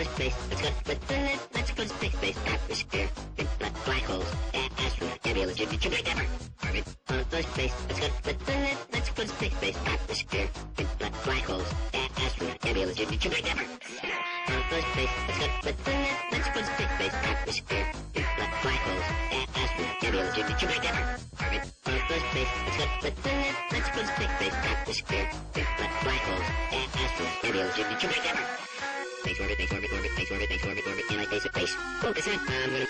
space. Let's go to space. Atmosphere. Black holes. Astronaut. Nebula. Jupiter. Never. Orbit. Space. Let's go to space. Atmosphere. Black holes. Astronaut. Nebula. Jupiter. Never. Space. Let's go to space. Atmosphere. Black holes. Astronaut. Nebula. Jupiter. Never. Orbit. Space. Let's go to space. Atmosphere. Black holes. Astronaut. Nebula. Jupiter. Never. Base orbit, anti-base at base. Focus on,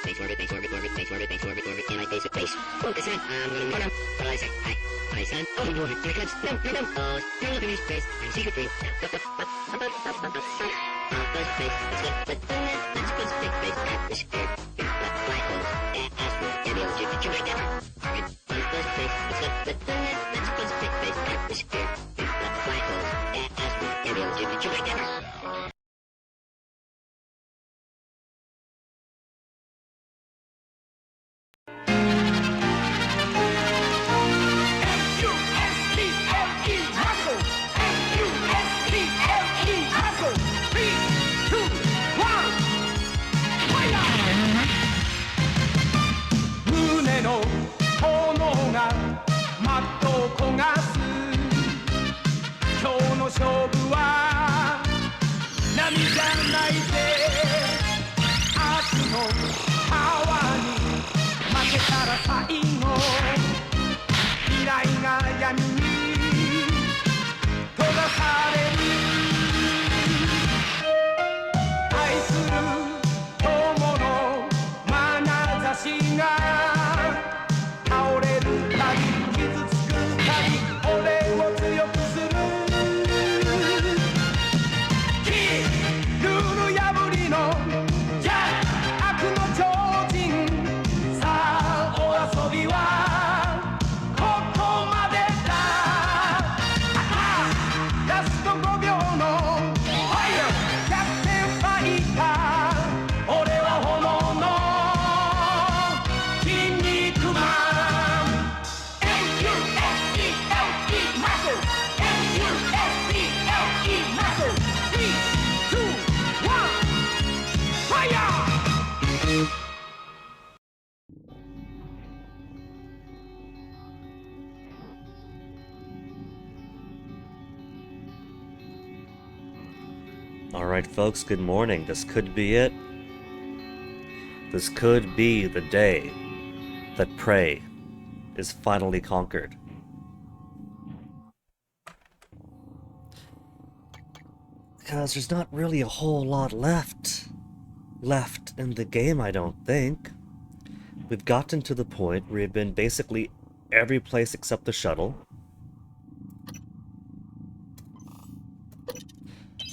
base orbit, anti-base at base. Focus on, hold on, what I say, hi, son, oh, here it comes, no, you're looking at space, I'm secret free. Space, let's go space, atmosphere, black holes, astronaut, nebula, Jupiter, never. Space, let's go space, atmosphere, black holes, astronaut, nebula, Jupiter, never. Alright folks, good morning. This could be it. This could be the day that Prey is finally conquered. Because there's not really a whole lot left in the game, I don't think. We've gotten to the point where we've been basically every place except the shuttle.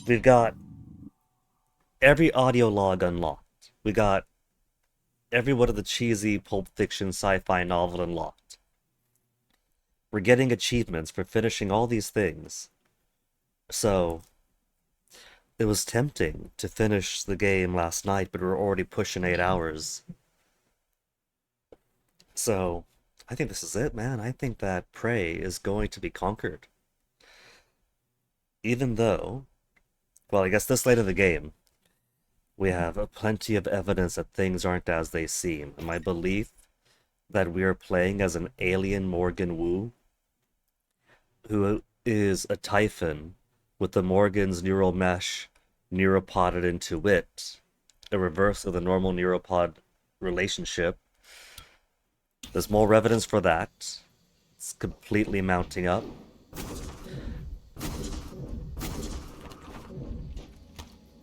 We've got every audio log unlocked. We got every one of the cheesy Pulp Fiction sci-fi novel unlocked. We're getting achievements for finishing all these things. So, it was tempting to finish the game last night, but we're already pushing 8 hours. So, I think this is it, man. I think that Prey is going to be conquered. Even though, well, I guess this late in the game, we have plenty of evidence that things aren't as they seem. And my belief that we are playing as an alien Morgan Wu, who is a Typhon with the Morgan's neural mesh neuropoded into it, a reverse of the normal neuropod relationship. There's more evidence for that. It's completely mounting up.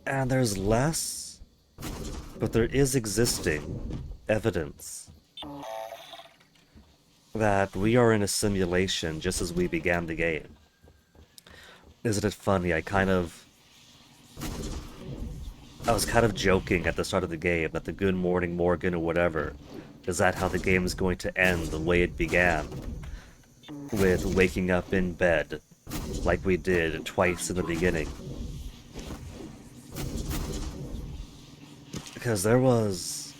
And there's less, but there is existing evidence that we are in a simulation just as we began the game. Isn't it funny? I was kind of joking at the start of the game that the Good Morning Morgan or whatever, is that how the game is going to end the way it began? With waking up in bed, like we did twice in the beginning. Because there was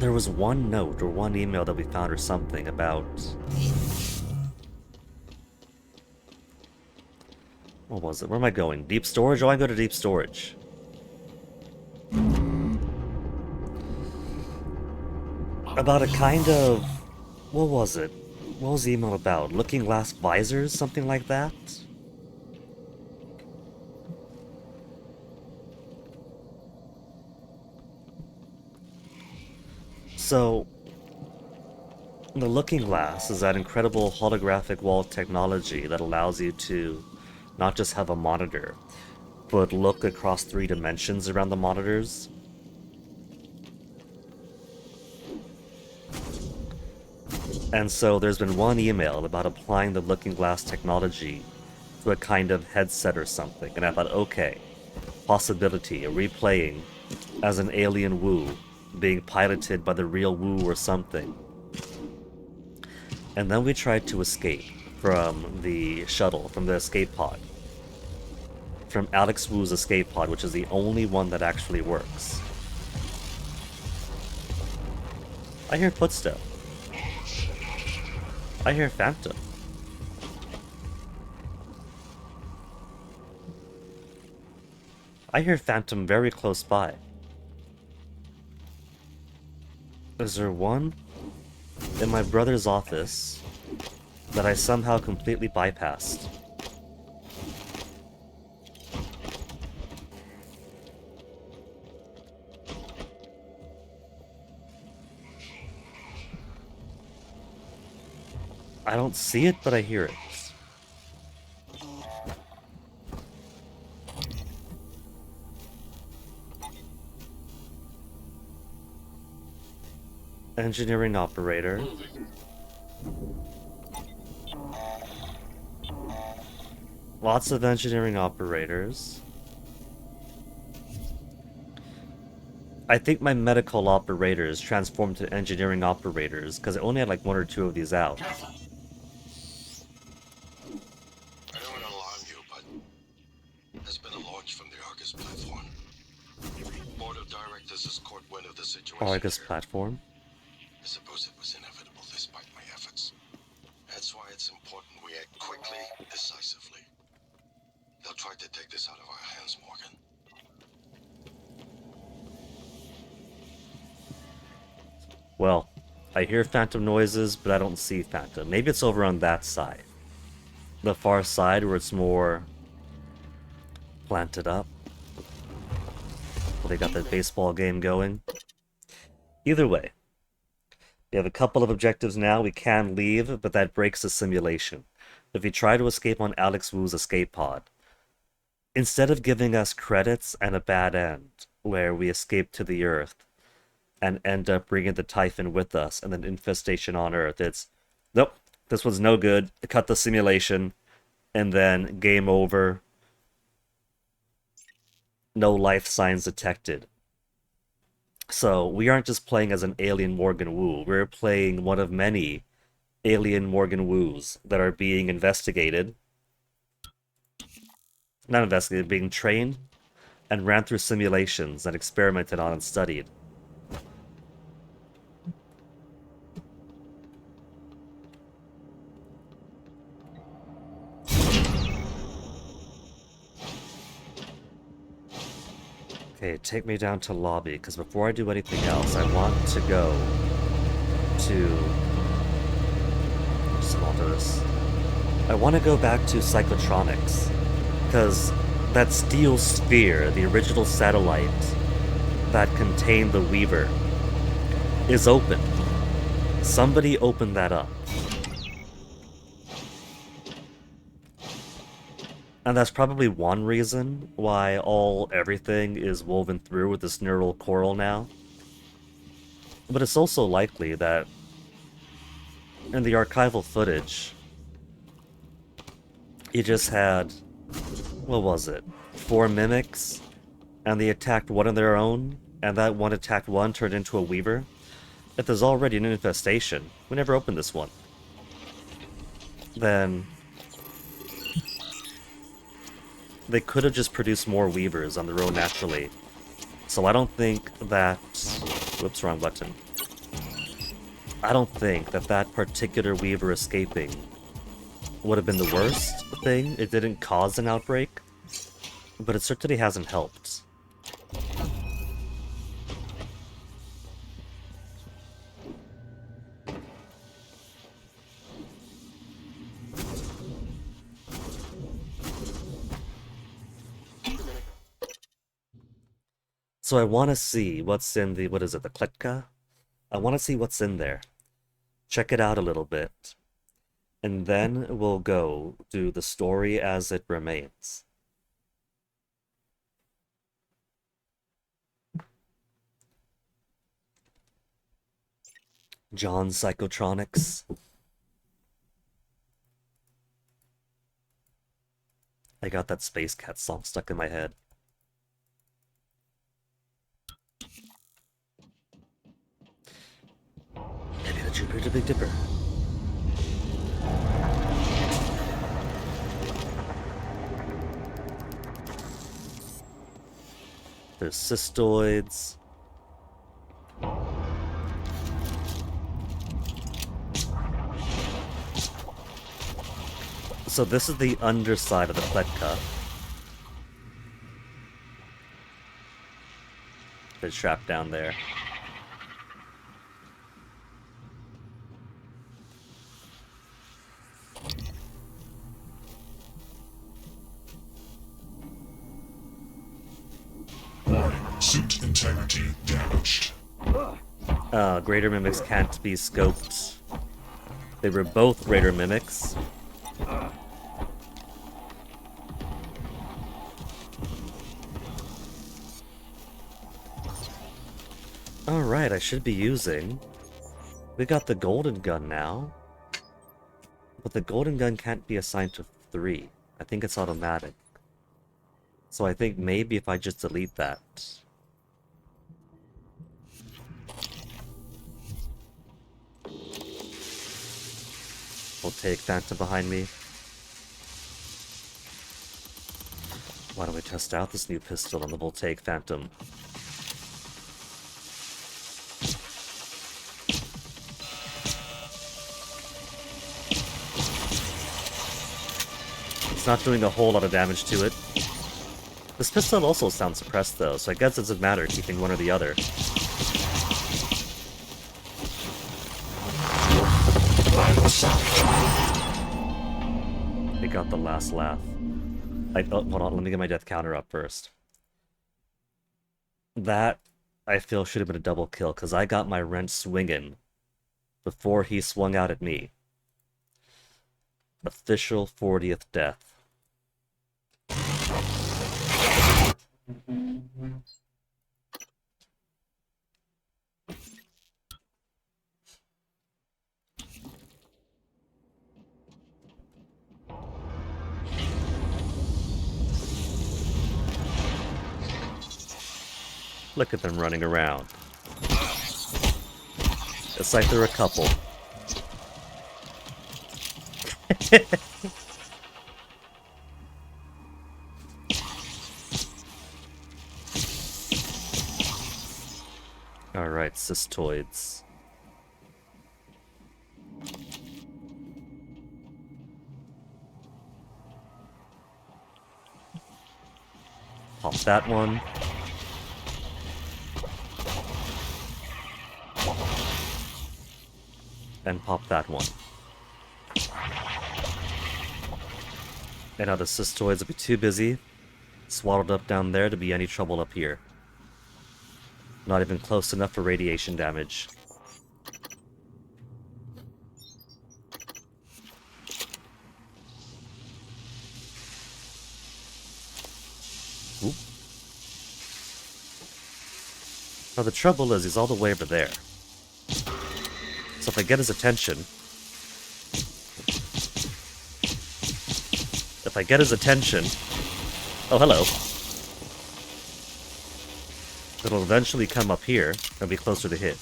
one note or one email that we found or something about... What was it? Where am I going? Deep storage? Oh, I go to deep storage. About a kind of... What was it? What was the email about? Looking Glass visors? Something like that? So, the Looking Glass is that incredible holographic wall technology that allows you to not just have a monitor, but look across 3 dimensions around the monitors. And so there's been one email about applying the Looking Glass technology to a kind of headset or something, and I thought, okay, possibility, a replaying as an alien Wu, being piloted by the real Wu or something. And then we tried to escape from the shuttle, from the escape pod. From Alex Wu's escape pod, which is the only one that actually works. I hear footsteps. I hear Phantom. I hear Phantom very close by. Is there one in my brother's office that I somehow completely bypassed? I don't see it, but I hear it. Engineering operator. Lots of engineering operators. I think my medical operators transformed to engineering operators because I only had like 1 or 2 of these out. I don't want to alarm you, but there's been a launch from the Argus platform. Board of Directors has caught wind of the situation. Argus here. platform? I suppose it was inevitable despite my efforts. That's why it's important we act quickly, decisively. They'll try to take this out of our hands, Morgan. Well, I hear Phantom noises, but I don't see Phantom. Maybe it's over on that side. The far side where it's more planted up. Well, they got that baseball game going. Either way, we have a couple of objectives now. We can leave, but that breaks the simulation. If we try to escape on Alex Wu's escape pod, instead of giving us credits and a bad end, where we escape to the Earth and end up bringing the Typhon with us and then infestation on Earth, it's, nope, this was no good, cut the simulation, and then game over, no life signs detected. So we aren't just playing as an alien Morgan Wu, we're playing one of many alien Morgan Wus that are being investigated. Not investigated, being trained and ran through simulations and experimented on and studied. Okay, take me down to lobby, because before I do anything else, I want to go to... Just hold on to this. I want to go back to Psychotronics, because that steel sphere, the original satellite that contained the Weaver, is open. Somebody opened that up. And that's probably one reason why everything is woven through with this neural coral now. But it's also likely that in the archival footage, you just had, what was it, 4 mimics, and they attacked one of their own, and that one attacked one turned into a Weaver. If there's already an infestation, we never opened this one, then they could have just produced more Weavers on their own naturally. So I don't think that... Whoops, wrong button. I don't think that that particular Weaver escaping would have been the worst thing. It didn't cause an outbreak, but it certainly hasn't helped. So I want to see what's in the, what is it, the Kletka? I want to see what's in there. Check it out a little bit. And then we'll go do the story as it remains. John Psychotronics. I got that Space Cat song stuck in my head. Maybe the Jupiter Big Dipper. There's cystoids. So this is the underside of the Pletka. It's trapped down there. Warning, suit integrity damaged. Greater Mimics can't be scoped. They were both Greater Mimics. Alright, I should be using... We got the golden gun now. But the golden gun can't be assigned to 3. I think it's automatic. So I think maybe if I just delete that... Voltaic Phantom behind me. Why don't we test out this new pistol on the Voltaic Phantom? It's not doing a whole lot of damage to it. This pistol also sounds suppressed though, so I guess it doesn't matter keeping one or the other. They got the last laugh. Oh, hold on, let me get my death counter up first. That, I feel, should have been a double kill, because I got my wrench swinging before he swung out at me. Official 40th death. Look at them running around. It's like they're a couple. Alright, cystoids. Pop that one. And pop that one. And now the cystoids will be too busy, swaddled up down there to be any trouble up here. Not even close enough for radiation damage. Oop. Now the trouble is, he's all the way over there. So if I get his attention... If I get his attention... Oh, hello. It'll eventually come up here and be closer to hit.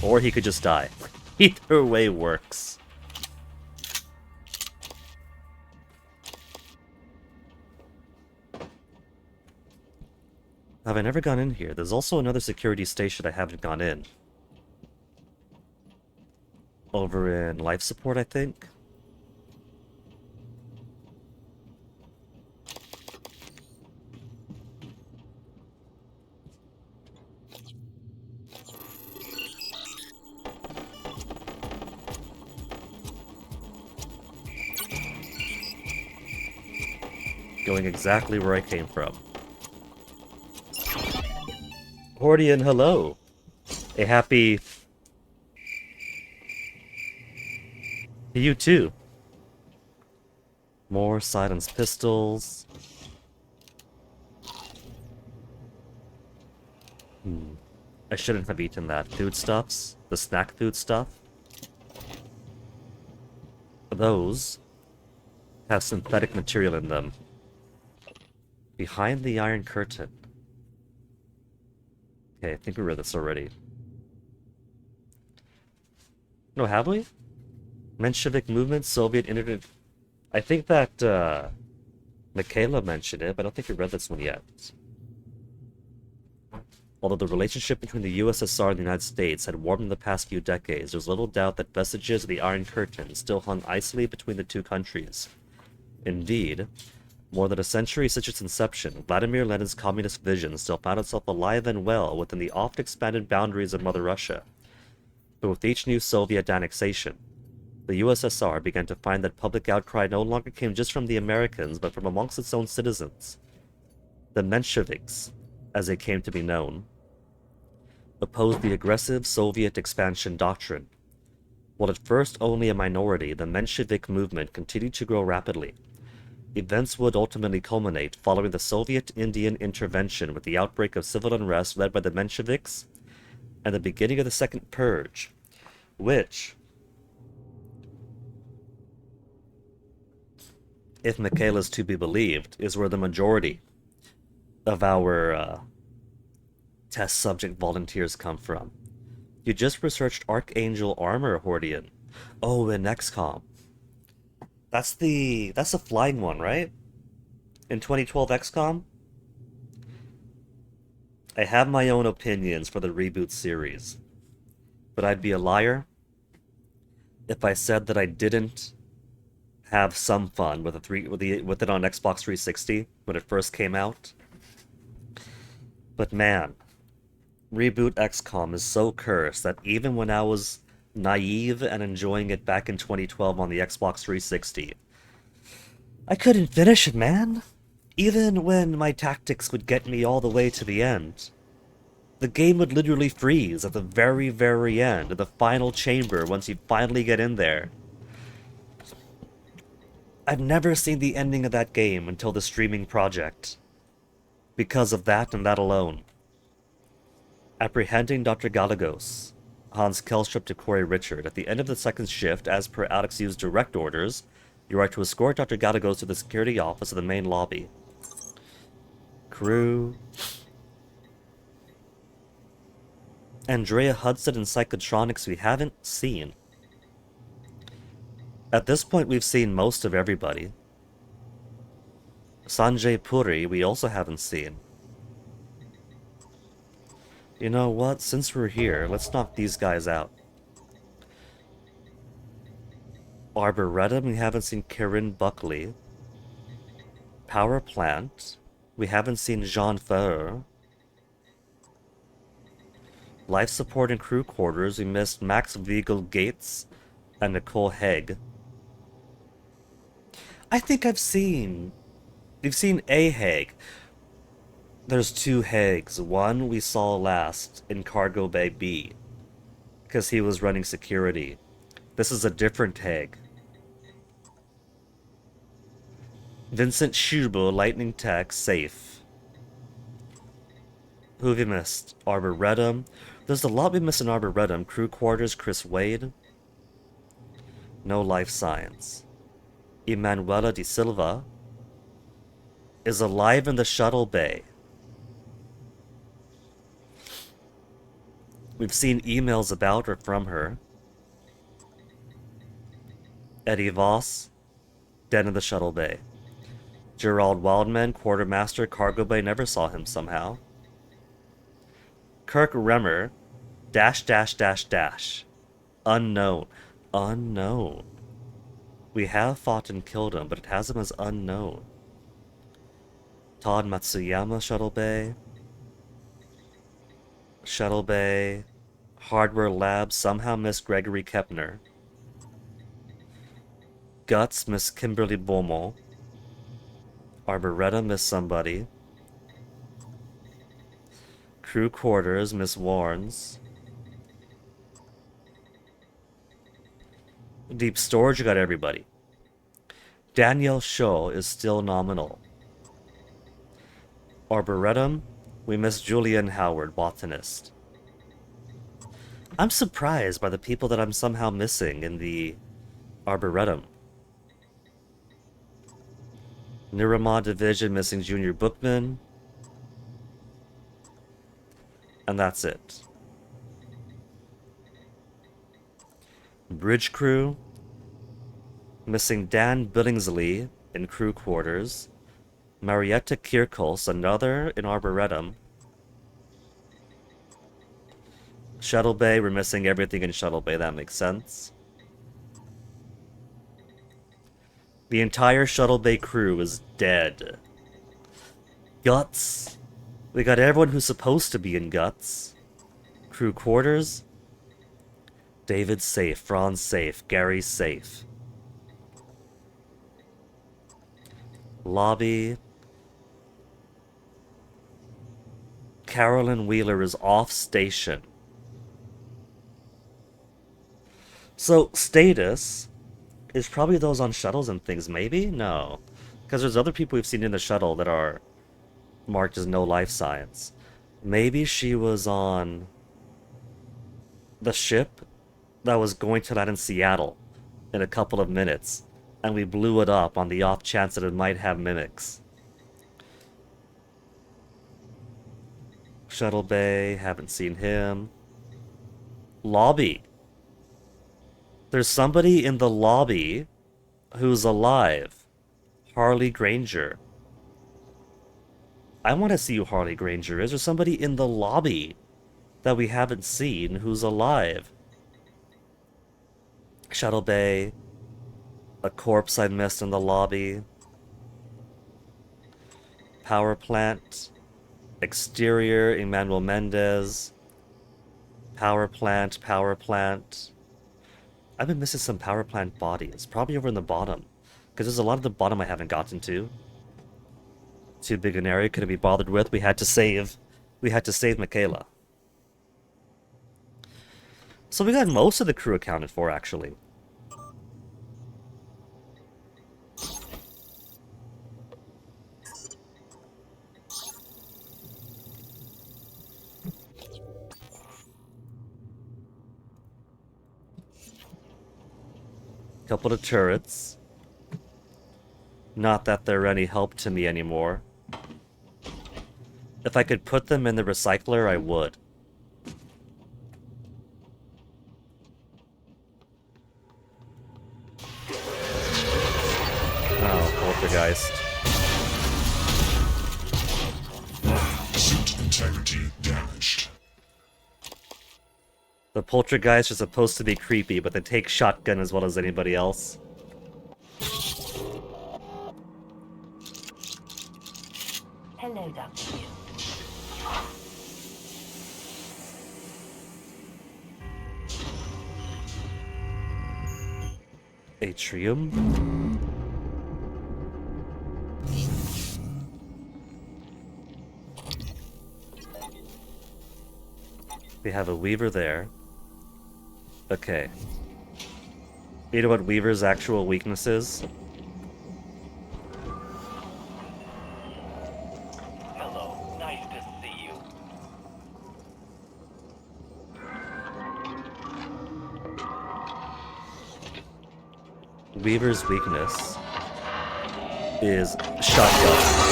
Or he could just die. Either way works. Have I never gone in here? There's also another security station I haven't gone in. Over in life support, I think. Going exactly where I came from. Hordian, hello. A happy... You too. More silenced pistols. I shouldn't have eaten that. Foodstuffs? The snack food stuff? Those have synthetic material in them. Behind the Iron Curtain. Okay, I think we read this already. No, have we? Menshevik movement, Soviet internet... I think that, Michaela mentioned it, but I don't think we read this one yet. Although the relationship between the USSR and the United States had warmed in the past few decades, there's little doubt that vestiges of the Iron Curtain still hung icily between the two countries. Indeed, more than a century since its inception, Vladimir Lenin's communist vision still found itself alive and well within the oft-expanded boundaries of Mother Russia. But with each new Soviet annexation, the USSR began to find that public outcry no longer came just from the Americans, but from amongst its own citizens. The Mensheviks, as they came to be known, opposed the aggressive Soviet expansion doctrine. While at first only a minority, the Menshevik movement continued to grow rapidly. Events would ultimately culminate following the Soviet-Indian intervention with the outbreak of civil unrest led by the Mensheviks and the beginning of the Second Purge, which, if Michaela's to be believed, is where the majority of our test subject volunteers come from. You just researched Archangel Armor, Hordian. Oh, in XCOM. That's the flying one, right? In 2012 XCOM? I have my own opinions for the reboot series, but I'd be a liar if I said that I didn't have some fun with it on Xbox 360 when it first came out. But man, Reboot XCOM is so cursed that even when I was naive and enjoying it back in 2012 on the Xbox 360, I couldn't finish it, man. Even when my tactics would get me all the way to the end, the game would literally freeze at the very, very end, in the final chamber once you finally get in there. I've never seen the ending of that game until the streaming project. Because of that and that alone. Apprehending Dr. Galagos, Hans Kelstrup to Corey Richard. At the end of the second shift, as per Alex Yu's direct orders, you are to escort Dr. Galagos to the security office of the main lobby. Crew. Andrea Hudson and Psychotronics we haven't seen. At this point, we've seen most of everybody. Sanjay Puri, we also haven't seen. You know what? Since we're here, let's knock these guys out. Arboretum, we haven't seen Karen Buckley. Power Plant, we haven't seen Jean Ferrer. Life Support and Crew Quarters, we missed Max Vigil Gates and Nicole Haig. I think we've seen a Haig. There's two Haigs. One we saw last in Cargo Bay B, because he was running security. This is a different Haig. Vincent Schubo, Lightning Tech, safe. Who have we missed? Arboretum. There's a lot we missed in Arboretum. Crew Quarters, Chris Wade. No Life Science. Emanuela de Silva is alive in the shuttle bay. We've seen emails about or from her. Eddie Voss, dead in the shuttle bay. Gerald Wildman, Quartermaster, Cargo Bay, never saw him somehow. Kirk Remmer, -- unknown. Unknown. We have fought and killed him, but it has him as unknown. Todd Matsuyama, Shuttle Bay. Shuttle Bay. Hardware Lab, somehow missed Gregory Kepner. Guts, Miss Kimberly Beaumont. Arboretum, missed somebody. Crew quarters, Miss Warnes. Deep storage, you got everybody. Danielle Shaw is still nominal. Arboretum, we miss Julian Howard, botanist. I'm surprised by the people that I'm somehow missing in the Arboretum. Neuramont Division missing Junior Bookman. And that's it. Bridge crew, missing Dan Billingsley in crew quarters. Marietta Kirkos, another in Arboretum. Shuttle Bay, we're missing everything in Shuttle Bay, that makes sense. The entire Shuttle Bay crew is dead. Guts. We got everyone who's supposed to be in Guts. Crew quarters. David's safe, Fran's safe, Gary's safe. Lobby. Carolyn Wheeler is off station. So, status is probably those on shuttles and things, maybe? No. Because there's other people we've seen in the shuttle that are marked as no life science. Maybe she was on the ship that was going to land in Seattle in a couple of minutes, and we blew it up on the off chance that it might have mimics. Shuttle Bay, haven't seen him. Lobby. There's somebody in the lobby who's alive. Harley Granger. I want to see who Harley Granger is. There's somebody in the lobby that we haven't seen who's alive. Shuttle Bay. A corpse I missed in the lobby. Power plant. Exterior, Emmanuel Mendez. Power plant, power plant. I've been missing some power plant bodies. Probably over in the bottom. Because there's a lot of the bottom I haven't gotten to. Too big an area, couldn't be bothered with. We had to save Michaela. So we got most of the crew accounted for, actually. Couple of turrets. Not that they're any help to me anymore. If I could put them in the recycler, I would. Oh, poltergeist. Suit integrity damaged. The poltergeists are supposed to be creepy, but they take shotgun as well as anybody else. Hello, Dr. Yu. Atrium. We have a Weaver there. Okay. You know what Weaver's actual weakness is? Hello, nice to see you. Weaver's weakness is shotgun.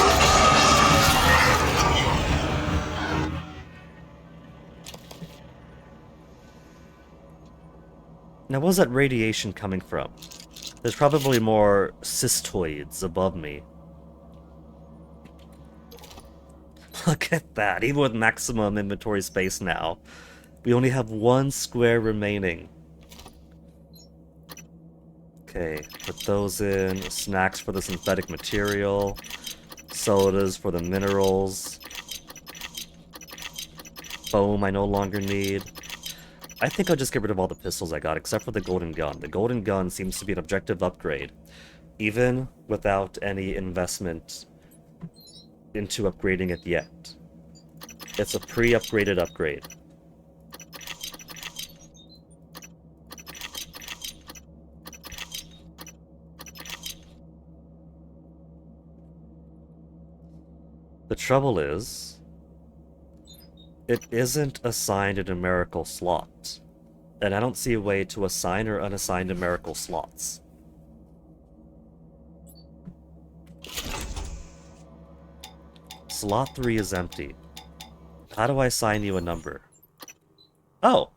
Now, where's that radiation coming from? There's probably more cystoids above me. Look at that, even with maximum inventory space now. We only have one square remaining. Okay, put those in. Snacks for the synthetic material. Sodas for the minerals. Foam I no longer need. I think I'll just get rid of all the pistols I got, except for the golden gun. The golden gun seems to be an objective upgrade, even without any investment into upgrading it yet. It's a pre-upgraded upgrade. The trouble is, it isn't assigned a numerical slot, and I don't see a way to assign or unassign numerical slots. Slot 3 is empty. How do I assign you a number? Oh!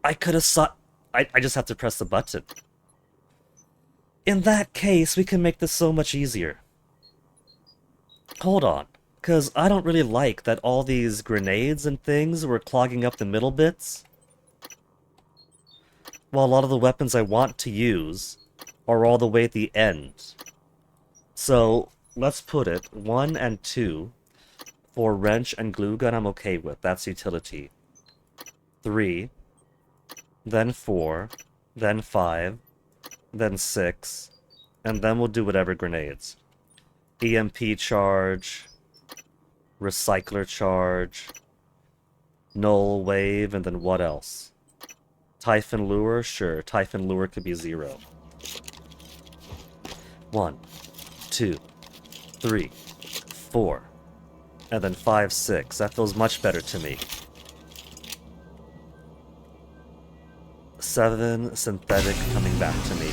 I could assign... I just have to press the button. In that case, we can make this so much easier. Hold on, because I don't really like that all these grenades and things were clogging up the middle bits. While a lot of the weapons I want to use are all the way at the end. So, let's put it 1 and 2 for wrench and glue gun I'm okay with. That's utility. 3, then 4, then 5, then 6, and then we'll do whatever grenades. EMP charge, recycler charge, null wave, and then what else? Typhon lure? Sure, Typhon lure could be 0. 1, 2, 3, 4, and then 5, 6. That feels much better to me. 7, synthetic coming back to me.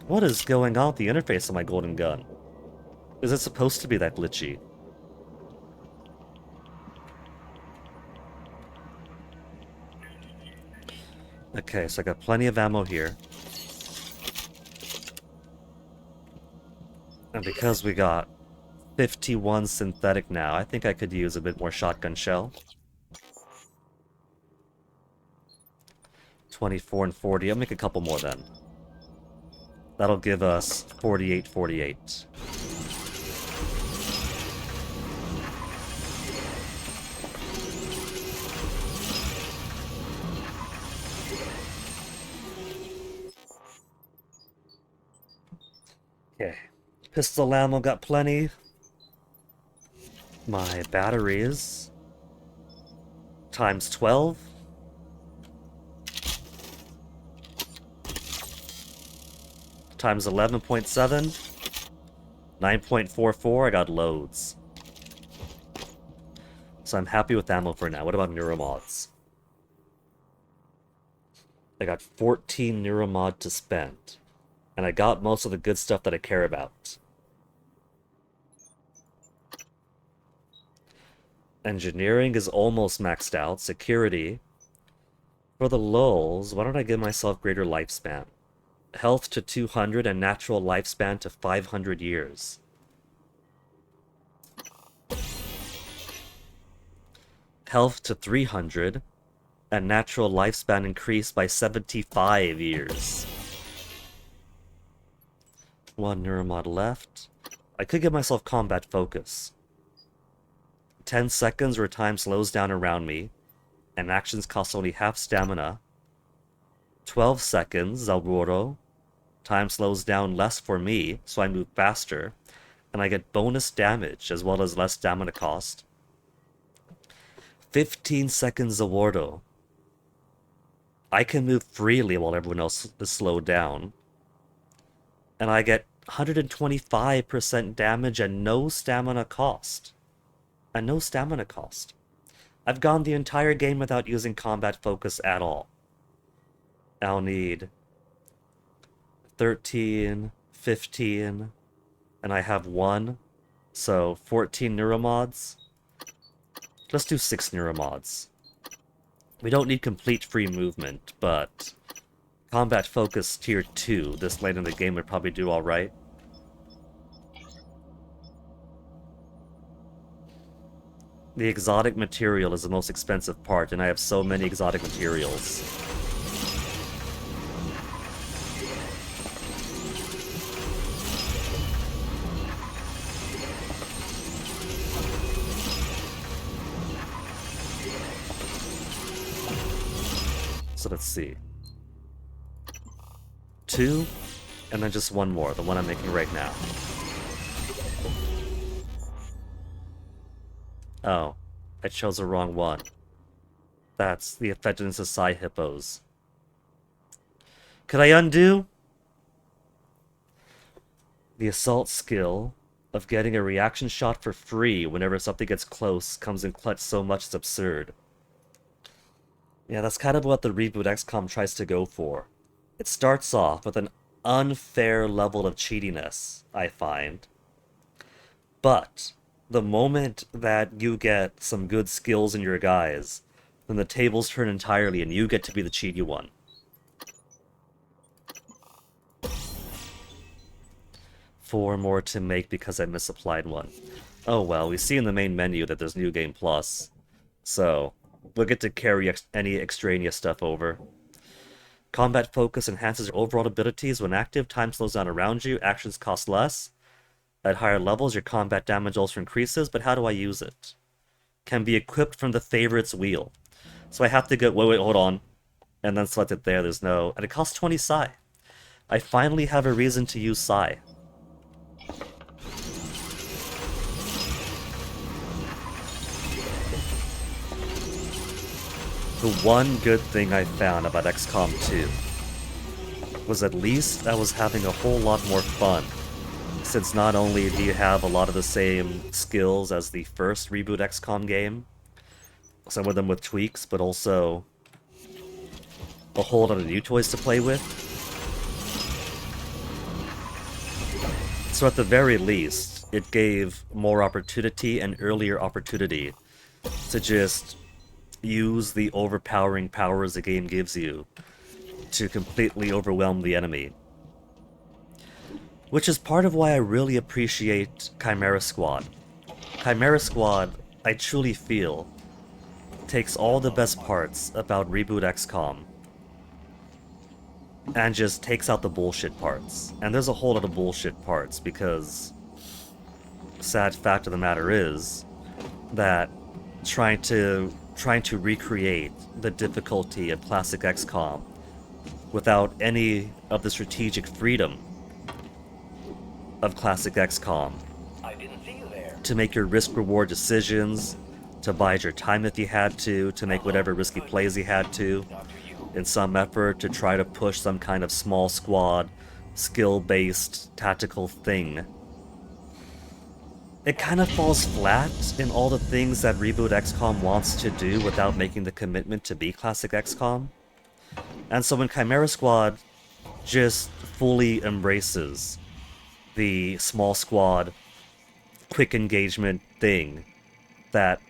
What is going on with the interface of my golden gun? Is it supposed to be that glitchy? Okay, so I got plenty of ammo here. And because we got 51 synthetic now, I think I could use a bit more shotgun shell. 24 and 40. I'll make a couple more then. That'll give us 48, 48. Okay. Pistol ammo got plenty. My batteries times 12. Times 11.7. 9.44. I got loads. So I'm happy with ammo for now. What about neuromods? I got 14 neuromod to spend. And I got most of the good stuff that I care about. Engineering is almost maxed out. Security. For the lulz, why don't I give myself greater lifespan? Health to 200 and natural lifespan to 500 years. Health to 300 and natural lifespan increased by 75 years. 1 neuromod left. I could give myself combat focus. 10 seconds where time slows down around me, and actions cost only half stamina. 12 seconds, Zalburo. Time slows down less for me, so I move faster, and I get bonus damage as well as less stamina cost. 15 seconds, Zawardo. I can move freely while everyone else is slowed down. And I get 125% damage and no stamina cost. And no stamina cost. I've gone the entire game without using combat focus at all. I'll need 13, 15, and I have 1, so 14 neuromods. Let's do 6 neuromods. We don't need complete free movement, but combat focus tier 2 this late in the game would probably do alright. The exotic material is the most expensive part, and I have so many exotic materials. So let's see. 2, and then just one more, the one I'm making right now. Oh, I chose the wrong one. That's the Effectiveness of Psi Hippos. Could I undo? The assault skill of getting a reaction shot for free whenever something gets close comes in clutch so much it's absurd. Yeah, that's kind of what the reboot XCOM tries to go for. It starts off with an unfair level of cheatiness, I find. But the moment that you get some good skills in your guys, then the tables turn entirely and you get to be the cheaty one. Four more to make because I misapplied one. Oh well, we see in the main menu that there's New Game Plus. So, we'll get to carry any extraneous stuff over. Combat focus enhances your overall abilities. When active, time slows down around you, actions cost less. At higher levels, your combat damage also increases, but how do I use it? Can be equipped from the favorites wheel. So I have to go, wait, hold on. And then select it there, there's no... And it costs 20 Psi. I finally have a reason to use Psi. The one good thing I found about XCOM 2 was at least I was having a whole lot more fun, since not only do you have a lot of the same skills as the first reboot XCOM game, some of them with tweaks, but also a whole lot of new toys to play with. So at the very least, it gave more opportunity and earlier opportunity to just use the overpowering powers the game gives you to completely overwhelm the enemy. Which is part of why I really appreciate Chimera Squad. Chimera Squad, I truly feel, takes all the best parts about Reboot XCOM and just takes out the bullshit parts. And there's a whole lot of bullshit parts because sad fact of the matter is that trying to recreate the difficulty of classic XCOM without any of the strategic freedom of classic XCOM I didn't see you there. to make your risk-reward decisions, to bide your time if you had to make whatever risky plays you had to, Dr. Yu. in some effort to try to push some kind of small squad, skill-based tactical thing. It kind of falls flat in all the things that Reboot XCOM wants to do without making the commitment to be classic XCOM. And so when Chimera Squad just fully embraces the small squad, quick engagement thing, that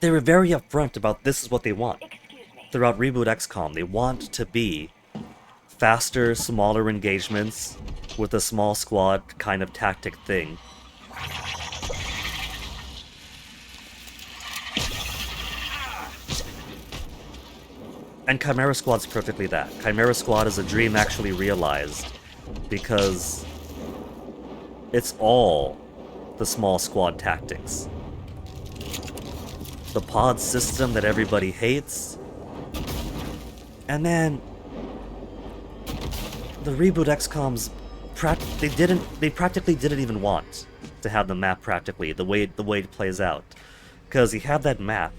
they were very upfront about this is what they want. Excuse me. Throughout Reboot XCOM, they want to be faster, smaller engagements with a small squad kind of tactic thing. And Chimera Squad's perfectly that. Chimera Squad is a dream actually realized, because it's all the small squad tactics. The pod system that everybody hates, and then the Reboot XCOM's they practically didn't even want to have the map practically the way it plays out, because you have that map,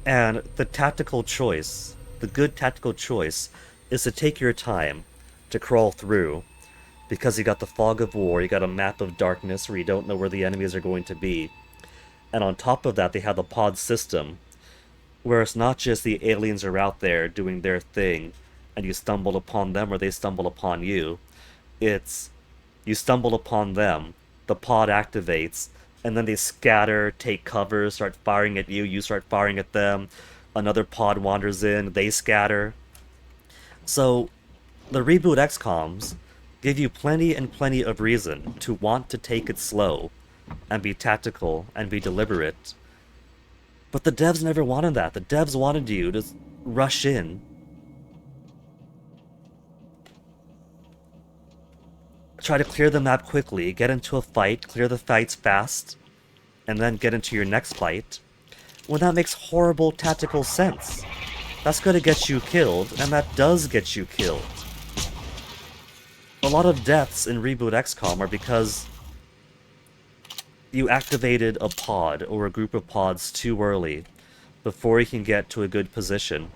and the tactical choice, the good tactical choice, is to take your time to crawl through, because you got the fog of war, you got a map of darkness where you don't know where the enemies are going to be, and on top of that they have the pod system, where it's not just the aliens are out there doing their thing and you stumble upon them or they stumble upon you. It's you stumble upon them, the pod activates, and then they scatter, take cover, start firing at you, you start firing at them, another pod wanders in, they scatter. So the Reboot XCOMs give you plenty and plenty of reason to want to take it slow and be tactical and be deliberate. But the devs never wanted that. The devs wanted you to rush in, try to clear the map quickly, get into a fight, clear the fights fast, and then get into your next fight. Well, that makes horrible tactical sense. That's gonna get you killed, and that does get you killed. a lot of deaths in Reboot XCOM are because you activated a pod or a group of pods too early before you can get to a good position.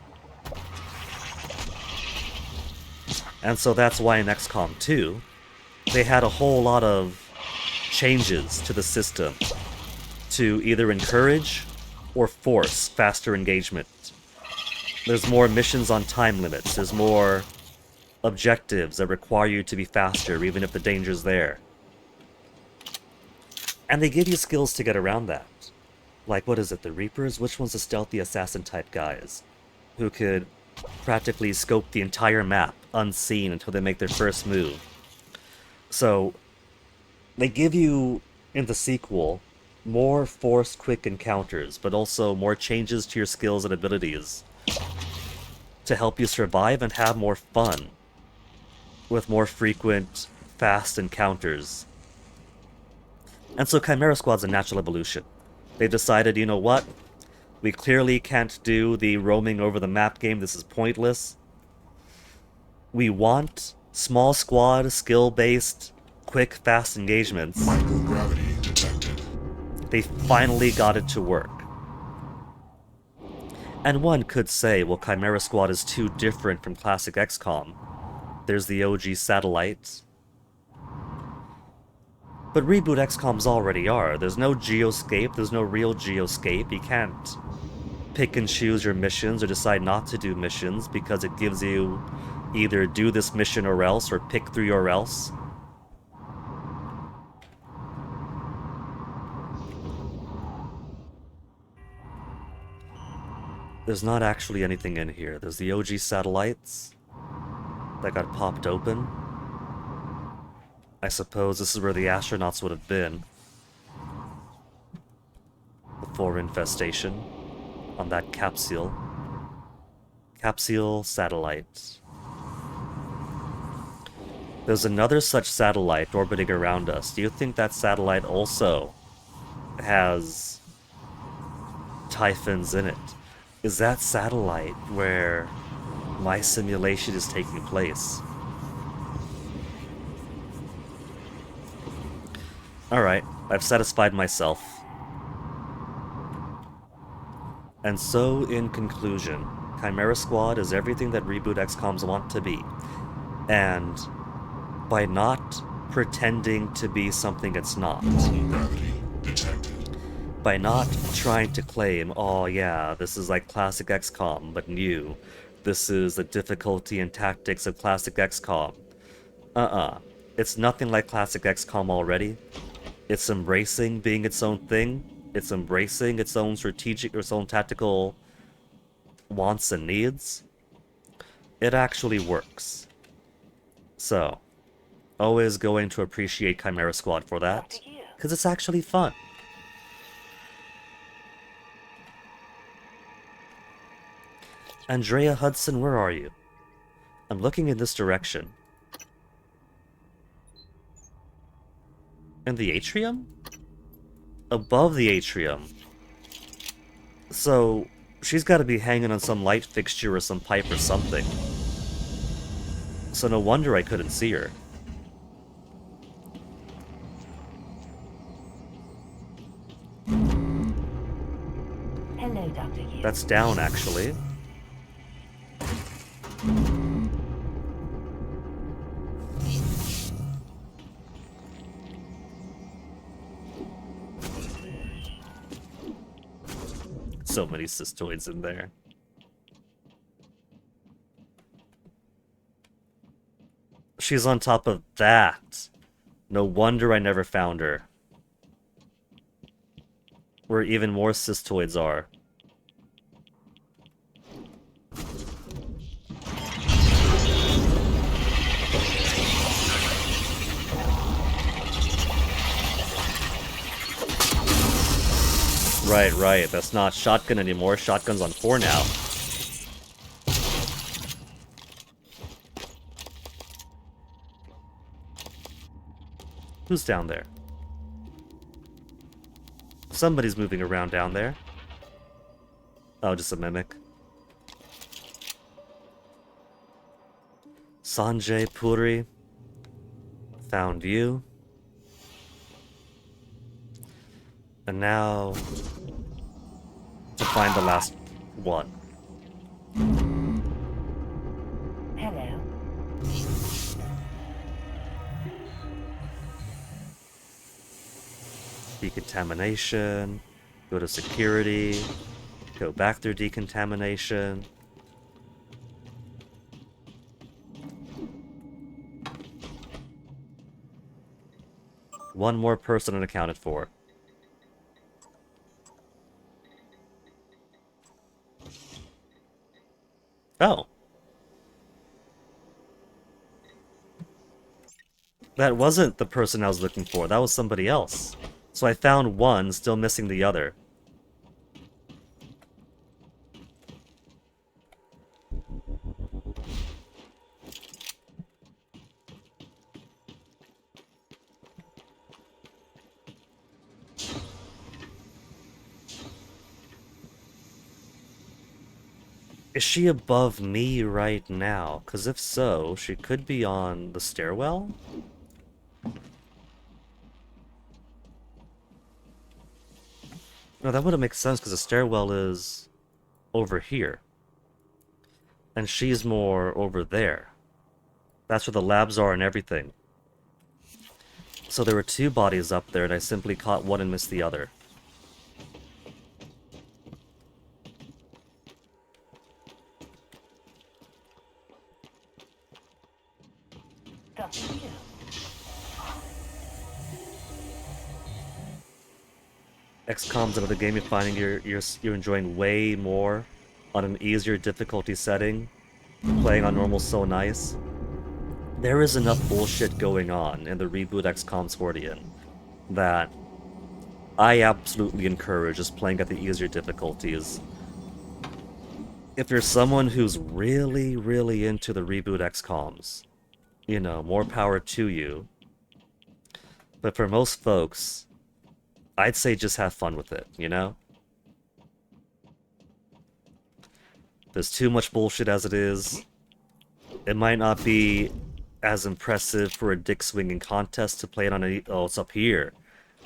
And so that's why in XCOM 2, they had a whole lot of changes to the system to either encourage or force faster engagement. There's more missions on time limits, there's more objectives that require you to be faster even if the danger's there. And they give you skills to get around that. Like, what is it, the Reapers? Which one's the stealthy assassin type guys? Who could practically scope the entire map unseen until they make their first move. So, they give you, in the sequel, more forced quick encounters, but also more changes to your skills and abilities to help you survive and have more fun with more frequent, fast encounters. And so Chimera Squad's a natural evolution. They decided, you know what? We clearly can't do the roaming over the map game, this is pointless. We want small squad, skill-based, quick, fast engagements. Microgravity detected. They finally got it to work. And one could say, well, Chimera Squad is too different from classic XCOM. There's the OG satellites. But Reboot XCOMs already are. There's no geoscape, there's no real geoscape. You can't pick and choose your missions or decide not to do missions because it gives you either do this mission or else, or pick through or else. There's not actually anything in here. There's the OG satellites that got popped open. I suppose this is where the astronauts would have been before infestation on that capsule. Capsule satellite. There's another such satellite orbiting around us. Do you think that satellite also has Typhons in it? Is that satellite where my simulation is taking place? Alright, I've satisfied myself. And so, in conclusion, Chimera Squad is everything that Reboot XCOMs want to be. And by not pretending to be something it's not, Gravity detected. by not trying to claim, oh yeah, this is like classic XCOM, but new. This is the difficulty and tactics of classic XCOM. It's nothing like classic XCOM already. It's embracing being its own thing. It's embracing its own strategic or its own tactical wants and needs. It actually works. So, always going to appreciate Chimera Squad for that, because it's actually fun. Andrea Hudson, where are you? I'm looking in this direction. In the atrium? Above the atrium. So, she's got to be hanging on some light fixture or some pipe or something. So no wonder I couldn't see her. Hello, Dr. Yu. That's down, actually. So many cystoids in there. She's on top of that. No wonder I never found her. Where even more cystoids are. Right. That's not shotgun anymore. Shotgun's on 4 now. Who's down there? Somebody's moving around down there. Oh, just a mimic. Sanjay Puri. Found you. And now to find the last one. Hello. Decontamination. Go to security. Go back through decontamination. One more person unaccounted for. Oh. That wasn't the person I was looking for. That was somebody else. So I found one, still missing the other. Is she above me right now? Because if so, she could be on the stairwell? No, that wouldn't make sense because the stairwell is over here. And she's more over there. That's where the labs are and everything. So there were two bodies up there and I simply caught one and missed the other. Dr. Yu. XCOM's another game you're finding you're enjoying way more on an easier difficulty setting. Playing on normal so nice. There is enough bullshit going on in the reboot XCOM Swordian that I absolutely encourage just playing at the easier difficulties. If you're someone who's really, really into the reboot XCOMs, you know, more power to you. But for most folks, I'd say just have fun with it, you know? There's too much bullshit as it is. It might not be as impressive for a dick swinging contest to play it on a... Oh, it's up here.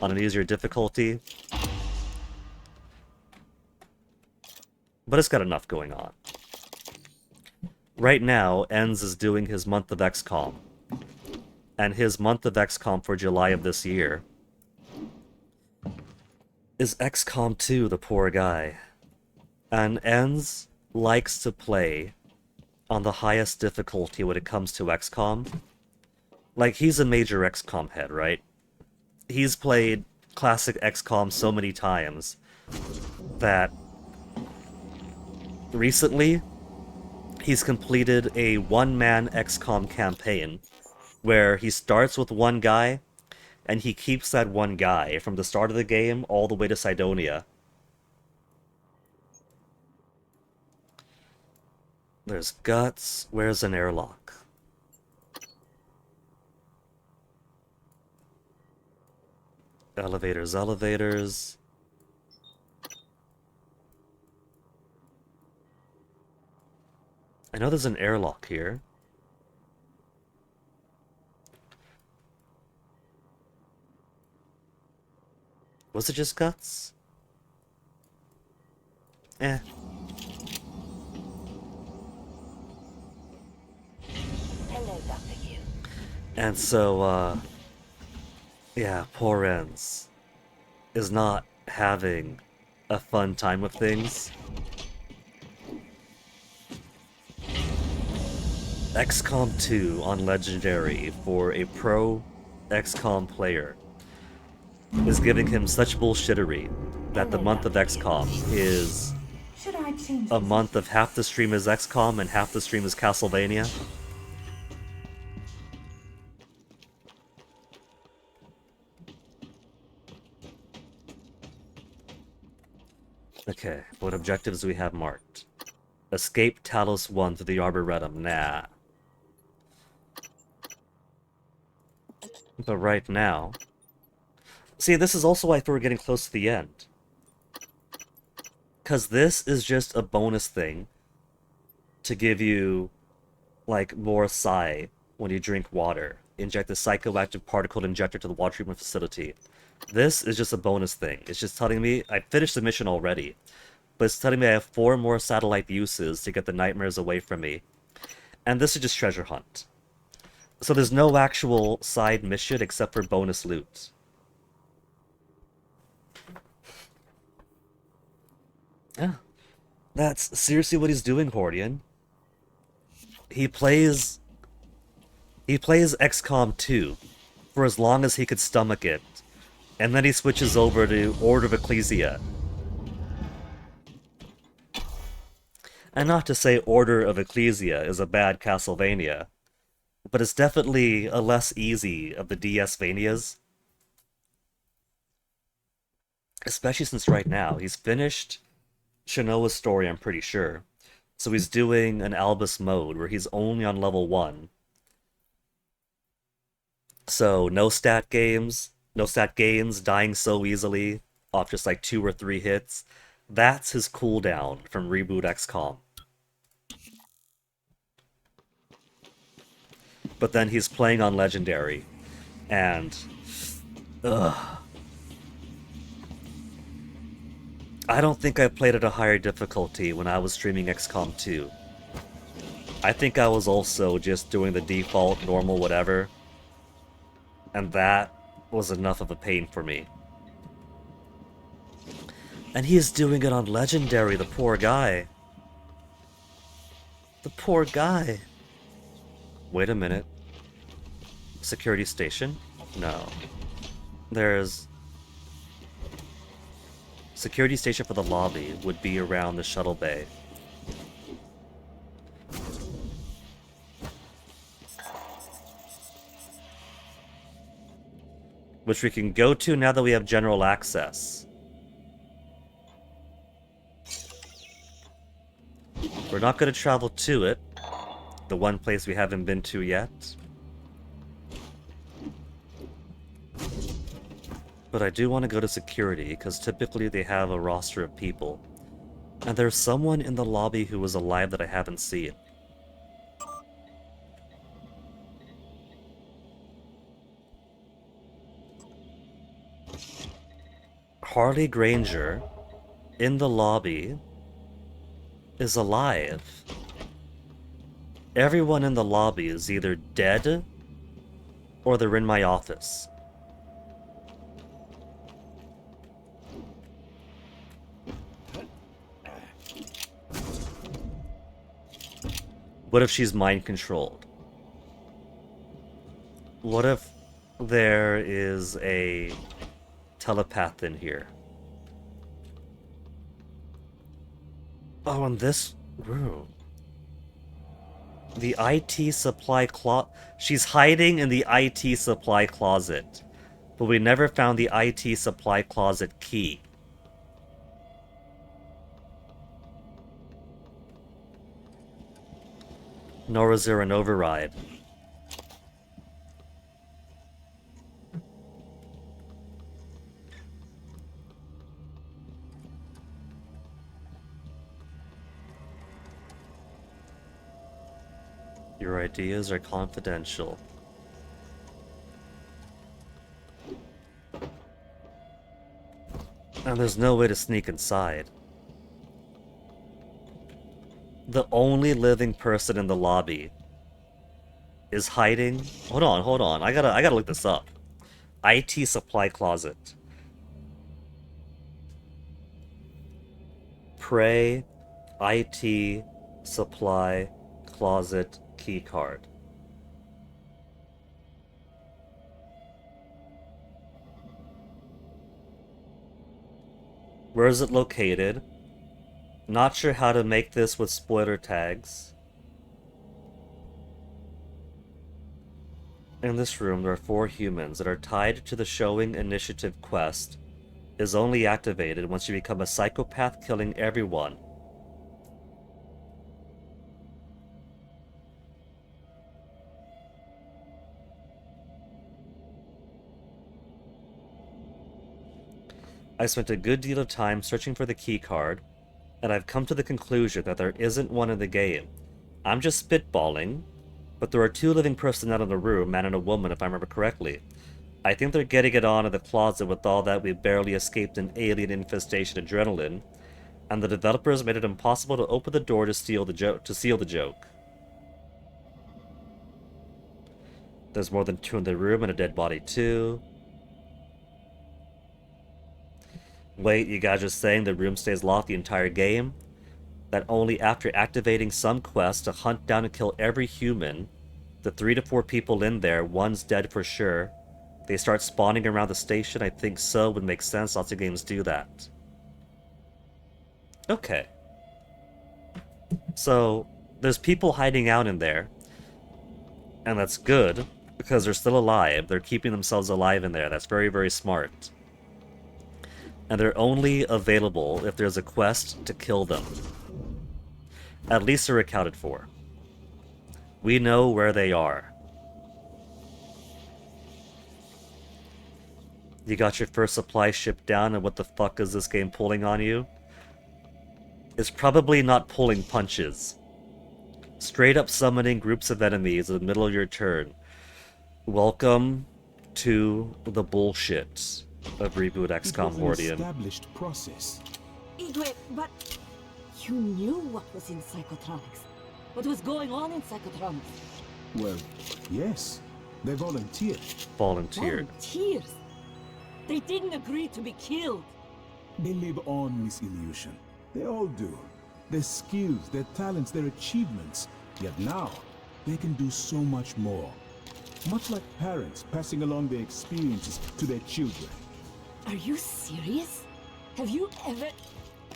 On an easier difficulty. But it's got enough going on. Right now, Enz is doing his month of XCOM. And his month of XCOM for July of this year is XCOM 2, the poor guy. And Enz likes to play on the highest difficulty when it comes to XCOM. Like, he's a major XCOM head, right? He's played classic XCOM so many times that recently he's completed a one-man XCOM campaign where he starts with one guy and he keeps that one guy from the start of the game all the way to Cydonia. There's guts. Where's an airlock? Elevators, elevators. I know there's an airlock here. Was it just guts? Eh. Hello, Dr. Yu. And so, yeah, poor Enz is not having a fun time with things. XCOM 2 on Legendary for a pro XCOM player is giving him such bullshittery that the month of XCOM is Should I change a this? month of half the stream is XCOM and half the stream is Castlevania. Okay, what objectives do we have marked? Escape Talos 1 through the Arboretum. Nah. But right now... See, this is also why I thought we're getting close to the end. Because this is just a bonus thing to give you, like, more psi when you drink water. inject a psychoactive particle injector to the water treatment facility. This is just a bonus thing. It's just telling me I finished the mission already, but it's telling me I have 4 more satellite uses to get the nightmares away from me. And this is just treasure hunt. So there's no actual side mission except for bonus loot. Yeah. That's seriously what he's doing, Hordian. He plays XCOM 2 for as long as he could stomach it, and then he switches over to Order of Ecclesia. And not to say Order of Ecclesia is a bad Castlevania, but it's definitely a less easy of the DS-vanias. Especially since right now, he's finished Shanoa's story, I'm pretty sure. So he's doing an Albus mode where he's only on level 1. So no stat gains, dying so easily off just like 2 or 3 hits. That's his cooldown from Reboot XCOM. But then he's playing on Legendary, and I don't think I played at a higher difficulty when I was streaming XCOM 2. I think I was also just doing the default, normal, whatever. And that was enough of a pain for me. And he is doing it on Legendary, the poor guy. The poor guy. Wait a minute. Security station? No. There's... Security station for the lobby would be around the shuttle bay. Which we can go to now that we have general access. We're not going to travel to it, the one place we haven't been to yet. But I do want to go to security, because typically they have a roster of people. And there's someone in the lobby who was alive that I haven't seen. Harley Granger, in the lobby, is alive. Everyone in the lobby is either dead, or they're in my office. What if she's mind-controlled? What if there is a telepath in here? Oh, in this room. The IT supply closet. She's hiding in the IT supply closet. But we never found the IT supply closet key. Nor is there an override. Your ideas are confidential. And there's no way to sneak inside. The only living person in the lobby is hiding. Hold on. I gotta look this up. IT supply closet. Pray IT supply closet keycard. Where is it located? Not sure how to make this with spoiler tags. In this room, there are 4 humans that are tied to the showing initiative quest. Is only activated once you become a psychopath killing everyone. I spent a good deal of time searching for the keycard, and I've come to the conclusion that there isn't one in the game. I'm just spitballing, But there are two living personnel in the room, man and a woman, if I remember correctly. I think they're getting it on in the closet with all that we barely escaped an alien infestation adrenaline, and the developers made it impossible to open the door to seal the joke. There's more than two in the room and a dead body too. Wait, you guys are saying the room stays locked the entire game? That only after activating some quest to hunt down and kill every human, the 3 to 4 people in there, one's dead for sure, they start spawning around the station? I think so, would make sense. Lots of games do that. Okay. So, there's people hiding out in there, and that's good, because they're still alive. They're keeping themselves alive in there. That's very, very smart. And they're only available if there's a quest to kill them. At least they're accounted for. We know where they are. You got your first supply ship down, and what the fuck is this game pulling on you? It's probably not pulling punches. Straight up summoning groups of enemies in the middle of your turn. Welcome to the bullshit of Reboot XCOM Hordian. Established process. Igwe, but you knew what was in Psychotronics. What was going on in Psychotronics? Well, yes. They volunteered. Volunteered. Volunteers. They didn't agree to be killed. They live on, Miss Illusion. They all do. Their skills, their talents, their achievements. Yet now, they can do so much more. Much like parents passing along their experiences to their children. Are you serious? Have you ever...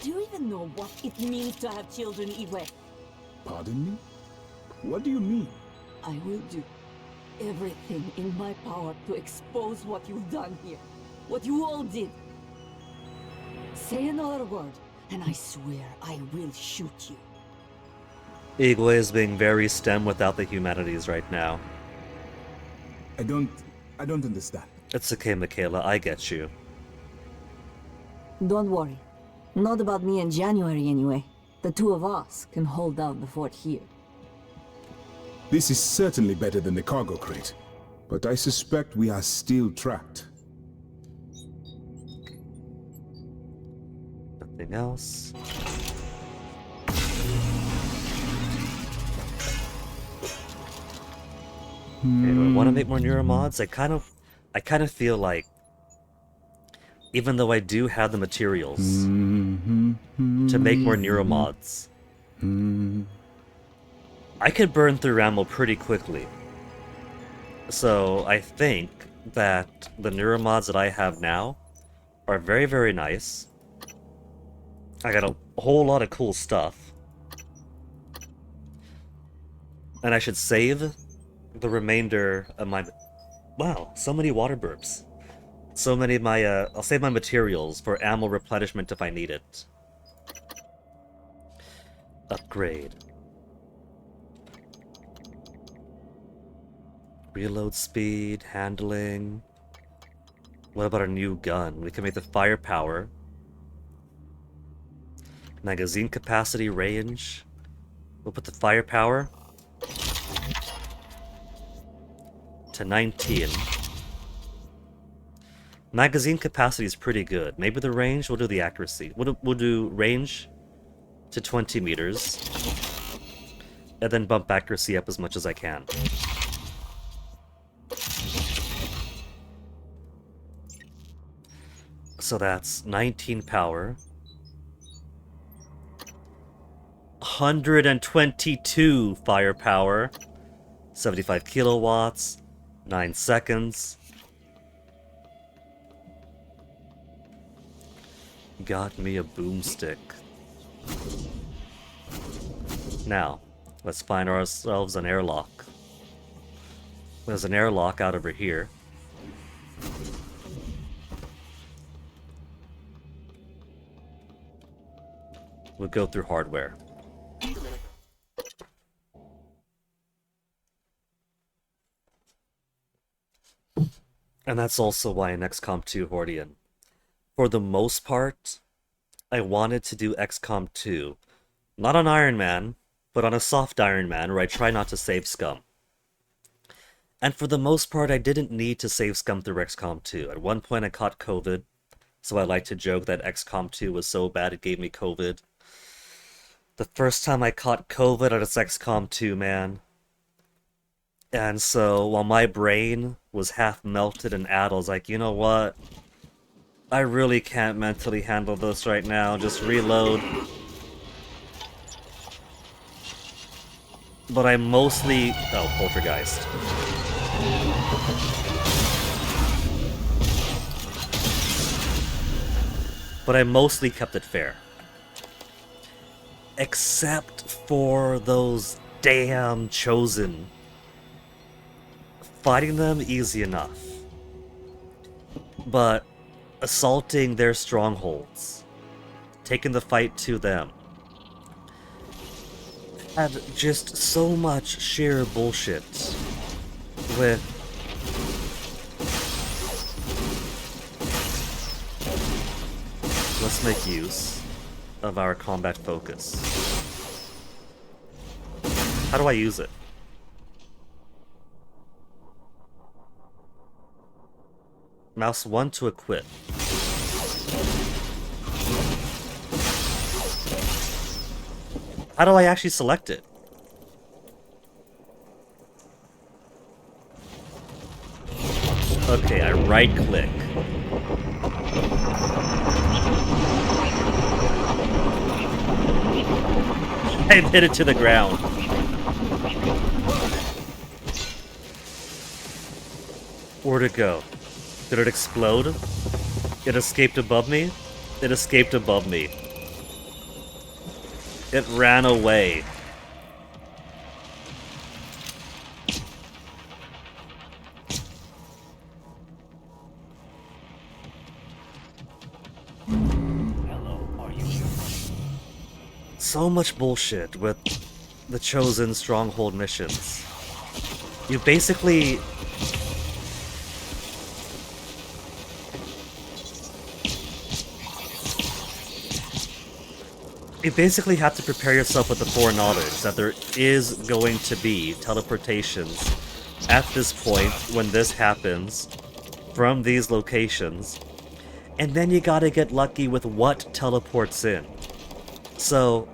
Do you even know what it means to have children, Igwe? Pardon me? What do you mean? I will do everything in my power to expose what you've done here. What you all did. Say another word, and I swear I will shoot you. Igwe is being very STEM without the humanities right now. I don't understand. It's okay, Michaela, I get you. Don't worry. Not about me in January, anyway. The two of us can hold down the fort here. This is certainly better than the cargo crate. But I suspect we are still tracked. Nothing else. Okay, do I want to make more neuromods? I kind of feel like, even though I do have the materials to make more neuromods, I could burn through ammo pretty quickly. So I think that the neuromods that I have now are very, very nice. I got a whole lot of cool stuff. And I should save the remainder of my... Wow, so many water burps. So many of my, I'll save my materials for ammo replenishment if I need it. Upgrade. Reload speed, handling. What about our new gun? We can make the firepower. Magazine capacity, range. We'll put the firepower to 19. Magazine capacity is pretty good. Maybe the range, we'll do the accuracy. We'll do range to 20 meters. And then bump accuracy up as much as I can. So that's 19 power. 122 firepower. 75 kilowatts. 9 seconds. Got me a boomstick. Now, let's find ourselves an airlock. There's an airlock out over here. We'll go through hardware. And that's also why in XCOM 2 Hordian, for the most part, I wanted to do XCOM 2. Not on Iron Man, but on a soft Iron Man where I try not to save scum. And for the most part, I didn't need to save scum through XCOM 2. At one point, I caught COVID, so I like to joke that XCOM 2 was so bad it gave me COVID. The first time I caught COVID on XCOM 2, man. And so, while my brain was half melted and addled, I was like, you know what? I really can't mentally handle this right now. Just reload. But I mostly... Oh, Poltergeist. But I mostly kept it fair. Except for those damn Chosen. Fighting them, easy enough. But assaulting their strongholds, taking the fight to them, had just so much sheer bullshit with let's make use of our combat focus. How do I use it? Mouse 1 to equip. How do I actually select it? Okay, I right click. I hit it to the ground. Where'd it go? Did it explode? It escaped above me? It escaped above me. It ran away. Hello, are you here? So much bullshit with the Chosen Stronghold missions. You basically... You basically have to prepare yourself with the foreknowledge that there is going to be teleportations at this point when this happens from these locations, and then you gotta get lucky with what teleports in. So,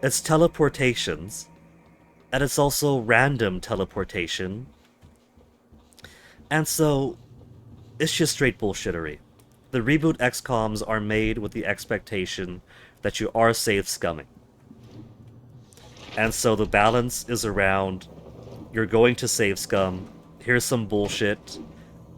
it's teleportations, and it's also random teleportation, and so it's just straight bullshittery. The reboot XCOMs are made with the expectation that you are safe scumming. And so the balance is around, you're going to save scum, here's some bullshit,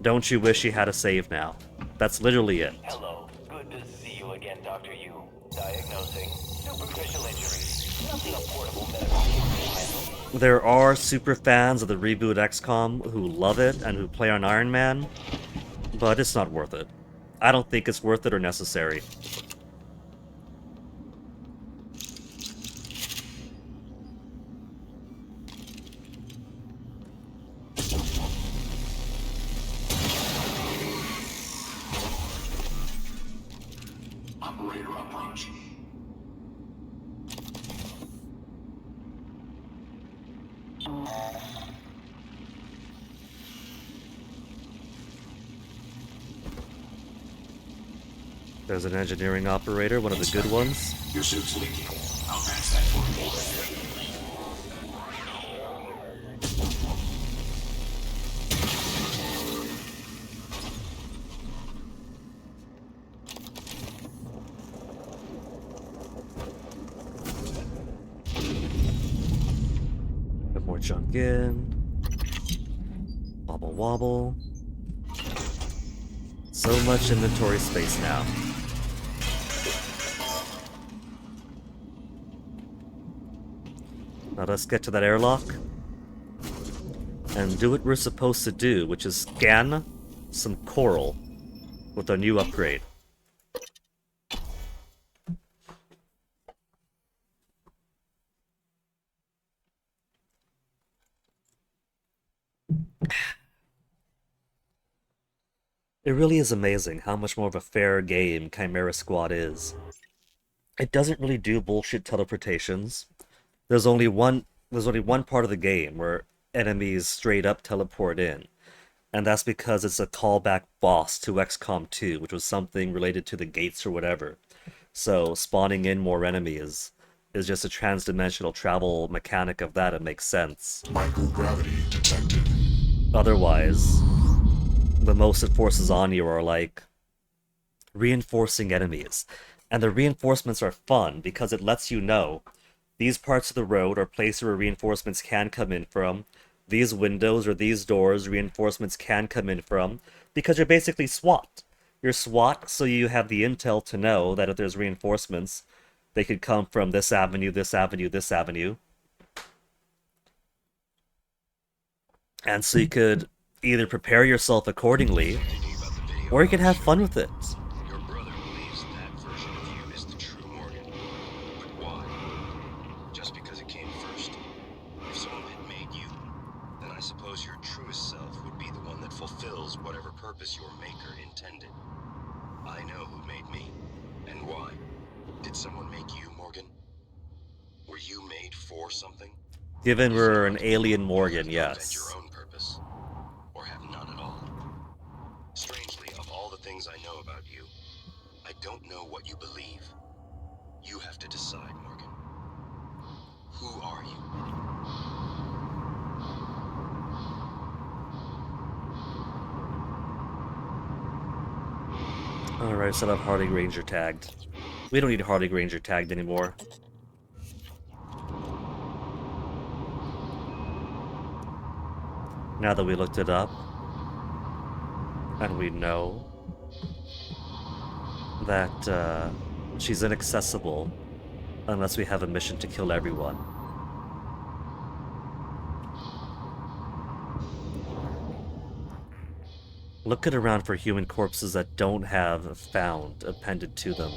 don't you wish you had a save now? That's literally it. Hello, good to see you again, Dr. Yu. Diagnosing superficial injury. Nothing a portable medical kit can handle. There are super fans of the reboot XCOM who love it and who play on Iron Man, but it's not worth it. I don't think it's worth it or necessary. Operator approach. There's an engineering operator, one of the good ones. Your suit's leaking. I'll patch that for you. Put more junk in. Wobble wobble. So much inventory space now. Now let's get to that airlock and do what we're supposed to do, which is scan some coral with our new upgrade. It really is amazing how much more of a fair game Chimera Squad is. It doesn't really do bullshit teleportations. There's only one part of the game where enemies straight up teleport in. And that's because it's a callback boss to XCOM 2, which was something related to the gates or whatever. So spawning in more enemies is just a trans-dimensional travel mechanic of that. It makes sense. Microgravity detected. Otherwise, the most it forces on you are like reinforcing enemies. And the reinforcements are fun because it lets you know these parts of the road are places where reinforcements can come in from. These windows or these doors reinforcements can come in from, because you're basically SWAT. You're SWAT, so you have the intel to know that if there's reinforcements, they could come from this avenue, this avenue, this avenue. And so you could either prepare yourself accordingly, or you can have fun with it. Your brother believes that version of you is the true Morgan. But why? Just because it came first? If someone had made you, then I suppose your truest self would be the one that fulfills whatever purpose your maker intended. I know who made me, and why. Did someone make you, Morgan? Were you made for something? Given we're an alien Morgan, Invent yes. your own purpose, or have none at all. Strangely, of all the things I know about you, I don't know what you believe. You have to decide, Morgan. Who are you? Alright, so I have Hardy Ranger tagged. We don't need Hardy Ranger tagged anymore. Now that we looked it up, and we know that she's inaccessible unless we have a mission to kill everyone. Looking around for human corpses that don't have found appended to them.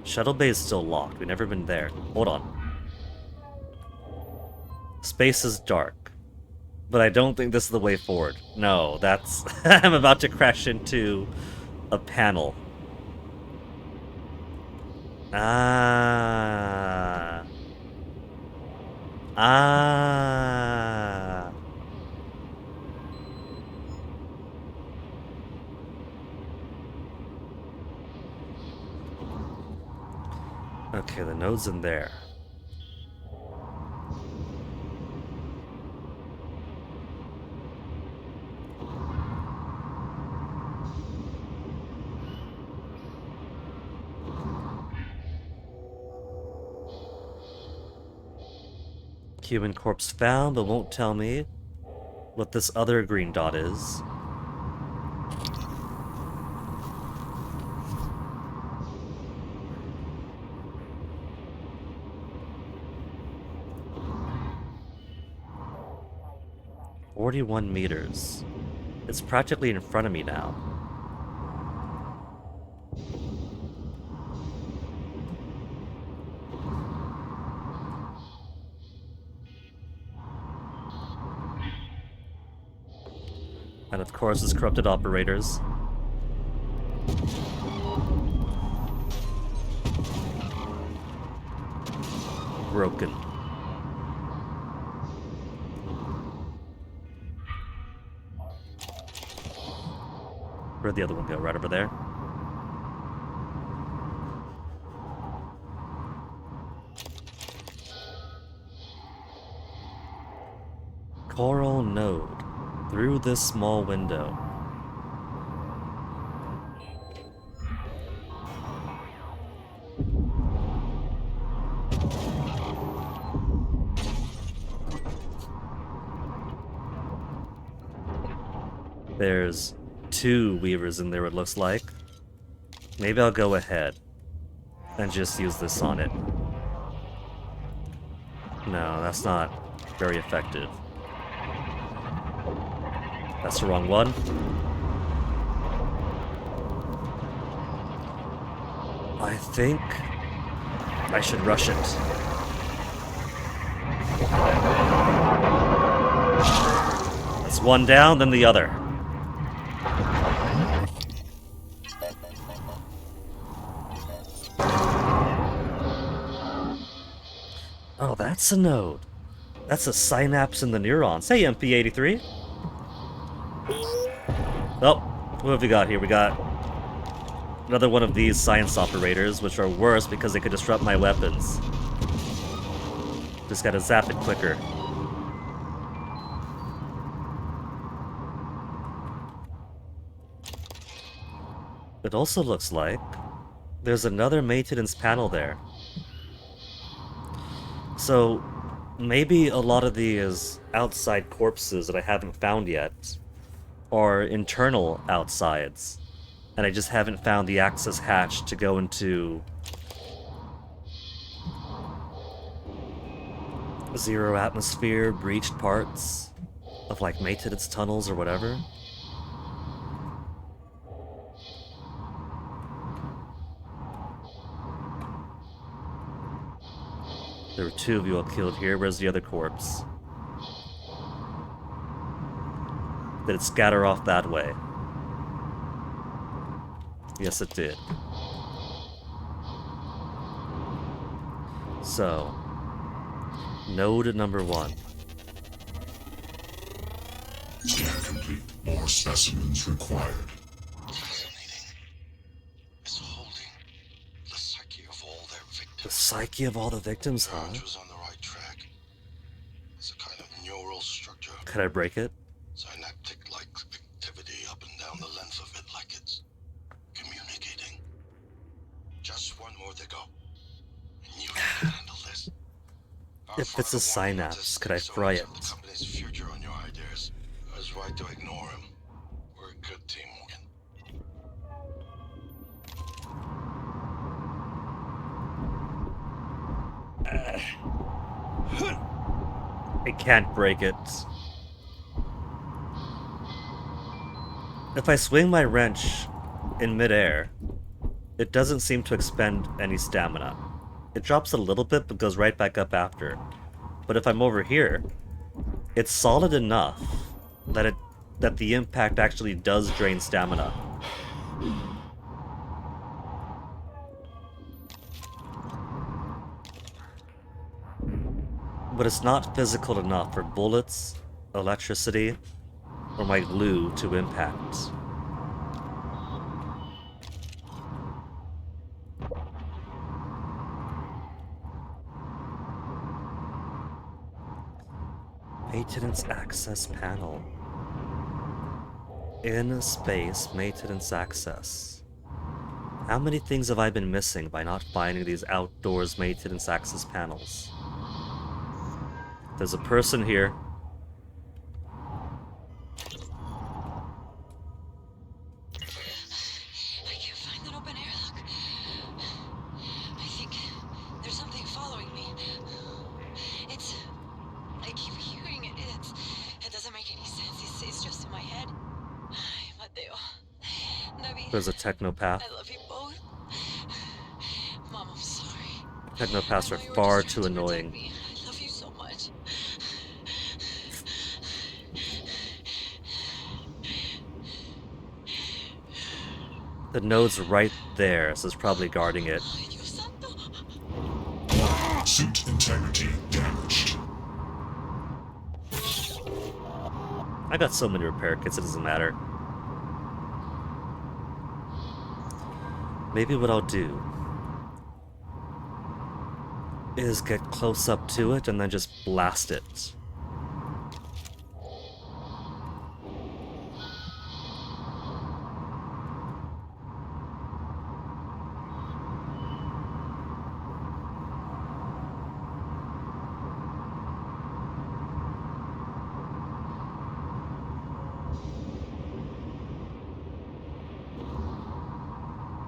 Shuttle Bay is still locked. We've never been there. Hold on. Space is dark. But I don't think this is the way forward. No, that's... I'm about to crash into a panel. Ah. Ah. Okay, the node's in there. Human corpse found, but won't tell me what this other green dot is. "41 meters. It's practically in front of me now. And of course, it's corrupted operators. Broken. Where'd the other one go? Right over there? Coral node. Through this small window. There's 2 weavers in there, it looks like. Maybe I'll go ahead and just use this on it. No, that's not very effective. That's the wrong one. I think I should rush it. That's one down, then the other. Oh, that's a node. That's a synapse in the neurons. Hey, MP83. Oh, what have we got here? We got another one of these science operators, which are worse because they could disrupt my weapons. Just gotta zap it quicker. It also looks like there's another maintenance panel there. So maybe a lot of these outside corpses that I haven't found yet are internal outsides, and I just haven't found the access hatch to go into zero atmosphere, breached parts of like maintenance tunnels or whatever. There were 2 of you all killed here. Where's the other corpse? Did it scatter off that way? Yes, it did. So, node number 1. Scan complete. More specimens required. Fascinating. It's holding the psyche of all their The victims. psyche of all the victims, huh? Burns was on the right track. It's a kind of neural structure. Could I break it? Synaptic-like activity up and down the length of it, like it's communicating. Just one more to go, and you can handle this. Our If it's a father wanted not to synapse, could I stick so fry much it? of the company's future on your ideas. I was right to ignore him. We're a good team, Morgan. I can't break it. If I swing my wrench in midair, it doesn't seem to expend any stamina. It drops a little bit but goes right back up after. But if I'm over here, it's solid enough that the impact actually does drain stamina. But it's not physical enough for bullets, electricity, or my glue to impact. Maintenance access panel. In space, maintenance access. How many things have I been missing by not finding these outdoors maintenance access panels? There's a person here. I can't find an open airlock. I think there's something following me. I keep hearing it. It doesn't make any sense. It's just in my head. Mateo, David, There's a technopath. I love you both. Mom, I'm sorry. Technopaths I are know you were far just too trying to protect annoying. me. I love you so much. The node's right there, so it's probably guarding it. Dios santo. Suit integrity damaged. I got so many repair kits, it doesn't matter. Maybe what I'll do is get close up to it and then just blast it.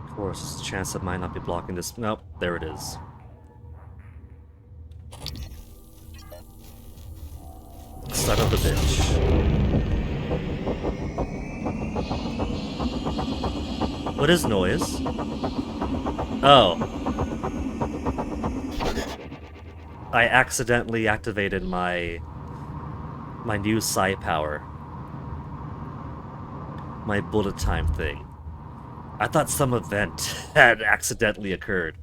Of course, there's a chance it might not be blocking this. Nope, there it is. Son of a bitch. What is noise? Oh. I accidentally activated my new psi power. My bullet time thing. I thought some event had accidentally occurred.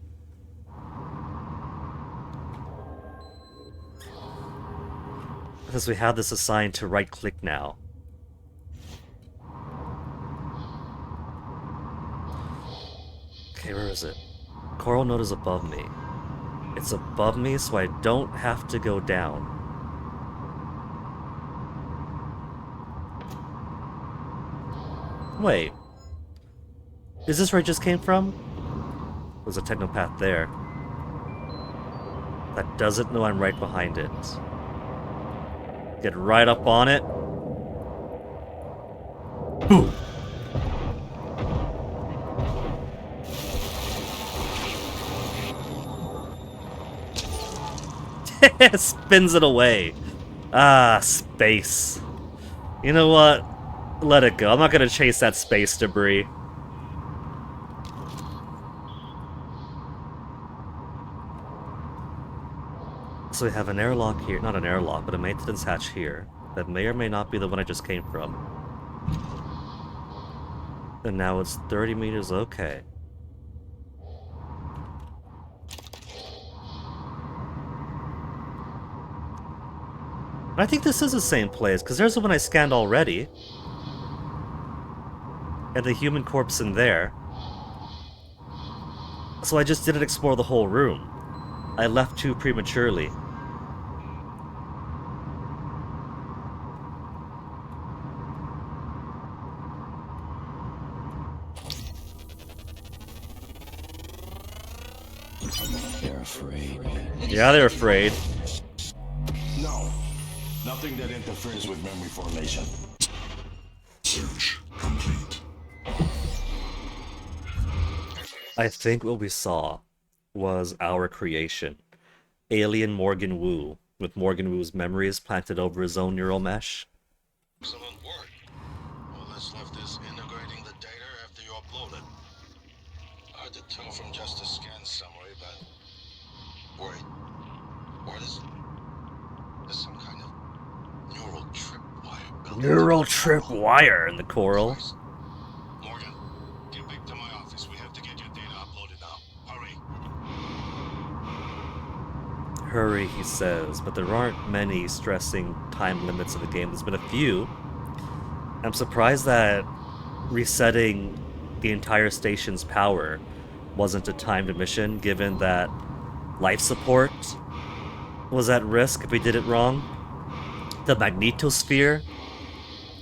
Since we have this assigned to right-click now. Okay, where is it? Coral node is above me. It's above me, so I don't have to go down. Wait. Is this where I just came from? There's a technopath there. That doesn't know I'm right behind it. Get right up on it. Boom. Spins it away. Ah, space. You know what? Let it go. I'm not gonna chase that space debris. So we have an airlock here. Not an airlock, but a maintenance hatch here. That may or may not be the one I just came from. And now it's 30 meters. Okay. I think this is the same place, because there's the one I scanned already. And the human corpse in there. So I just didn't explore the whole room. I left too prematurely. They're afraid. Yeah, they're afraid. No. Nothing that interferes with memory formation. Search complete. I think what we saw was our creation. Alien Morgan Wu, with Morgan Wu's memories planted over his own neural mesh. Excellent work. All that's left is integrating the data after you upload it. Hard to tell from just a scan summary, but... Wait. What is... There's some kind of neural tripwire built into Neural the trip coral. wire in the coral. Morgan, get back to my office. We have to get your data uploaded now. Hurry. Hurry, he says, but there aren't many stressing time limits in the game. There's been a few. I'm surprised that resetting the entire station's power wasn't a timed mission, given that life support was at risk if we did it wrong. The magnetosphere,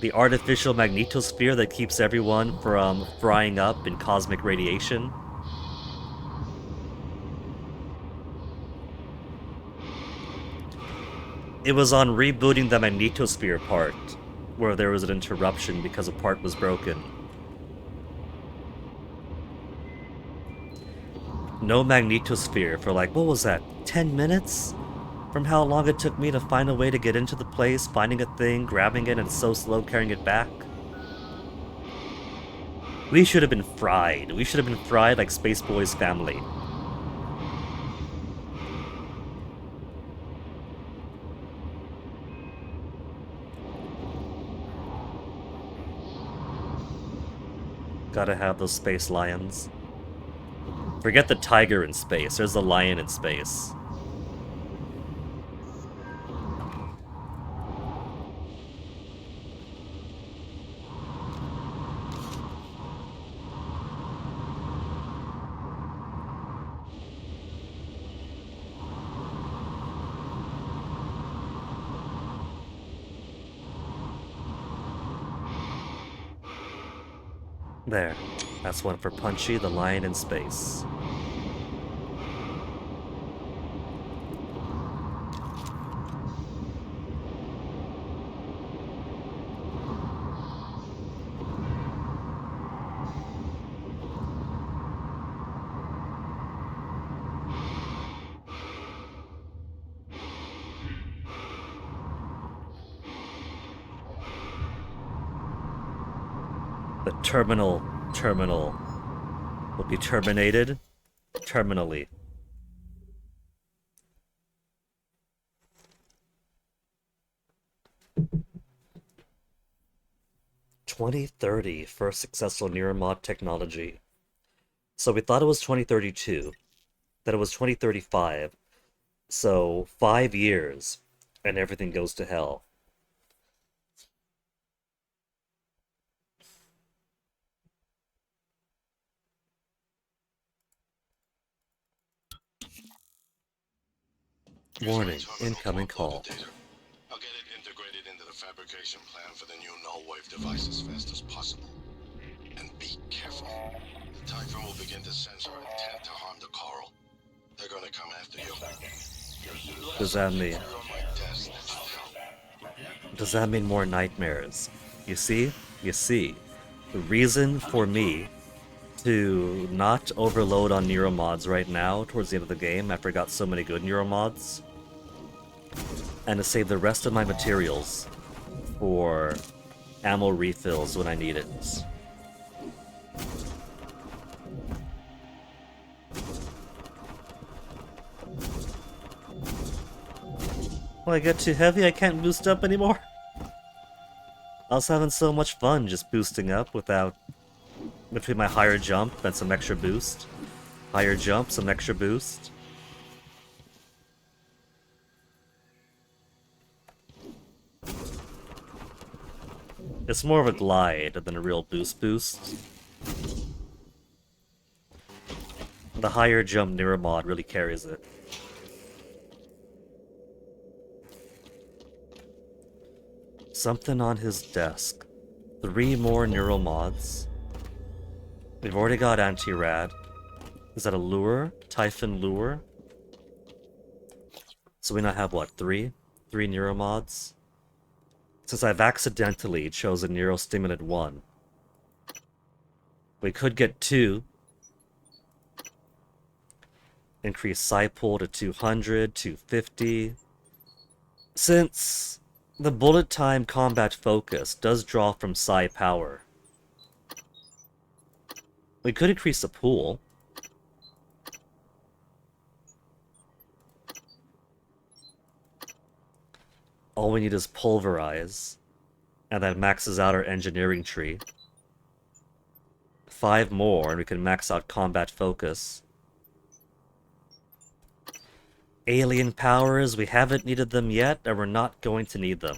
the artificial magnetosphere that keeps everyone from frying up in cosmic radiation. It was on rebooting the magnetosphere part where there was an interruption because a part was broken. No magnetosphere for like, what was that, 10 minutes? From how long it took me to find a way to get into the place, finding a thing, grabbing it, and so slow carrying it back. We should have been fried. We should have been fried like Space Boy's family. Gotta have those space lions. Forget the tiger in space, there's the lion in space. There. That's one for Punchy, the lion in space. The terminal will be terminated terminally. (2030) first successful neuromod technology. So we thought it was 2032, that it was 2035. So 5 years. and everything goes to hell. Warning, incoming call. I'll get it integrated into the fabrication plan for the new null wave device as fast as possible. And be careful. The Typhon will begin to sense our intent to harm the coral. They're gonna come after you. Does that mean? You're on my desk, that should help. Does that mean more nightmares? You see? You see. The reason for me to not overload on neuromods right now towards the end of the game after I got so many good neuromods, and to save the rest of my materials for ammo refills when I need it. When I get too heavy, I can't boost up anymore. I was having so much fun just boosting up without... between my higher jump and some extra boost. Higher jump, some extra boost. It's more of a glide than a real boost. The higher jump neuromod really carries it. Something on his desk. 3 more neuromods. We've already got anti-rad. Is that a lure? Typhon lure? So we now have what, 3? 3 neuromods? Since I've accidentally chosen neurostimulant 1. We could get 2. Increase psi pool to 200, 250. Since the bullet time combat focus does draw from psi power, we could increase the pool. All we need is pulverize, and that maxes out our engineering tree. 5 more, and we can max out combat focus. Alien powers, we haven't needed them yet, and we're not going to need them.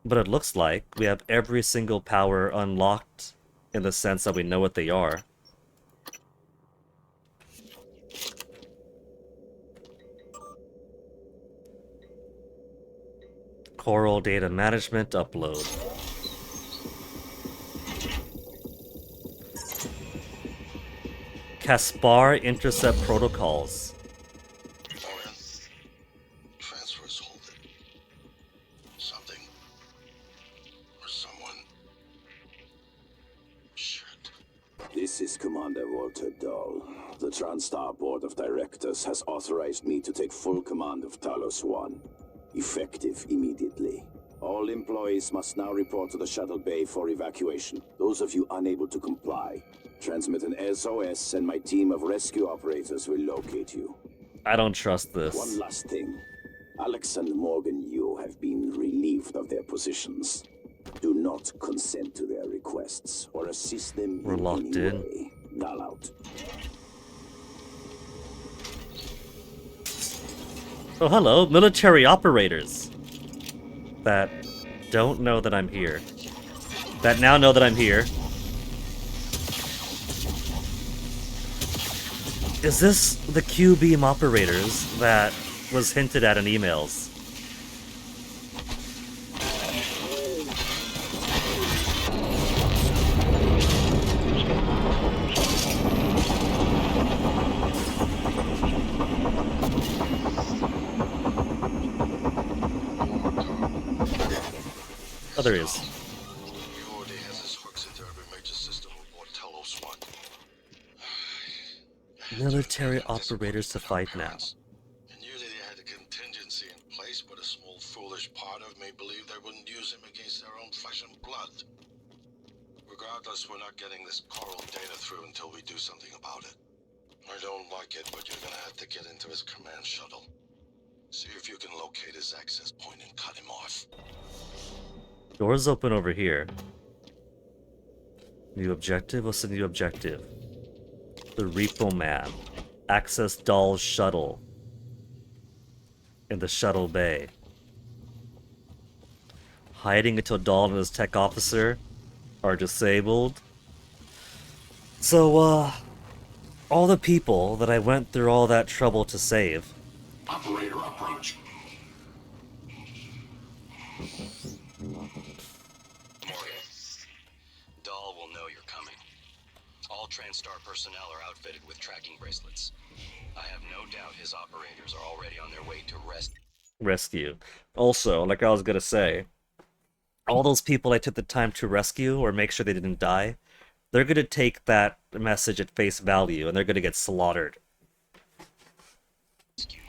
But it looks like we have every single power unlocked, in the sense that we know what they are. Coral data management upload. Caspar intercept protocols. Orion, transfers hold it. Something. Or someone. Shit. This is Commander Walter Dahl. The TranStar Board of Directors has authorized me to take full command of Talos 1. Effective immediately. All employees must now report to the shuttle bay for evacuation. Those of you unable to comply, transmit an SOS and my team of rescue operators will locate you. I don't trust this. One last thing. Alex and Morgan Yu have been relieved of their positions. Do not consent to their requests or assist them We're in locked any in. way. Null out. Oh, hello, military operators that don't know that I'm here. That now know that I'm here. Is this the Q-beam operators that was hinted at in emails? Oh, there he is. He already has his hooks into every major system aboard Talos 1. Military operators to fight now. I knew that he had a contingency in place, but a small foolish part of me believed they wouldn't use him against their own flesh and blood. Regardless, we're not getting this coral data through until we do something about it. I don't like it, but you're gonna have to get into his command shuttle. See if you can locate his access point and cut him off. Doors open over here. New objective? What's the new objective? The Repo Man. Access Dahl's shuttle. in the shuttle bay. Hiding until Dahl and his tech officer are disabled. So, all the people that I went through all that trouble to save. Operator approach. Morgan, Dahl will know you're coming. All TranStar personnel are outfitted with tracking bracelets. I have no doubt his operators are already on their way to Rescue. Also, like I was gonna say, all those people I took the time to rescue or make sure they didn't die, they're gonna take that message at face value and they're gonna get slaughtered. rescue.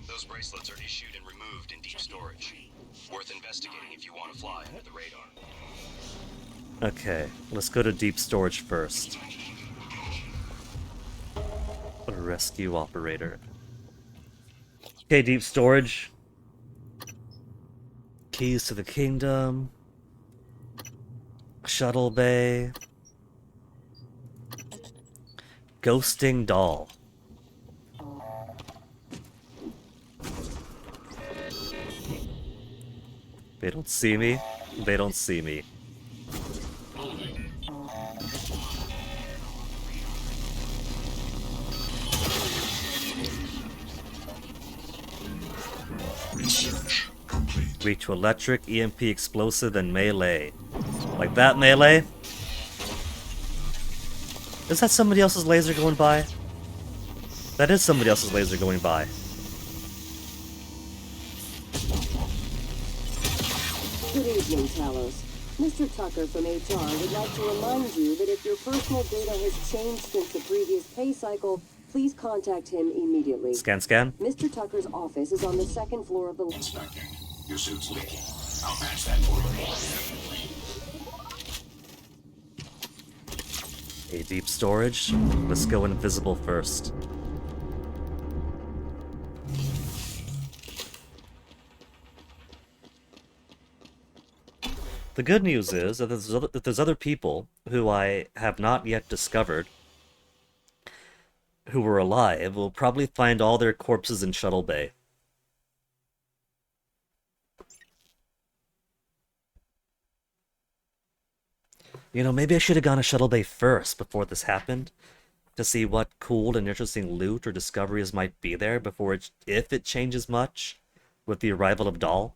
Those bracelets are issued and removed in deep storage. Worth investigating if you want to fly under the radar. Okay, let's go to deep storage first. A rescue operator. Okay, deep storage. Keys to the kingdom. Shuttle bay. Ghosting Dahl. They don't see me. They don't see me. Research complete. Reach to electric, EMP explosive, and melee. Like that melee? Is that somebody else's laser going by? That is somebody else's laser going by. Good evening, Talos. Mr. Tucker from HR would like to remind you that if your personal data has changed since the previous pay cycle, please contact him immediately. Scan, scan. Mr. Tucker's office is on the second floor of the... Inspecting. Your suit's leaking. I'll patch that for you. A deep storage. Let's go invisible first. The good news is that there's other people who I have not yet discovered who were alive. We'll probably find all their corpses in Shuttle Bay. You know, maybe I should have gone to Shuttle Bay first before this happened, to see what cool and interesting loot or discoveries might be there before it, if it changes much with the arrival of Dahl.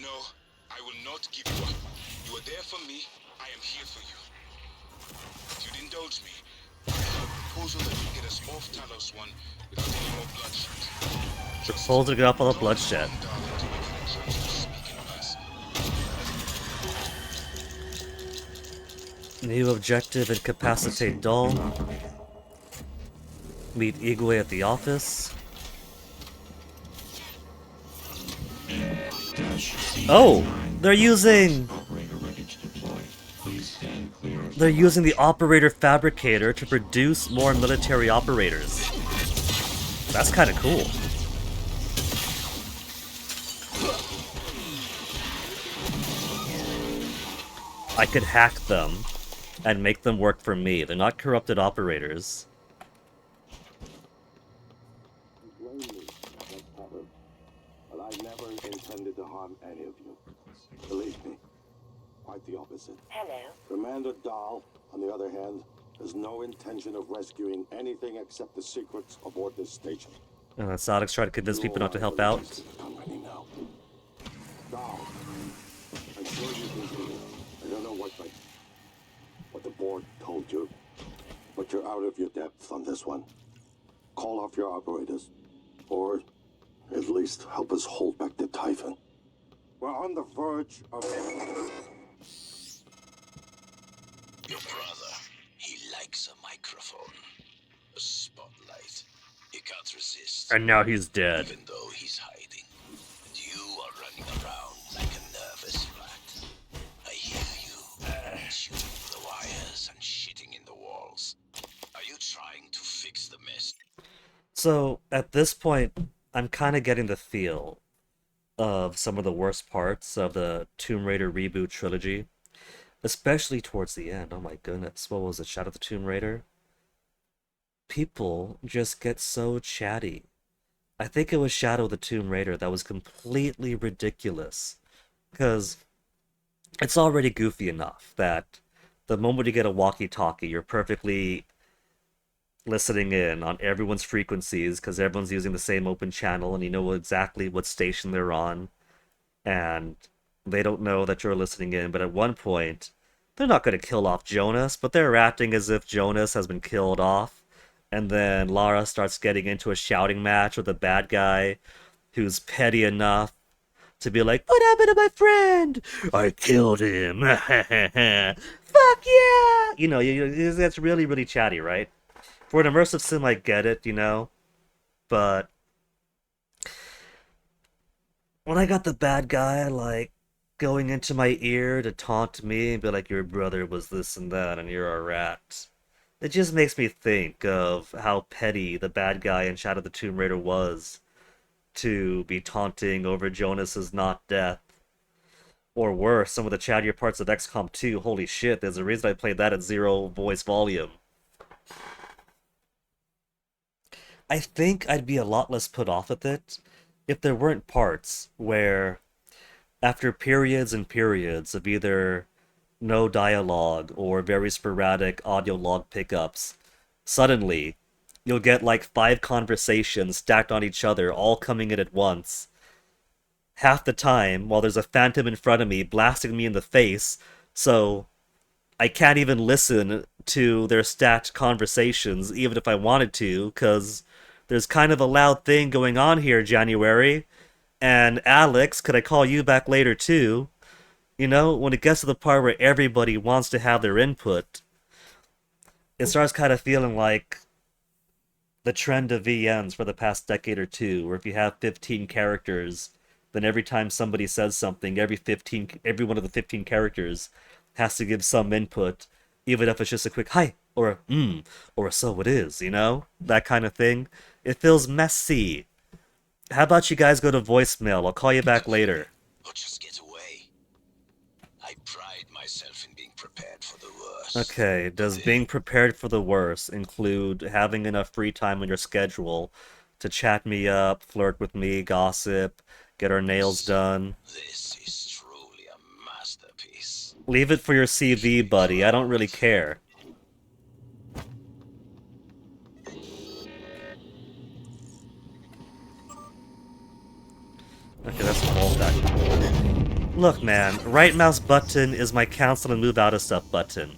No, I will not give you up. You are there for me. I am here for you. If you'd indulge me, I have a proposal that will get us off Talos 1 without any more bloodshed. Proposal to get off all the bloodshed. New objective: incapacitate Dahl. Meet Igwe at the office. Oh, they're using the operator fabricator to produce more military operators. That's kind of cool. I could hack them and make them work for me. They're not corrupted operators. Blame me, Mr. Tucker, but I never intended to harm any of you. Believe me, quite the opposite. Hello. Commander Dahl, on the other hand, has no intention of rescuing anything except the secrets aboard this station. Sadix trying to convince people not to help out. Company now. Dahl, I'm sure you can do it. I don't know what the board told you, but you're out of your depth on this one. Call off your operators, or at least help us hold back the Typhon. We're on the verge of Your brother, he likes a microphone, a spotlight. He can't resist. And now he's dead. Even though he's hiding, and you are running around like a nervous rat. I hear you, shooting the wires and shitting in the walls. Are you trying to fix the mess? So, at this point, I'm kind of getting the feel of some of the worst parts of the Tomb Raider reboot trilogy, especially towards the end. Oh my goodness, what was it? Shadow of the Tomb Raider? People just get so chatty. I think it was Shadow of the Tomb Raider that was completely ridiculous. Because it's already goofy enough that the moment you get a walkie-talkie, you're perfectly listening in on everyone's frequencies because everyone's using the same open channel and you know exactly what station they're on. And they don't know that you're listening in, but at one point, they're not going to kill off Jonas, but they're acting as if Jonas has been killed off. And then Lara starts getting into a shouting match with a bad guy who's petty enough to be like, "What happened to my friend? I killed him." Fuck yeah! You know, that's really, really chatty, right? For an immersive sim, I get it, you know? But when I got the bad guy, like, going into my ear to taunt me and be like, "Your brother was this and that, and you're a rat," it just makes me think of how petty the bad guy in Shadow of the Tomb Raider was to be taunting over Jonas's not death. Or worse, some of the chattier parts of XCOM 2. Holy shit, there's a reason I played that at 0 voice volume. I think I'd be a lot less put off with it if there weren't parts where, after periods and periods of either no dialogue or very sporadic audio log pickups, suddenly you'll get like 5 conversations stacked on each other, all coming in at once. Half the time, while there's a phantom in front of me blasting me in the face, so I can't even listen to their stacked conversations, even if I wanted to, because there's kind of a loud thing going on here, January. And Alex, could I call you back later too? You know, when it gets to the part where everybody wants to have their input, it starts kind of feeling like the trend of VNs for the past decade or two, where if you have 15 characters, then every time somebody says something, every one of the 15 characters has to give some input, even if it's just a quick hi, or a or a so it is, you know? That kind of thing. It feels messy. How about you guys go to voicemail? I'll call you back later. Or just get away. I pride myself in being prepared for the worst. Okay, does being prepared for the worst include having enough free time in your schedule to chat me up, flirt with me, gossip, get our nails done? This is truly a masterpiece. Leave it for your CV, buddy. I don't really care. Okay, that's all that. Look, man, right mouse button is my cancel and move out of stuff button.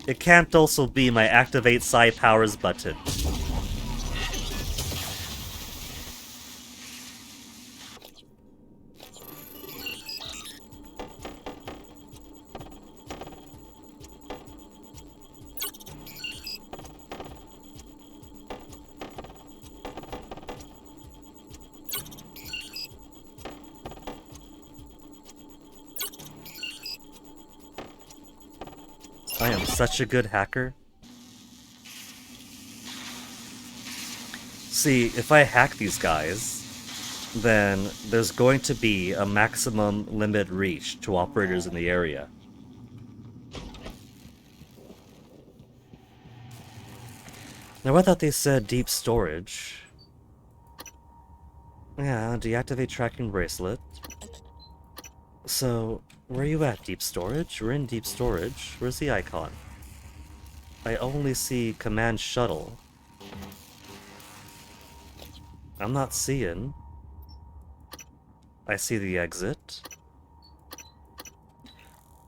It can't also be my activate psi powers button. I am such a good hacker. See, if I hack these guys, then there's going to be a maximum limit reached to operators in the area. Now I thought they said deep storage. Yeah, deactivate tracking bracelet. So, where are you at, deep storage? We're in deep storage. Where's the icon? I only see command shuttle. I'm not seeing. I see the exit.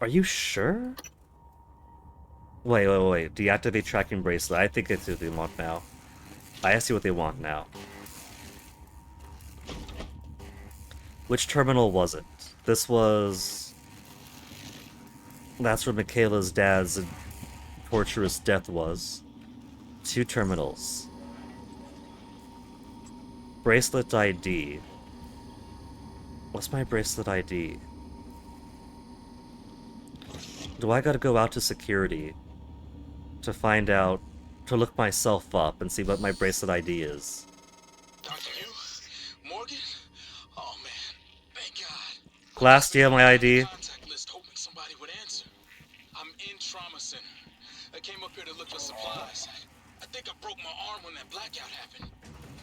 Are you sure? Wait. Deactivate tracking bracelet. I think it's what they want now. I see what they want now. Which terminal was it? This was... That's where Michaela's dad's torturous death was. 2 terminals. Bracelet ID. What's my bracelet ID? Do I gotta go out to security to find out, to look myself up and see what my bracelet ID is? Dr. Yu, Morgan? Oh man, thank God. Glass, do you have my ID? Contact list hoping somebody would answer. I'm in trauma center. I came up here to look for supplies. I think I broke my arm when that blackout happened.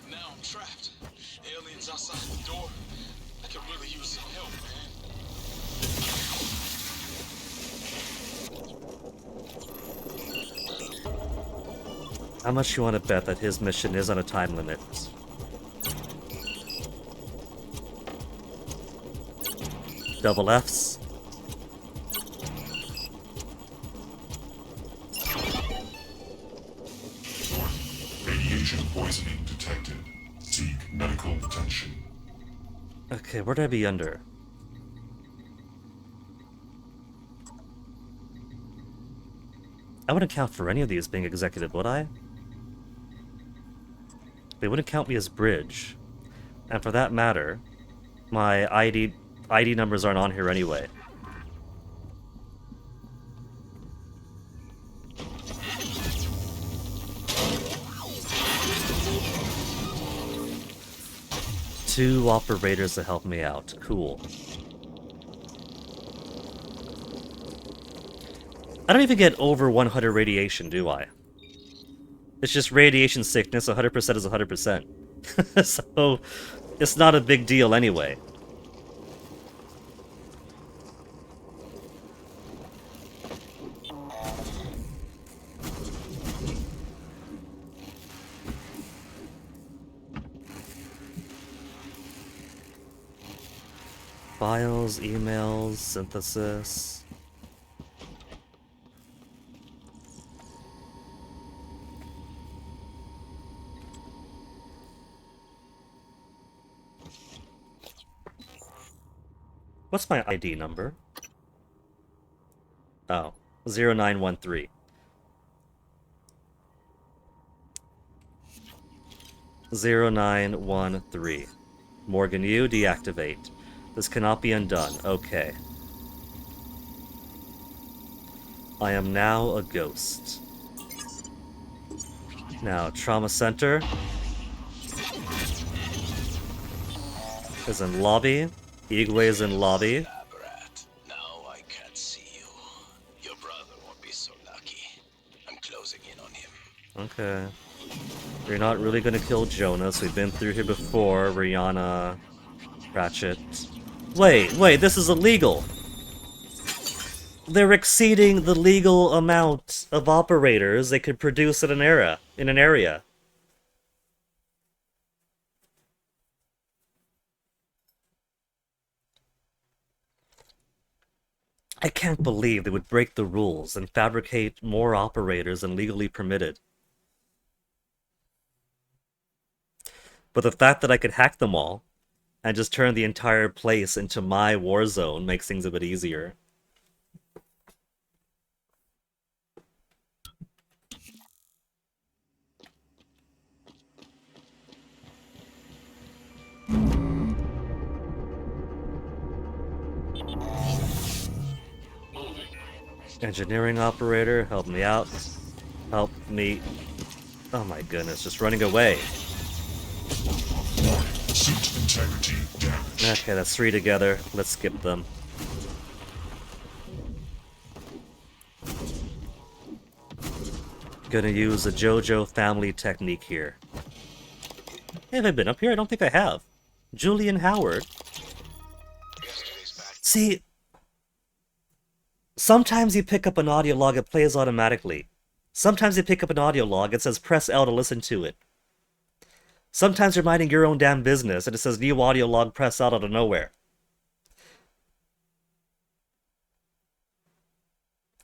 Now I'm trapped. Aliens outside the door. I could really use some help, man. How much you want to bet that his mission is on a time limit? Double Fs. Radiation poisoning detected. Seek medical attention. Okay, where'd I be under? I wouldn't count for any of these being executive, would I? They wouldn't count me as bridge. And for that matter, my ID numbers aren't on here anyway. Two operators to help me out. Cool. I don't even get over 100 radiation, do I? It's just radiation sickness, 100% is 100%. So, it's not a big deal anyway. Files, emails, synthesis. What's my ID number? Oh, 0913. Morgan Yu, deactivate. This cannot be undone. Okay. I am now a ghost. Now, Trauma Center is in lobby. Igwe is in lobby. Now I can't see you. Your brother won't be so lucky. I'm closing in on him. Okay. You're not really gonna kill Jonas. We've been through here before. Rihanna, Ratchet. Wait, this is illegal. They're exceeding the legal amount of operators they could produce in an area. I can't believe they would break the rules and fabricate more operators than legally permitted. But the fact that I could hack them all and just turn the entire place into my war zone makes things a bit easier. Engineering operator, help me out. Help me. Oh my goodness, just running away. Suit integrity damaged. Okay, that's 3 together. Let's skip them. Gonna use a JoJo family technique here. Hey, have I been up here? I don't think I have. Julian Howard. See, sometimes you pick up an audio log, it plays automatically. Sometimes you pick up an audio log, it says press L to listen to it. Sometimes you're minding your own damn business, and it says new audio log, press L out of nowhere.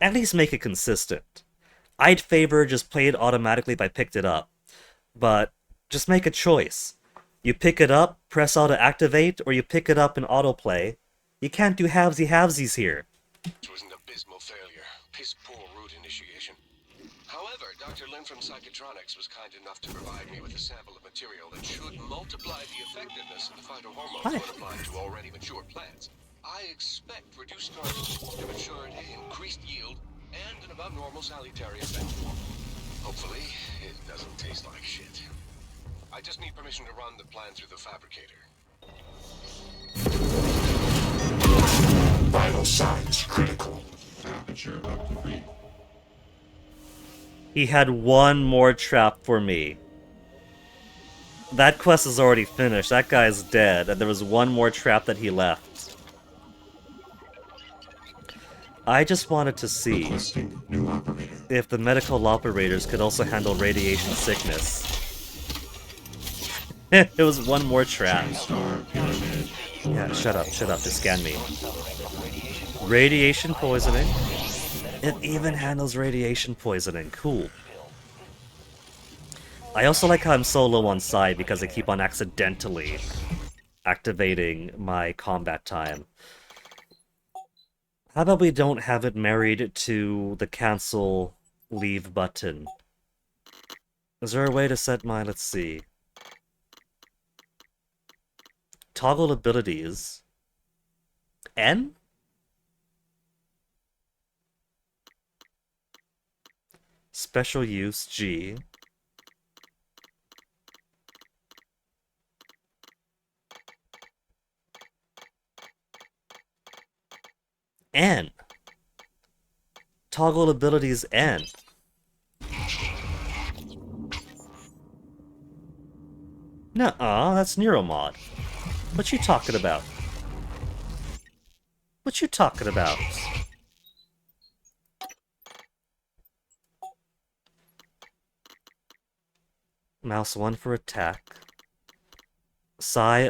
At least make it consistent. I'd favor just play it automatically if I picked it up. But just make a choice. You pick it up, press L to activate, or you pick it up and autoplay. You can't do halvesies here. It was an abysmal failure. Piss poor route initiation. However, Dr. Lin from Psychotronics was kind enough to provide me with a sample of material that should multiply the effectiveness of the phytohormones when applied to already mature plants. I expect reduced charges to maturity, increased yield, and an above-normal salutary effect. Hopefully, it doesn't taste like shit. I just need permission to run the plan through the fabricator. Vital signs critical. Aperture up to read. He had one more trap for me. That quest is already finished. That guy's dead, and there was one more trap that he left. I just wanted to see New operator. if the medical operators could also handle radiation sickness. It was one more trap. Star pyramid. Yeah, shut up, just scan me. Radiation poisoning. It even handles radiation poisoning. Cool. I also like how I'm so low on psi because I keep on accidentally activating my combat time. How about we don't have it married to the cancel leave button? Is there a way to set my, let's see. Toggle abilities. N? Special use G. N. Toggle abilities N. Nuh-uh, that's Neuromod. What you talking about? What you talking about? Mouse 1 for attack. Psi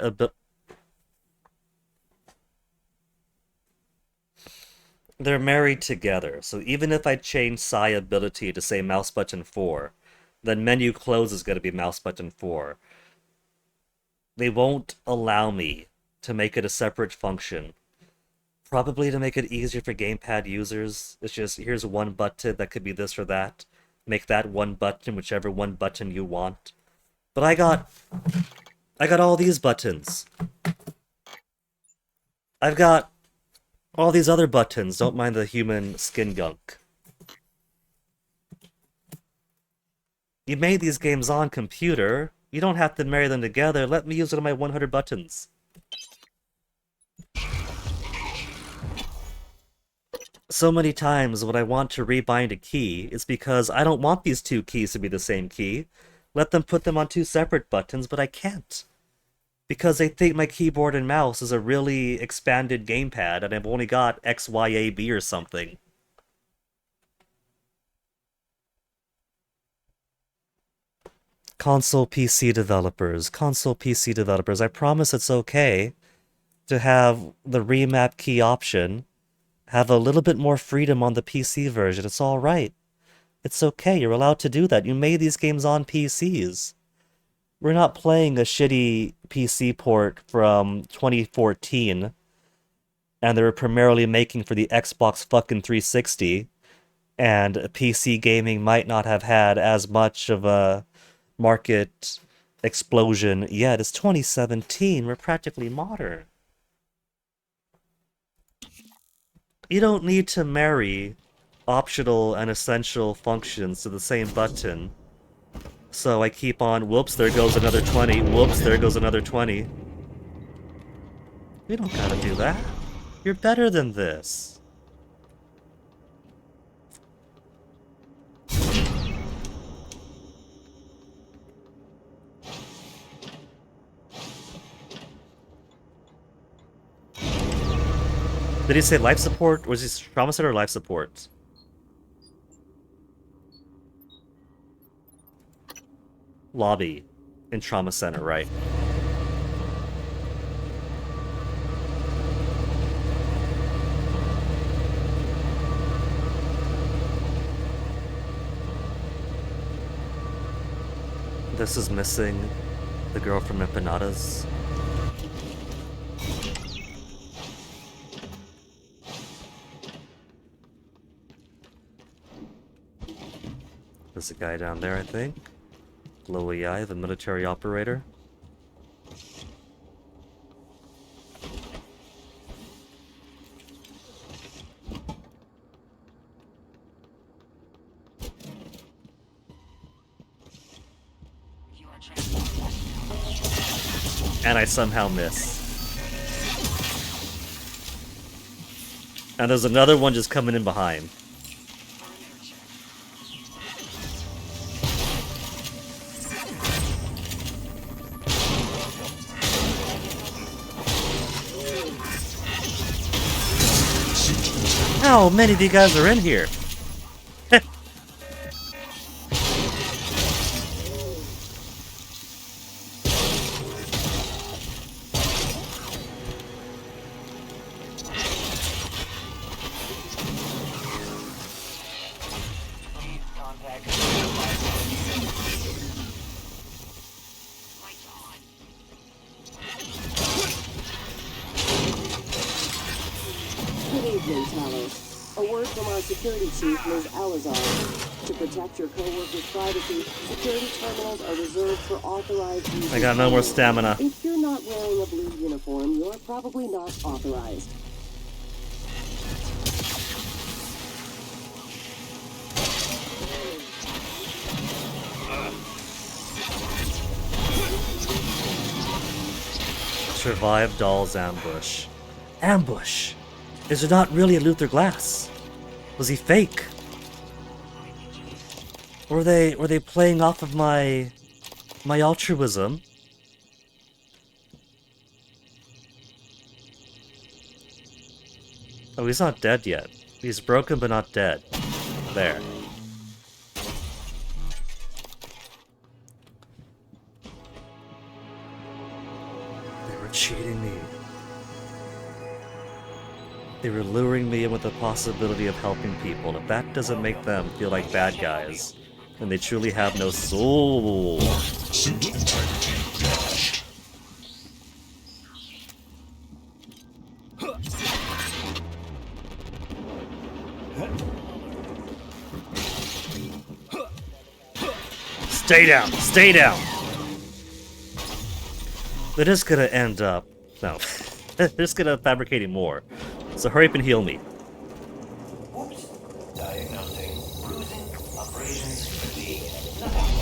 They're married together, so even if I change Psi ability to say mouse button 4, then menu close is going to be mouse button 4. They won't allow me to make it a separate function. Probably to make it easier for gamepad users. It's just, here's one button that could be this or that. Make that one button, whichever one button you want. But I got all these buttons. I've got all these other buttons. Don't mind the human skin gunk. You made these games on computer. You don't have to marry them together. Let me use it on my 100 buttons. So many times when I want to rebind a key, it's because I don't want these two keys to be the same key. Let them put them on two separate buttons, but I can't. Because they think my keyboard and mouse is a really expanded gamepad and I've only got X, Y, A, B or something. Console PC developers, I promise it's okay to have the remap key option, have a little bit more freedom on the PC version. It's alright. It's okay, you're allowed to do that. You made these games on PCs. We're not playing a shitty PC port from 2014, and they were primarily making for the Xbox fucking 360, and PC gaming might not have had as much of a market explosion yet. It's 2017, we're practically modern. You don't need to marry optional and essential functions to the same button. So I keep on, whoops, there goes another 20, whoops, there goes another 20. You don't gotta do that. You're better than this. Did he say life support? Was he trauma center or life support? Lobby in trauma center, right? This is missing the girl from Empanadas. There's a guy down there, I think. Glowy Eye, the military operator. You are transformed. And I somehow miss. And there's another one just coming in behind. How many of you guys are in here? Good evening, Talos. A word from our security chief, Ms. Alazar. To protect your co-workers' privacy, security terminals are reserved for authorized users. I got no more stamina. If you're not wearing a blue uniform, you're probably not authorized. Survive Dahl's ambush. Ambush! Is it not really a Luther Glass? Was he fake? Were they playing off of my altruism? Oh, he's not dead yet. He's broken but not dead. There. They were cheating me. They were luring me in with the possibility of helping people. If that doesn't make them feel like bad guys, then they truly have no soul. Suit integrity dashed. Stay down! Stay down! They're just gonna end up... No. They're just gonna fabricating more. So hurry up and heal me. Oops. Diagnosing. Bruising, abrasions, fatigue. Nothing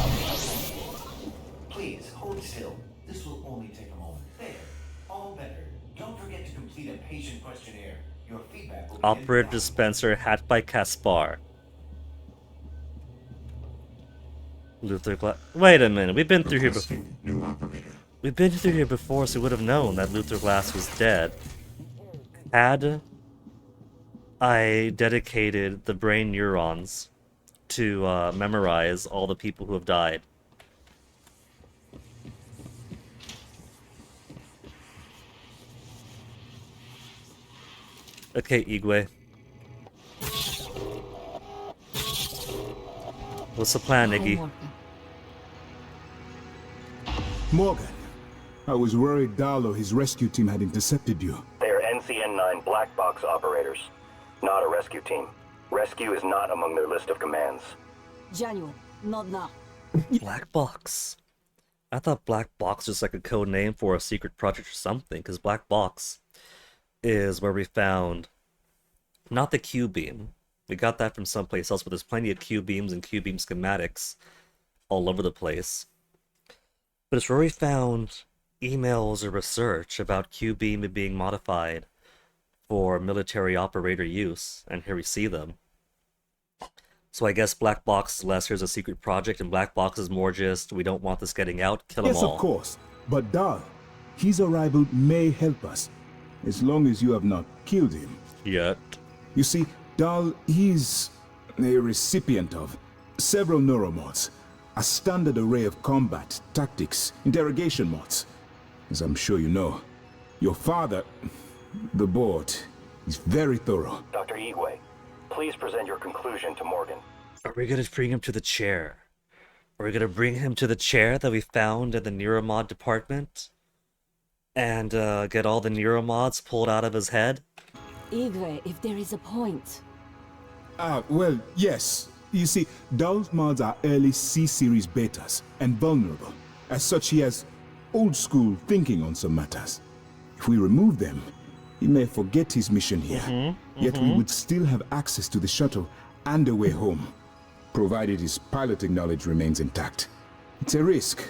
wrong. Please, hold still. This will only take a moment. There. All better. Don't forget to complete a patient questionnaire. Your feedback will be Operator invaluable. dispenser hacked by Caspar. Luther Glass. Wait a minute, we've been through here before. Requesting new operator. We've been through here before, so we would have known that Luther Glass was dead. Had I dedicated the brain neurons to memorize all the people who have died. Okay, Igwe. What's the plan, Iggy? Morgan, I was worried Dahl or his rescue team had intercepted you. They are NCN-9 black box operators, not a rescue team. Rescue is not among their list of commands. January, not now. Black Box. I thought Black Box was like a code name for a secret project or something, because Black Box is where we found not the Q-beam. We got that from someplace else, but there's plenty of Q-beams and Q-beam schematics all over the place. But it's where we found emails or research about Q-beam being modified for military operator use, and here we see them. So I guess Black Box is less here's a secret project, and Black Box is more just we don't want this getting out, kill them Yes, all. of course. But Dahl, his arrival may help us, as long as you have not killed him. Yet. You see, Dahl is a recipient of several neuromods, a standard array of combat, tactics, interrogation mods. As I'm sure you know, your father, the board, is very thorough. Dr. Igwe, please present your conclusion to Morgan. Are we gonna bring him to the chair? Are we gonna bring him to the chair that we found in the neuromod department? And get all the neuromods pulled out of his head? Igwe, if there is a point. Well, yes. You see, Dahl's mods are early C-series betas and vulnerable. As such, he has old-school thinking on some matters. If we remove them, he may forget his mission here. Yet we would still have access to the shuttle and a way home, provided his piloting knowledge remains intact. It's a risk,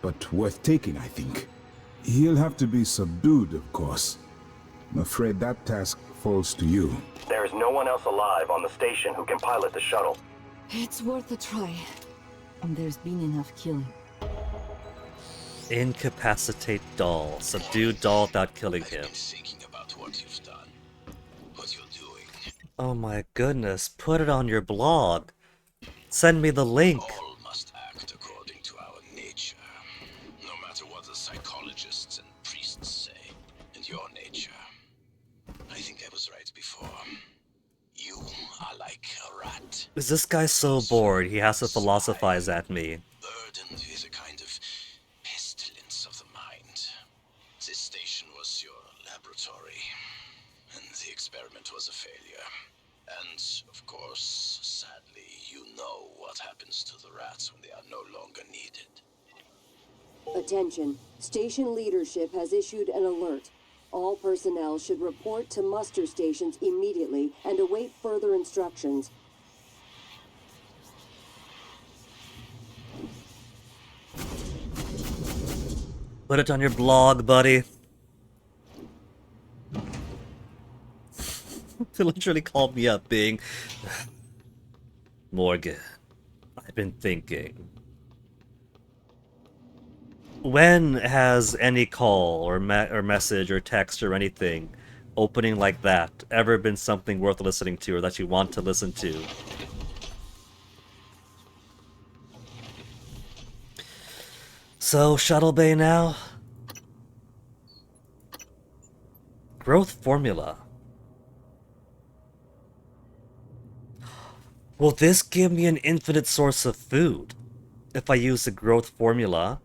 but worth taking, I think. He'll have to be subdued, of course. I'm afraid that task falls to you. There is no one else alive on the station who can pilot the shuttle. It's worth a try. And there's been enough killing. Incapacitate Dahl. Subdue Dahl without killing him. Thinking about what you've done, what you're doing. Oh my goodness, put it on your blog. Send me the link. All must act according to our nature, no matter what the psychologists and priests say. And your nature. I think I was right before. You are like a rat. Is this guy so bored he has to philosophize at me? Burdened with a kind of pestilence of the mind. This station was your laboratory, and the experiment was a failure. And, of course, sadly, you know what happens to the rats when they are no longer needed. Attention. Station leadership has issued an alert. All personnel should report to muster stations immediately and await further instructions. Put it on your blog, buddy. They literally called me up being... Morgan, I've been thinking. When has any call or message or text or anything opening like that ever been something worth listening to or that you want to listen to? So, Shuttle Bay now? Growth formula. Will this give me an infinite source of food if I use the growth formula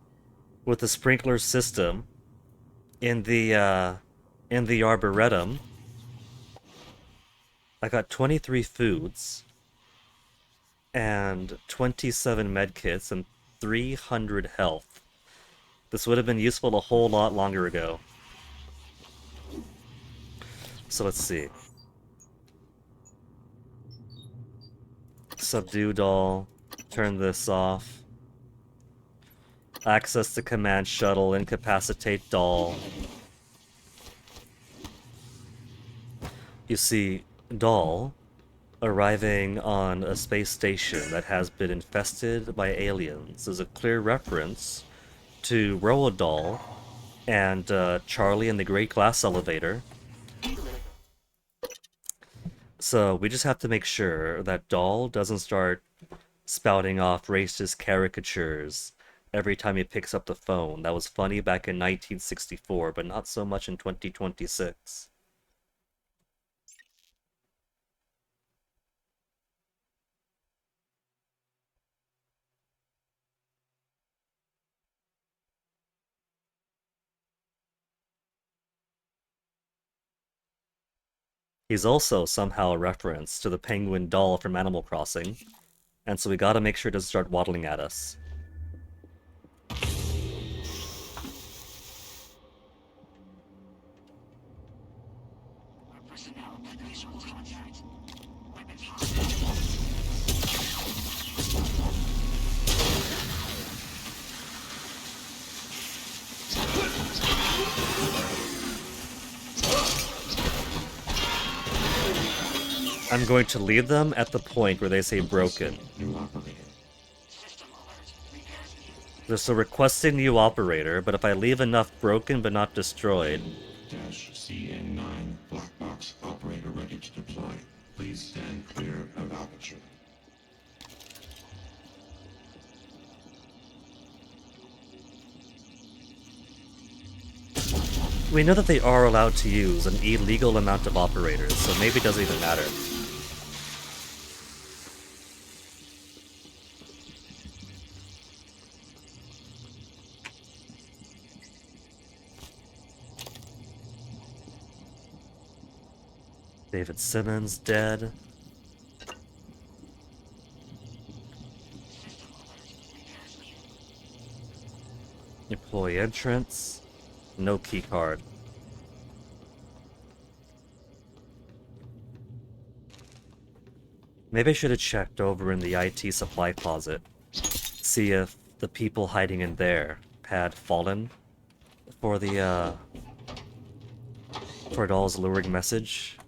with the sprinkler system in the Arboretum? I got 23 foods and 27 medkits and 300 health. This would have been useful a whole lot longer ago. So let's see. Subdue Dahl. Turn this off. Access the command shuttle. Incapacitate Dahl. You see, Dahl arriving on a space station that has been infested by aliens is a clear reference to Roald Dahl and Charlie and the Great Glass Elevator. So we just have to make sure that Dahl doesn't start spouting off racist caricatures every time he picks up the phone. That was funny back in 1964, but not so much in 2026. He's also somehow a reference to the penguin doll from Animal Crossing, and so we gotta make sure it doesn't start waddling at us. I'm going to leave them at the point where they say broken. They're so requesting new operator, but if I leave enough broken but not destroyed... CN9 black box operator ready to deploy. Please stand clear of aperture. We know that they are allowed to use an illegal amount of operators, so maybe it doesn't even matter. David Simmons dead. Employee entrance. No key card. Maybe I should have checked over in the IT supply closet. See if the people hiding in there had fallen for the for Dahl's luring message.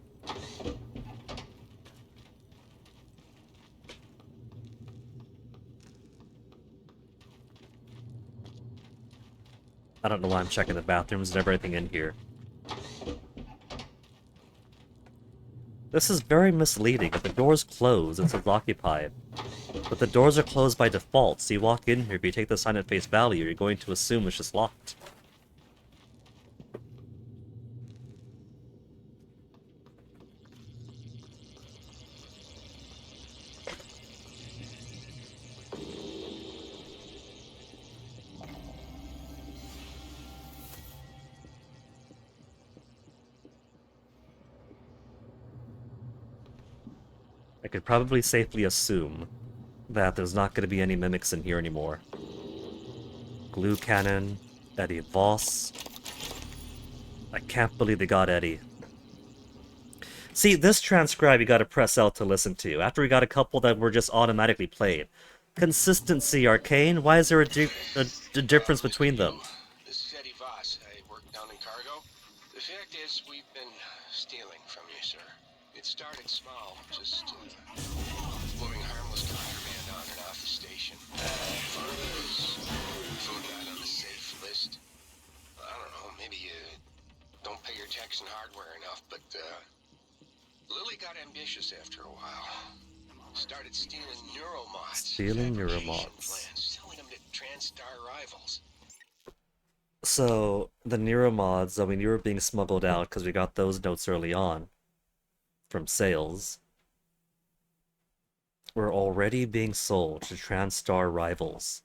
I don't know why I'm checking the bathrooms and everything in here. This is very misleading. If the door's closed, it says occupied. But the doors are closed by default, so you walk in here, if you take the sign at face value, you're going to assume it's just locked. I could probably safely assume that there's not going to be any mimics in here anymore. Glue Cannon, Eddie Voss. I can't believe they got Eddie. See, this transcribe you gotta press L to listen to, after we got a couple that were just automatically played. Consistency, Arcane? Why is there a difference between them? This is Eddie Voss. I work down in cargo. The fact is, we've been stealing from you, sir. It started small, just moving harmless contraband on and off the station. Food not on the safe list. I don't know, maybe you don't pay your tax and hardware enough, but Lily got ambitious after a while. Started stealing neuromods. Stealing neuromods. Selling them to TranStar rivals. So, the neuromods, I mean, you were being smuggled out because we got those notes early on from sales, were already being sold to TranStar rivals.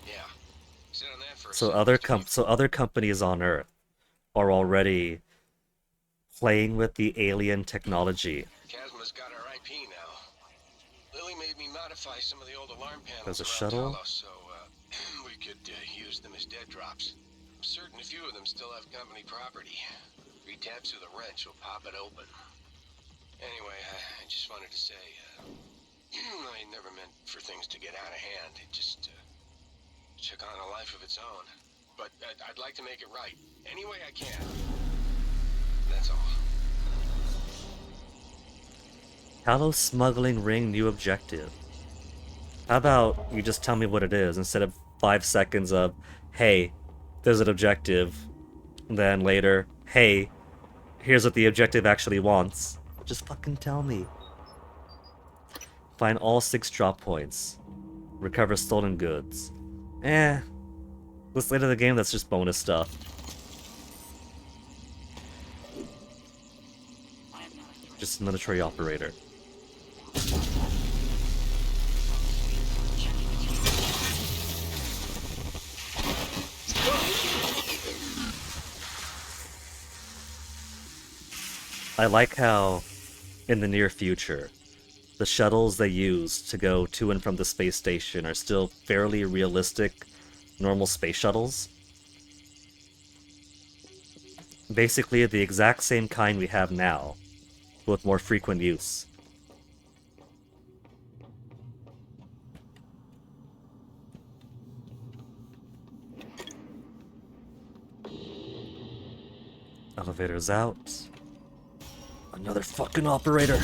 Yeah. Sit on that for a So second. other companies on Earth are already playing with the alien technology. Chasma's got our IP now. Lily made me modify some of the old alarm panels There's a around shuttle. Talos so we could use them as dead drops. I'm certain a few of them still have company property. 3 taps of the wrench will pop it open. Anyway, I just wanted to say, I never meant for things to get out of hand. It just took on a life of its own. But I'd like to make it right, any way I can. That's all. Talos smuggling ring new objective. How about you just tell me what it is instead of 5 seconds of, hey, there's an objective, and then later, hey, here's what the objective actually wants. Just fucking tell me. Find all 6 drop points. Recover stolen goods. This later in the game, that's just bonus stuff. Just a military operator. I like how, in the near future, the shuttles they use to go to and from the space station are still fairly realistic, normal space shuttles. Basically the exact same kind we have now, with more frequent use. Elevator's out. Another fucking operator.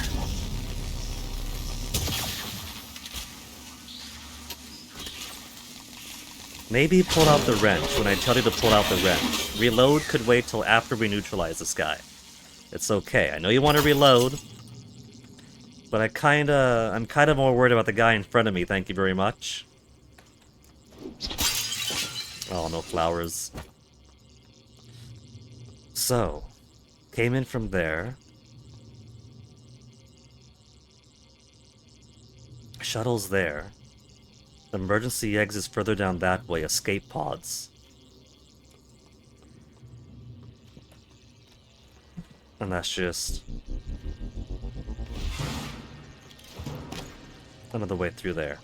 Maybe pull out the wrench when I tell you to pull out the wrench. Reload could wait till after we neutralize this guy. It's okay. I know you want to reload, but I'm kinda more worried about the guy in front of me, thank you very much. Oh, no flowers. So, came in from there. Shuttle's there. Emergency exits further down that way, escape pods. And that's just another way through there.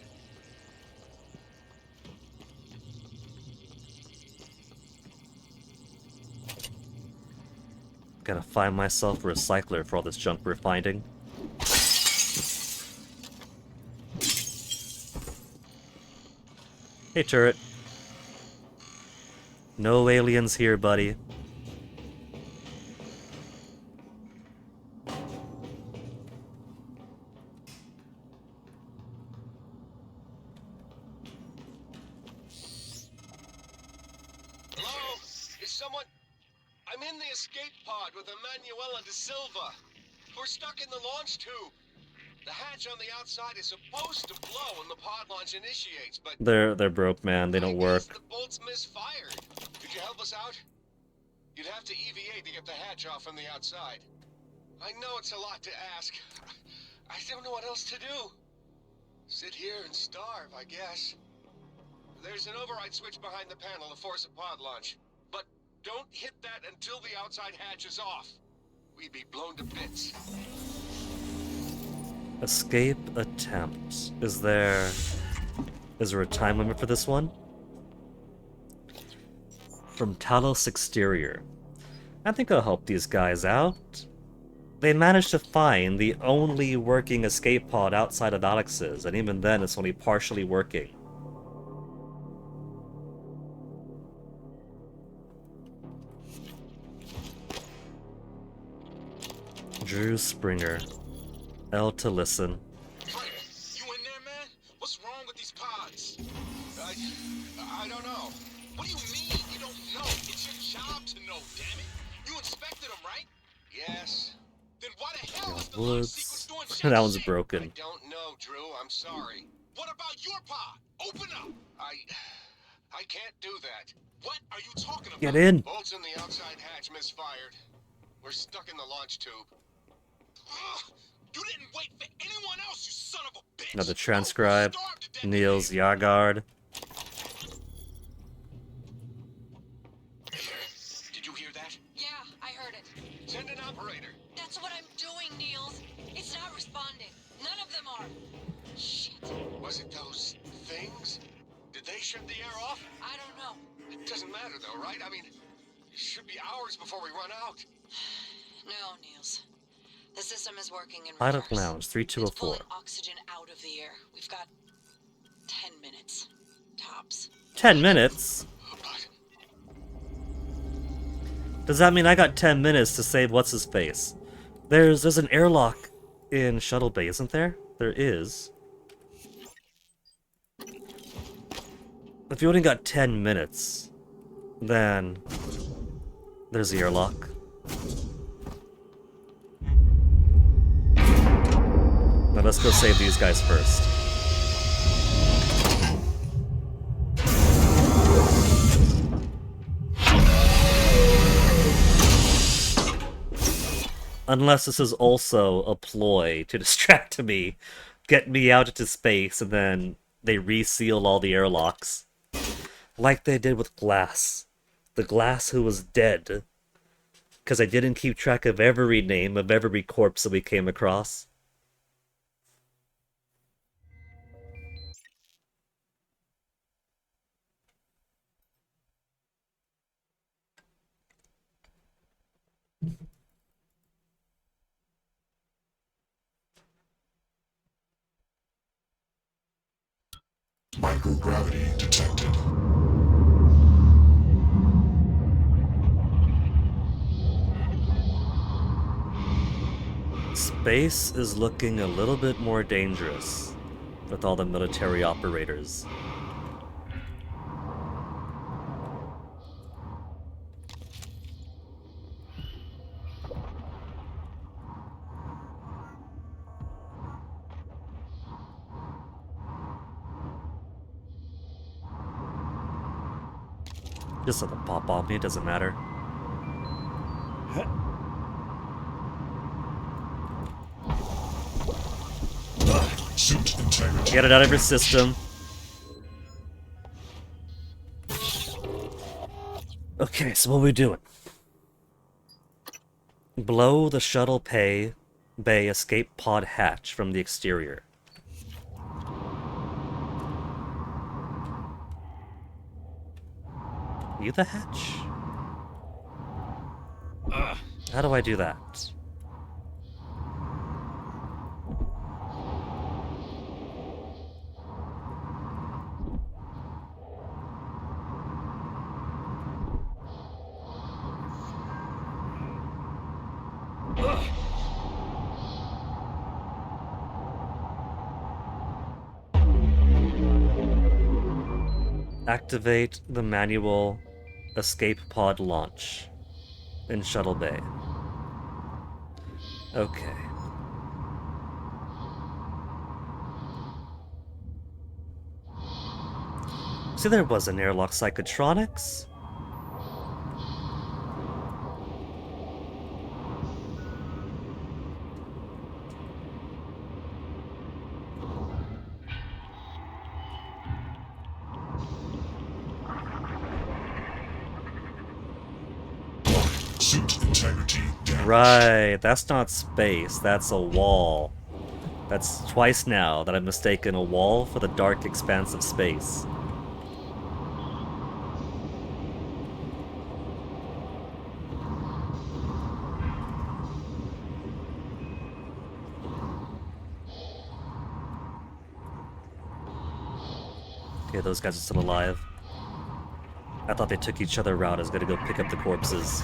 Gotta find myself a recycler for all this junk we're finding. Hey, turret. No aliens here, buddy. Hello? Is someone... I'm in the escape pod with Emanuela de Silva. We're stuck in the launch tube. The hatch on the outside is supposed to blow when the pod launch initiates, but... They're broke, man. They don't work. The bolts misfired. Could you help us out? You'd have to EVA to get the hatch off from the outside. I know it's a lot to ask. I don't know what else to do. Sit here and starve, I guess. There's an override switch behind the panel to force a pod launch. But don't hit that until the outside hatch is off. We'd be blown to bits. Escape attempt. Is there a time limit for this one? From Talos Exterior. I think I'll help these guys out. They managed to find the only working escape pod outside of Alex's, and even then it's only partially working. Drew Springer. L to listen. Frank, you in there, man? What's wrong with these pods? I don't know. What do you mean you don't know? It's your job to know, damn it. You inspected them, right? Yes. Then why the hell is the Woods. launch sequence doing shit? That one's broken. I don't know, Drew. I'm sorry. What about your pod? Open up. I can't do that. What are you talking about? Get in. Bolts in the outside hatch misfired. We're stuck in the launch tube. Ugh, you didn't wait for anyone else, you son of a bitch. Another transcribe. Niels Yagard. Did you hear that? Yeah, I heard it. Send an operator. That's what I'm doing, Niels. It's not responding. None of them are. Shit. Was it those things? Did they shut the air off? I don't know. It doesn't matter though, right? I mean, it should be hours before we run out. No, Niels. The system is working in Pilot reverse. Lounge It's 3204. pulling oxygen out of the air. We've got 10 minutes. Tops. 10 minutes? Does that mean I got 10 minutes to save what's-his-face? There's an airlock in Shuttle Bay, isn't there? There is. If you only got 10 minutes, then there's the airlock. Now let's go save these guys first. Unless this is also a ploy to distract me, get me out into space, and then they reseal all the airlocks. Like they did with Glass. The Glass who was dead. Because I didn't keep track of every name of every corpse that we came across. Microgravity detected. Space is looking a little bit more dangerous with all the military operators. Just let them pop on me, it doesn't matter. Suit integrity. Get it out of your system. Okay, so what are we doing? Blow the shuttle bay escape pod hatch from the exterior. You the hatch? How do I do that? Activate the manual escape pod launch in Shuttle Bay. Okay. See, there was an airlock psychotronics. Suit integrity damaged. Right, that's not space, that's a wall. That's twice now that I've mistaken a wall for the dark expanse of space. Okay, those guys are still alive. I thought they took each other out. I was gonna go pick up the corpses.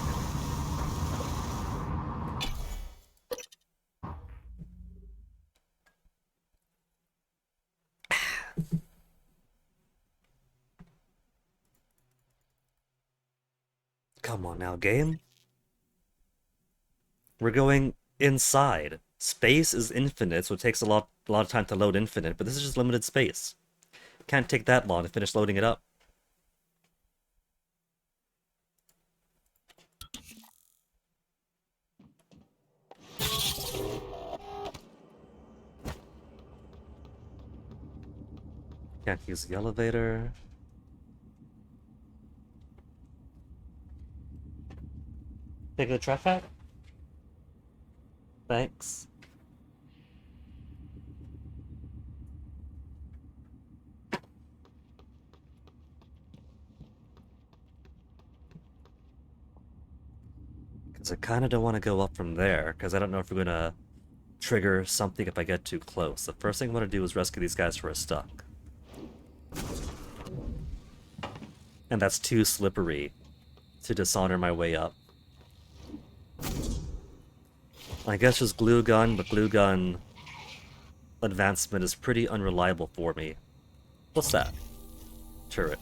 Come on now, game. We're going inside. Space is infinite, so it takes a lot of time to load infinite, but this is just limited space. Can't take that long to finish loading it up. Can't use the elevator. Take the trash out? Thanks. Because I kind of don't want to go up from there, because I don't know if we're going to trigger something if I get too close. The first thing I want to do is rescue these guys who are stuck. And that's too slippery to dishonor my way up. I guess just glue gun, but glue gun advancement is pretty unreliable for me. What's that? Turret.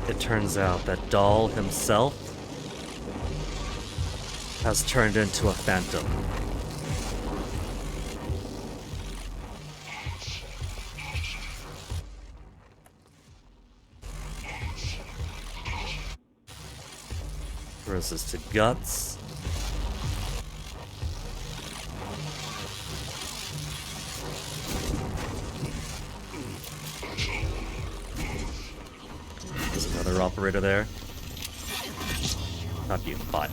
It turns out that Dahl himself has turned into a phantom. Versus to Guts. There's another operator there. Not you, fine.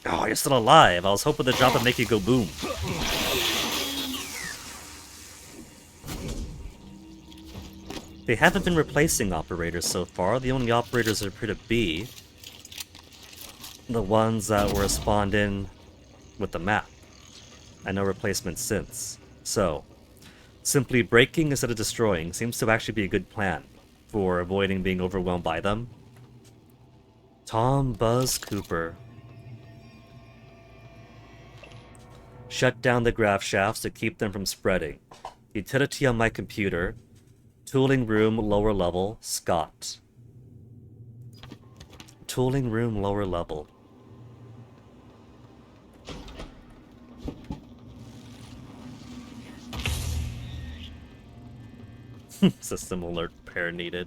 Oh, you're still alive. I was hoping the drop would make you go boom. They haven't been replacing operators so far. The only operators that appear to be the ones that were spawned in with the map. And no replacements since. So, simply breaking instead of destroying seems to actually be a good plan for avoiding being overwhelmed by them. Tom Buzz Cooper. Shut down the grav shafts to keep them from spreading. Utility on my computer. Tooling room, lower level, Scott. Tooling room, lower level. System alert pair needed.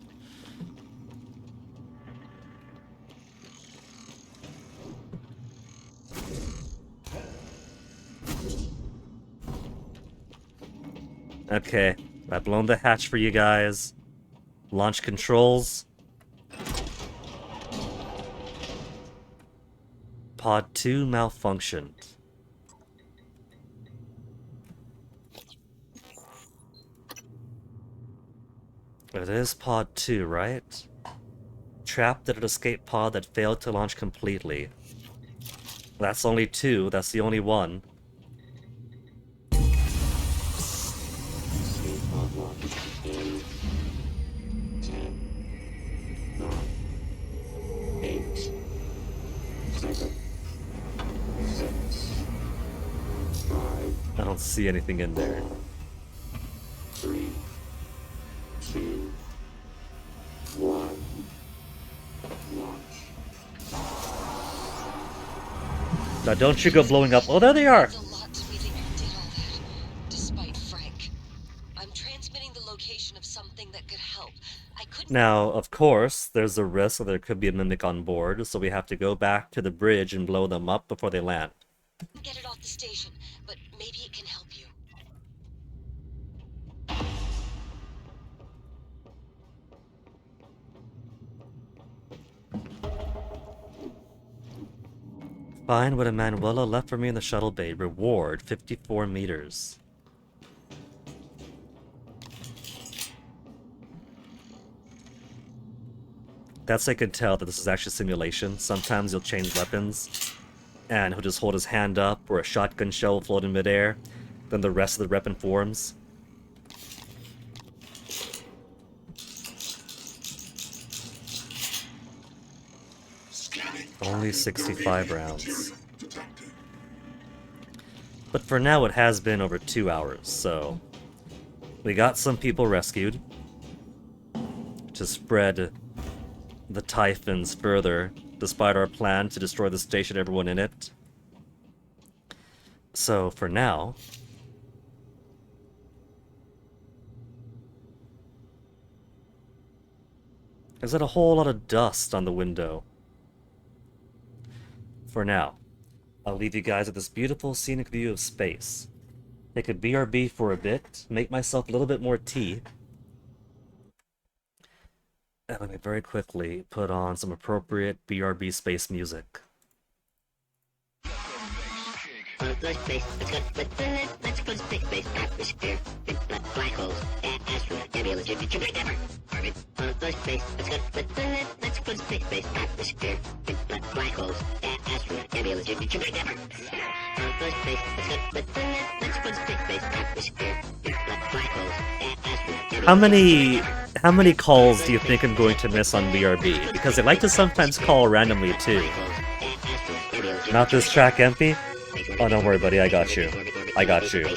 Okay. I've blown the hatch for you guys. Launch controls. Pod 2 malfunctioned. It is Pod 2, right? Trapped at an escape pod that failed to launch completely. That's only 2, that's the only one. I don't see anything in there. 3, 2, 1. Now don't you go blowing up. Oh, there they are! It's a lot to me that you did all that, despite Frank. I'm transmitting the location of something that could help. I couldn't... Now, of course, there's a risk that there could be a mimic on board, so we have to go back to the bridge and blow them up before they land. get it off the station, but maybe it can help you. Find what Emanuela left for me in the shuttle bay. Reward, 54 meters. That's how I could tell that this is actually simulation. Sometimes you'll change weapons, and he'll just hold his hand up, or a shotgun shell will float in midair. Then the rest of the weapon forms. Only 65 rounds. But for now it has been over 2 hours, so... we got some people rescued to spread the Typhons further, despite our plan to destroy the station and everyone in it. So, for now... there's a whole lot of dust on the window. For now, I'll leave you guys with this beautiful scenic view of space. Take a BRB for a bit, make myself a little bit more tea, and let me very quickly put on some appropriate BRB space music. Space. Let's go to space. Atmosphere. Black holes. Asteroid. Nebula. Jupiter. Orbit. Space. Let's go to space. Atmosphere. Black holes. Asteroid. Nebula. Jupiter. Space. Let's go to space. Atmosphere. Black holes. Asteroid. How many calls do you think I'm going to miss on BRB? Because they like to sometimes call randomly too. Not this track, MP? Oh, don't worry, buddy. I got you. I got you.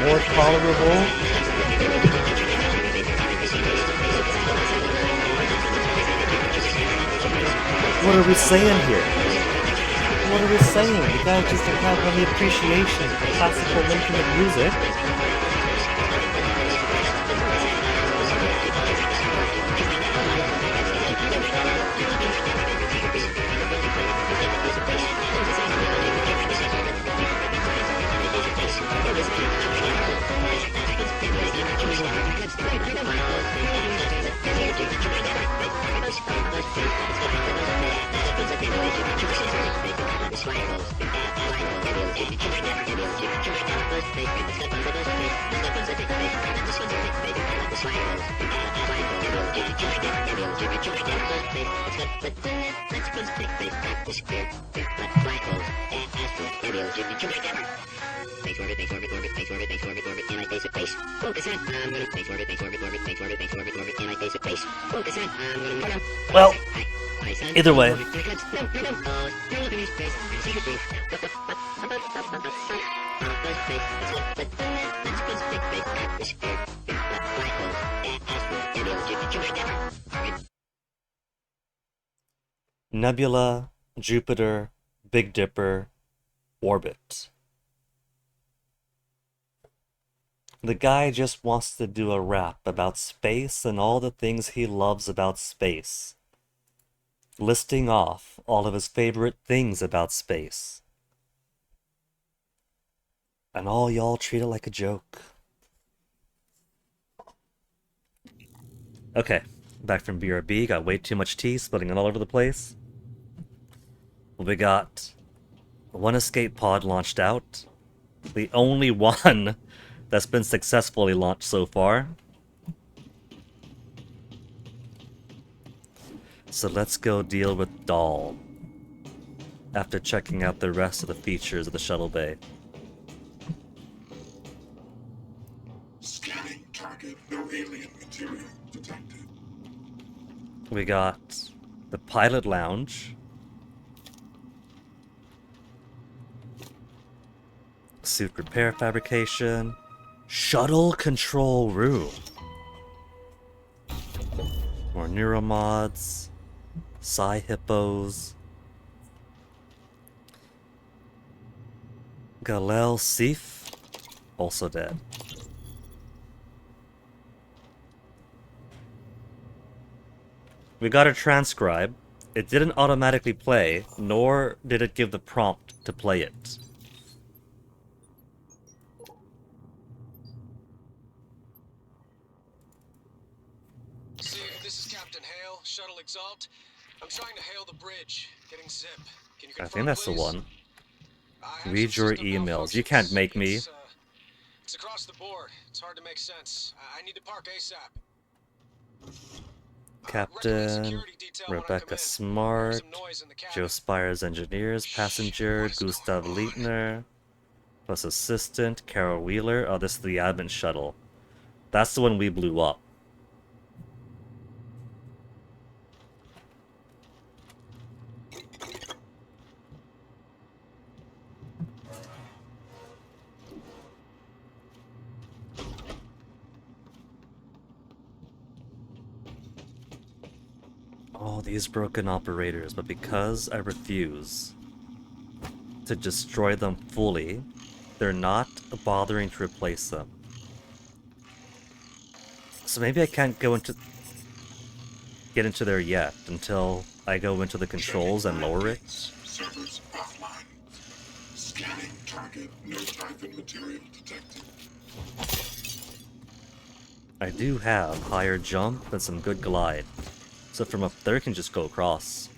more tolerable. What are we saying here? What are we saying? You guys just don't have any appreciation for classical instrument music. Well, either way. Nebula, Jupiter, Big Dipper, orbit. The guy just wants to do a rap about space and all the things he loves about space. Listing off all of his favorite things about space. And all y'all treat it like a joke. Okay, back from BRB, got way too much tea, spilling it all over the place. We got one escape pod launched out. The only one that's been successfully launched so far. So let's go deal with Dahl after checking out the rest of the features of the shuttle bay. Scanning target, no alien material detected. We got the pilot lounge. Suit repair fabrication. Shuttle control room. More neuromods. Psi hippos. Galel Sif, also dead. We got a transcribe. It didn't automatically play, nor did it give the prompt to play it. This is Captain Hale, Shuttle Exalt. I'm trying to hail the bridge. Getting zip. Can you confirm, I think that's please? the one. I have Read some your system emails. You malfunctions. can't make me. It's across the board. It's hard to make sense. I need to park ASAP. Captain, Rebecca Smart, Joe Spires Engineers, Passenger, Gustav Leitner, plus Assistant, Carol Wheeler. Oh, this is the admin shuttle. That's the one we blew up. All these broken operators, but because I refuse to destroy them fully, they're not bothering to replace them. So maybe I can't get into there yet until I go into the controls and lower it. Servers offline. Scanning target, no Typhon material detected. I do have higher jump and some good glide. So from up there, I can just go across.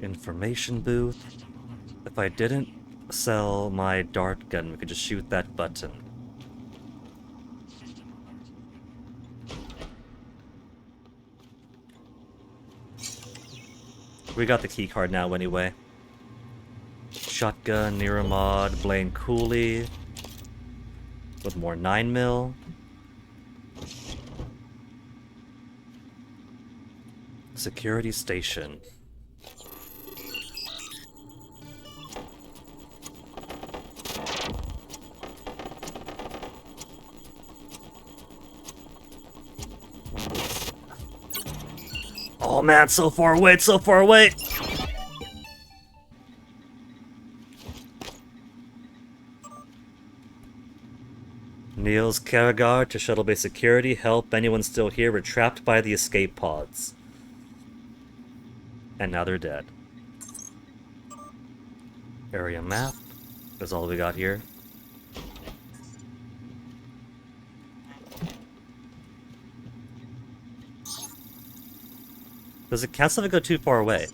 Information booth. If I didn't sell my dart gun, we could just shoot that button. We got the key card now anyway. Shotgun, Neuromod, Blaine Cooley. With more 9mm. Security station. Oh man, so far away, so far away! Niels Karagard to Shuttle Bay Security. Help, anyone still here? We're trapped by the escape pods. And now they're dead. Area map. That's all we got here. Does it cancel if I go too far away?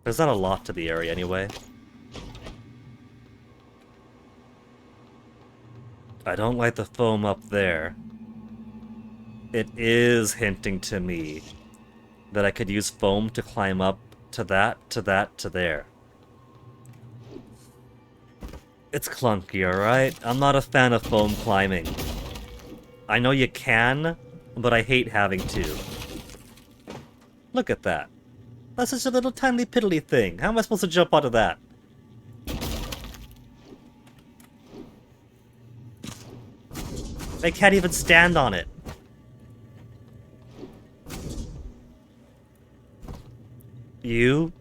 There's not a lot to the area anyway. I don't like the foam up there. It is hinting to me that I could use foam to climb up to that, to that, to there. It's clunky, alright? I'm not a fan of foam climbing. I know you can, but I hate having to. Look at that. That's just a little tiny piddly thing. How am I supposed to jump onto that? I can't even stand on it. You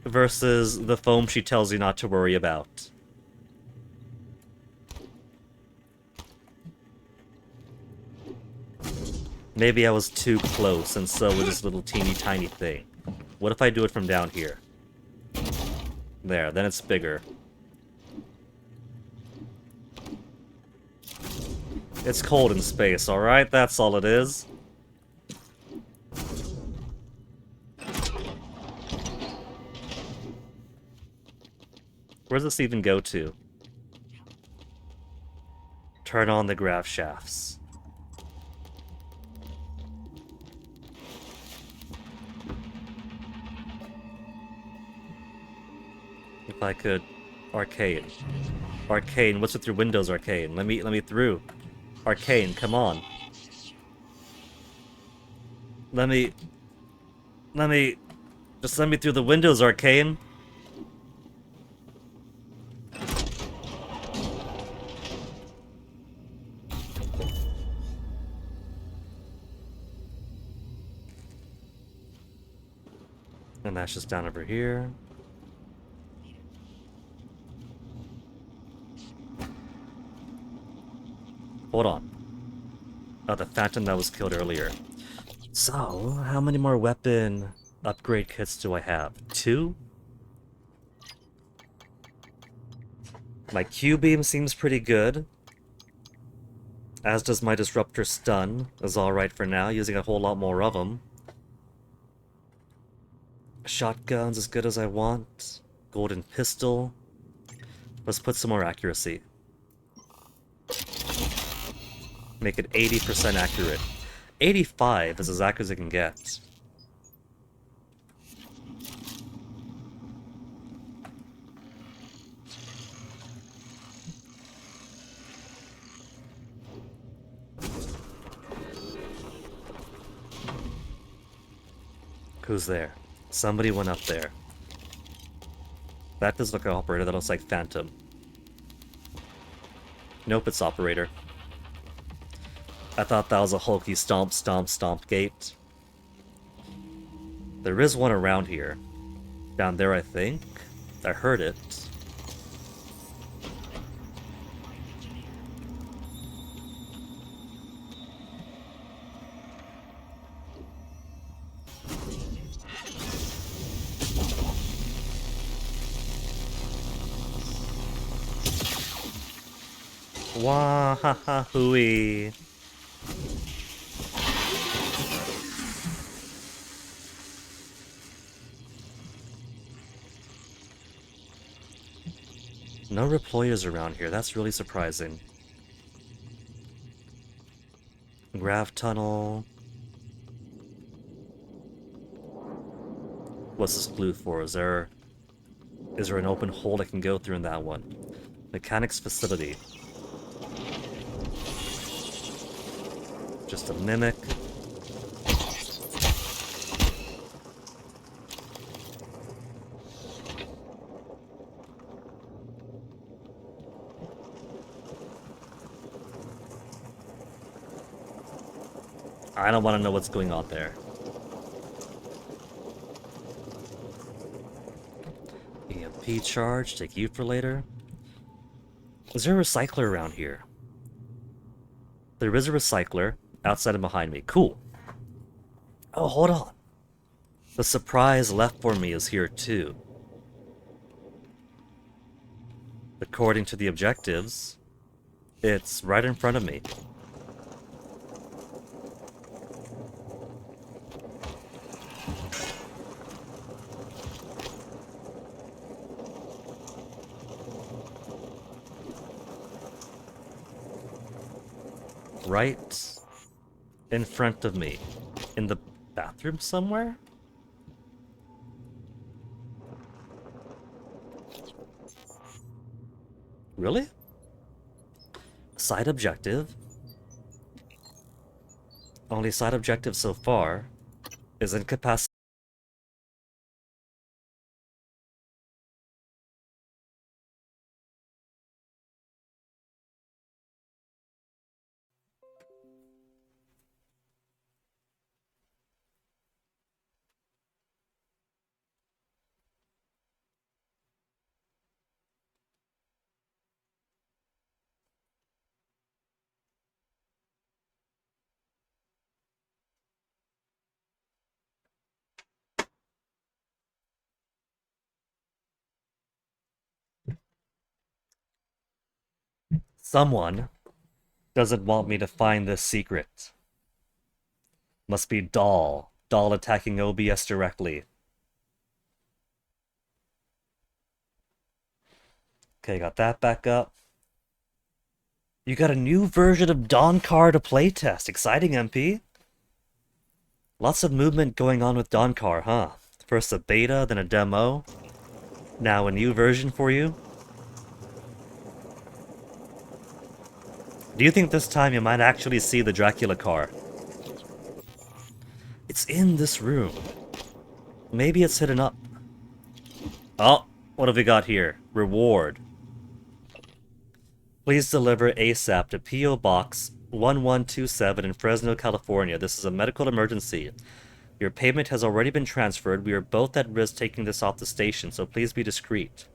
versus the foam she tells you not to worry about. Maybe I was too close, and so with this little teeny tiny thing. What if I do it from down here? There, then it's bigger. It's cold in space, alright? That's all it is. Where does this even go to? Turn on the grav shafts. If I could... Arcane. Arcane, what's with your windows, Arcane? Let me through. Arcane, come on. Let me... Just let me through the windows, Arcane. And that's just down over here. Hold on. Oh, the Phantom that was killed earlier. So, how many more weapon upgrade kits do I have? 2? My Q-beam seems pretty good. As does my Disruptor Stun. Is alright for now, using a whole lot more of them. Shotgun's as good as I want. Golden Pistol. Let's put some more accuracy. Make it 80% accurate. 85 is as accurate as it can get. Who's there? Somebody went up there. That does look like an operator. That looks like Phantom. Nope, it's operator. I thought that was a hulky stomp, stomp, stomp gate. There is one around here. Down there, I think. I heard it. Wah ha ha hooey. No reployers around here, that's really surprising. Grav tunnel. What's this blue for? Is there an open hole I can go through in that one? Mechanics facility. Just a mimic. I don't want to know what's going on there. EMP charge, take you for later. Is there a recycler around here? There is a recycler outside and behind me. Cool. Oh, hold on. The surprise left for me is here too. According to the objectives, it's right in front of me. Right in front of me. In the bathroom somewhere? Really? Side objective. Only side objective so far is incapacity. Someone doesn't want me to find this secret. Must be Dahl. Dahl attacking OBS directly. Okay, got that back up. You got a new version of Dawncar to playtest. Exciting, MP. Lots of movement going on with Dawncar, huh? First a beta, then a demo. Now a new version for you? Do you think this time you might actually see the Dracula car? It's in this room. Maybe it's hidden up. Oh, what have we got here? Reward. Please deliver ASAP to P.O. Box 1127 in Fresno, California. This is a medical emergency. Your payment has already been transferred. We are both at risk taking this off the station, so please be discreet.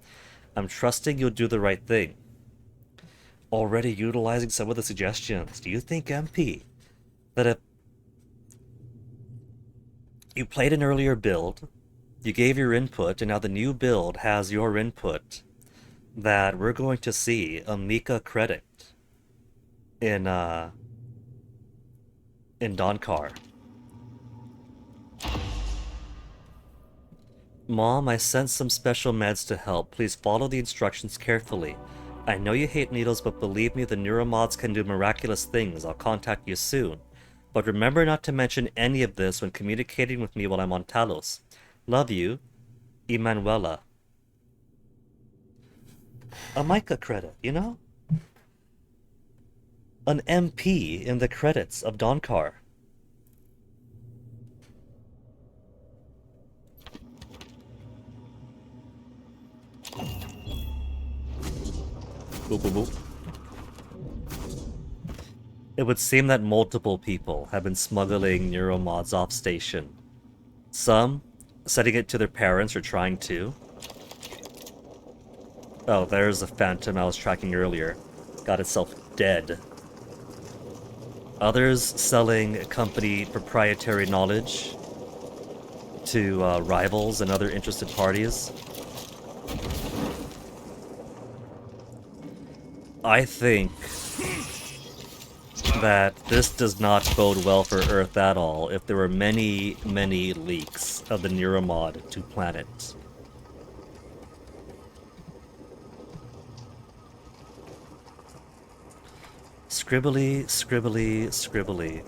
I'm trusting you'll do the right thing. Already utilizing some of the suggestions. Do you think, MP, that if you played an earlier build, you gave your input, and now the new build has your input, that we're going to see a Mika credit in Dawncar? Mom, I sent some special meds to help. Please follow the instructions carefully. I know you hate needles, but believe me, the neuromods can do miraculous things. I'll contact you soon. But remember not to mention any of this when communicating with me while I'm on Talos. Love you, Emanuela. A Micah credit, you know? An MP in the credits of Dawncar. Boop, boop, boop. It would seem that multiple people have been smuggling neuromods off station. Some setting it to their parents or trying to. Oh, there's the phantom I was tracking earlier. Got itself dead. Others selling company proprietary knowledge to rivals and other interested parties. I think that this does not bode well for Earth at all if there were many, many leaks of the Neuromod to planet. Scribbly, scribbly, scribbly.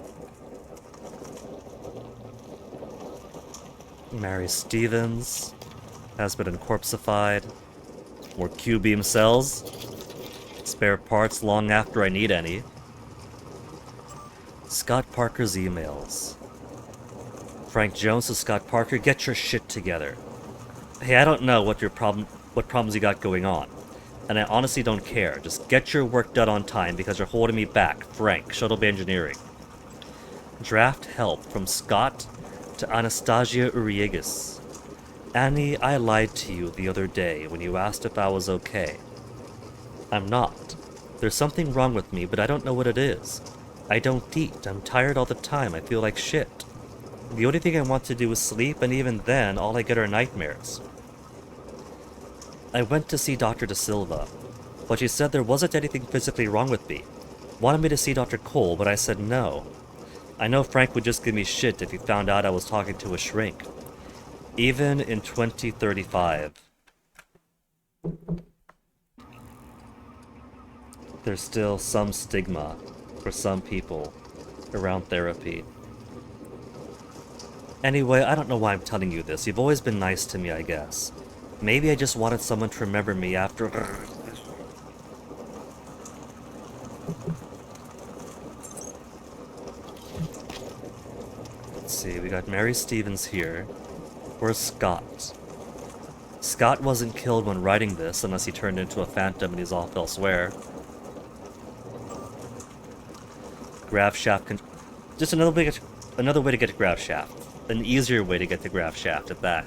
Mary Stevens has been incorpsified. More Q-beam cells. Spare parts long after I need any. Scott Parker's emails. Frank Jones to Scott Parker, get your shit together. Hey, I don't know what problems you got going on. And I honestly don't care. Just get your work done on time because you're holding me back. Frank, Shuttle Bay Engineering. Draft help from Scott to Anastasia Uriegas. Annie, I lied to you the other day when you asked if I was okay. I'm not. There's something wrong with me, but I don't know what it is. I don't eat. I'm tired all the time. I feel like shit. The only thing I want to do is sleep, and even then, all I get are nightmares. I went to see Dr. Da Silva, but she said there wasn't anything physically wrong with me. Wanted me to see Dr. Cole, but I said no. I know Frank would just give me shit if he found out I was talking to a shrink. Even in 2035. There's still some stigma for some people around therapy. Anyway, I don't know why I'm telling you this. You've always been nice to me, I guess. Maybe I just wanted someone to remember me after... Let's see, we got Mary Stevens here. Where's Scott? Scott wasn't killed when writing this, unless he turned into a phantom and he's off elsewhere. Grav shaft just another way to get to Grav shaft. An easier way to get to Grav shaft at that.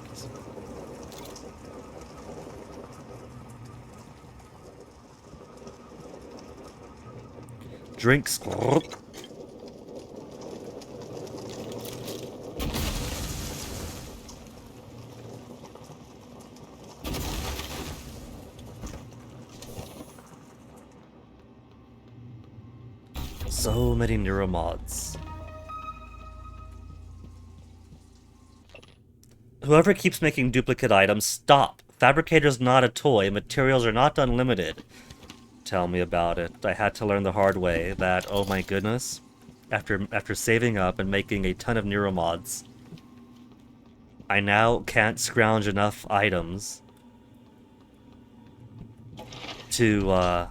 Drinks. So many neuromods. Whoever keeps making duplicate items, stop! Fabricator's not a toy, materials are not unlimited. Tell me about it. I had to learn the hard way that, oh my goodness, after saving up and making a ton of neuromods, I now can't scrounge enough items to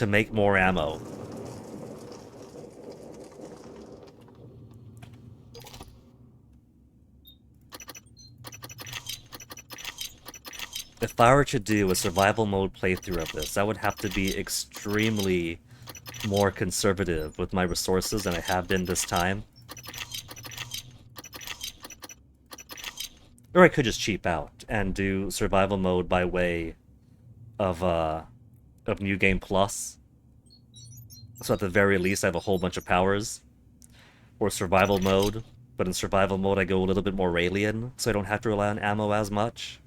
make more ammo. If I were to do a survival mode playthrough of this, I would have to be extremely more conservative with my resources than I have been this time. Or I could just cheap out and do survival mode by way of New Game Plus. So at the very least I have a whole bunch of powers. Or survival mode, but in survival mode I go a little bit more Raelian, so I don't have to rely on ammo as much.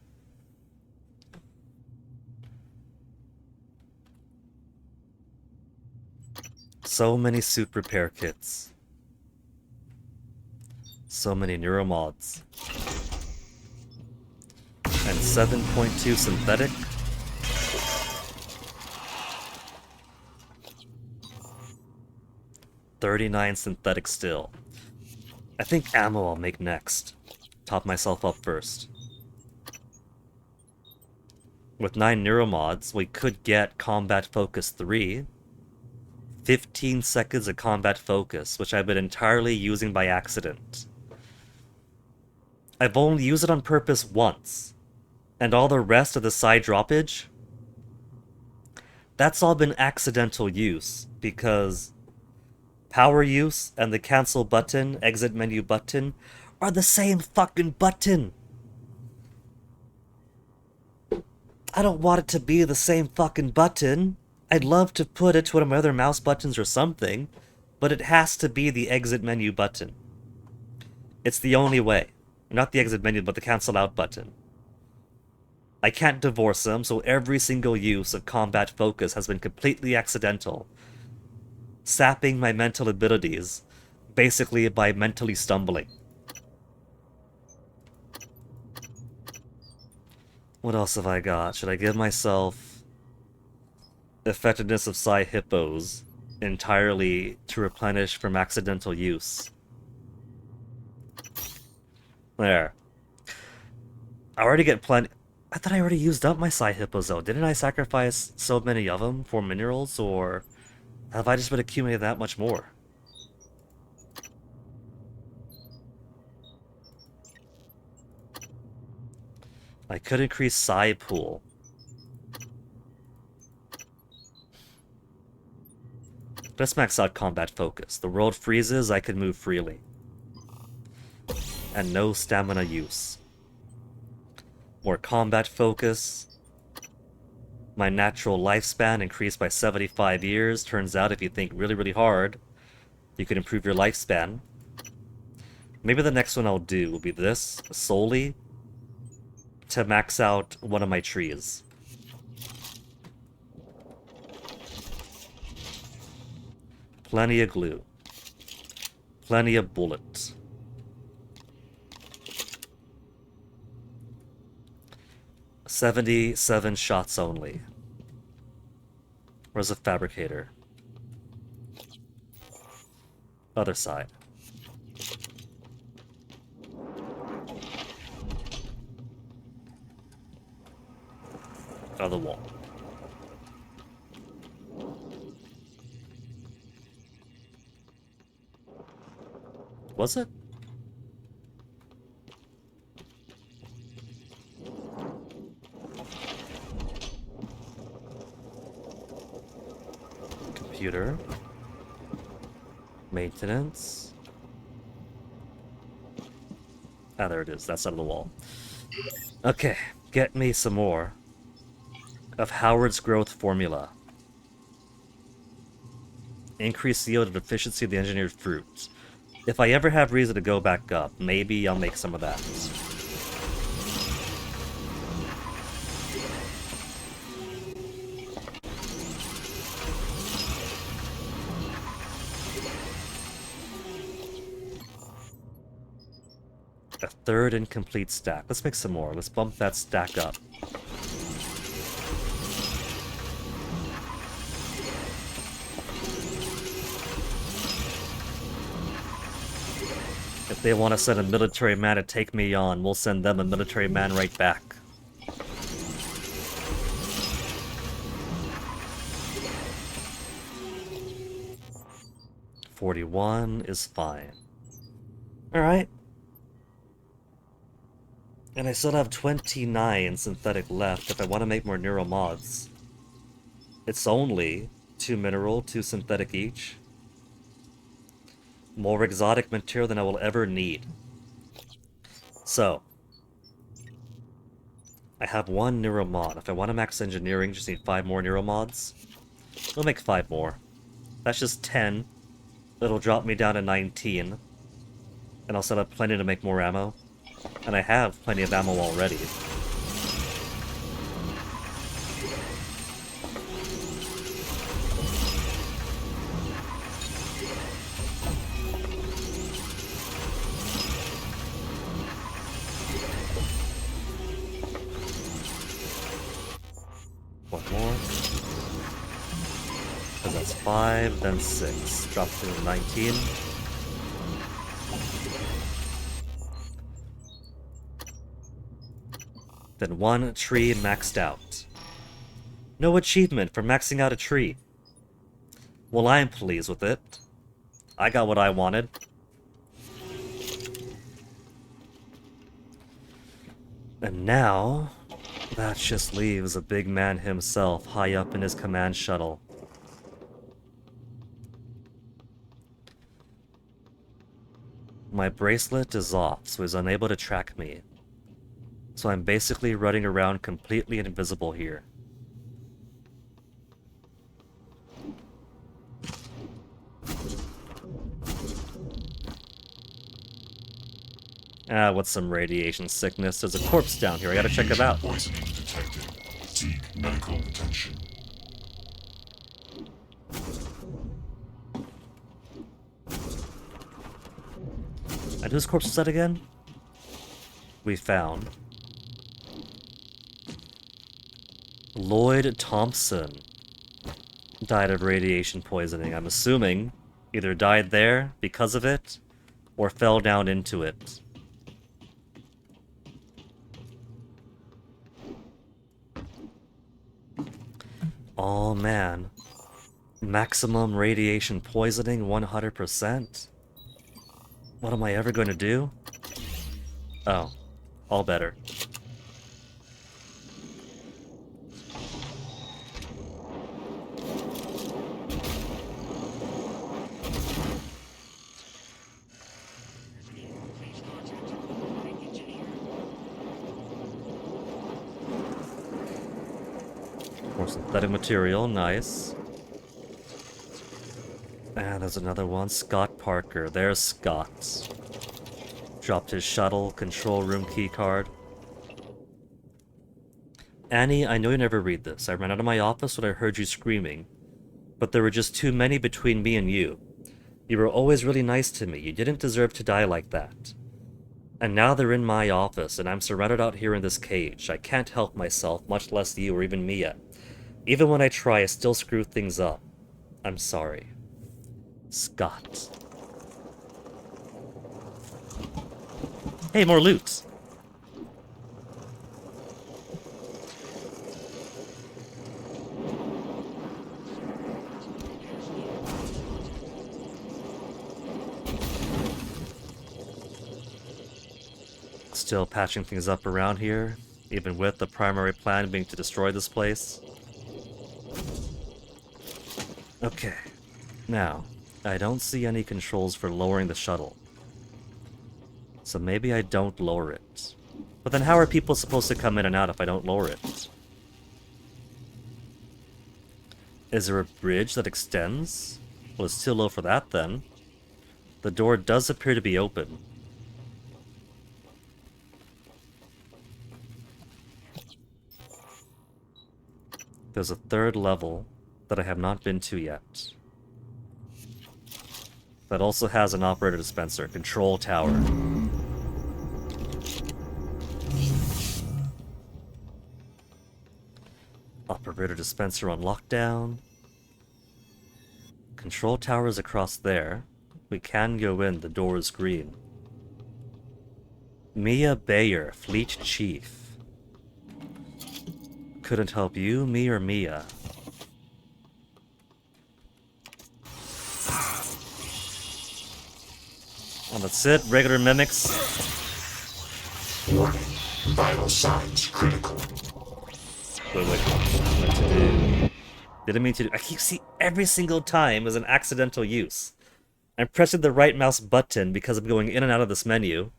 So many suit repair kits. So many neuromods. And 7.2 synthetic. $39 synthetic still. I think ammo I'll make next. Top myself up first. With 9 neuromods, we could get Combat Focus 3. 15 seconds of combat focus, which I've been entirely using by accident. I've only used it on purpose once. And all the rest of the side droppage, that's all been accidental use, because power use and the cancel button, exit menu button, are the same fucking button. I don't want it to be the same fucking button. I'd love to put it to one of my other mouse buttons or something, but it has to be the exit menu button. It's the only way. Not the exit menu, but the cancel out button. I can't divorce them, so every single use of combat focus has been completely accidental, sapping my mental abilities, basically by mentally stumbling. What else have I got? Should I give myself effectiveness of Psi Hippos entirely to replenish from accidental use? There. I already get plenty. I thought I already used up my Psi Hippos though. Didn't I sacrifice so many of them for minerals, or have I just been accumulating that much more? I could increase Psi pool. Let's max out combat focus. The world freezes, I can move freely. And no stamina use. More combat focus. My natural lifespan increased by 75 years. Turns out if you think really, really hard, you can improve your lifespan. Maybe the next one I'll do will be this, solely to max out one of my trees. Plenty of glue. Plenty of bullets. $77 shots only. Where's the fabricator? Other side. Other wall. Was it? Computer. Maintenance. Ah, there it is. That's out of the wall. Okay, get me some more of Howard's growth formula. Increase yield and efficiency of the engineered fruits. If I ever have reason to go back up, maybe I'll make some of that. A third incomplete stack. Let's make some more. Let's bump that stack up. If they want to send a military man to take me on, we'll send them a military man right back. $41 is fine. Alright. And I still have 29 synthetic left if I want to make more neuromods. It's only 2 mineral, 2 synthetic each. More exotic material than I will ever need. So, I have 1 neuromod. If I want to max engineering, just need 5 more neuromods. We'll make 5 more. That's just 10. That'll drop me down to 19. And I'll set up plenty to make more ammo. And I have plenty of ammo already. One more. Because that's 5, then 6. Drop to 19. Then 1 tree maxed out. No achievement for maxing out a tree. Well, I'm pleased with it. I got what I wanted. And now, that just leaves a big man himself high up in his command shuttle. My bracelet is off, so he's unable to track me. So I'm basically running around completely invisible here. Ah, what's some radiation sickness? There's a corpse down here, I gotta check it out. Poisoning detected. Seek medical attention. And whose corpse is that again? We found Lloyd Thompson died of radiation poisoning. I'm assuming either died there because of it or fell down into it. Oh man. Maximum radiation poisoning 100%? What am I ever going to do? Oh, all better. synthetic material, nice. And there's another one, Scott Parker. There's Scott. Dropped his shuttle, control room keycard. Annie, I know you never read this. I ran out of my office when I heard you screaming. But there were just too many between me and you. You were always really nice to me. You didn't deserve to die like that. And now they're in my office, and I'm surrounded out here in this cage. I can't help myself, much less you or even Mia. Even when I try, I still screw things up. I'm sorry. Scott. Hey, more loot! Still patching things up around here, even with the primary plan being to destroy this place. Okay, now, I don't see any controls for lowering the shuttle. So maybe I don't lower it. But then how are people supposed to come in and out if I don't lower it? Is there a bridge that extends? Well, it's too low for that then. The door does appear to be open. There's a third level that I have not been to yet. That also has an operator dispenser, control tower. Operator dispenser on lockdown. Control tower is across there. We can go in, the door is green. Mia Bayer, Fleet Chief. Couldn't help you, me, or Mia. Oh, that's it. Regular mimics. Warning. Vital signs critical. Wait, what to do? Didn't mean to do. I keep see every single time as an accidental use. I'm pressing the right mouse button because I'm going in and out of this menu.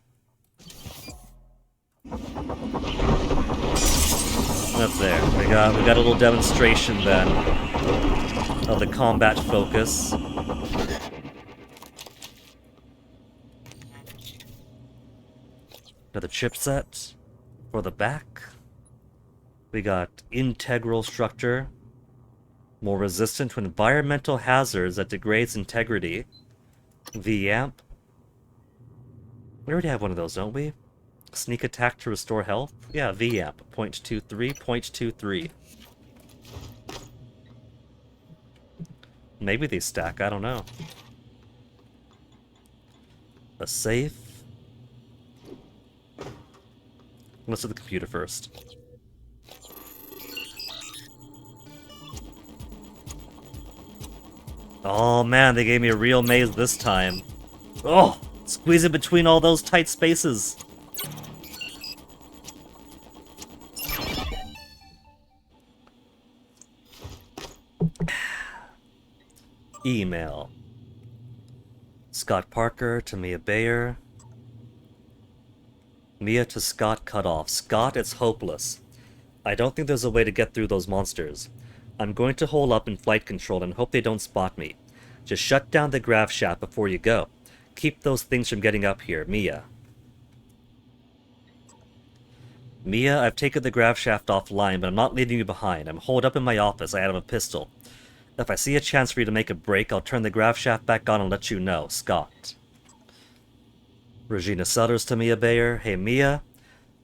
That's there. We got a little demonstration then of the combat focus. Another chipset for the back. We got integral structure, more resistant to environmental hazards that degrades integrity. VAMP. We already have one of those, don't we? Sneak attack to restore health? Yeah, VAMP. 0.23, 0.23. Maybe they stack, I don't know. A safe. Let's do the computer first. Oh man, they gave me a real maze this time. Oh, squeeze it between all those tight spaces. Email. Scott Parker to Mia Bayer. Mia to Scott cut off. Scott, it's hopeless. I don't think there's a way to get through those monsters. I'm going to hole up in flight control and hope they don't spot me. Just shut down the grav shaft before you go. Keep those things from getting up here, Mia. Mia, I've taken the grav shaft offline, but I'm not leaving you behind. I'm holed up in my office. I have a pistol. If I see a chance for you to make a break, I'll turn the grav shaft back on and let you know. Scott. Regina Sutters to Mia Bayer. Hey Mia,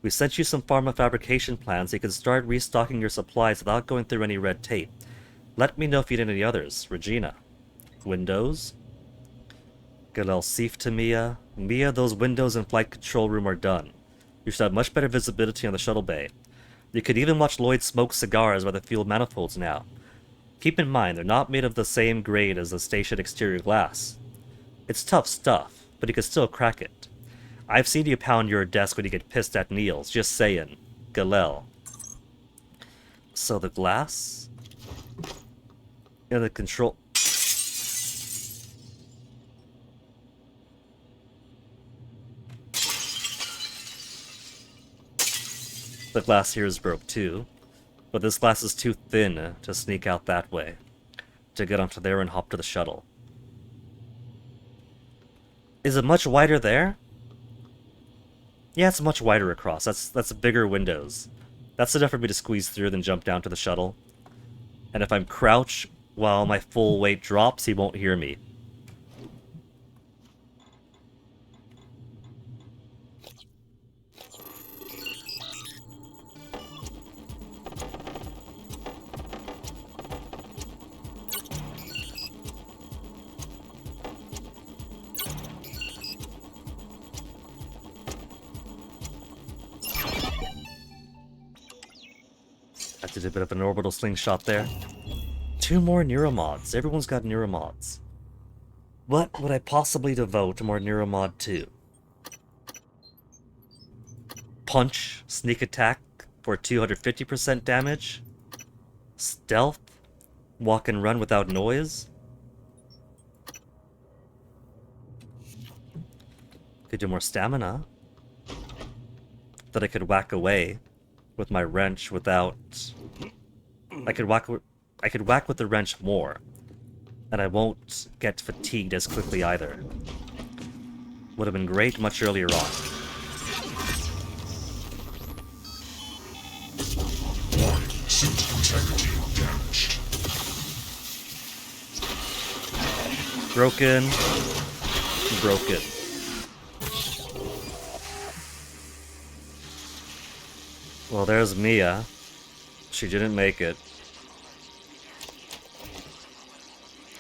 we sent you some pharma fabrication plans so you can start restocking your supplies without going through any red tape. Let me know if you need any others. Regina. Windows. Galel Sif to Mia. Mia, those windows in flight control room are done. You should have much better visibility on the shuttle bay. You could even watch Lloyd smoke cigars by the fuel manifolds now. Keep in mind, they're not made of the same grade as the station exterior glass. It's tough stuff, but you can still crack it. I've seen you pound your desk when you get pissed at Niels, just saying. Galel. So the glass? Yeah, the control... The glass here is broke too. but this glass is too thin to sneak out that way, to get onto there and hop to the shuttle. Is it much wider there? Yeah, it's much wider across. That's bigger windows. That's enough for me to squeeze through, then jump down to the shuttle. And if I'm crouched while my full weight drops, he won't hear me. I did a bit of an orbital slingshot there. 2 more neuromods. Everyone's got neuromods. What would I possibly devote to more neuromod 2? Punch, sneak attack for 250% damage. Stealth, walk and run without noise. Could do more stamina. That I could whack away with my wrench without... I could whack with the wrench more, and I won't get fatigued as quickly either. Would have been great much earlier on. Warning, suit integrity damaged. Broken. Broken. Well, there's Mia. She didn't make it.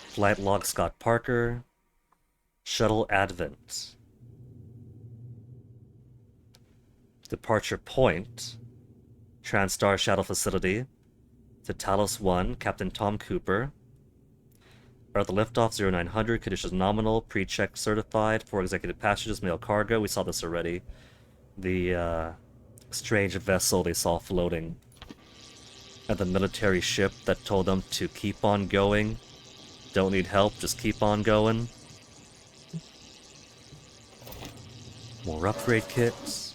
Flight log Scott Parker. Shuttle Advent. Departure point. Transstar Shuttle Facility. To Talos 1, Captain Tom Cooper. Are the liftoff 0900, conditions nominal, pre-check certified, 4 executive passengers, mail cargo. We saw this already. The strange vessel they saw floating. And the military ship that told them to keep on going. Don't need help, just keep on going. More upgrade kits.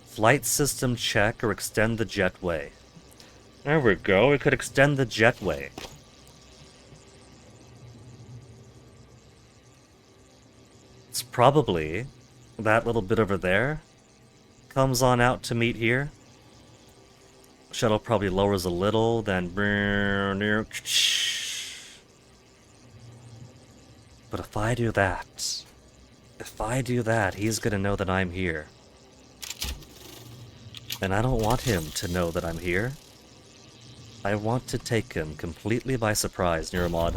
Flight system check or extend the jetway. There we go, we could extend the jetway. It's probably that little bit over there. Comes on out to meet here. Shuttle probably lowers a little, then... But if I do that, he's gonna know that I'm here. And I don't want him to know that I'm here. I want to take him completely by surprise, Neuromod.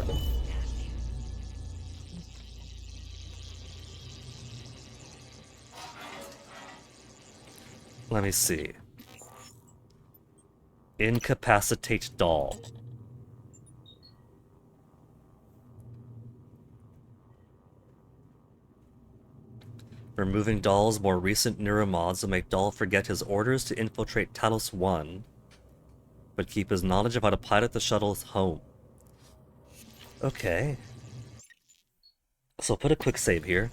Let me see. Incapacitate doll. Removing Doll's more recent neuromods will make Doll forget his orders to infiltrate Talos 1, but keep his knowledge of how to pilot the shuttles home. Okay. So put a quick save here.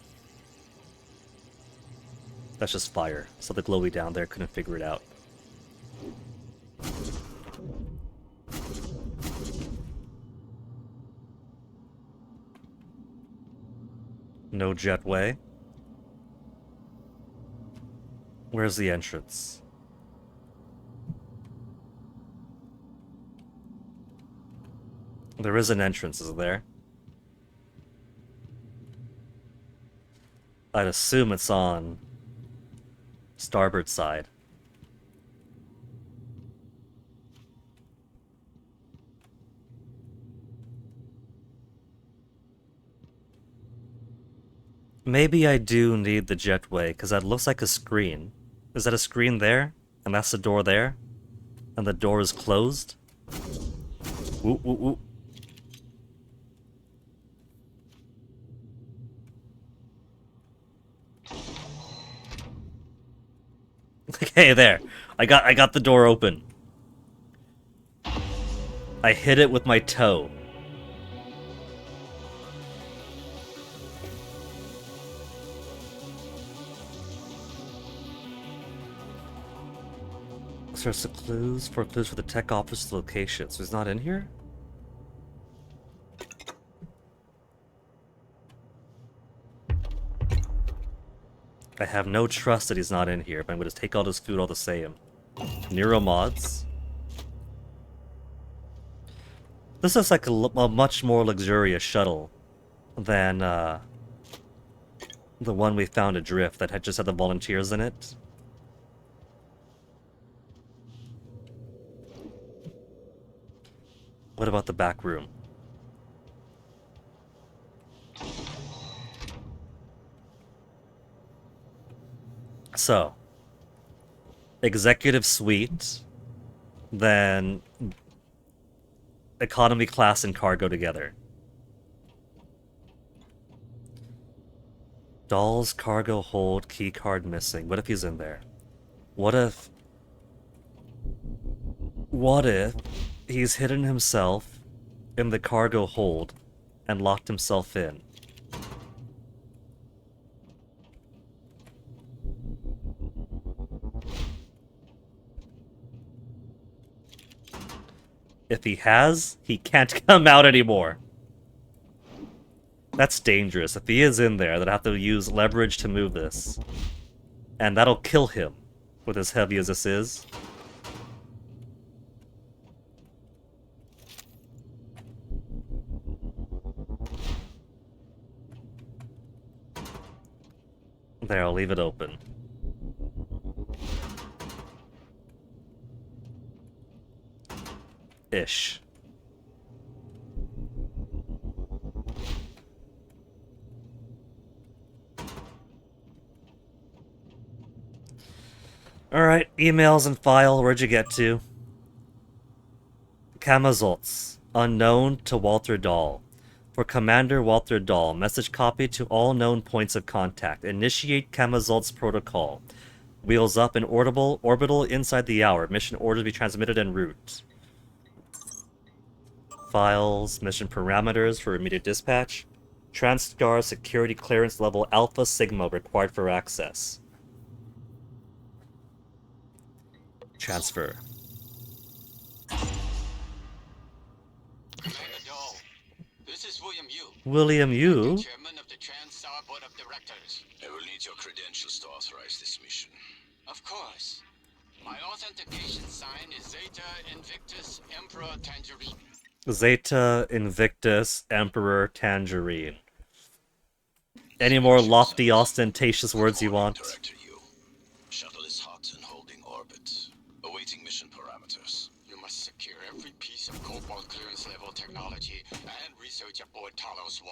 That's just fire, so the glowy down there couldn't figure it out. No jetway. Where's the entrance? There is an entrance, is there? I'd assume it's on starboard side. Maybe I do need the jetway, because that looks like a screen. Is that a screen there? And that's the door there? And the door is closed? Ooh, ooh, ooh. Okay, there. I got the door open. I hit it with my toe. Search the clues for the tech office location. So he's not in here? I have no trust that he's not in here, but I'm going to take all this food all the same. Neuromods. This is like a much more luxurious shuttle than the one we found adrift that had just had the volunteers in it. What about the back room? So, executive suite, then economy class and cargo together. Doll's cargo hold, key card missing. What if he's in there? What if he's hidden himself in the cargo hold and locked himself in? If he has, he can't come out anymore. That's dangerous. If he is in there, then I have to use leverage to move this. And that'll kill him, with as heavy as this is. There, I'll leave it open. Ish. Alright, emails and file, where'd you get to? Kamazolts, unknown to Walter Dahl. For Commander Walter Dahl, message copy to all known points of contact. Initiate Kamazolt's protocol. Wheels up and orbital inside the hour. Mission order to be transmitted en route. Files, mission parameters for immediate dispatch. TranStar security clearance level Alpha Sigma required for access. Transfer. Commander Dahl, this is William Yu. William Yu? Chairman of the TranStar Board of Directors. I will need your credentials to authorize this mission. Of course. My authentication sign is Zeta Invictus Emperor Tangerine. Zeta Invictus Emperor Tangerine. Any more lofty, ostentatious words you want? Director Yu. Shuttle is hot and holding orbit. Awaiting mission parameters. You must secure every piece of Cobalt clearance level technology and research aboard Talos 1.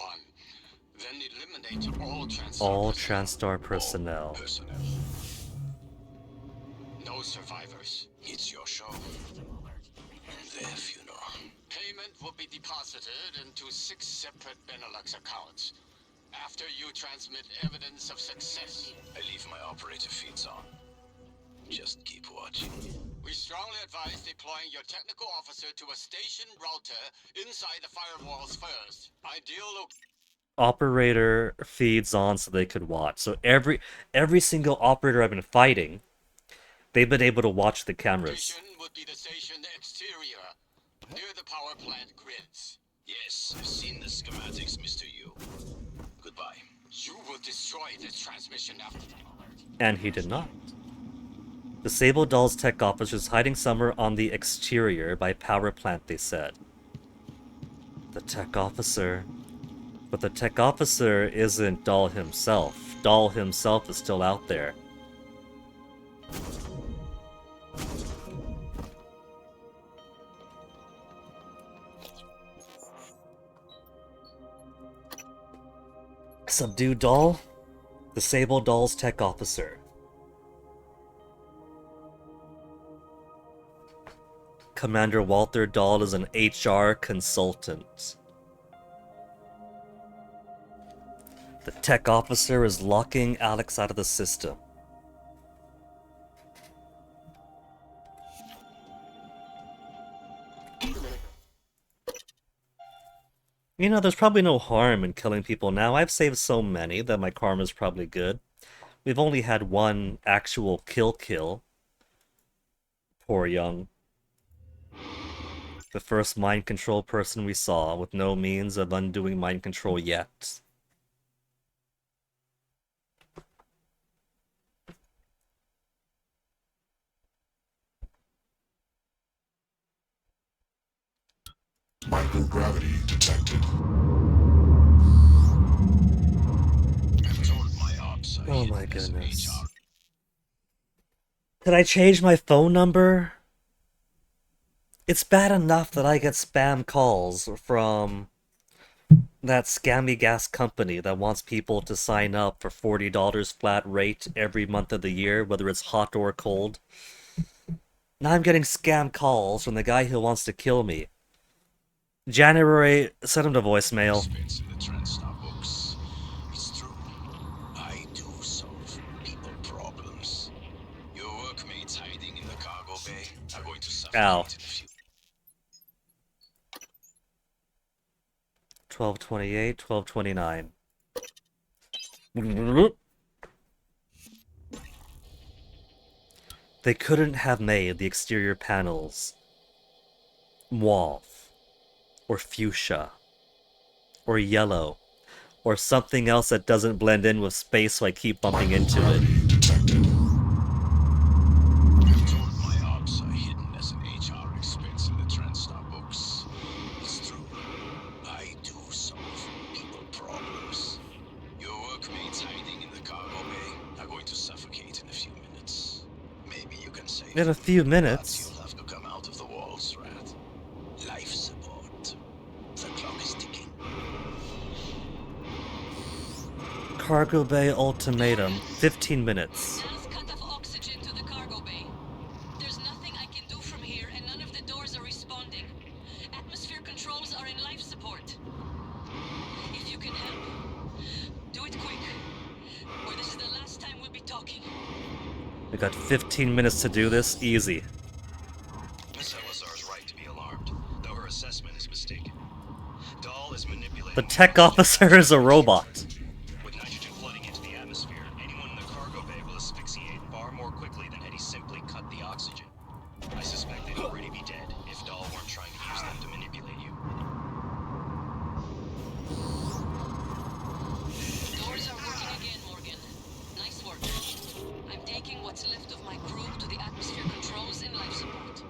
Then eliminate all TranStar personnel. No survivors. It's your show. Their funeral. Payment will be deposited into 6 separate Benelux accounts. After you transmit evidence of success. I leave my operator feeds on. Just keep watching. We strongly advise deploying your technical officer to a station router inside the firewalls first. Ideal Operator feeds on so they could watch. So every single operator I've been fighting, they've been able to watch the cameras. would be the station exterior, near the power plant grids. Yes, I've seen the schematics, Mr. Yu. Goodbye. You will destroy this transmission after. And he did not. Disable Dahl's tech office is hiding somewhere on the exterior by power plant, they said. The tech officer. But the tech officer isn't Dahl himself. Dahl himself is still out there. Subdue Dahl. Disable Dahl's tech officer. Commander Walter Dahl is an HR consultant. The tech officer is locking Alex out of the system. You know, there's probably no harm in killing people now. I've saved so many that my karma's probably good. We've only had one actual kill. Poor Young. The first mind control person we saw, with no means of undoing mind control yet. Microgravity detected. Oh my goodness. Did I change my phone number? It's bad enough that I get spam calls from that scammy gas company that wants people to sign up for $40 flat rate every month of the year, whether it's hot or cold. Now I'm getting scam calls from the guy who wants to kill me. January, send him to voicemail. It's true. I do solve people problems. Your workmates hiding in the cargo bay are going to suffer. Ow. 1228, 1229. They couldn't have made the exterior panels mauve, or fuchsia, or yellow, or something else that doesn't blend in with space, so I keep bumping into it. My ops are hidden as an HR expense in the TranStar books. It's true. I do solve people problems. Your workmates hiding in the cargo bay are going to suffocate in a few minutes. Maybe you can save In a few minutes. you'll have to come out of the walls, Rat. Life support. The clock is ticking. Cargo bay ultimatum. 15 minutes. Cut off oxygen to the cargo bay. There's nothing I can do from here, and none of the doors are responding. Atmosphere controls are in life support. If you can help, do it quick, or this is the last time we'll be talking. We got 15 minutes to do this. Easy. Miss Elazar's right to be alarmed, though her assessment is mistaken. Dahl is manipulating. The tech officer is a robot. With nitrogen flooding into the atmosphere, anyone in the cargo bay will asphyxiate far more quickly than had he simply cut the oxygen. I suspect they'd already be dead if Dahl weren't trying to use them to manipulate you. Doors are working again, Morgan. Nice work. I'm taking what's left of my crew to the atmosphere controls and life support.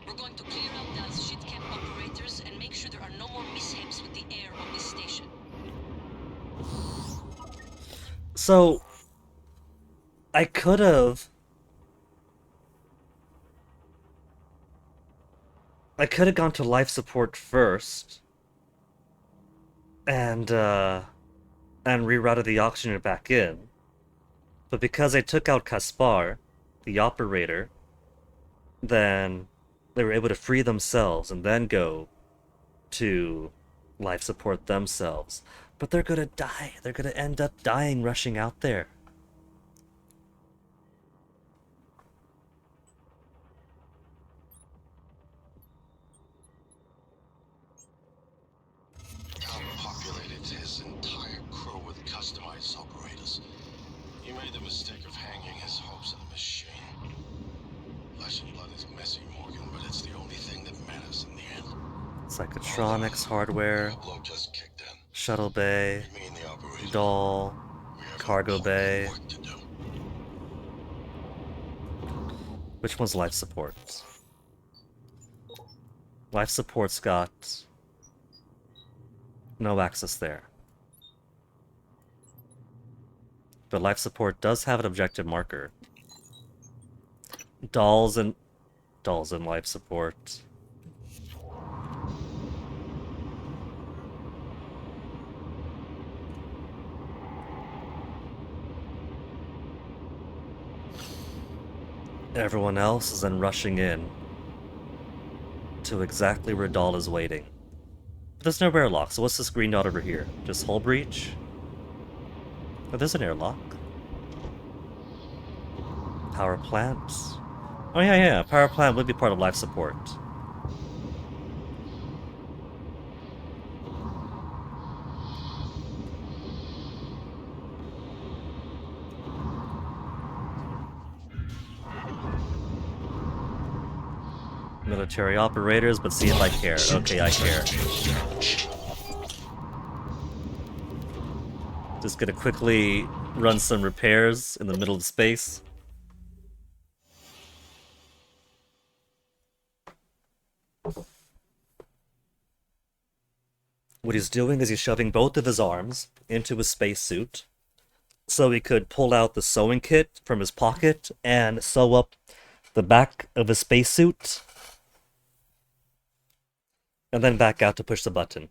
We're going to clear out those shit camp operators and make sure there are no more mishaps with the air on this station. So, I could have gone to life support first and rerouted the oxygen back in. But because I took out Kaspar, the operator, then they were able to free themselves and then go to life support themselves. But they're gonna die. They're gonna end up dying rushing out there. Al populated his entire crew with customized operators. He made the mistake of hanging his hopes on a machine. Flesh and blood is messy, Morgan, but it's the only thing that matters in the end. Psychotronics hardware, Upload just kicked in. shuttle bay, Me and the operator. doll, cargo bay. Work to do. Which one's life support? Life support's got no access there. But life support does have an objective marker. Dolls and life support. Everyone else is then rushing in to exactly where Dahl is waiting. But there's no airlock, so what's this green dot over here? Just hull breach? Oh, there's an airlock. Power plant. Oh yeah, power plant would be part of life support. Military operators, but see if I care. Okay, I care. Just gonna quickly run some repairs in the middle of space. What he's doing is he's shoving both of his arms into his spacesuit so he could pull out the sewing kit from his pocket and sew up the back of his spacesuit, and then back out to push the button.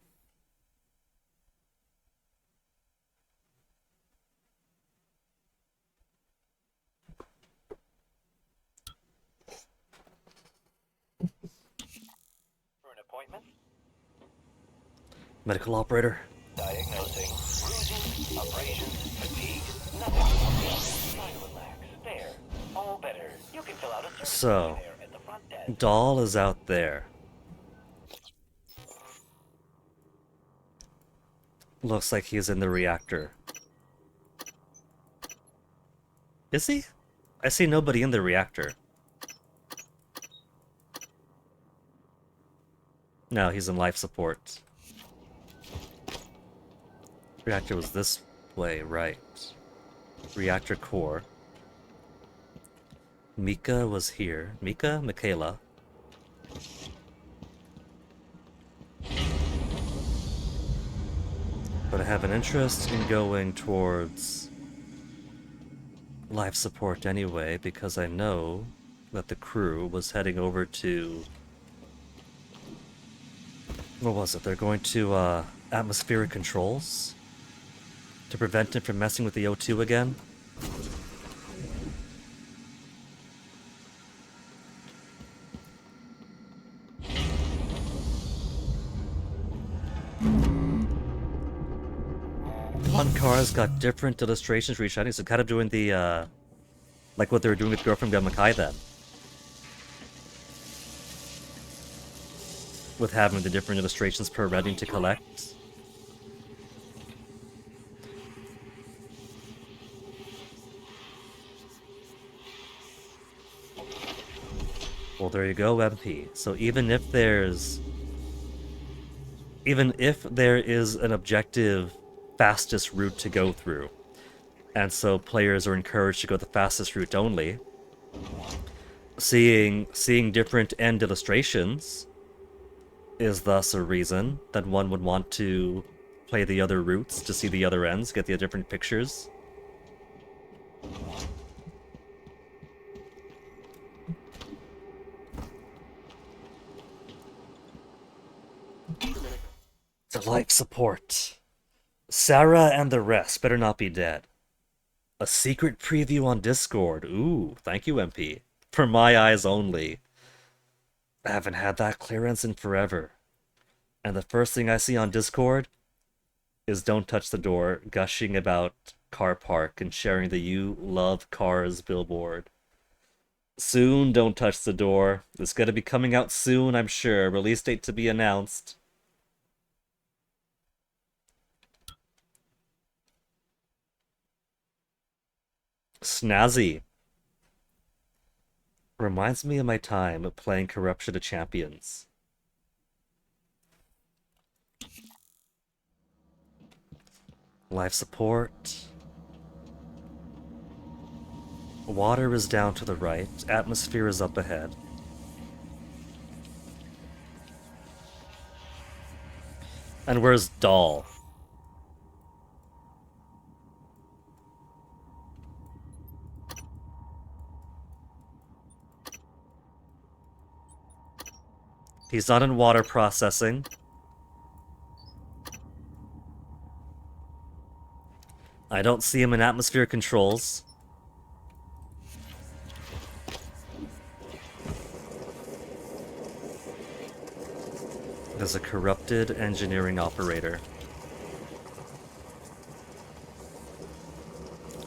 For an appointment? Medical operator. Diagnosing. Bruising, abrasions, fatigue. Nothing. Try to relax. There. All better. You can fill out a So, survey there at the front desk. Dahl is out there. Looks like he's in the reactor. Is he? I see nobody in the reactor. No, he's in life support. Reactor was this way, right. Reactor core. Mika was here. Mika? Michaela. But I have an interest in going towards life support anyway, because I know that the crew was heading over to... What was it? They're going to atmospheric controls to prevent it from messing with the O2 again. One car's got different illustrations for each item, so kind of doing the like what they were doing with Girlfriend Gamakai then. With having the different illustrations per reading to collect. Well, there you go, MP. So even if there is an objective fastest route to go through, and so players are encouraged to go the fastest route only, seeing different end illustrations is thus a reason that one would want to play the other routes to see the other ends, get the different pictures. The life support. Sarah and the rest better not be dead. A secret preview on Discord. Ooh, thank you, MP. For my eyes only. I haven't had that clearance in forever. And the first thing I see on Discord is Don't Touch the Door gushing about car park and sharing the You Love Cars billboard. Soon, Don't Touch the Door. It's gonna be coming out soon, I'm sure. Release date to be announced. Snazzy. Reminds me of my time playing Corruption of Champions. Life support. Water is down to the right. Atmosphere is up ahead. And where's Dahl? He's not in water processing. I don't see him in atmosphere controls. There's a corrupted engineering operator.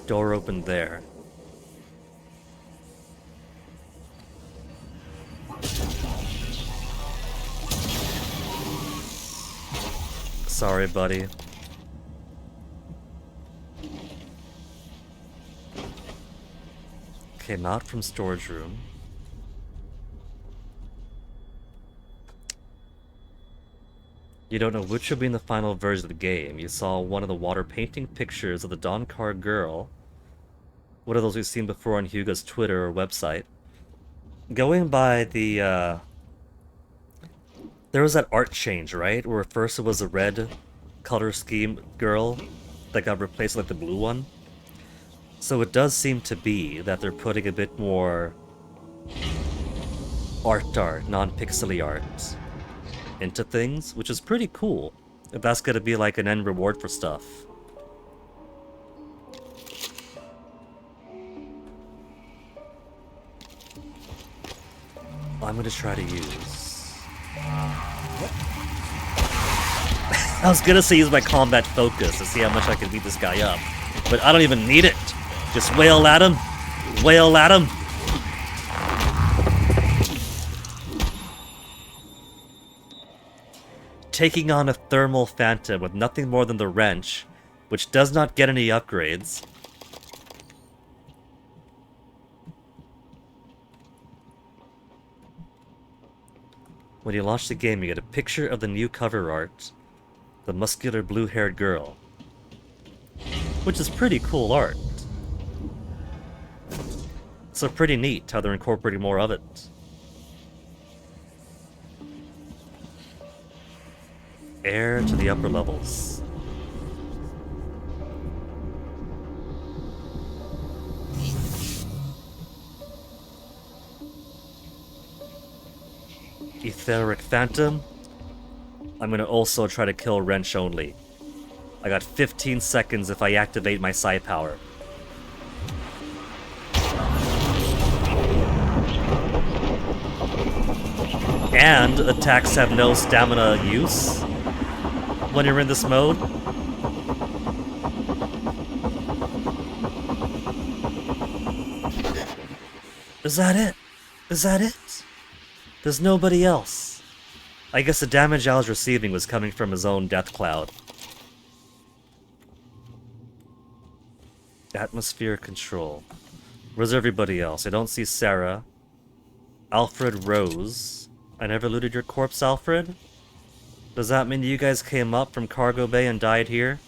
Door opened there. Sorry, buddy. Came out from storage room. You don't know which will be in the final version of the game. You saw one of the water painting pictures of the Dawncar girl. One of those we've seen before on Hugo's Twitter or website. Going by the, there was that art change, right? Where first it was a red color scheme girl that got replaced with the blue one. So it does seem to be that they're putting a bit more art, non-pixely art into things, which is pretty cool. If that's gonna be like an end reward for stuff. I'm gonna try to use... I was gonna say use my combat focus to see how much I can beat this guy up. But I don't even need it. Just wail at him. Wail at him. Taking on a thermal phantom with nothing more than the wrench, which does not get any upgrades. When you launch the game, you get a picture of the new cover art, the muscular blue-haired girl, which is pretty cool art. So pretty neat how they're incorporating more of it. Air to the upper levels. Etheric Phantom. I'm gonna also try to kill Wrench only. I got 15 seconds if I activate my Psi power. And attacks have no stamina use when you're in this mode. Is that it? Is that it? There's nobody else. I guess the damage I was receiving was coming from his own death cloud. Atmosphere control. Where's everybody else? I don't see Sarah. Alfred Rose. I never looted your corpse, Alfred? Does that mean you guys came up from Cargo Bay and died here?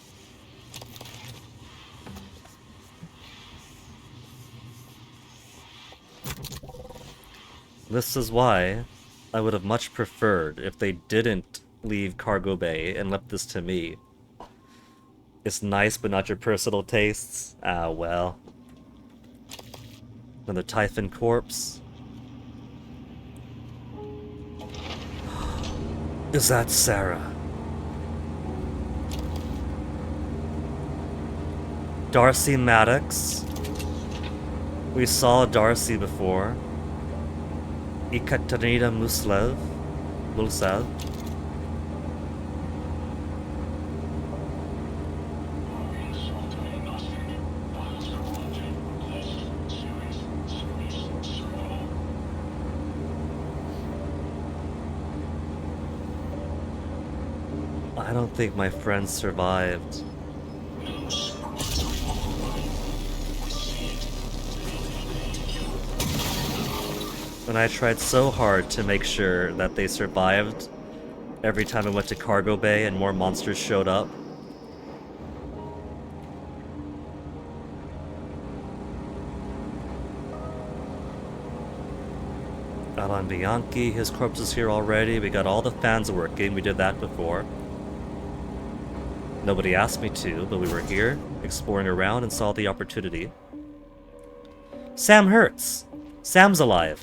This is why I would have much preferred if they didn't leave Cargo Bay and left this to me. It's nice, but not your personal tastes. Ah, well. Another Typhon corpse. Is that Sarah? Darcy Maddox. We saw Darcy before. Ekaterina Mulsav. I don't think my friends survived. And I tried so hard to make sure that they survived every time I went to Cargo Bay and more monsters showed up. Alan Bianchi, his corpse is here already. We got all the fans working. We did that before. Nobody asked me to, but we were here, exploring around and saw the opportunity. Sam Hertz! Sam's alive!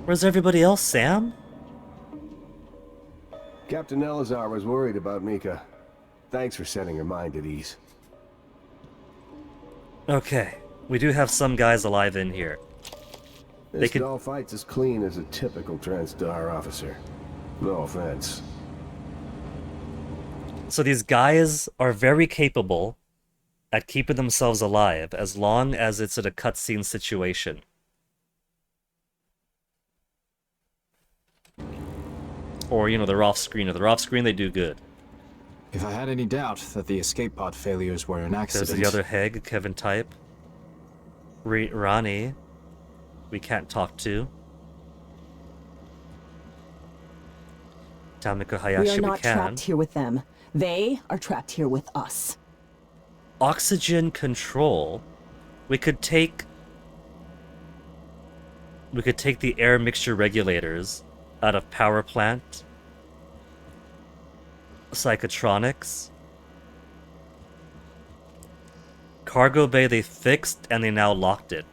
Where's everybody else, Sam? Captain Elazar was worried about Mika. Thanks for setting her mind at ease. Okay, we do have some guys alive in here. This doll fights as clean as a typical Transdar officer. No offense. So these guys are very capable at keeping themselves alive as long as it's in a cutscene situation. Or, you know, they're off screen. If they're off screen, they do good. If I had any doubt that the escape pod failures were an accident... There's the other Heg, Kevin Type. Rani, we can't talk to. Tamiko Hayashi, we are not can. trapped here with them. They are trapped here with us. Oxygen control. We could take the air mixture regulators out of power plant. Psychotronics. Cargo bay they fixed and they now locked it.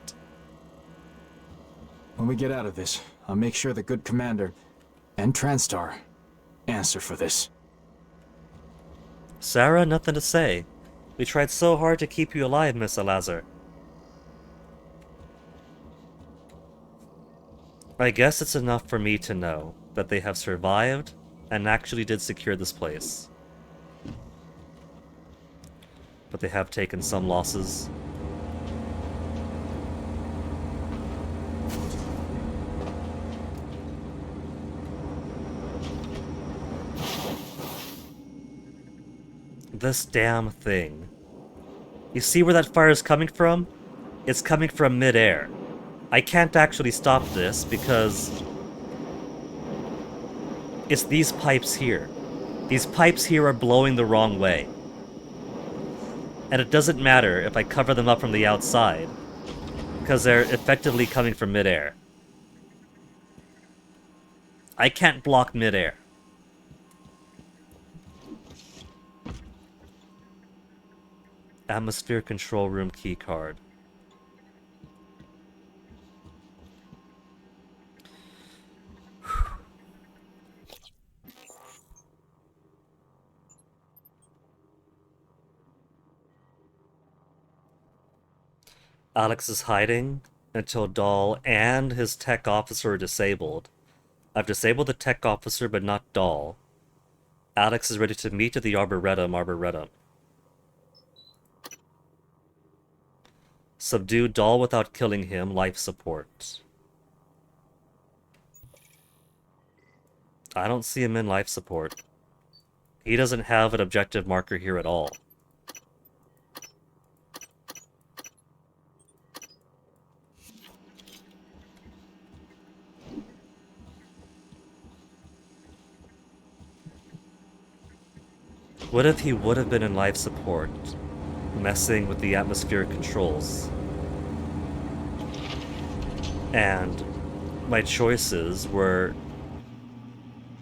When we get out of this, I'll make sure the good commander and TranStar answer for this. Sarah, nothing to say. We tried so hard to keep you alive, Miss Alazar. I guess it's enough for me to know that they have survived and actually did secure this place. But they have taken some losses. This damn thing. You see where that fire is coming from? It's coming from mid-air. I can't actually stop this because it's these pipes here. These pipes here are blowing the wrong way. And it doesn't matter if I cover them up from the outside, because they're effectively coming from mid-air. I can't block mid-air. Atmosphere control room key card. Alex is hiding until Dahl and his tech officer are disabled. I've disabled the tech officer, but not Dahl. Alex is ready to meet at the Arboretum. Subdue Dahl without killing him, life support. I don't see him in life support. He doesn't have an objective marker here at all. What if he would have been in life support, messing with the atmospheric controls? And my choices were...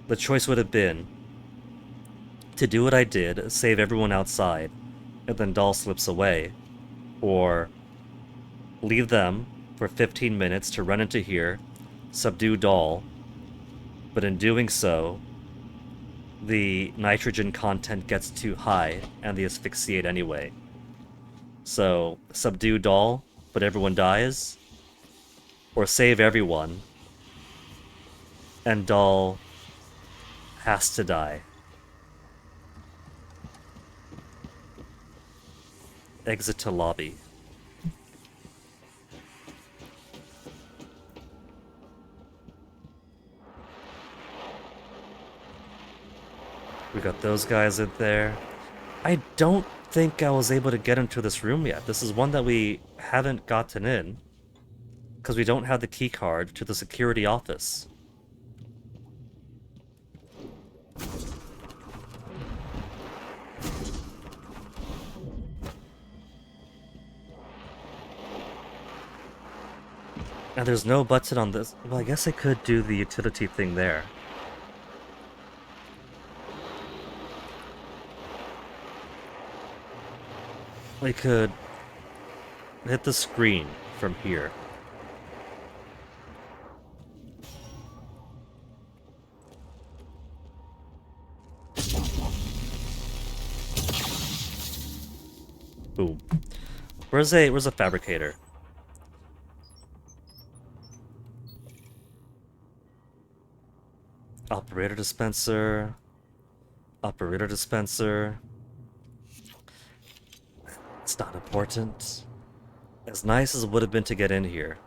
The choice would have been to do what I did, save everyone outside, and then Dahl slips away, or leave them for 15 minutes to run into here, subdue Dahl, but in doing so, the nitrogen content gets too high, and they asphyxiate anyway. So, subdue Dahl, but everyone dies, or save everyone, and Dahl has to die. Exit to lobby. We got those guys in there. I don't think I was able to get into this room yet. This is one that we haven't gotten in, because we don't have the key card to the security office. And there's no button on this. Well, I guess I could do the utility thing there. We could hit the screen from here. Boom. Where's a fabricator? Operator dispenser. Operator dispenser. It's not important. As nice as it would have been to get in here,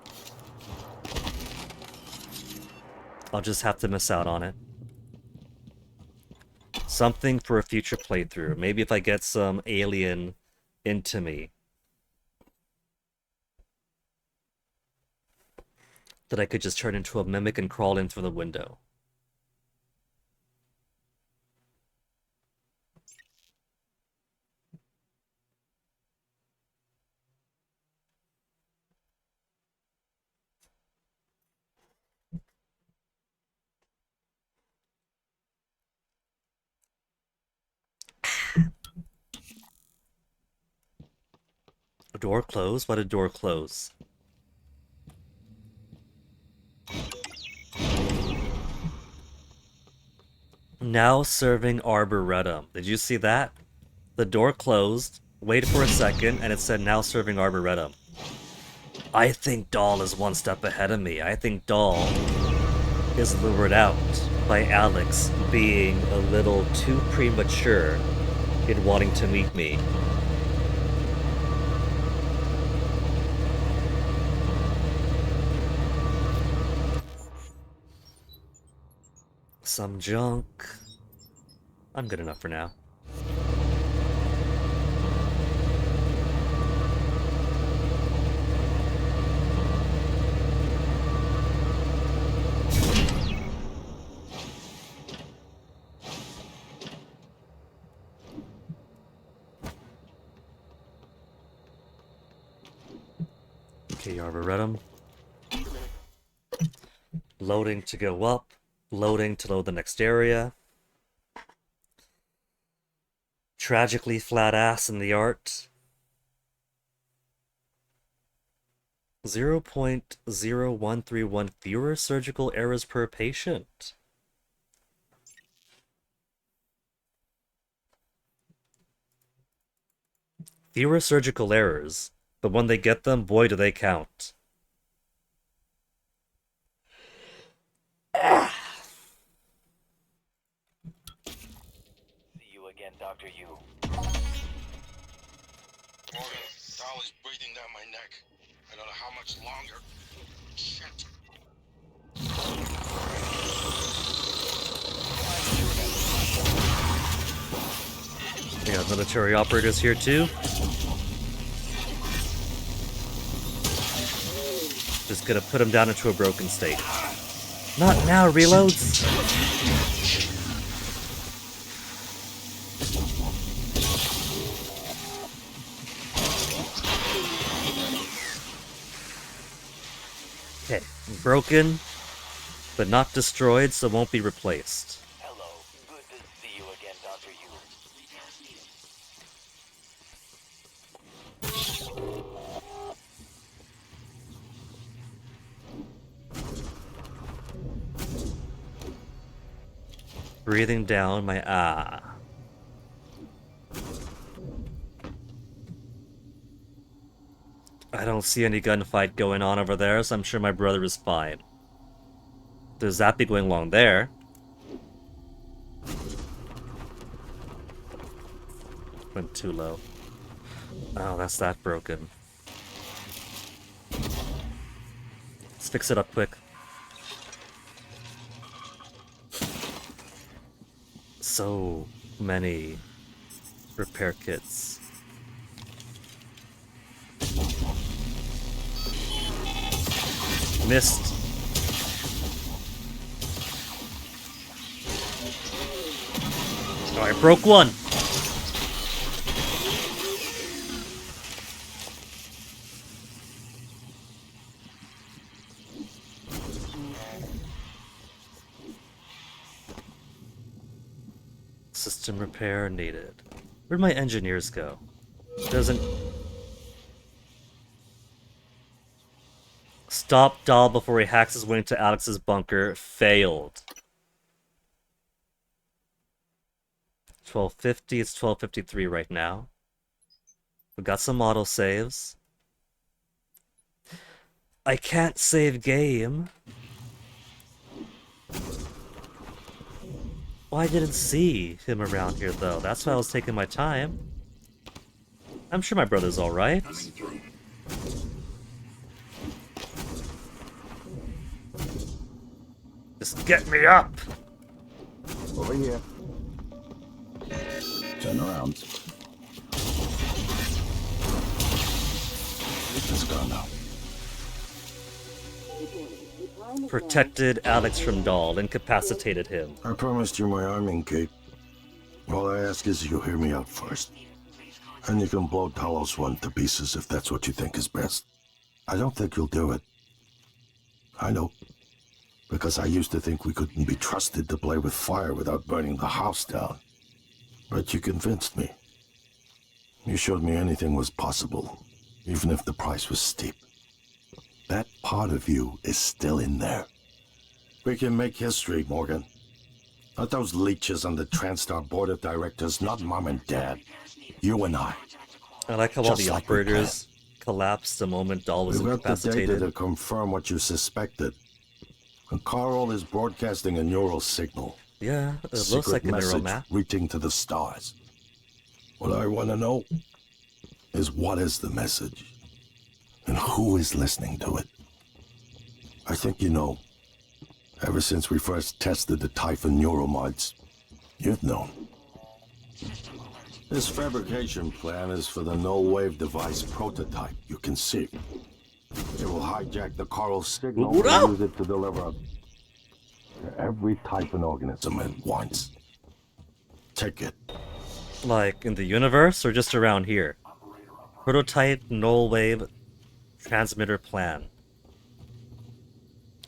I'll just have to miss out on it. Something for a future playthrough. Maybe if I get some alien into me. that I could just turn into a mimic and crawl in through the window. A door close? Why did door close? Now serving Arboretum. Did you see that? The door closed, waited for a second, and it said now serving Arboretum. I think Dahl is one step ahead of me. I think Dahl is lured out by Alex being a little too premature in wanting to meet me. Some junk. I'm good enough for now. Okay, Arboretum. Loading to go up. Loading to load the next area. Tragically flat ass in the art. 0.0131 fewer surgical errors per patient. Fewer surgical errors, but when they get them, boy do they count. Dr. Yu. Morgan, Dahl is breathing down my neck. I don't know how much longer. Shit. We got military operators here too. Just gonna put him down into a broken state. Not now, reloads! Okay, broken, but not destroyed, so won't be replaced. Hello. Good to see you again, Dr. Yu. Breathing down my I don't see any gunfight going on over there, so I'm sure my brother is fine. There's zappy going along there. Went too low. Oh, that's that broken. Let's fix it up quick. So many repair kits. Missed. Oh, I broke one. System repair needed. Where'd my engineers go? Doesn't... Stop Dahl before he hacks his way into Alex's bunker. Failed. 1250, it's 1253 right now. We got some auto saves. I can't save game. Well, I didn't see him around here though. That's why I was taking my time. I'm sure my brother's alright. Just get me up! Over here. Turn around. Let's go now. Good morning. protected Alex from Dahl, incapacitated him. I promised you my arming, Kate. All I ask is you hear me out first. And you can blow Talos 1 to pieces if that's what you think is best. I don't think you'll do it. I know. Because I used to think we couldn't be trusted to play with fire without burning the house down. But you convinced me. You showed me anything was possible, even if the price was steep. That part of you is still in there. We can make history, Morgan. Not those leeches on the TranStar board of directors, not Mom and Dad. You and I. I like how all the operators collapsed the moment Dahl was incapacitated. We got the data to confirm what you suspected. And Carl is broadcasting a neural signal. Yeah, it looks like a neural map. Reaching to the stars. What I want to know is what is the message? And who is listening to it? I think you know. Ever since we first tested the Typhon neuromods, you've known. This fabrication plan is for the null-wave device prototype you conceived. It will hijack the Carl signal and use it to deliver to every Typhon organism at once. Take it. Like in the universe or just around here? Prototype null-wave transmitter plan.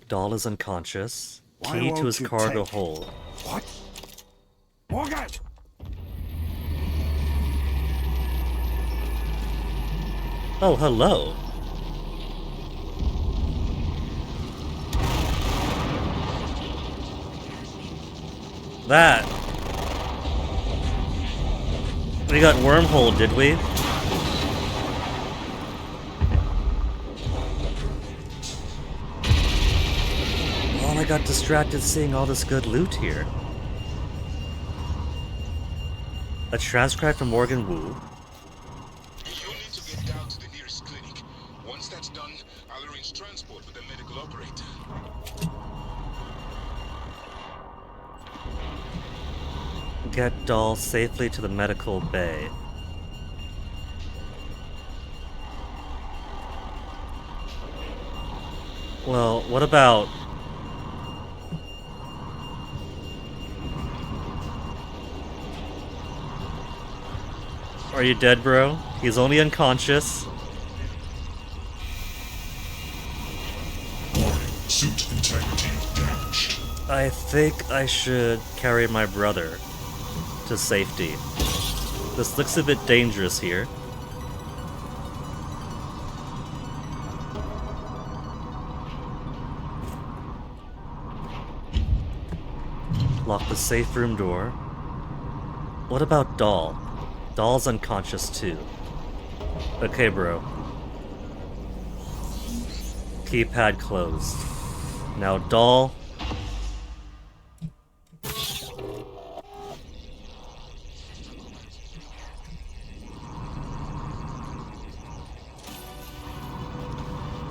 Dahl is unconscious. Key to his cargo hold. What? Morgan! Oh, hello. That. We got wormhole, did we? Oh, I got distracted seeing all this good loot here. A transcript from Morgan Wu. You'll need to get down to the nearest clinic. Once that's done, I'll arrange transport with the medical operator. Get Dahl safely to the medical bay. Well, what about... Are you dead, bro? He's only unconscious. Warning, suit integrity damaged. I think I should carry my brother to safety. This looks a bit dangerous here. Lock the safe room door. What about Dahl? Dahl's unconscious too. Okay, bro. Keypad closed. Now Dahl.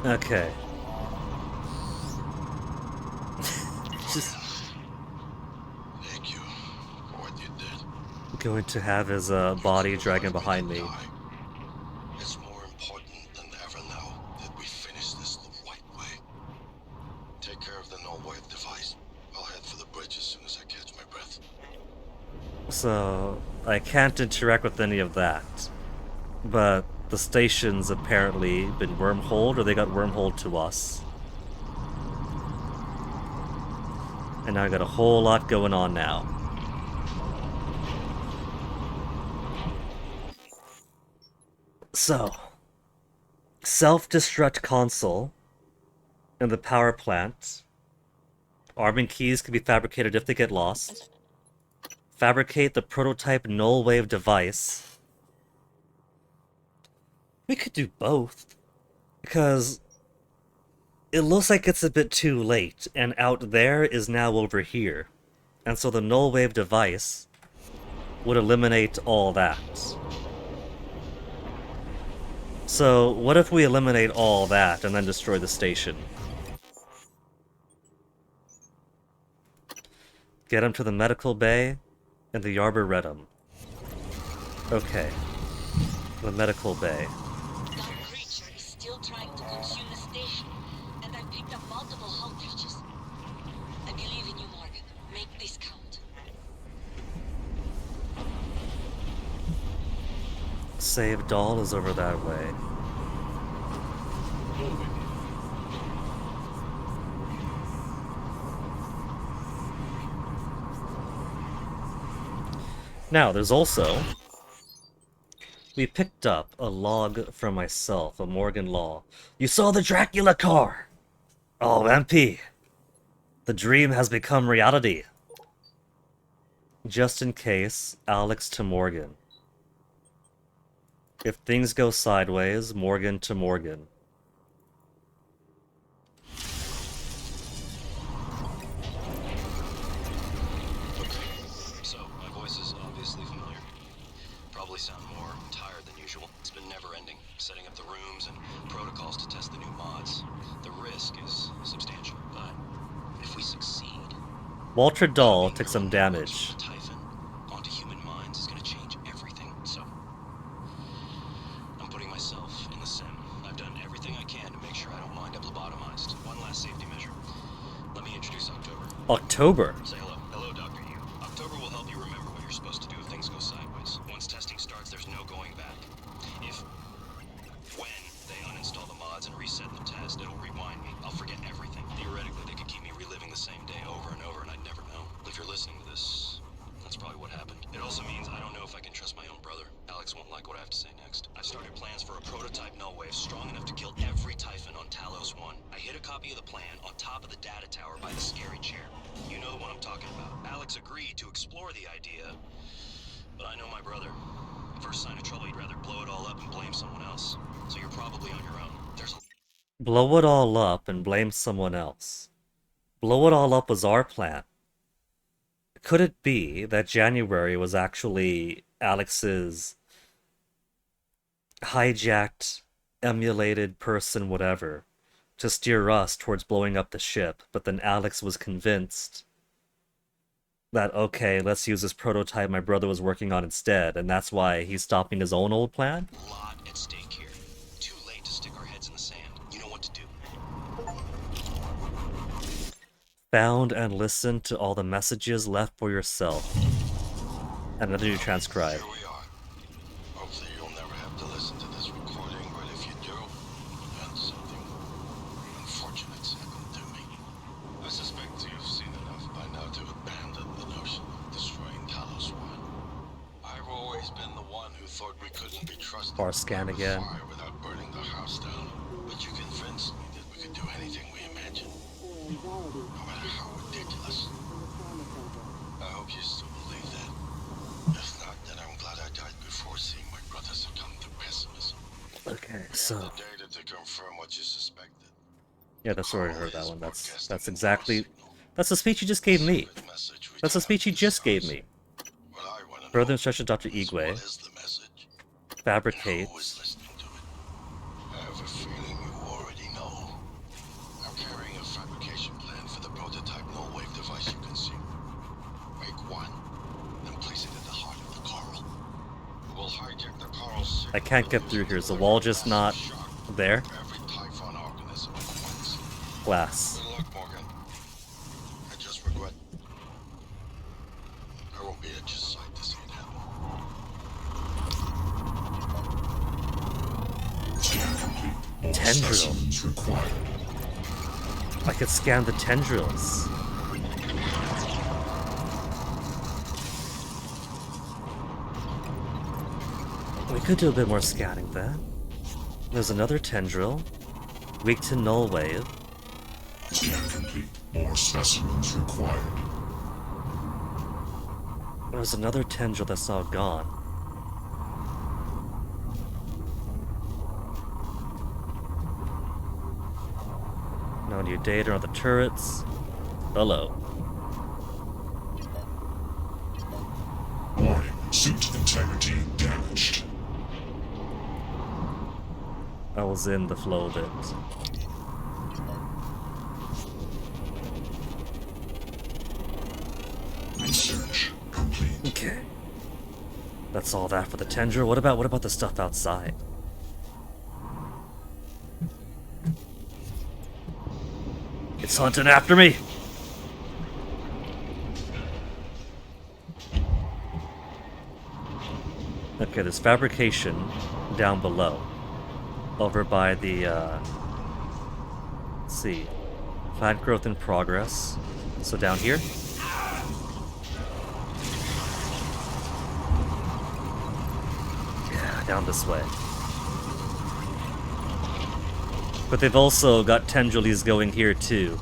Okay. Just thank you for what you did. Going to have his body dragging behind me. It's more important than ever now that we finish this the right way. Take care of the null-wave device. I'll head for the bridge as soon as I catch my breath. So I can't interact with any of that, but the station's apparently been wormholed, or they got wormholed to us. And now I got a whole lot going on now. So, self-destruct console in the power plant. Arming keys can be fabricated if they get lost. Fabricate the prototype null-wave device. We could do both, because it looks like it's a bit too late, and out there is now over here. And so the null-wave device would eliminate all that. So what if we eliminate all that and then destroy the station? Get him to the medical bay and the Arboretum. Okay. The medical bay. That creature is still trying to consume the station, and I've picked up multiple hull patches. I believe in you, Morgan. Make this count. Save Doll is over that way. Now, there's also... We picked up a log from myself, a Morgan Law. You saw the Dracula car! Oh, MP. The dream has become reality. Just in case, Alex to Morgan. If things go sideways, Morgan to Morgan. So, my voice is obviously familiar. Probably sound more tired than usual. It's been never-ending, setting up the rooms and protocols to test the new mods. The risk is substantial, but if we succeed... Walter Dahl took some damage. Typhon onto human minds is going to change everything, so... I'm putting myself in the sim. I've done everything I can to make sure I don't wind up lobotomized. One last safety measure. Let me introduce October. October? Say hello. Hello, Dr. Yu. October will help you remember what you're supposed to do if things go sideways. Once testing starts, there's no going back. When they uninstall the mods and reset the test, it'll rewind me. I'll forget everything. Theoretically, they could keep me reliving the same day over and over, and I'd never know. If you're listening to this, that's probably what happened. It also means I don't know if I can trust my own brother. Alex won't like what I have to say next. I've started plans for a prototype null wave strong enough to kill every Typhon on Talos 1. I hid a copy of the plan on top of the data tower by the scary chair. You know the one I'm talking about. Alex agreed to explore the idea, but I know my brother. First sign of trouble, he'd rather blow it all up and blame someone else. So you're probably on your own. There's a... Blow it all up and blame someone else. Blow it all up was our plan. Could it be that January was actually Alex's hijacked, emulated person, whatever, to steer us towards blowing up the ship, but then Alex was convinced that, okay, let's use this prototype my brother was working on instead, and that's why he's stopping his own old plan? lot at stake here. Too late to stick our heads in the sand. You know what to do. Found and listened to all the messages left for yourself. And another you transcribe. Here we are. Hopefully you'll never have to listen to this recording, but if you do, then something unfortunate's happened to me. I suspect you've seen enough by now to abandon the notion of destroying Talos 1. I've always been the one who thought we couldn't be trusted Bar scan again. fire without burning the house down. But you convinced me that we could do anything we imagined. No matter how ridiculous. I hope you still believe that. If not, then I'm glad I died before seeing my brother succumb to pessimism. Okay, so... The data to confirm what you suspected. Yeah, that's where I heard that one. That's exactly... That's the speech you just gave me. That's the speech you just gave me. Further instruction, Dr. Igwe. Fabricate. I have a feeling you already know. I'm carrying a fabrication plan for the prototype null wave device you consume. Make one, then place it at the heart of the coral. We'll hijack the coral's... I can't get through here. Is the wall just not there? Every Typhon organism at once. Glass. Good luck, Morgan. I just regret... I won't be at your side to see it happen. Tendril. I could scan the tendrils. We could do a bit more scanning then. There's another tendril. Weak to null wave. Scan complete. More specimens required. There's another tendril that's now gone. No new data on the turrets. Hello. Warning. Suit integrity damaged. I was in the flow of it. Research complete. Okay. That's all that for the tendril. What about the stuff outside? It's hunting after me! Okay, there's fabrication down below. Over by the, let's see. Plant growth in progress. So down here. Yeah, down this way. But they've also got tendrils going here too.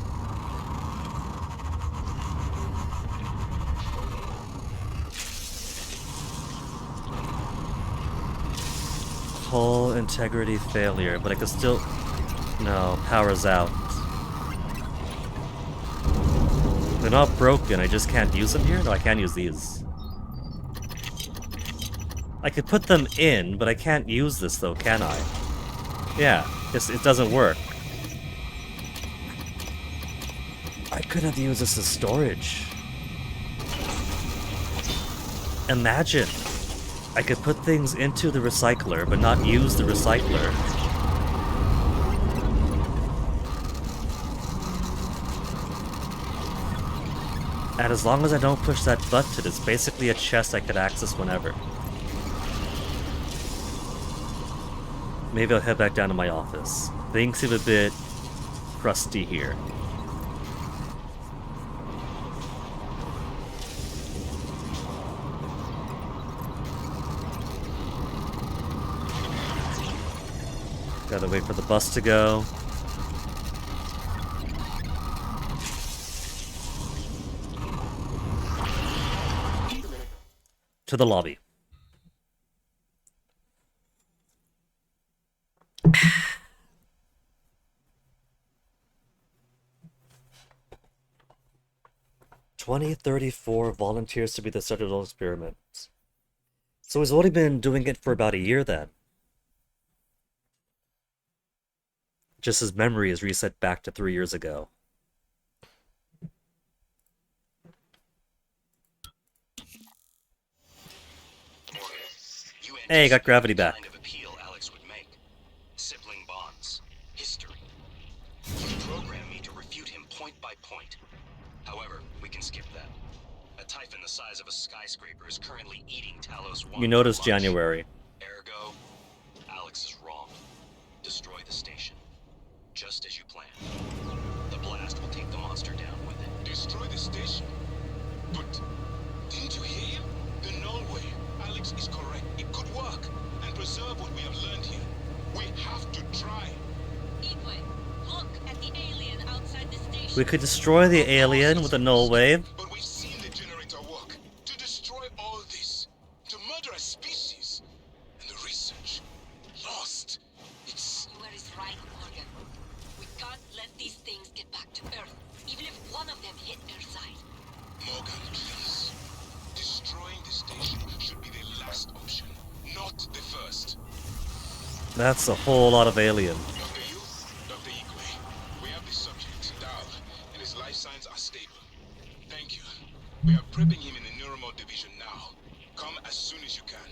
Hull integrity failure, but I can still... No, power's out. They're not broken, I just can't use them here? No, I can use these. I could put them in, but I can't use this though, can I? Yeah, it doesn't work. I could have used this as storage. Imagine! I could put things into the recycler, but not use the recycler. And as long as I don't push that button, it's basically a chest I could access whenever. Maybe I'll head back down to my office. Things seem a bit crusty here. Gotta wait for the bus to go. To the lobby. $20.34 volunteers to be the Citadel experiment. So he's only been doing it for about a year then. Just his memory is reset back to 3 years ago. Hey, got gravity back. Kind of appeal Alex would make. Sibling bonds. History. You programmed me to refute him point by point. However, we can skip that. A Typhon the size of a skyscraper is currently eating Talos 1. You noticed January. Ergo, Alex is wrong. Destroy the station. Just as you planned. The blast will take the monster down with it. Destroy the station? But didn't you hear him? The null wave. Alex is correct. It could work and preserve what we have learned here. We have to try. Igwe, look at the alien outside the station. We could destroy the alien with a null wave. But we've seen the generator work. To destroy all this. To murder a species. And the research. Lost. It's... You were right, Morgan. We can't let these things get back to Earth, even if one of them hit Earthside. Morgan, please. Destroying the station should be the last option, not the first. That's a whole lot of alien. Dr. Igwe, we have the subject, Dal, and his life signs are stable. Thank you. We are prepping him in the Neuromod division now. Come as soon as you can.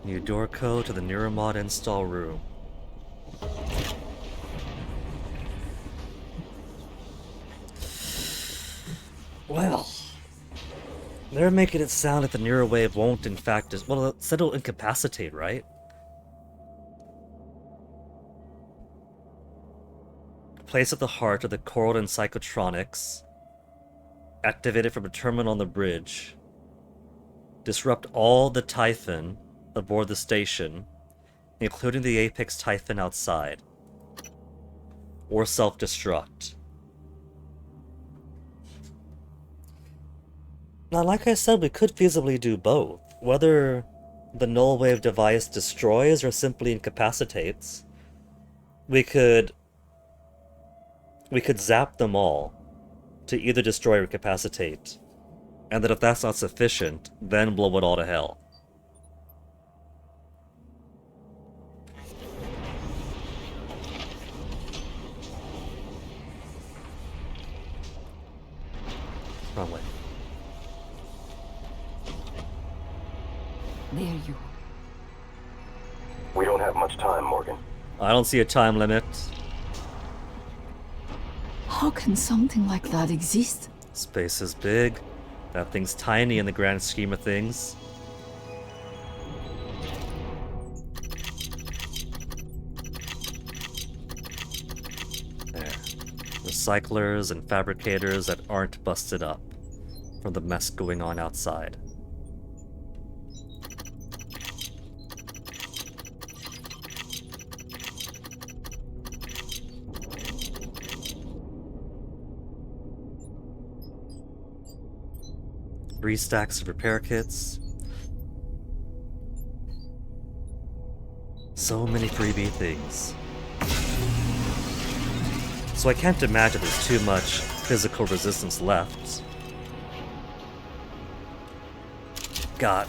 New door code to the Neuromod install room. Well, they're making it sound like the Neurowave won't in fact well, it said it'll incapacitate, right? Place at the heart of the Corellian psychotronics. Activated from a terminal on the bridge. Disrupt all the Typhon aboard the station, including the Apex Typhon outside. Or self-destruct. Now, like I said, we could feasibly do both. Whether the null wave device destroys or simply incapacitates, we could zap them all to either destroy or incapacitate. And then if that's not sufficient, then blow it all to hell. Wrong way. There you We don't have much time, Morgan. I don't see a time limit. How can something like that exist? Space is big. That thing's tiny in the grand scheme of things. There. Recyclers and fabricators that aren't busted up from the mess going on outside. Three stacks of repair kits. So many freebie things. So I can't imagine there's too much physical resistance left. Got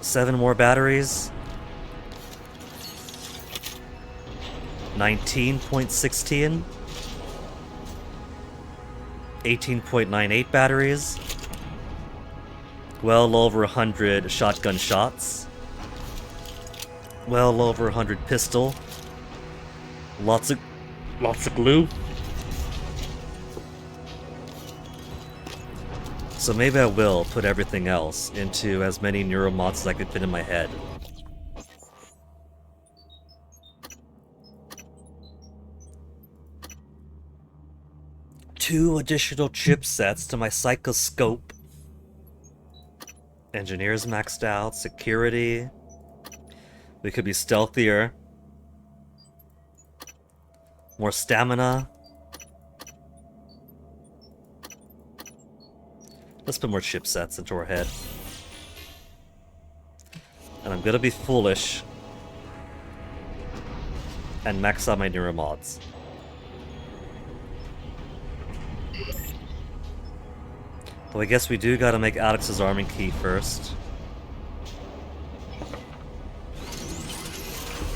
7 more batteries. 19.16. 18.98 batteries. Well over 100 shotgun shots. Well over 100 pistol. Lots of glue. So maybe I will put everything else into as many neuromods as I could fit in my head. Two additional chipsets to my Psychoscope. Engineers maxed out, security. We could be stealthier. More stamina. Let's put more chipsets into our head. And I'm gonna be foolish and max out my neuromods. Well, I guess we do gotta make Alex's arming key first.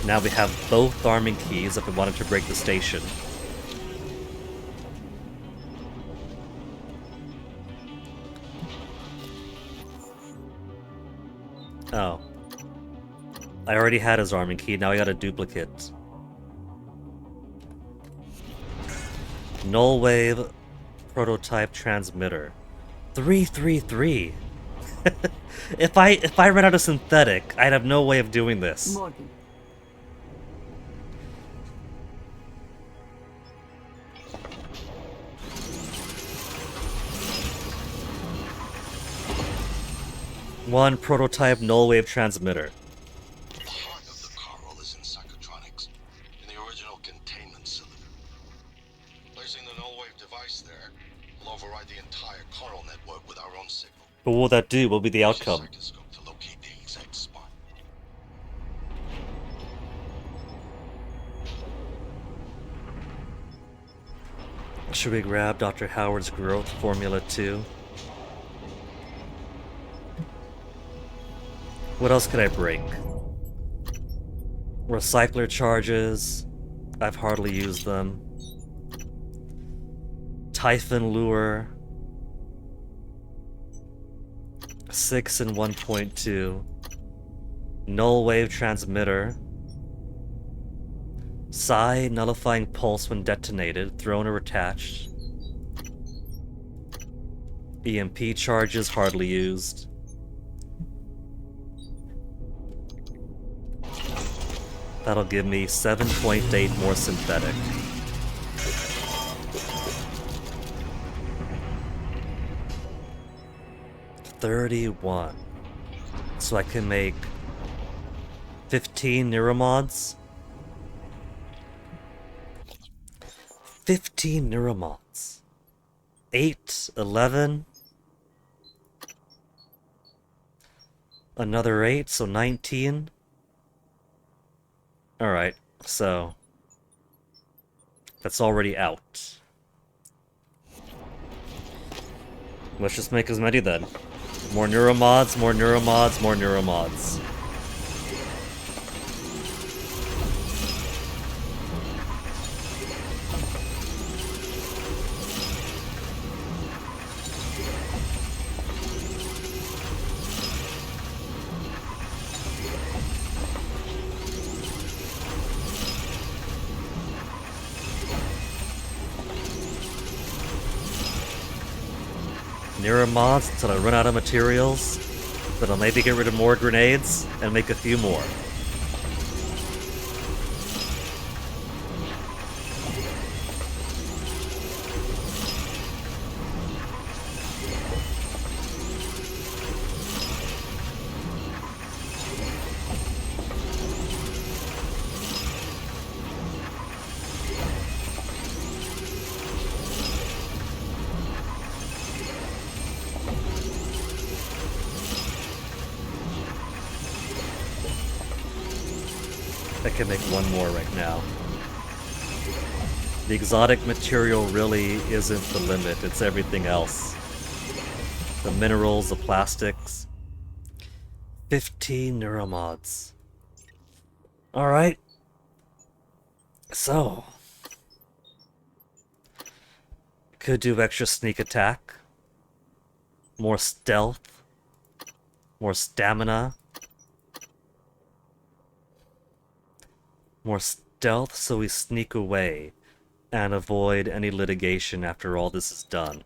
Now we have both arming keys if we wanted to break the station. Oh. I already had his arming key, now I got a duplicate. Null wave prototype transmitter. 333. If I ran out of synthetic, I'd have no way of doing this. Morgan. One prototype null wave transmitter. The heart of the Carl is in psychotronics, in the original containment cylinder. Placing the null wave device there will override the entire Carl network with our own signal. But what will that do? What will be the outcome? To locate the exact spot. Should we grab Dr. Howard's growth formula too? What else could I break? Recycler charges. I've hardly used them. Typhon lure. 6 and 1.2. Null wave transmitter. Psi nullifying pulse when detonated, thrown or attached. EMP charges hardly used. That'll give me 7.8 more synthetic. $31. So I can make 15 neuromods. 15 neuromods. 8, 11. Another 8, so 19. Alright, so that's already out. Let's just make as many then. More neuromods, more neuromods, more neuromods. Neuromods until I run out of materials. Then I'll maybe get rid of more grenades and make a few more. I can make one more right now. The exotic material really isn't the limit, it's everything else. The minerals, the plastics. 15 neuromods. Alright. So. Could do extra sneak attack. More stealth. More stamina. More stealth so we sneak away and avoid any litigation after all this is done.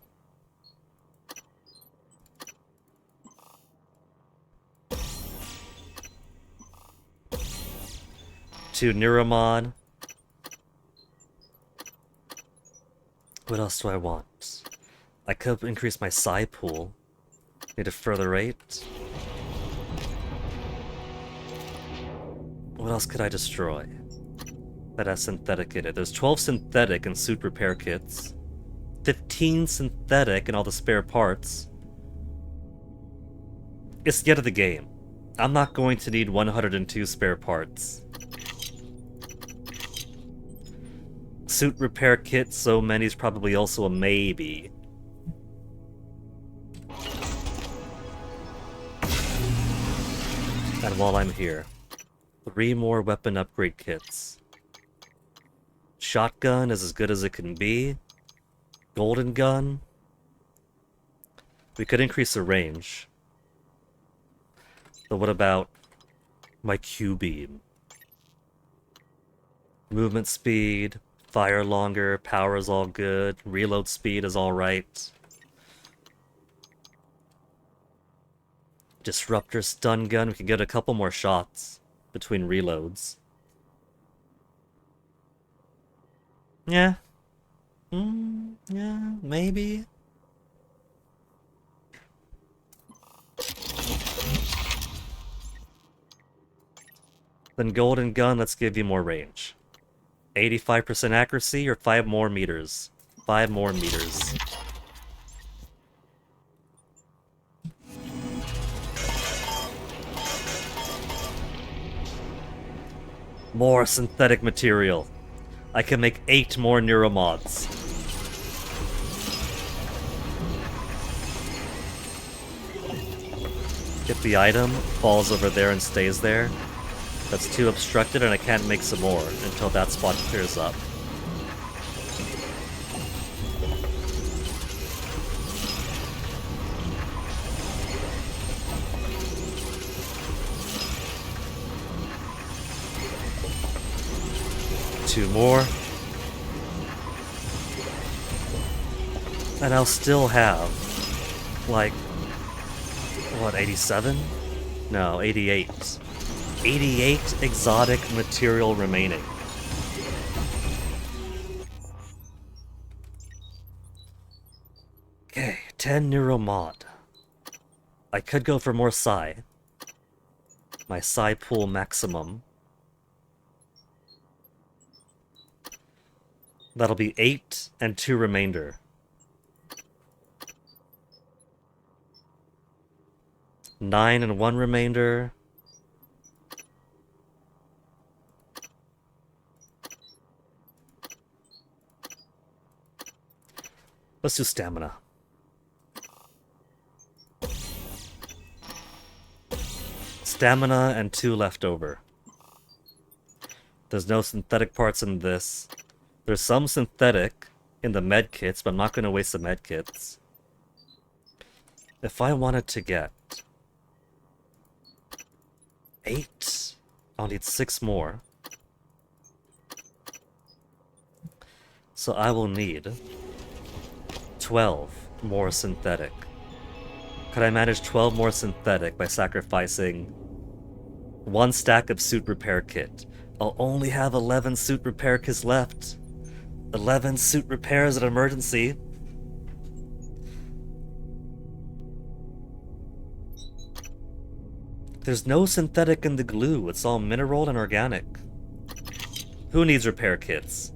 To Neuromod. What else do I want? I could increase my psi pool. Need a further rate. What else could I destroy that has synthetic in it? There's 12 synthetic in suit repair kits, 15 synthetic in all the spare parts. It's the end of the game. I'm not going to need 102 spare parts. Suit repair kit, so many is probably also a maybe. And while I'm here, 3 more weapon upgrade kits. Shotgun is as good as it can be. Golden gun. We could increase the range. But what about my Q-beam? Movement speed, fire longer, power is all good, reload speed is alright. Disruptor stun gun, we can get a couple more shots between reloads. Yeah. Yeah, maybe. Then golden gun, let's give you more range. 85% accuracy or 5 more meters. 5 more meters. More synthetic material. I can make 8 more neuromods. If the item falls over there and stays there, that's too obstructed and I can't make some more until that spot clears up. Two more. And I'll still have, like, what, 87? No, 88. 88 exotic material remaining. Okay, 10 neuromod. I could go for more psi. My psi pool maximum. That'll be 8 and 2 remainder. Nine and 1 remainder. Let's do stamina. Stamina and 2 left over. There's no synthetic parts in this. There's some synthetic in the med kits, but I'm not going to waste the med kits. If I wanted to get 8, I'll need 6 more. So I will need 12 more synthetic. Could I manage 12 more synthetic by sacrificing 1 stack of suit repair kit? I'll only have 11 suit repair kits left. 11 suit repairs at emergency. There's no synthetic in the glue. It's all mineral and organic. Who needs repair kits?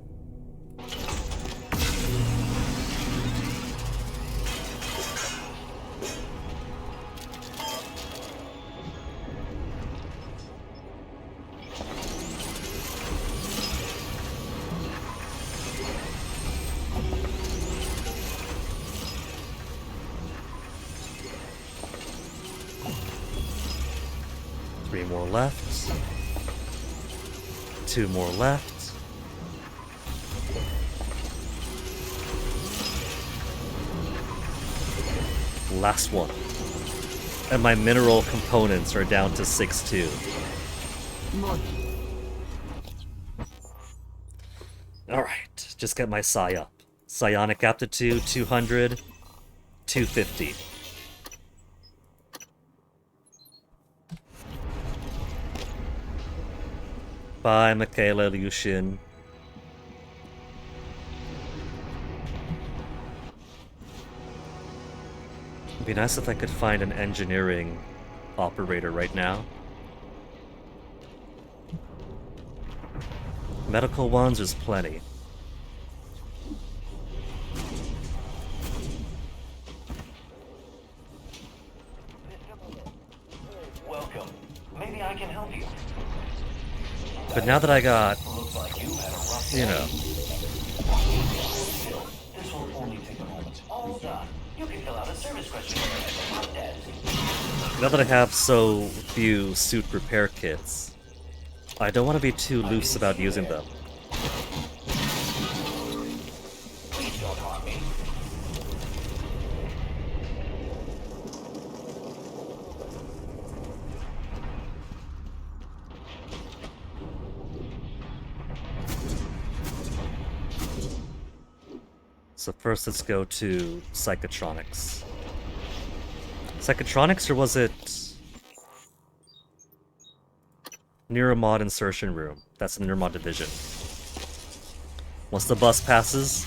More left. 2 more left. Last one. And my mineral components are down to 6-2. Alright, just get my psi up. Psionic aptitude 200, 250. Bye, Michaela Liushin. It'd be nice if I could find an engineering operator right now. Medical ones, there's plenty. Welcome. Maybe I can help you. But now that I got, you know, This will only take a moment. All done. You can fill out a service questionnaire at the front desk. now that I have so few suit repair kits, I don't want to be too loose about using them. Please don't harm me. So first let's go to Psychotronics. Psychotronics, or was it Neuromod Insertion Room? That's the Neuromod division. Once the bus passes,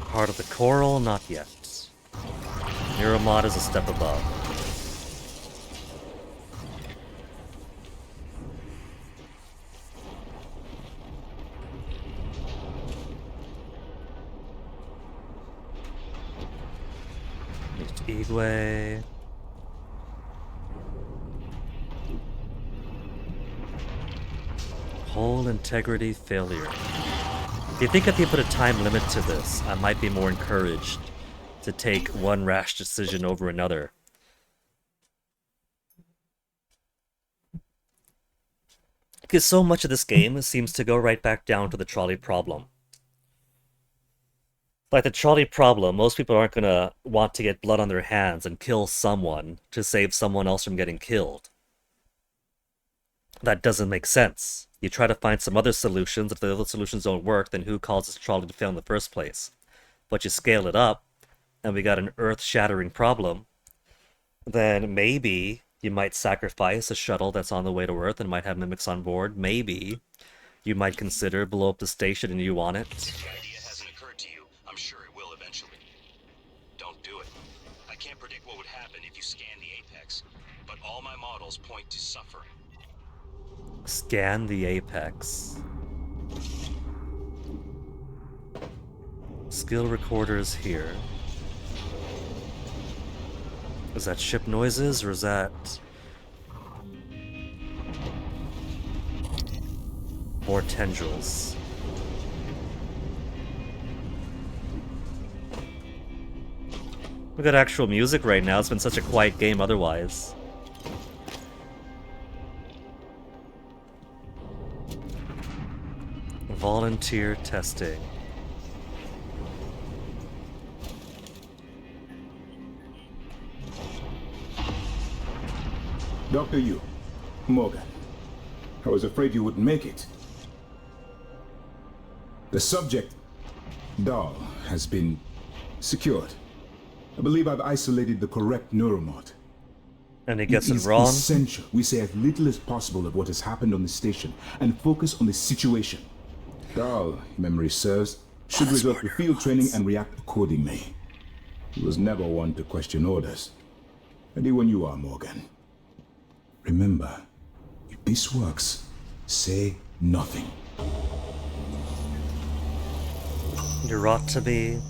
part of the coral, not yet. Neuromod is a step above. Igwe. Hull integrity failure. Do you think if you put a time limit to this, I might be more encouraged to take one rash decision over another? Because so much of this game seems to go right back down to the trolley problem. Like the trolley problem, most people aren't gonna want to get blood on their hands and kill someone to save someone else from getting killed. That doesn't make sense. You try to find some other solutions. If the other solutions don't work, then who caused this trolley to fail in the first place? But you scale it up, and we got an earth-shattering problem, then maybe you might sacrifice a shuttle that's on the way to Earth and might have mimics on board. Maybe you might consider blow up the station and you want it. The idea hasn't occurred to you. I'm sure it will eventually. Don't do it. I can't predict what would happen if you scan the Apex, but all my models point to suffering. Scan the Apex. Skill recorders here. Is that ship noises, or is that more tendrils? We got actual music right now. It's been such a quiet game otherwise. Volunteer testing. Dr. Yu, Morgan, I was afraid you wouldn't make it. The subject, Dahl, has been secured. I believe I've isolated the correct neuromod. And he gets it is wrong? Essential we say as little as possible of what has happened on the station and focus on the situation. Dahl, if memory serves, should resort to field training and react accordingly. He was never one to question orders. Ready when you are, Morgan. Remember, if this works, say nothing. Neurotomy.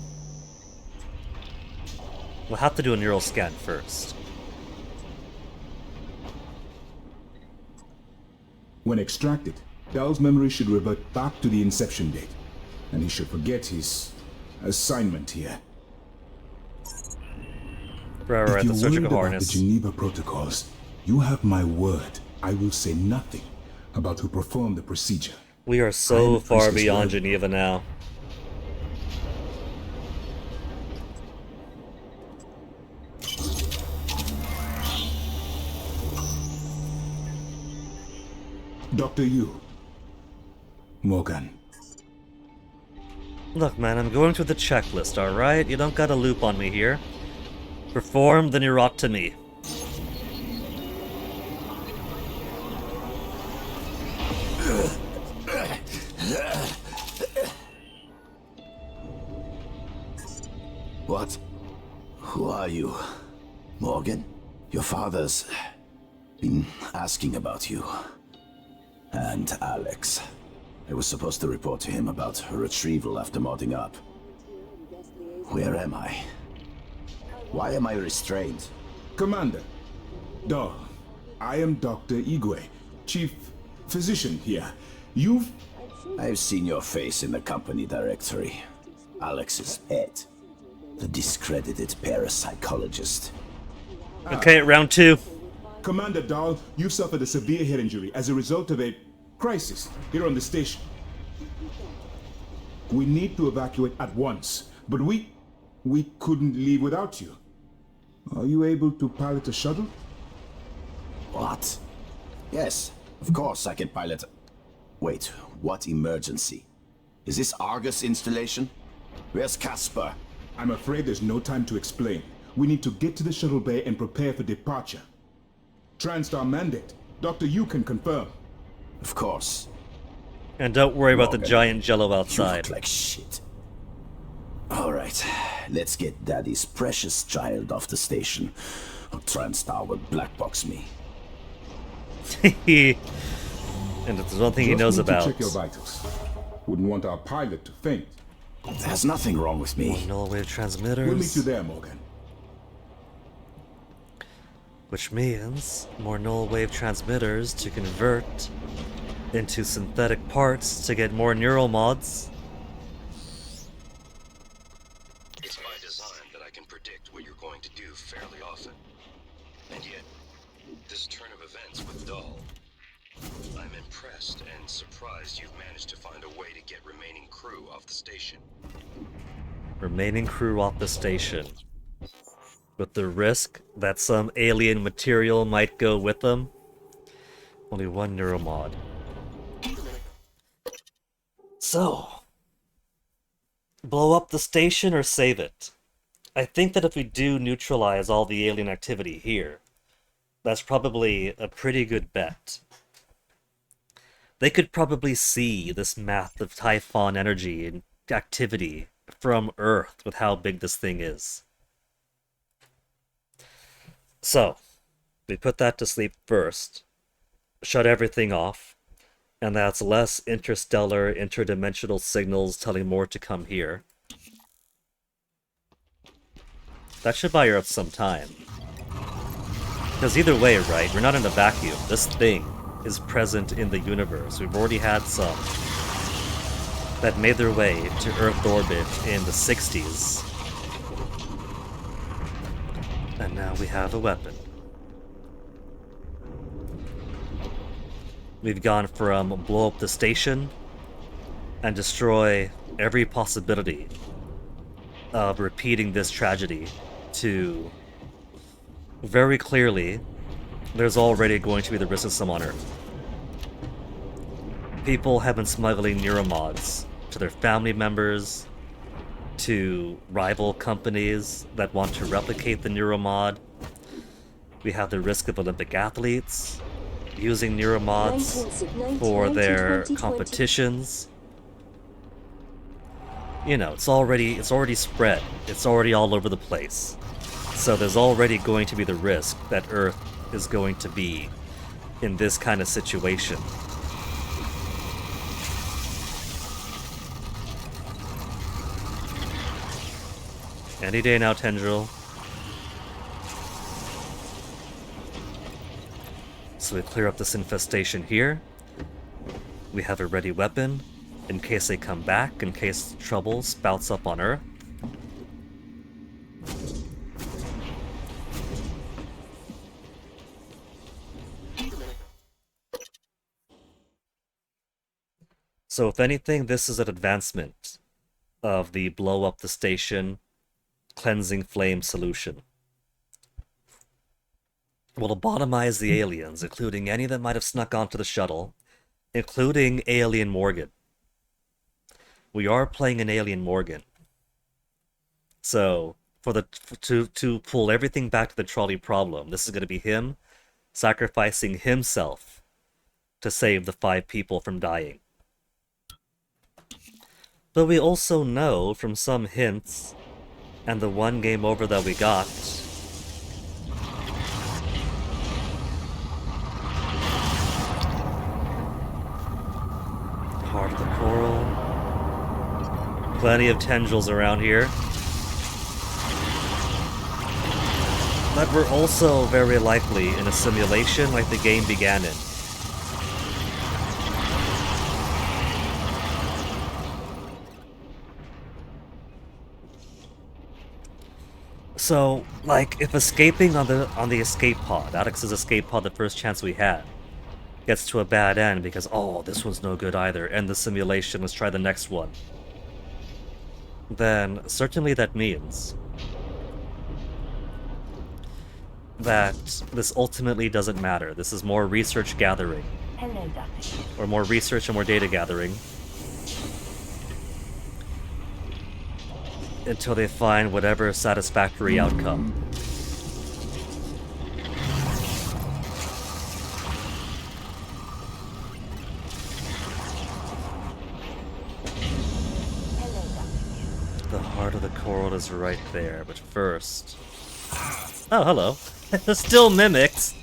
We'll have to do a neural scan first. When extracted, Dahl's memory should revert back to the inception date, and he should forget his assignment here. Right, If the you're worried surgical about harness. the Geneva protocols, you have my word. I will say nothing about who performed the procedure. We are I am so a far priestess beyond level. Geneva now. Dr. Yu. Morgan. Look, man, I'm going through the checklist, alright? You don't got a loop on me here. Perform the neurotomy. What? Who are you? Morgan? Your father's been asking about you. And Alex. I was supposed to report to him about her retrieval after modding up. Where am I? Why am I restrained? Commander. Dahl. I am Dr. Igwe, Chief Physician here. I've seen your face in the company directory. Alex's pet. The discredited parapsychologist. Okay, round 2. Commander Dahl, you suffered a severe head injury as a result of a crisis here on the station. We need to evacuate at once, but we couldn't leave without you. Are you able to pilot a shuttle? What? Yes, of course I can pilot. Wait, what emergency? Is this Argus installation? Where's Casper? I'm afraid there's no time to explain. We need to get to the shuttle bay and prepare for departure. TranStar mandate. Dr. Yu can confirm. Of course. And don't worry about the Morgan, giant jello You outside. look like shit. Alright, let's get Daddy's precious child off the station. Or TranStar will blackbox me. And it's one thing he Just knows need to about. check your vitals. Wouldn't want our pilot to faint. There's nothing wrong with me. Null wave transmitters. We'll meet you there, Morgan. Which means more null wave transmitters to convert into synthetic parts to get more neural mods. It's by design that I can predict what you're going to do fairly often. And yet, this turn of events with Dahl, I'm impressed and surprised you've managed to find a way to get remaining crew off the station. Remaining crew off the station. With the risk that some alien material might go with them. Only one neuromod. So, blow up the station or save it? I think that if we do neutralize all the alien activity here, that's probably a pretty good bet. They could probably see this math of Typhon energy and activity from Earth with how big this thing is. So, we put that to sleep first, shut everything off, and that's less interstellar, interdimensional signals telling more to come here. That should buy Earth some time. Because either way, right, we're not in a vacuum. This thing is present in the universe. We've already had some that made their way to Earth orbit in the 60s. And now we have a weapon. We've gone from blow up the station and destroy every possibility of repeating this tragedy to very clearly there's already going to be the risk of some on Earth. People have been smuggling neuromods to their family members, to rival companies that want to replicate the Neuromod. We have the risk of Olympic athletes using Neuromods for their competitions. You know, it's already spread. It's already all over the place. So there's already going to be the risk that Earth is going to be in this kind of situation. Any day now, Tendril. So we clear up this infestation here. We have a ready weapon in case they come back, in case trouble spouts up on Earth. So if anything, this is an advancement of the blow up the station cleansing flame solution. We'll lobotomize the aliens, including any that might have snuck onto the shuttle, including Alien Morgan. We are playing an Alien Morgan. So, to pull everything back to the trolley problem, this is going to be him sacrificing himself to save the 5 people from dying. But we also know from some hints, and the one game over that we got, Heart of the Coral, plenty of tendrils around here, but we're also very likely in a simulation like the game began in. So, like, if escaping on the escape pod, Alex's escape pod, the first chance we had, gets to a bad end because, oh, this one's no good either, end the simulation, let's try the next one, then certainly that means that this ultimately doesn't matter. This is more research gathering. Hello, Dr. Or more research and more data gathering. Until they find whatever satisfactory outcome. The heart of the coral is right there, but first... Oh, hello. There's still mimics.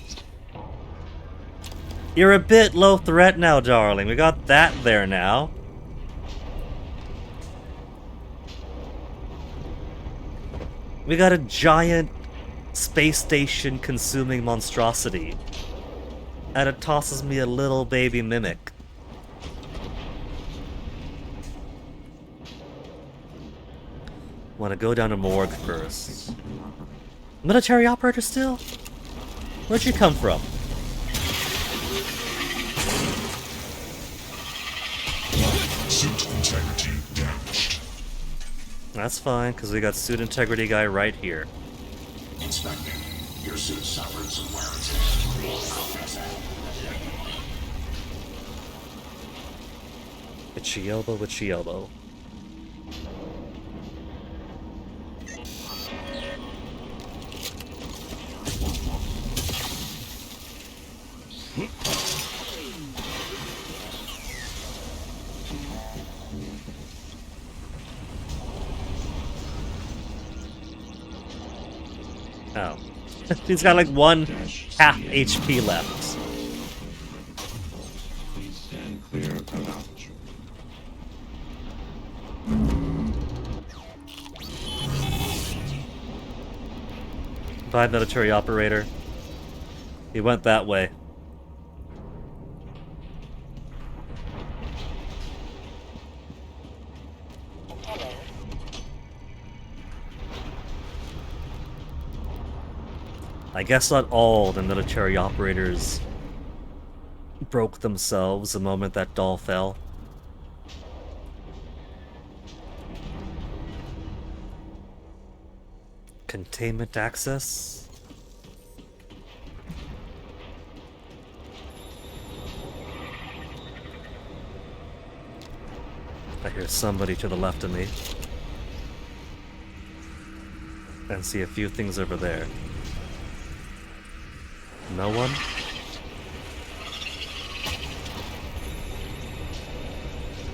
You're a bit low threat now, darling. We got that there now. We got a giant space station consuming monstrosity. And it tosses me a little baby mimic. Wanna go down to morgue first. Military operator still? Where'd you come from? Suit integrity damaged. That's fine, because we got suit integrity guy right here. Inspecting. Your suit suffered some wear and tear. Itchy elbow, itchy elbow. Oh. He's got like one half HP left. Please stand clear of altitude. 5 military operator. He went that way. I guess not all the military operators broke themselves the moment that doll fell. Containment access? I Here's somebody to the left of me. And see a few things over there. No one?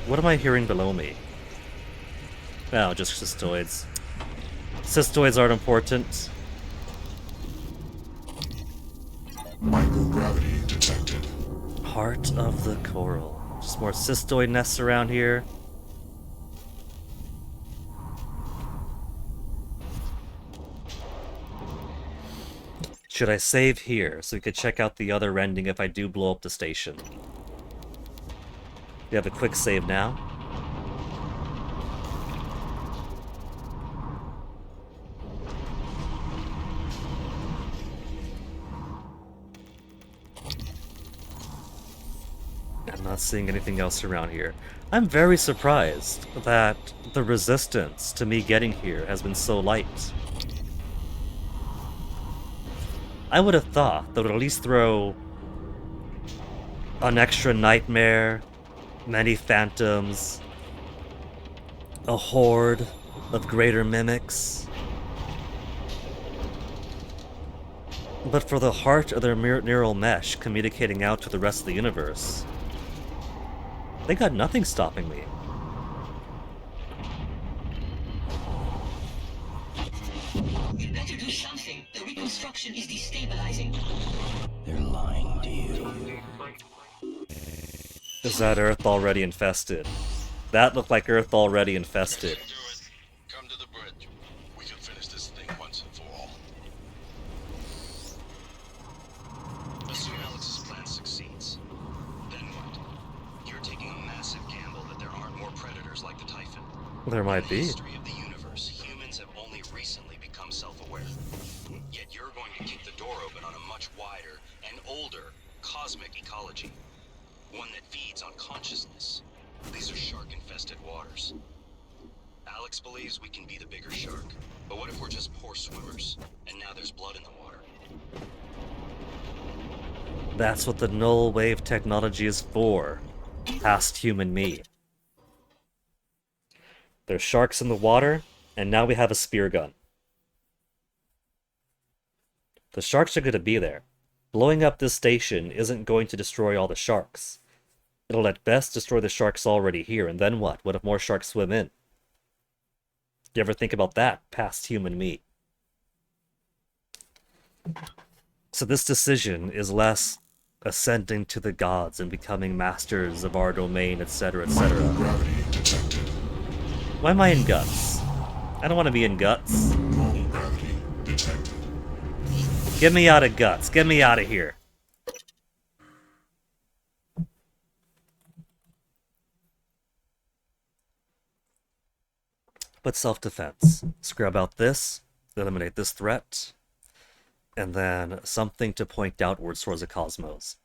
What am I hearing below me? Oh, just cystoids. Cystoids aren't important. Microgravity detected. Heart of the coral. Just more cystoid nests around here. Should I save here so we could check out the other ending if I do blow up the station? We have a quick save now. I'm not seeing anything else around here. I'm very surprised that the resistance to me getting here has been so light. I would have thought that would at least throw an extra nightmare, many phantoms, a horde of greater mimics. But for the heart of their neural mesh communicating out to the rest of the universe, they got nothing stopping me. You better do something. The reconstruction is destabilizing. They're lying to you. Is that Earth already infested? That looked like Earth already infested. Come to the bridge. We can finish this thing once and for all. Assume Alex's plan succeeds. Then what? You're taking a massive gamble that there aren't more predators like the Typhon. There might be. In the history of the universe, humans have only recently become self-aware. Yet you're going to kick the door open on a much wider and older cosmic ecology. One that feeds on consciousness. These are shark-infested waters. Alex believes we can be the bigger shark. But what if we're just poor swimmers, and now there's blood in the water? That's what the null wave technology is for. Past human me. There's sharks in the water, and now we have a spear gun. The sharks are going to be there. Blowing up this station isn't going to destroy all the sharks. It'll at best destroy the sharks already here, and then what? What if more sharks swim in? Do you ever think about that, past human me? So this decision is less ascending to the gods and becoming masters of our domain, etc., etc. Why am I in guts? I don't want to be in guts. Get me out of guts. Get me out of here. But self-defense. Scrub out this, eliminate this threat, and then something to point outwards towards the cosmos.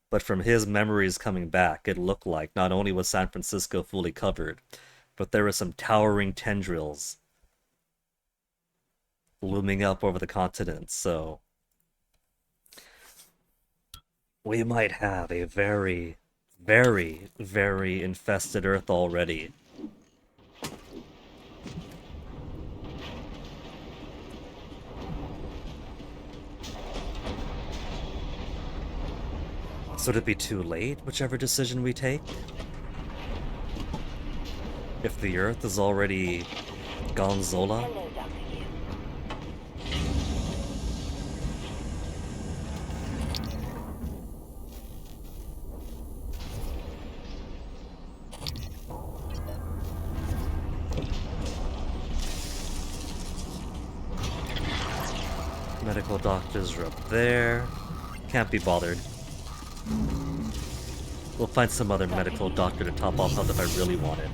But from his memories coming back, it looked like not only was San Francisco fully covered, but there were some towering tendrils looming up over the continent, so we might have a very, very, very infested Earth already. So would it be too late, whichever decision we take? If the Earth is already Gonzola? Medical doctors are up there. Can't be bothered. We'll find some other medical doctor to top off health if I really want it.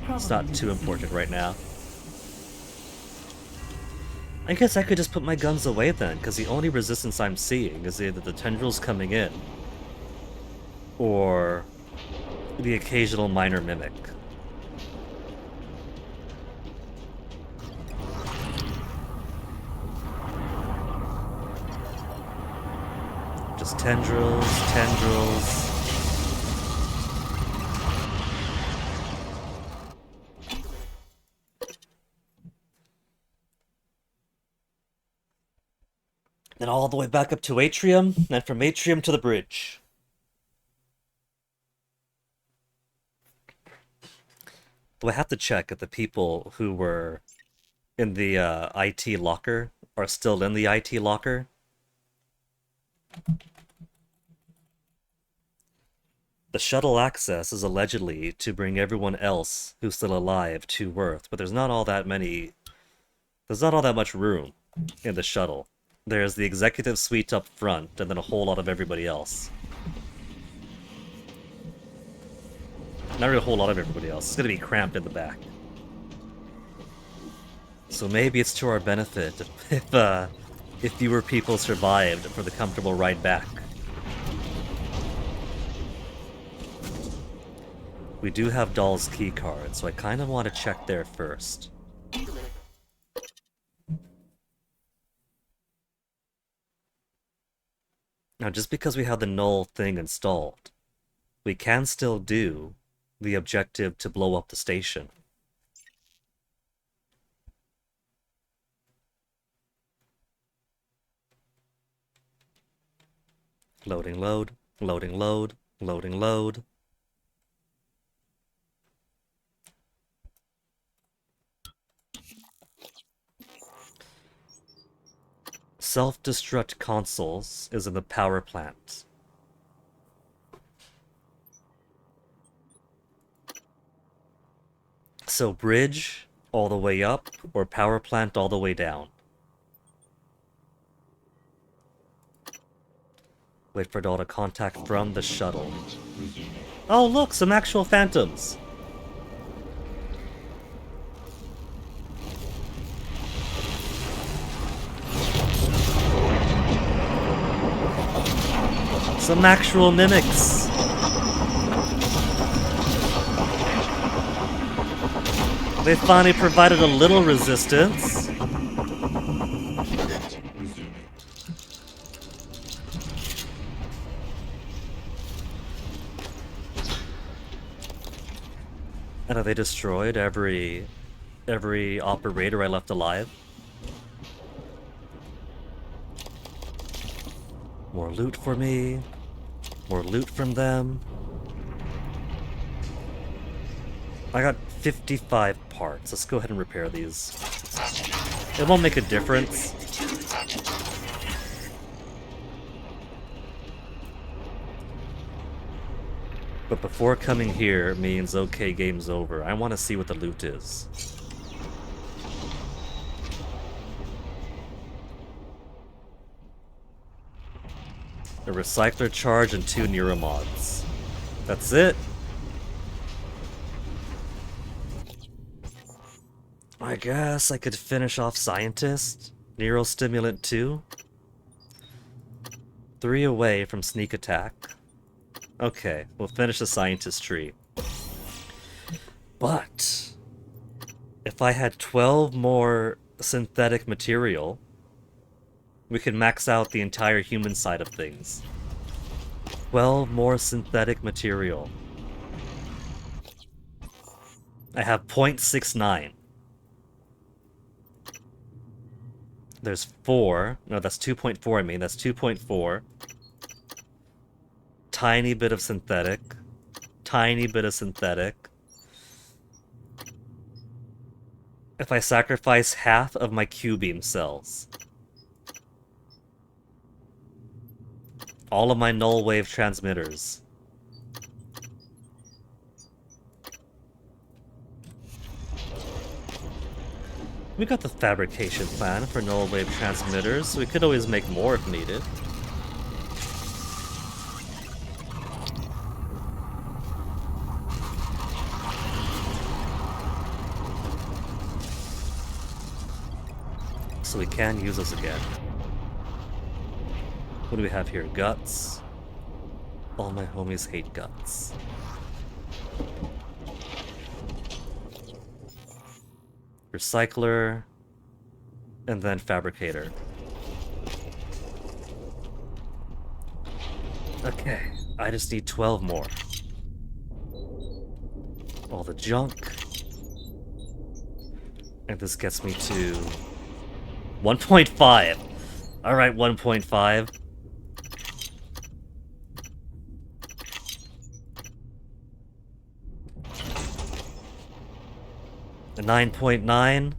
It's not too important right now. I guess I could just put my guns away then, because the only resistance I'm seeing is either the tendrils coming in, or the occasional minor mimic. Just tendrils, tendrils. Then all the way back up to Atrium, and from Atrium to the bridge. Do I have to check if the people who were in the IT locker are still in the IT locker? The shuttle access is allegedly to bring everyone else who's still alive to Earth, but there's not all that much room in the shuttle. There's the executive suite up front, and then a whole lot of everybody else. Not really a whole lot of everybody else. It's gonna be cramped in the back. So maybe it's to our benefit if fewer people survived for the comfortable ride back. We do have Dahl's key card, so I kind of want to check there first. Now, just because we have the null thing installed, we can still do the objective to blow up the station. Loading load, loading load, loading load. Self-destruct consoles is in the power plant. So bridge all the way up, or power plant all the way down. Wait for Dahl to contact from the shuttle. Oh look, some actual phantoms! Some actual mimics! They finally provided a little resistance. And have they destroyed every operator I left alive? More loot for me. More loot from them. I got 55 parts. Let's go ahead and repair these. It won't make a difference. But before coming here means, okay, game's over. I want to see what the loot is. A recycler charge and 2 neuromods. That's it. I guess I could finish off Scientist. Neurostimulant 2. 3 away from Sneak Attack. Okay, we'll finish the Scientist tree. But if I had 12 more synthetic material, we could max out the entire human side of things. 12 more synthetic material. I have 0.69. There's 4. No, that's 2.4, I mean. That's 2.4. Tiny bit of synthetic. Tiny bit of synthetic. If I sacrifice half of my Q-beam cells. All of my null wave transmitters. We got the fabrication plan for null wave transmitters, so we could always make more if needed. So we can use those again. What do we have here? Guts. All my homies hate guts. Recycler. And then fabricator. Okay, I just need 12 more. All the junk. And this gets me to 1.5. Alright, 1.5. A 9.9.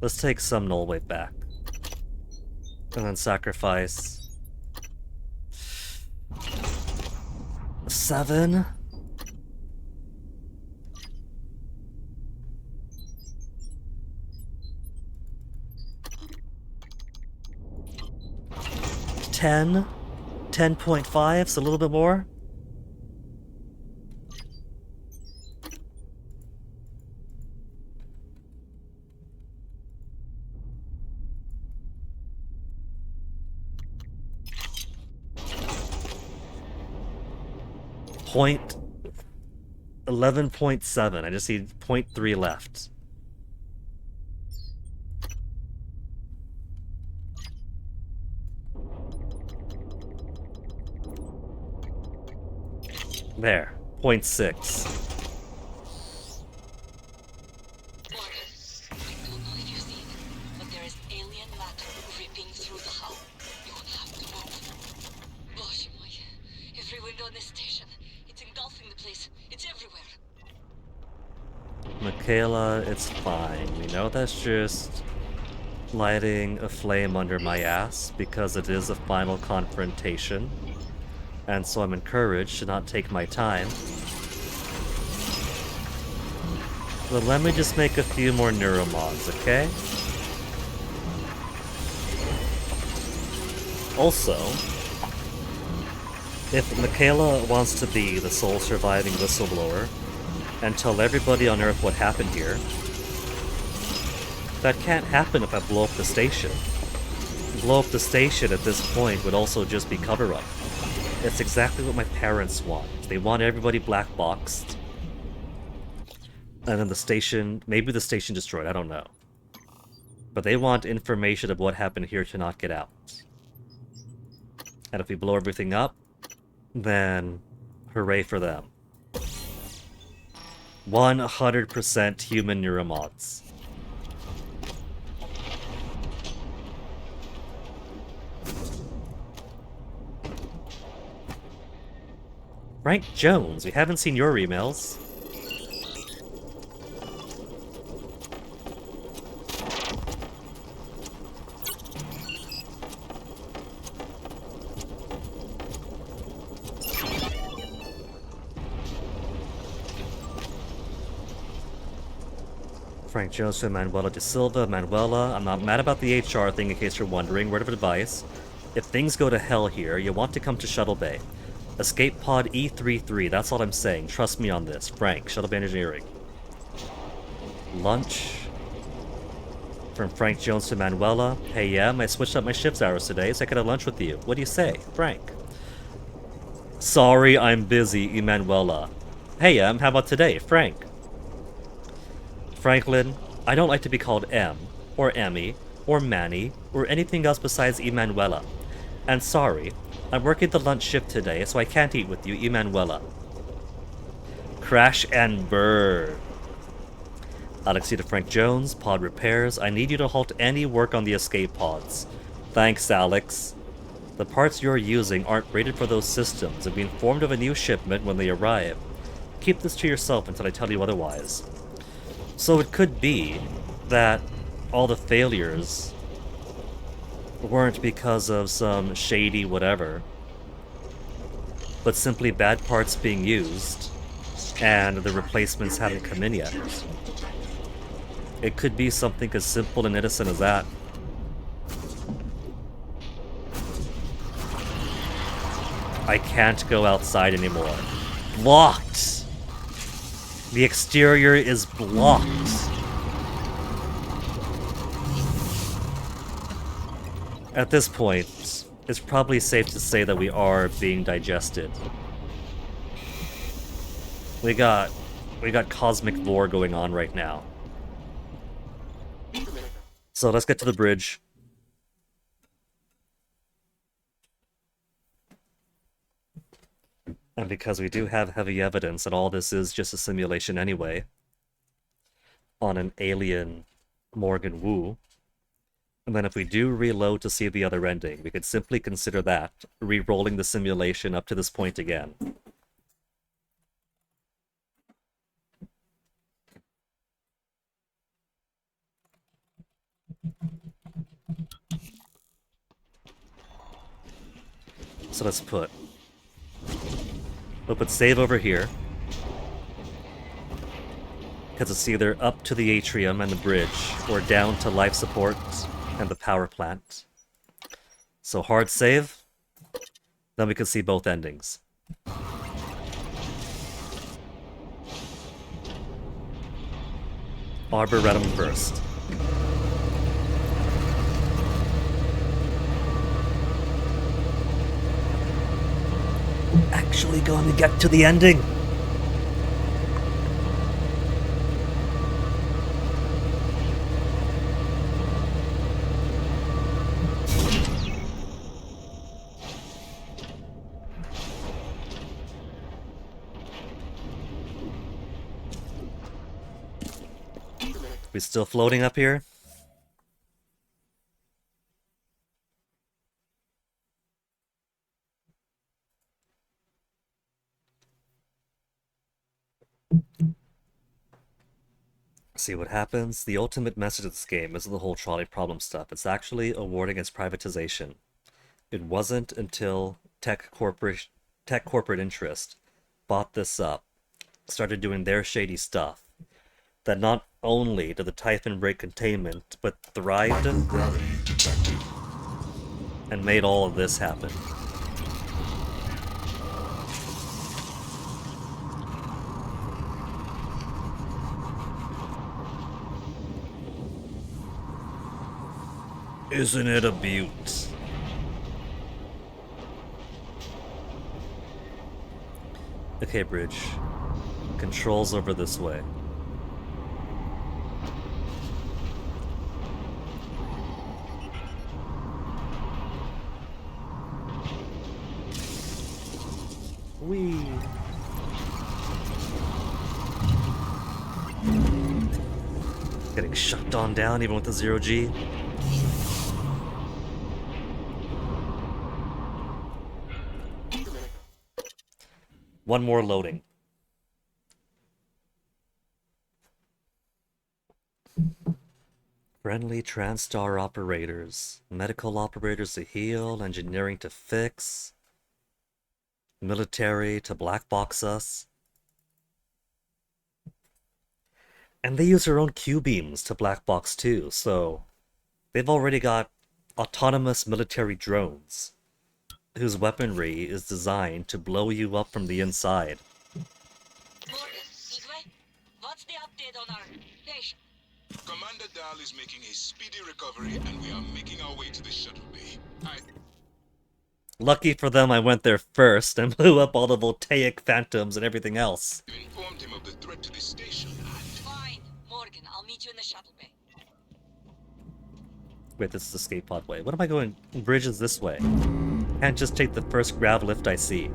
Let's take some null weight back. And then sacrifice. 7. $10. 10.5, so a little bit more. Point 11.7. I just need 0.3 left. There. 0.6. But there is alien matter ripping through the hull. You will have to move. Gosh, every window in this station. It's engulfing the place. It's everywhere. Michaela, it's fine. We know that's just lighting a flame under my ass because it is a final confrontation. And so I'm encouraged to not take my time. But let me just make a few more neuromods, okay? Also, if Michaela wants to be the sole surviving whistleblower and tell everybody on Earth what happened here, that can't happen if I blow up the station. Blow up the station at this point would also just be cover-up. It's exactly what my parents want. They want everybody black boxed. And then the station, maybe the station destroyed, I don't know. But they want information of what happened here to not get out. And if we blow everything up, then hooray for them. 100% human neuromods. Frank Jones, we haven't seen your emails. Frank Jones to Manuela de Silva. Manuela, I'm not mad about the HR thing in case you're wondering. Word of advice. If things go to hell here, you want to come to Shuttle Bay. Escape Pod E33, that's all I'm saying. Trust me on this. Frank, Shuttle Bay Engineering. Lunch. From Frank Jones to Manuela. Hey, yeah, I switched up my shift hours today, so I could have lunch with you. What do you say? Frank. Sorry, I'm busy, Emanuela. Hey, how about today? Frank. Franklin, I don't like to be called M, or Emmy, or Manny, or anything else besides Emanuela. And sorry, I'm working the lunch shift today, so I can't eat with you, Emanuela. Crash and burn. Alexia to Frank Jones, pod repairs. I need you to halt any work on the escape pods. Thanks, Alex. The parts you're using aren't rated for those systems and be informed of a new shipment when they arrive. Keep this to yourself until I tell you otherwise. So it could be that all the failures weren't because of some shady whatever, but simply bad parts being used, and the replacements haven't come in yet. It could be something as simple and innocent as that. I can't go outside anymore. Blocked! The exterior is blocked. At this point, it's probably safe to say that we are being digested. We got cosmic lore going on right now. So let's get to the bridge. And because we do have heavy evidence that all this is just a simulation anyway, on an alien Morgan Wu, And then if we do reload to see the other ending, we could simply consider that re-rolling the simulation up to this point again. So we'll put save over here. Because it's either up to the atrium and the bridge, or down to life support and the power plant. So hard save, then we can see both endings. Arboretum first. Actually going to get to the ending. We still floating up here? See what happens. The ultimate message of this game isn't the whole trolley problem stuff. It's actually a warning against privatization. It wasn't until tech corporate interest bought this up, started doing their shady stuff, that not only did the Typhon break containment, but thrived and made all of this happen. Isn't it a beaut? Okay, bridge. Controls over this way. Whee! Getting shut on down even with the 0G. One more loading. Friendly TranStar operators. Medical operators to heal, engineering to fix. Military to black box us. And they use their own Q-beams to black box too, so they've already got autonomous military drones whose weaponry is designed to blow you up from the inside. Morgan, Igwe, what's the update on our patient? Commander Dahl is making a speedy recovery, and we are making our way to the shuttle bay. Lucky for them, I went there first and blew up all the voltaic phantoms and everything else. Informed him of the threat to the station. Fine, Morgan, I'll meet you in the shuttle bay. Wait, this is escape pod way. What am I going? Bridge is this way. Can't just take the first grav lift I see.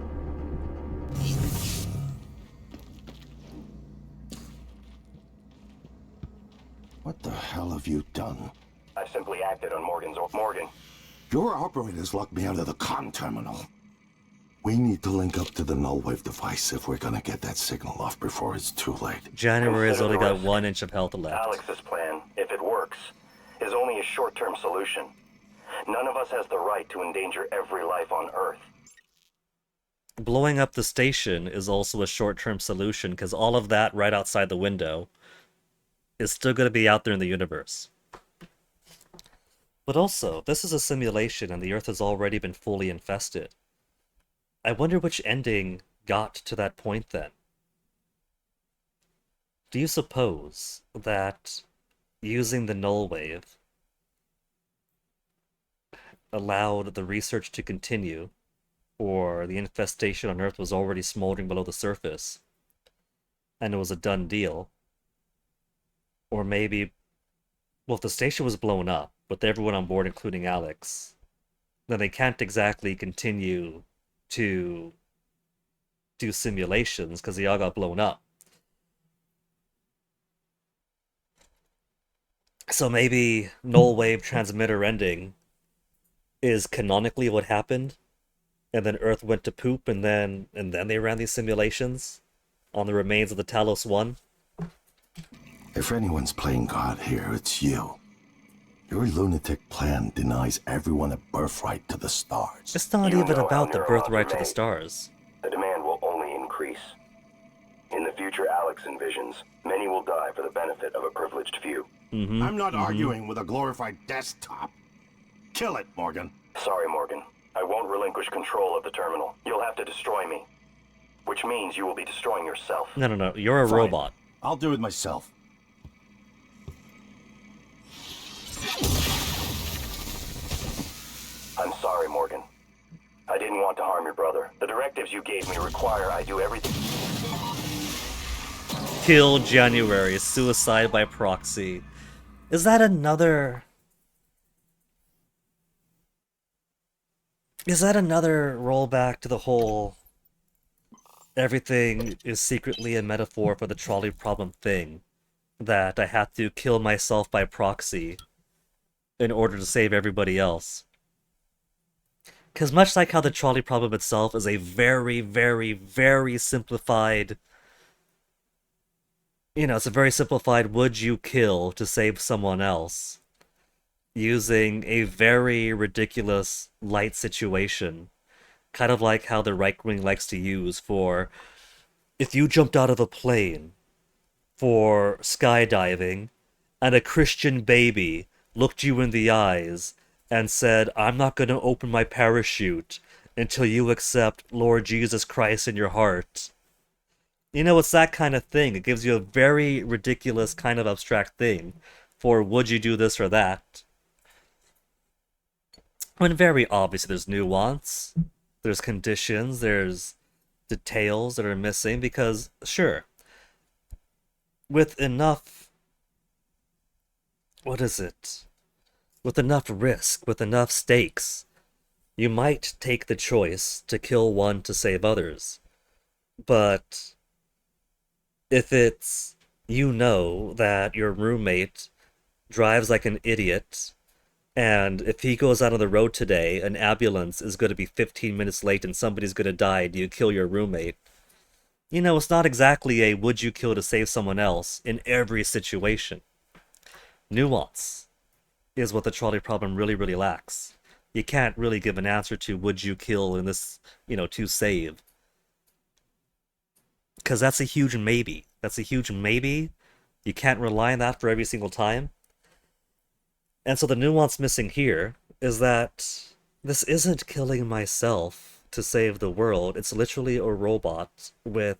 What the hell have you done? I simply acted on Morgan's Morgan. Your operators locked me out of the comm terminal. We need to link up to the null wave device if we're gonna get that signal off before it's too late. January's only got 1 inch of health left. Alex's plan, if it works, is only a short-term solution. None of us has the right to endanger every life on Earth. Blowing up the station is also a short-term solution because all of that right outside the window is still going to be out there in the universe. But also, this is a simulation and the Earth has already been fully infested. I wonder which ending got to that point then. Do you suppose that using the null wave allowed the research to continue, or the infestation on Earth was already smoldering below the surface, and it was a done deal? Or maybe, well, if the station was blown up, with everyone on board, including Alex, then they can't exactly continue to do simulations because they all got blown up. So maybe null wave transmitter ending is canonically what happened, and then Earth went to poop, and then they ran these simulations on the remains of the Talos 1. If anyone's playing God here, it's you. Your lunatic plan denies everyone a birthright to the stars. It's not You even know about how the neurons birthright to the remain. stars. The demand will only increase. In the future Alex envisions, many will die for the benefit of a privileged few. I'm not arguing with a glorified desktop. Kill it, Morgan. Sorry, Morgan. I won't relinquish control of the terminal. You'll have to destroy me. Which means you will be destroying yourself. No, you're a Fine. robot. I'll do it myself. I'm sorry, Morgan. I didn't want to harm your brother. The directives you gave me require I do everything. Kill January, suicide by proxy. Is that another... Is that another rollback to the whole... Everything is secretly a metaphor for the trolley problem thing? That I have to kill myself by proxy in order to save everybody else. Because much like how the trolley problem itself is a very, very, very simplified... You know, it's a very simplified would you kill to save someone else, using a very ridiculous light situation, kind of like how the right wing likes to use for if you jumped out of a plane for skydiving and a Christian baby looked you in the eyes and said, I'm not going to open my parachute until you accept Lord Jesus Christ in your heart. You know, it's that kind of thing. It gives you a very ridiculous kind of abstract thing for would you do this or that. When very obviously there's nuance, there's conditions, there's details that are missing because, sure, with enough... What is it? With enough risk, with enough stakes, you might take the choice to kill one to save others. But... if it's, you know, that your roommate drives like an idiot, and if he goes out on the road today, an ambulance is going to be 15 minutes late and somebody's going to die, do you kill your roommate? You know, it's not exactly a would you kill to save someone else in every situation. Nuance is what the trolley problem really, really lacks. You can't really give an answer to would you kill in this, you know, to save. Because that's a huge maybe. That's a huge maybe. You can't rely on that for every single time. And so the nuance missing here is that this isn't killing myself to save the world. It's literally a robot with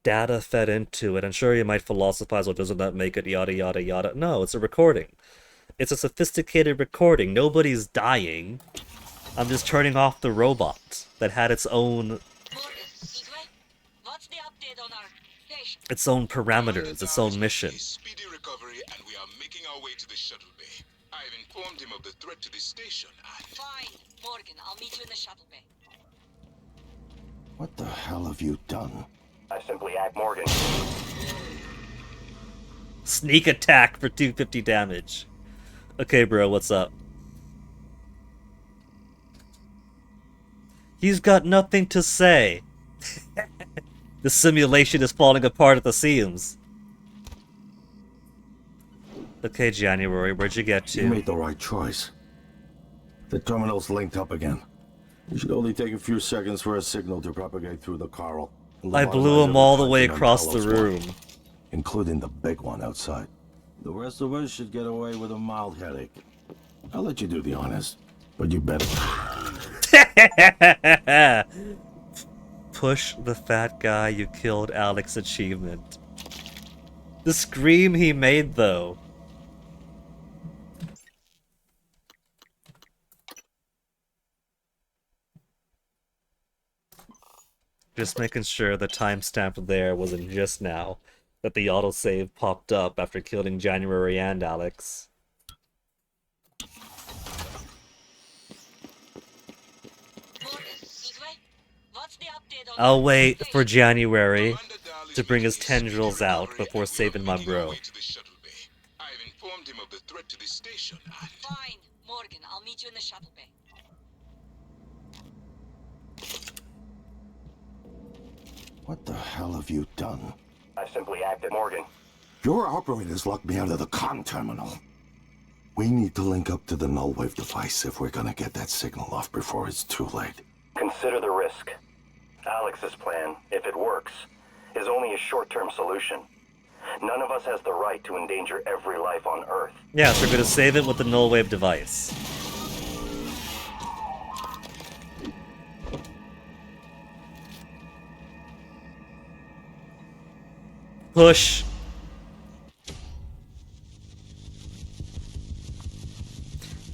data fed into it. I'm sure you might philosophize, well, doesn't that make it yada yada yada? No, it's a recording. It's a sophisticated recording. Nobody's dying. I'm just turning off the robot that had its own parameters, its own mission. Speedy recovery, and we are making our way to the shuttle bay. I've informed him of the threat to the station. Fine, Morgan. I'll meet you in the shuttle bay. What the hell have you done? I simply act Morgan. Sneak attack for 250 damage. Okay, bro, what's up? He's got nothing to say. The simulation is falling apart at the seams. Okay, January, where'd you get to? You made the right choice. The terminal's linked up again. It should only take a few seconds for a signal to propagate through the coral. I blew him all the way across the room. Including the big one outside. The rest of us should get away with a mild headache. I'll let you do the honors, but you better. Push the fat guy you killed Alex achievement. The scream he made, though. Just making sure the timestamp there wasn't just now, that the autosave popped up after killing January and Alex. I'll wait for January to bring his tendrils out before saving my bro. informed him of the threat to this station, and... Fine, Morgan. I'll meet you in the shuttle bay. What the hell have you done? I simply acted, Morgan. Your operators locked me out of the comm terminal. We need to link up to the null wave device if we're gonna get that signal off before it's too late. Consider the risk. Alex's plan, if it works, is only a short-term solution. None of us has the right to endanger every life on Earth. Yeah, so we're gonna save it with the null wave device. Push.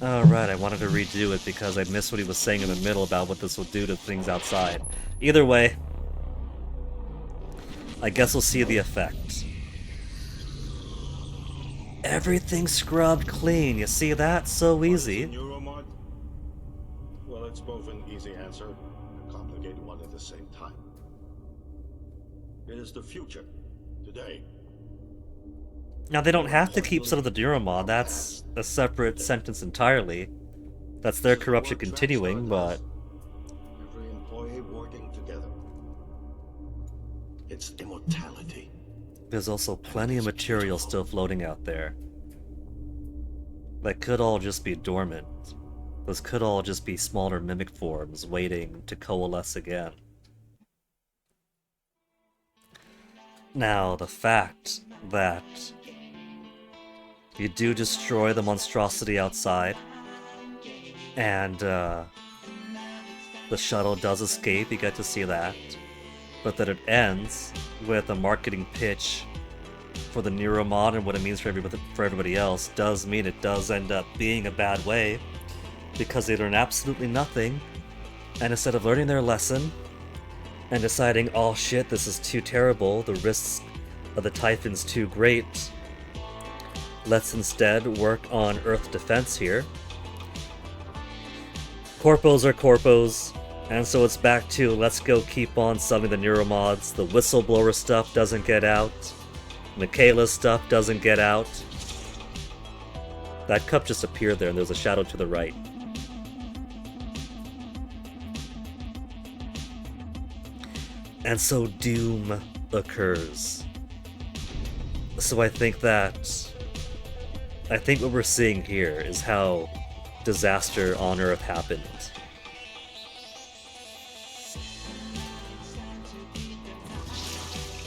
Alright, I wanted to redo it because I missed what he was saying in the middle about what this will do to things outside. Either way, I guess we'll see the effect. Everything scrubbed clean, you see that? So easy. Neuromod? Well, it's both an easy answer and a complicated one at the same time. It is the future, today. Now, they don't have to keep some of the Neuromod, that's a separate sentence entirely. That's their corruption continuing, but... Every employee working together. It's immortality. There's also plenty of material still floating out there. That could all just be dormant. Those could all just be smaller mimic forms waiting to coalesce again. Now, the fact that you do destroy the monstrosity outside, and the shuttle does escape, you get to see that, but that it ends with a marketing pitch for the Neuromod and what it means for everybody else does mean it does end up being a bad way, because they learn absolutely nothing, and instead of learning their lesson and deciding, oh shit, this is too terrible, the risks of the Typhon's too great, let's instead work on Earth defense here. Corpos are corpos, and so it's back to let's go keep on selling the Neuromods. The whistleblower stuff doesn't get out. Michaela's stuff doesn't get out. That cup just appeared there and there's a shadow to the right. And so doom occurs. So I think what we're seeing here is how disaster on Earth happened.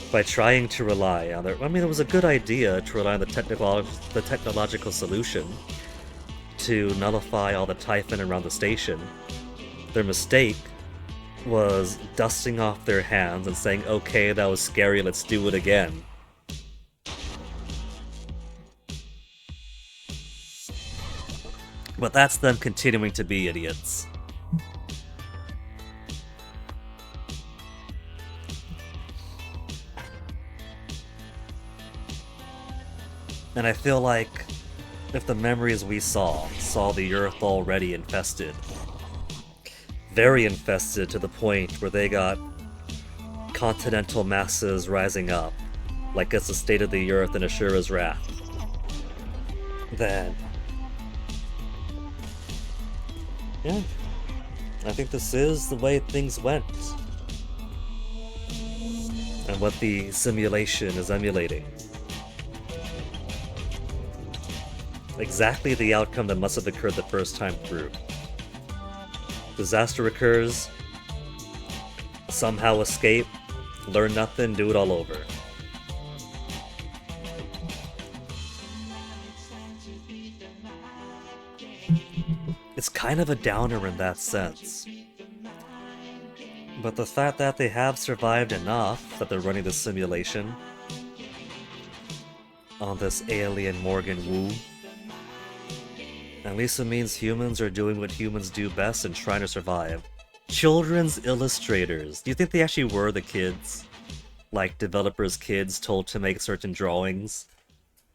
By trying to rely on it was a good idea to rely on the technological solution to nullify all the Typhon around the station. Their mistake was dusting off their hands and saying, okay, that was scary, let's do it again. But that's them continuing to be idiots. And I feel like if the memories we saw the Earth already infested, very infested to the point where they got continental masses rising up, like it's the state of the Earth in Ashura's wrath, then yeah, I think this is the way things went. And what the simulation is emulating. Exactly the outcome that must have occurred the first time through. Disaster occurs, somehow escape, learn nothing, do it all over. It's kind of a downer in that sense. But the fact that they have survived enough that they're running the simulation on this alien Morgan Wu, at least it means humans are doing what humans do best and trying to survive. Children's illustrators. Do you think they actually were the kids? Like developers' kids told to make certain drawings?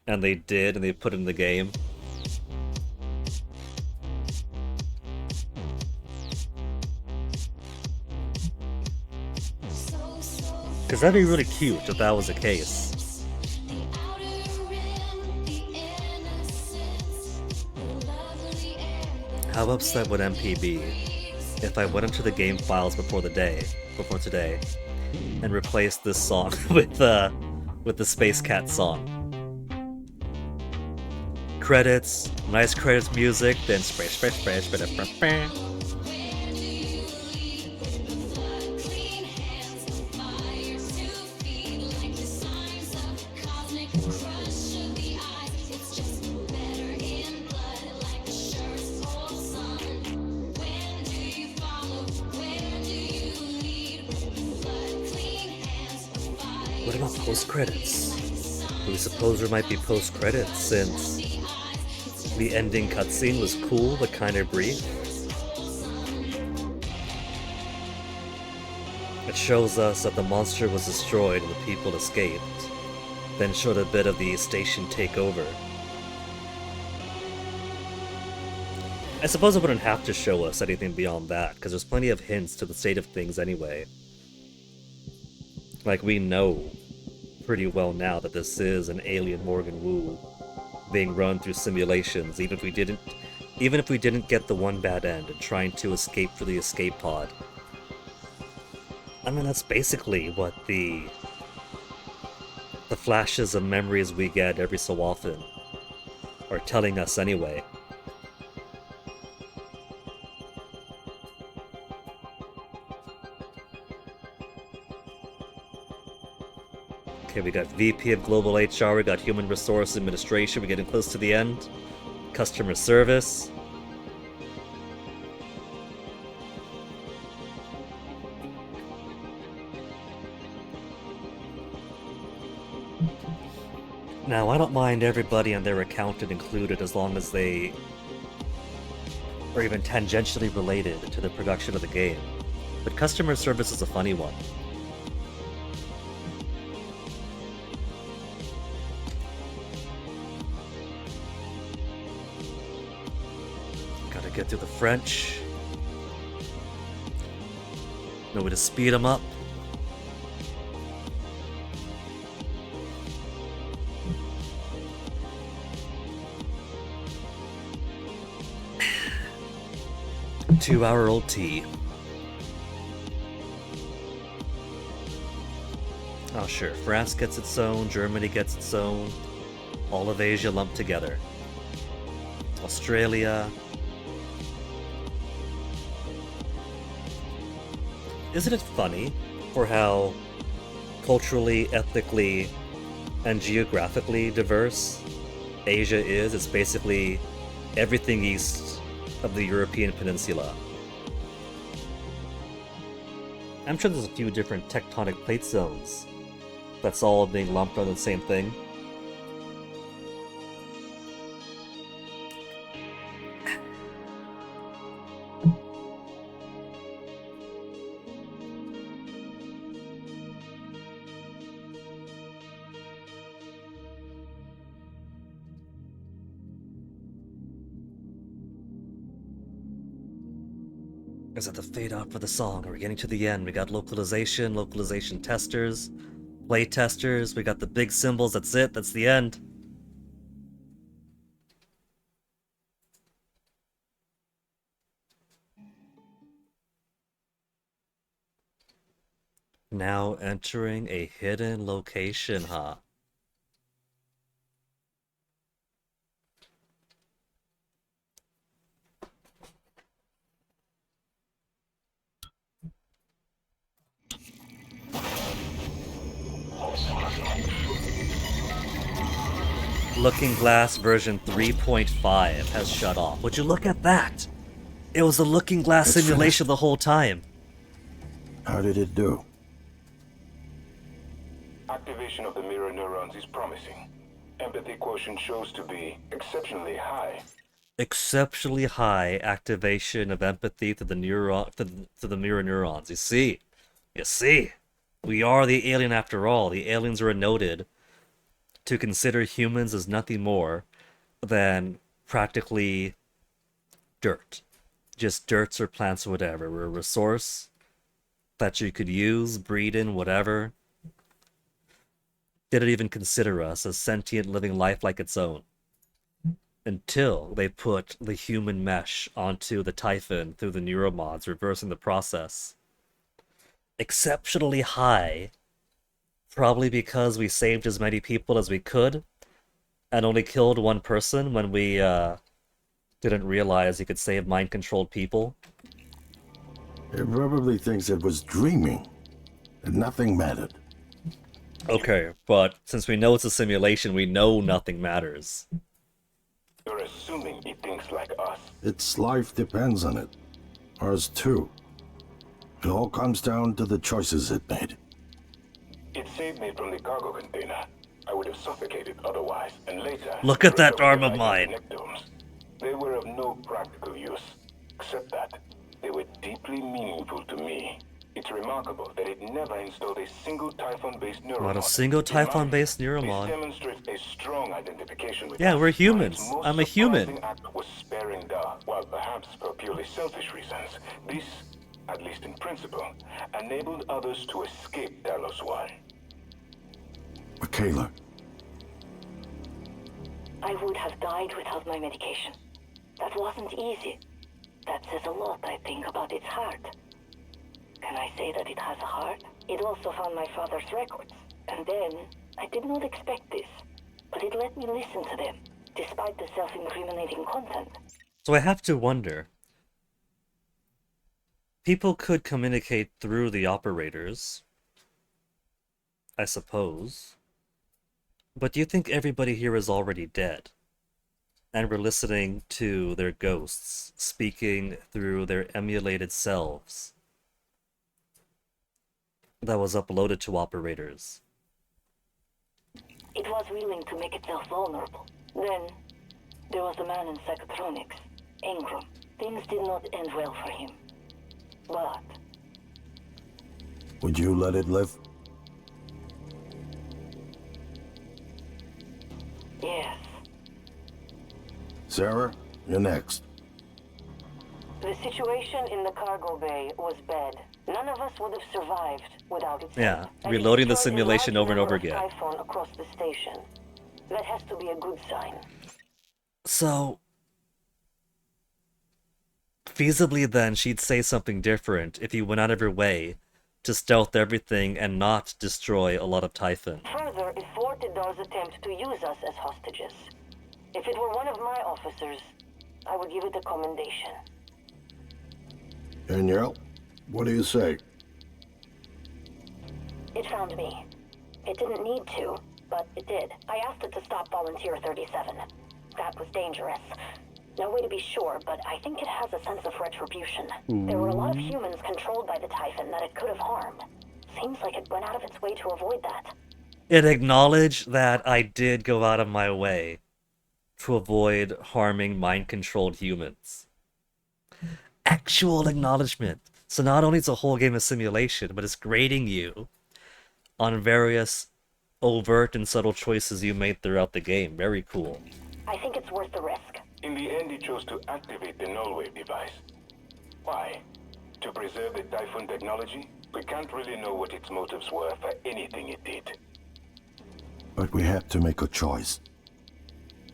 And they did, and they put it in the game? Because that'd be really cute if that was the case. How upset would MP be if I went into the game files before today, and replaced this song with the Space Cat song? Credits, nice credits music, then spray. What about post-credits? Do we suppose there might be post-credits since the ending cutscene was cool but kind of brief? It shows us that the monster was destroyed and the people escaped, then showed a bit of the station takeover. I suppose it wouldn't have to show us anything beyond that, because there's plenty of hints to the state of things anyway. Like, we know pretty well now that this is an alien Morgan Wu being run through simulations, even if we didn't get the one bad end and trying to escape through the escape pod. I mean, that's basically what the flashes of memories we get every so often are telling us anyway. Okay, we got VP of Global HR, we got Human Resource Administration, we're getting close to the end. Customer Service. Now, I don't mind everybody and their accountant included as long as they are even tangentially related to the production of the game. But Customer Service is a funny one. Get through the French. No way to speed them up. Two-hour-old tea. Oh sure, France gets its own, Germany gets its own, all of Asia lumped together. Australia. Isn't it funny for how culturally, ethnically, and geographically diverse Asia is? It's basically everything east of the European peninsula. I'm sure there's a few different tectonic plate zones that's all being lumped on the same thing. Is that the fade out for the song? We're getting to the end. We got localization, localization testers, play testers, we got the big symbols, that's it, that's the end. Now entering a hidden location, huh? Looking Glass version 3.5 has shut off. Would you look at that? It was a Looking Glass simulation the whole time. How did it do? Activation of the mirror neurons is promising. Empathy quotient shows to be exceptionally high. Exceptionally high activation of empathy to the mirror neurons. You see, we are the alien after all. The aliens were noted to consider humans as nothing more than practically dirt. Just dirts or plants or whatever. We're a resource that you could use, breed in, whatever. Didn't even consider us as sentient living life like its own. until they put the human mesh onto the Typhon through the neuromods, reversing the process. Exceptionally high, probably because we saved as many people as we could, and only killed one person when we didn't realize you could save mind-controlled people. It probably thinks it was dreaming, and nothing mattered. Okay, but since we know it's a simulation, we know nothing matters. You're assuming it thinks like us. Its life depends on it. Ours too. It all comes down to the choices it made. It saved me from the cargo container. I would have suffocated otherwise, and later... Look at that arm of mine! They were of no practical use, except that they were deeply meaningful to me. It's remarkable that it never installed a single Typhon-based neuromod. Not a single Typhon-based neuromod. This demonstrates a strong identification with yeah, us. We're humans. I'm a human. Act was sparing Da, while perhaps for purely selfish reasons. This, at least in principle, enabled others to escape Talos 1. Michaela. I would have died without my medication. That wasn't easy. That says a lot, I think, about its heart. Can I say that it has a heart? It also found my father's records. And then, I did not expect this, but it let me listen to them, despite the self-incriminating content. So I have to wonder. People could communicate through the operators, I suppose. But do you think everybody here is already dead? And we're listening to their ghosts, speaking through their emulated selves that was uploaded to operators. It was willing to make itself vulnerable. Then, there was the man in psychotronics, Ingram. Things did not end well for him. But... Would you let it live? Yes. Sarah, you're next. The situation in the cargo bay was bad. None of us would have survived without its Yeah, help. reloading the simulation over and over again. Typhon across the station. That has to be a good sign. So, feasibly then, she'd say something different if you went out of your way to stealth everything and not destroy a lot of Typhon. Further, it thwarted Dar's attempt to use us as hostages. If it were one of my officers, I would give it a commendation. Danielle, what do you say? It found me. It didn't need to, but it did. I asked it to stop Volunteer 37. That was dangerous. No way to be sure, but I think it has a sense of retribution. There were a lot of humans controlled by the Typhon that it could have harmed. Seems like it went out of its way to avoid that. It acknowledged that I did go out of my way to avoid harming mind-controlled humans. Actual acknowledgement. So not only is a whole game a simulation, but it's grading you on various overt and subtle choices you made throughout the game. Very cool. I think it's worth the risk. In the end, it chose to activate the nullwave device. Why? To preserve the Typhon technology? We can't really know what its motives were for anything it did. But we had to make a choice.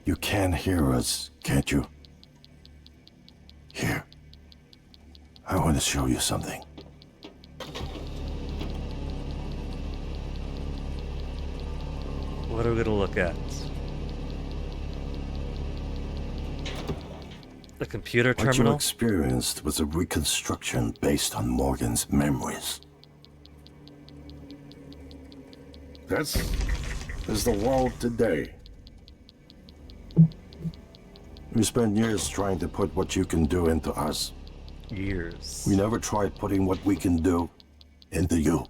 You can hear us, can't you? Here. I want to show you something. What are we gonna look at? The computer terminal? What you experienced was a reconstruction based on Morgan's memories. This is the world today. We spent years trying to put what you can do into us. Years. We never tried putting what we can do into you.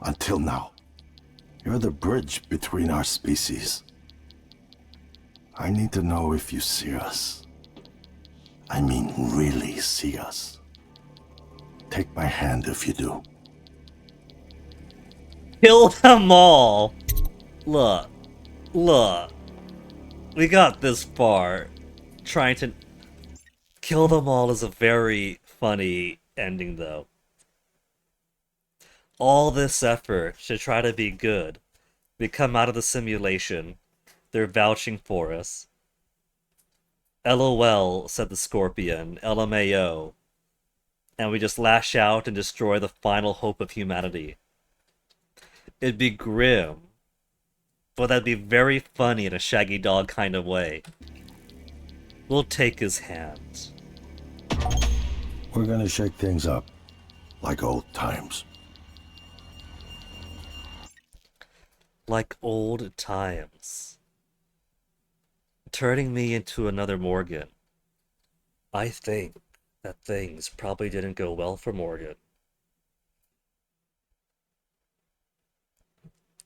Until now. You're the bridge between our species. I need to know if you see us. I mean, really see us. Take my hand if you do. Kill them all! Look. Look. We got this far. Trying to... Kill them all is a very funny ending, though. All this effort to try to be good. We come out of the simulation. They're vouching for us. LOL, said the Scorpion, LMAO. And we just lash out and destroy the final hope of humanity. It'd be grim, but that'd be very funny in a Shaggy Dog kind of way. We'll take his hand. We're gonna shake things up, like old times. Like old times. Turning me into another Morgan. I think that things probably didn't go well for Morgan.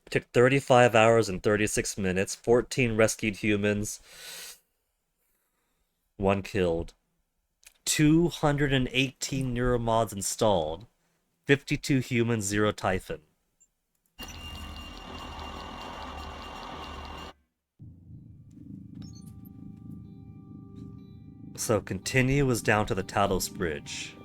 It took 35 hours and 36 minutes, 14 rescued humans, 1 killed, 218 neuromods installed, 52 humans, 0 Typhon. So continue is down to the Talos Bridge.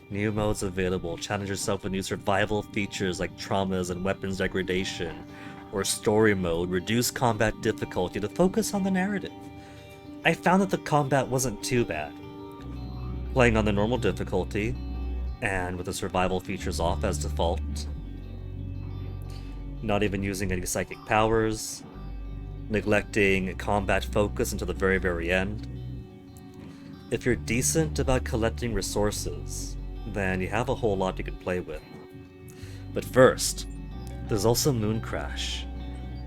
New modes available. Challenge yourself with new survival features like traumas and weapons degradation, or story mode. Reduce combat difficulty to focus on the narrative. I found that the combat wasn't too bad. Playing on the normal difficulty, and with the survival features off as default. Not even using any psychic powers. Neglecting combat focus until the very, very end. If you're decent about collecting resources, then you have a whole lot you can play with. But first, there's also Moon Crash.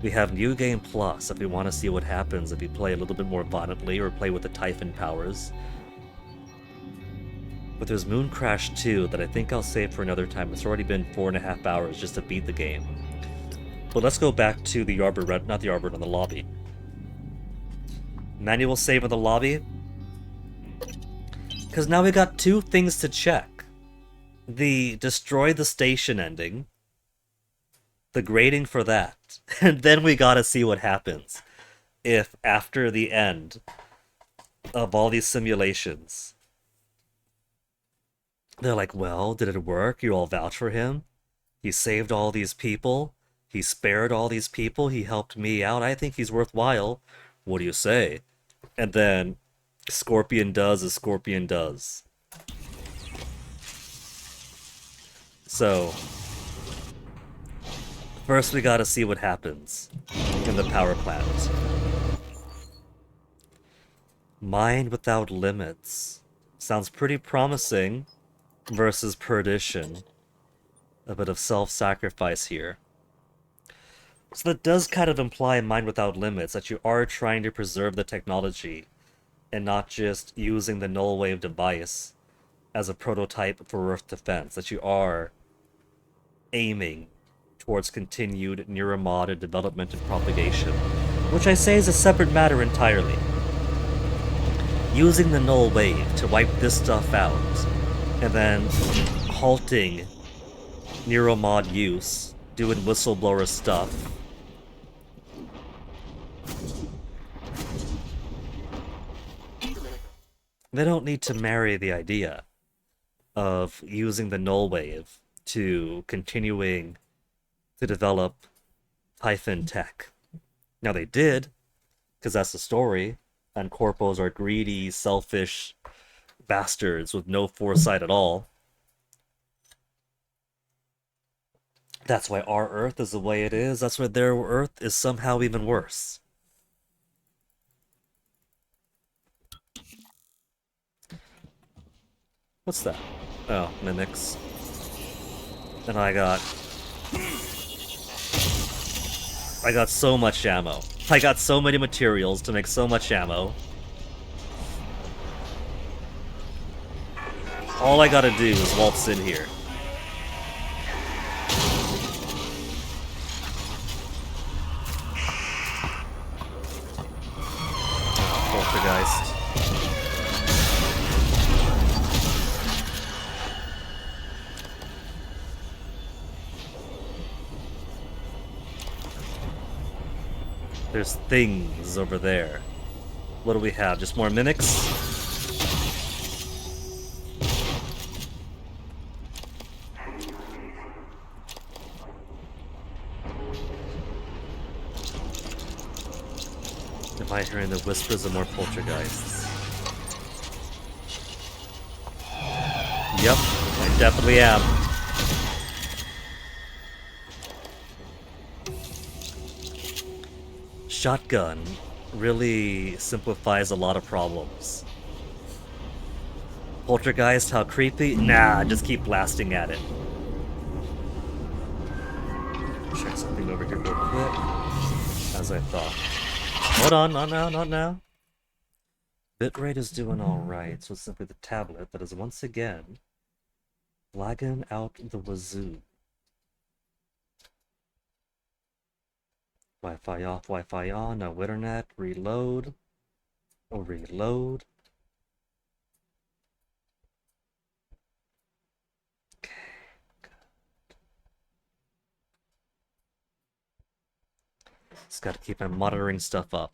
We have New Game Plus if we want to see what happens if you play a little bit more violently or play with the Typhon powers. But there's Moon Crash 2 that I think I'll save for another time. It's already been 4.5 hours just to beat the game. But let's go back to the Arboretum, not the Arboretum, the lobby. Manual save in the lobby. Because now we got 2 things to check. The destroy the station ending. The grading for that. And then we gotta see what happens. If after the end of all these simulations, they're like, well, did it work? You all vouch for him? He saved all these people? He spared all these people? He helped me out? I think he's worthwhile. What do you say? And then Scorpion does as Scorpion does. So, first we gotta see what happens in the power plant. Mind without limits. Sounds pretty promising versus perdition. A bit of self-sacrifice here. So that does kind of imply mind without limits, that you are trying to preserve the technology and not just using the null wave device as a prototype for Earth defense, that you are aiming towards continued neuromod development and propagation, which I say is a separate matter entirely. Using the null wave to wipe this stuff out, and then halting neuromod use, doing whistleblower stuff. They don't need to marry the idea of using the null wave to continuing to develop Typhon tech. Now they did, because that's the story, and corpos are greedy, selfish bastards with no foresight at all. That's why our Earth is the way it is. That's why their Earth is somehow even worse. What's that? Oh, mimics. And I got so much ammo. I got so many materials to make so much ammo. All I gotta do is waltz in here. Poltergeist. There's things over there. What do we have? Just more mimics? If I hearing the whispers of more poltergeists? Yep, I definitely am. Shotgun really simplifies a lot of problems. Poltergeist, how creepy? Nah, just keep blasting at it. Check something over here real quick. As I thought. Hold on, not now, not now. Bitrate is doing alright, so it's simply the tablet that is once again lagging out the wazoo. Wi-Fi off, Wi-Fi on, no internet, reload. Oh, reload. Okay, good. Just gotta keep my monitoring stuff up.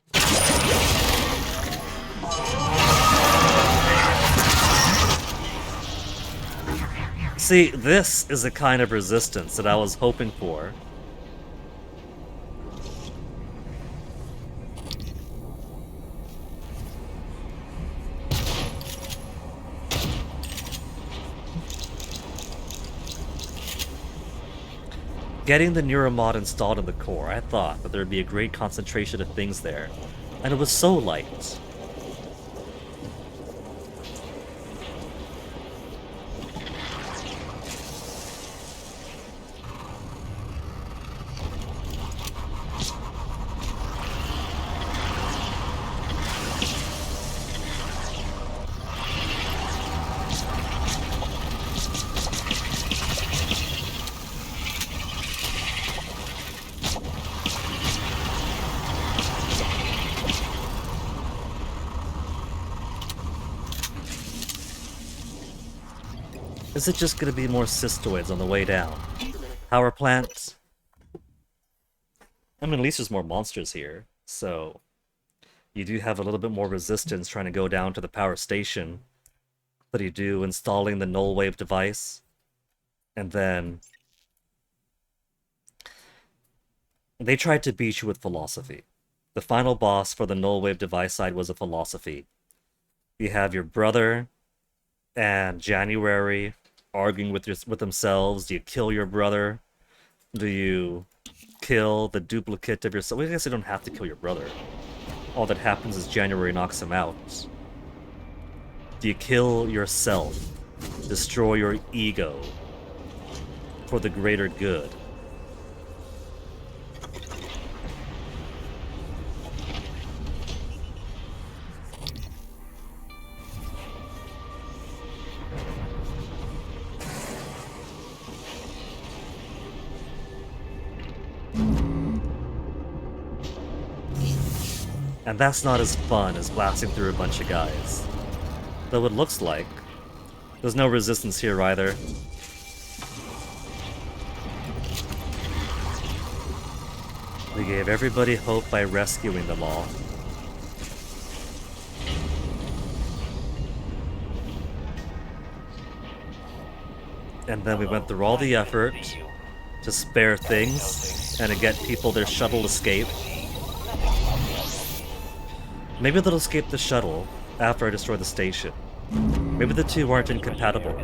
See, this is the kind of resistance that I was hoping for. Getting the Neuromod installed in the core, I thought that there would be a great concentration of things there, and it was so light. Is it just gonna be more cystoids on the way down? Power plant? I mean, at least there's more monsters here, so you do have a little bit more resistance trying to go down to the power station than you do installing the null wave device. And then they tried to beat you with philosophy. The final boss for the null wave device side was a philosophy. You have your brother and January arguing with themselves. Do you kill your brother? Do you kill the duplicate of yourself? Well, I guess you don't have to kill your brother. All that happens is January knocks him out. Do you kill yourself? Destroy your ego for the greater good? And that's not as fun as blasting through a bunch of guys. Though it looks like. There's no resistance here either. We gave everybody hope by rescuing them all. And then we went through all the effort to spare things and to get people their shuttle escape. Maybe they'll escape the shuttle after I destroy the station. Maybe the two aren't incompatible.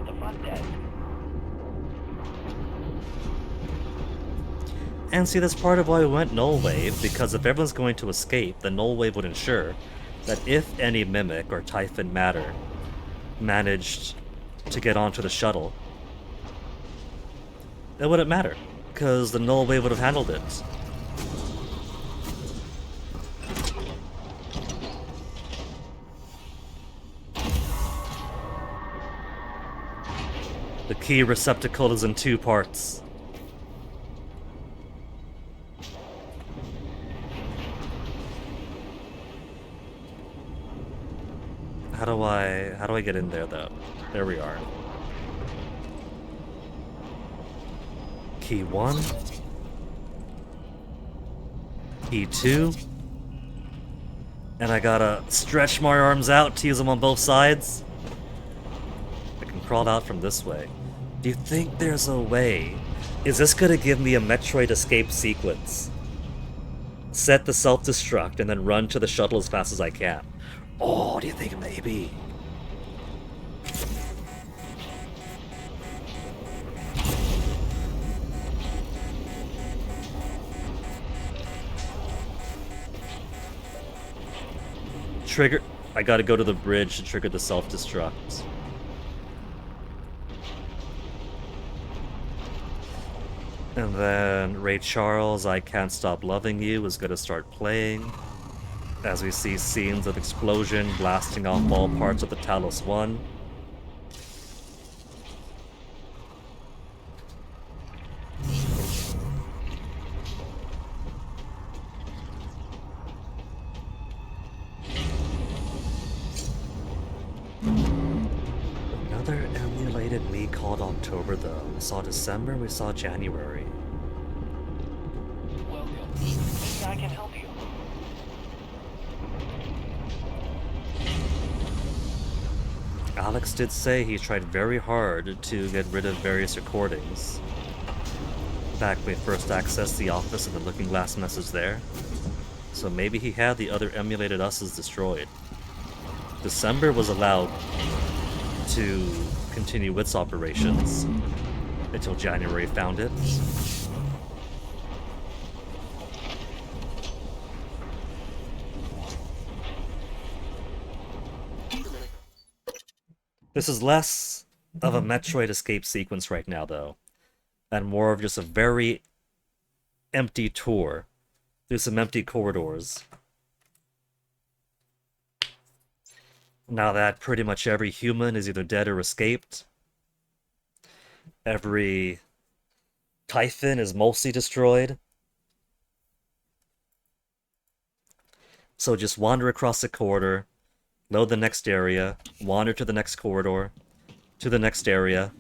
And see, that's part of why we went null wave, because if everyone's going to escape, the null wave would ensure that if any Mimic or Typhon matter managed to get onto the shuttle, it wouldn't matter, because the null wave would have handled it. The key receptacle is in 2 parts. How do I get in there though? There we are. Key 1. Key 2. And I gotta stretch my arms out to use them on both sides. I can crawl out from this way. Do you think there's a way? Is this gonna give me a Metroid escape sequence? set the self-destruct, and then run to the shuttle as fast as I can. Oh, do you think maybe? Trigger. I gotta go to the bridge to trigger the self-destruct. And then Ray Charles, I Can't Stop Loving You is gonna start playing as we see scenes of explosion blasting off all parts of the Talos 1. Another emulated week called October though. We saw December, we saw January. Maybe I can help you. Alex did say he tried very hard to get rid of various recordings. Back when we first accessed the office and the Looking Glass message there. So maybe he had the other emulated us's destroyed. December was allowed to continue its operations until January found it. This is less of a Metroid escape sequence right now, though, and more of just a very empty tour through some empty corridors. Now that pretty much every human is either dead or escaped, every Typhon is mostly destroyed. So just wander across the corridor, load the next area, wander to the next corridor, to the next area.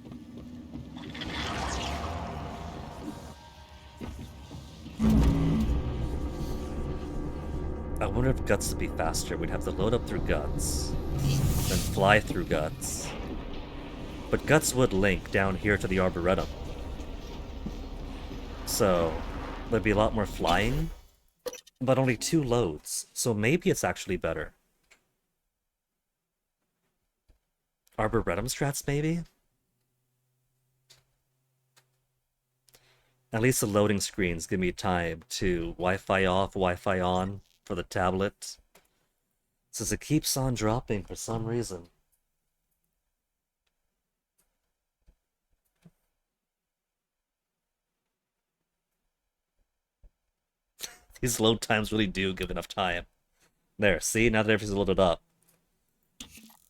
I wonder if Guts would be faster. We'd have to load up through Guts, then fly through Guts. But Guts would link down here to the Arboretum. So there'd be a lot more flying, but only 2 loads. So maybe it's actually better. Arboretum strats, maybe? At least the loading screens give me time to Wi-Fi off, Wi-Fi on for the tablet. Since it keeps on dropping for some reason. These load times really do give enough time. There, see? Now that everything's loaded up.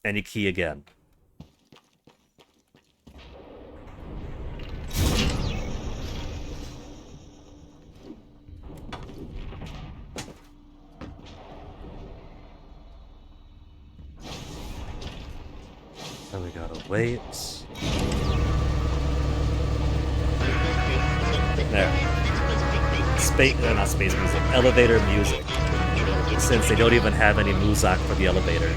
Any key again. Then we gotta wait. There. Not space music. Elevator music. Since they don't even have any Muzak for the elevator.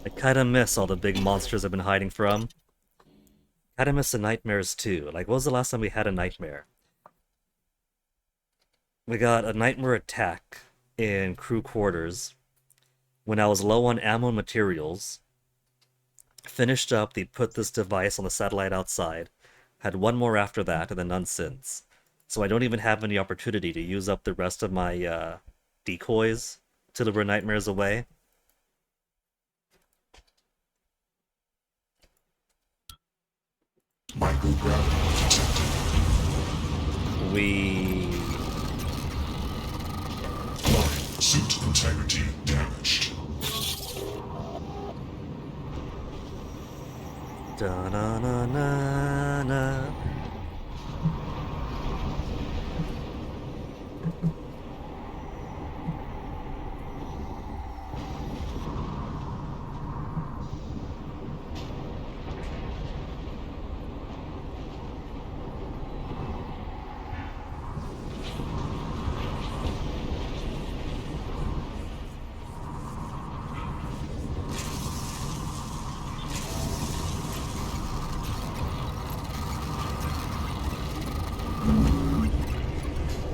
I kinda miss all the big monsters I've been hiding from. Kinda miss the nightmares too. Like, what was the last time we had a nightmare? We got a nightmare attack in crew quarters when I was low on ammo and materials. Finished up, they put this device on the satellite outside. Had one more after that, and then none since. So I don't even have any opportunity to use up the rest of my decoys to lure nightmares away. Microgravity detected. Suit integrity damaged. Da-na-na-na-na.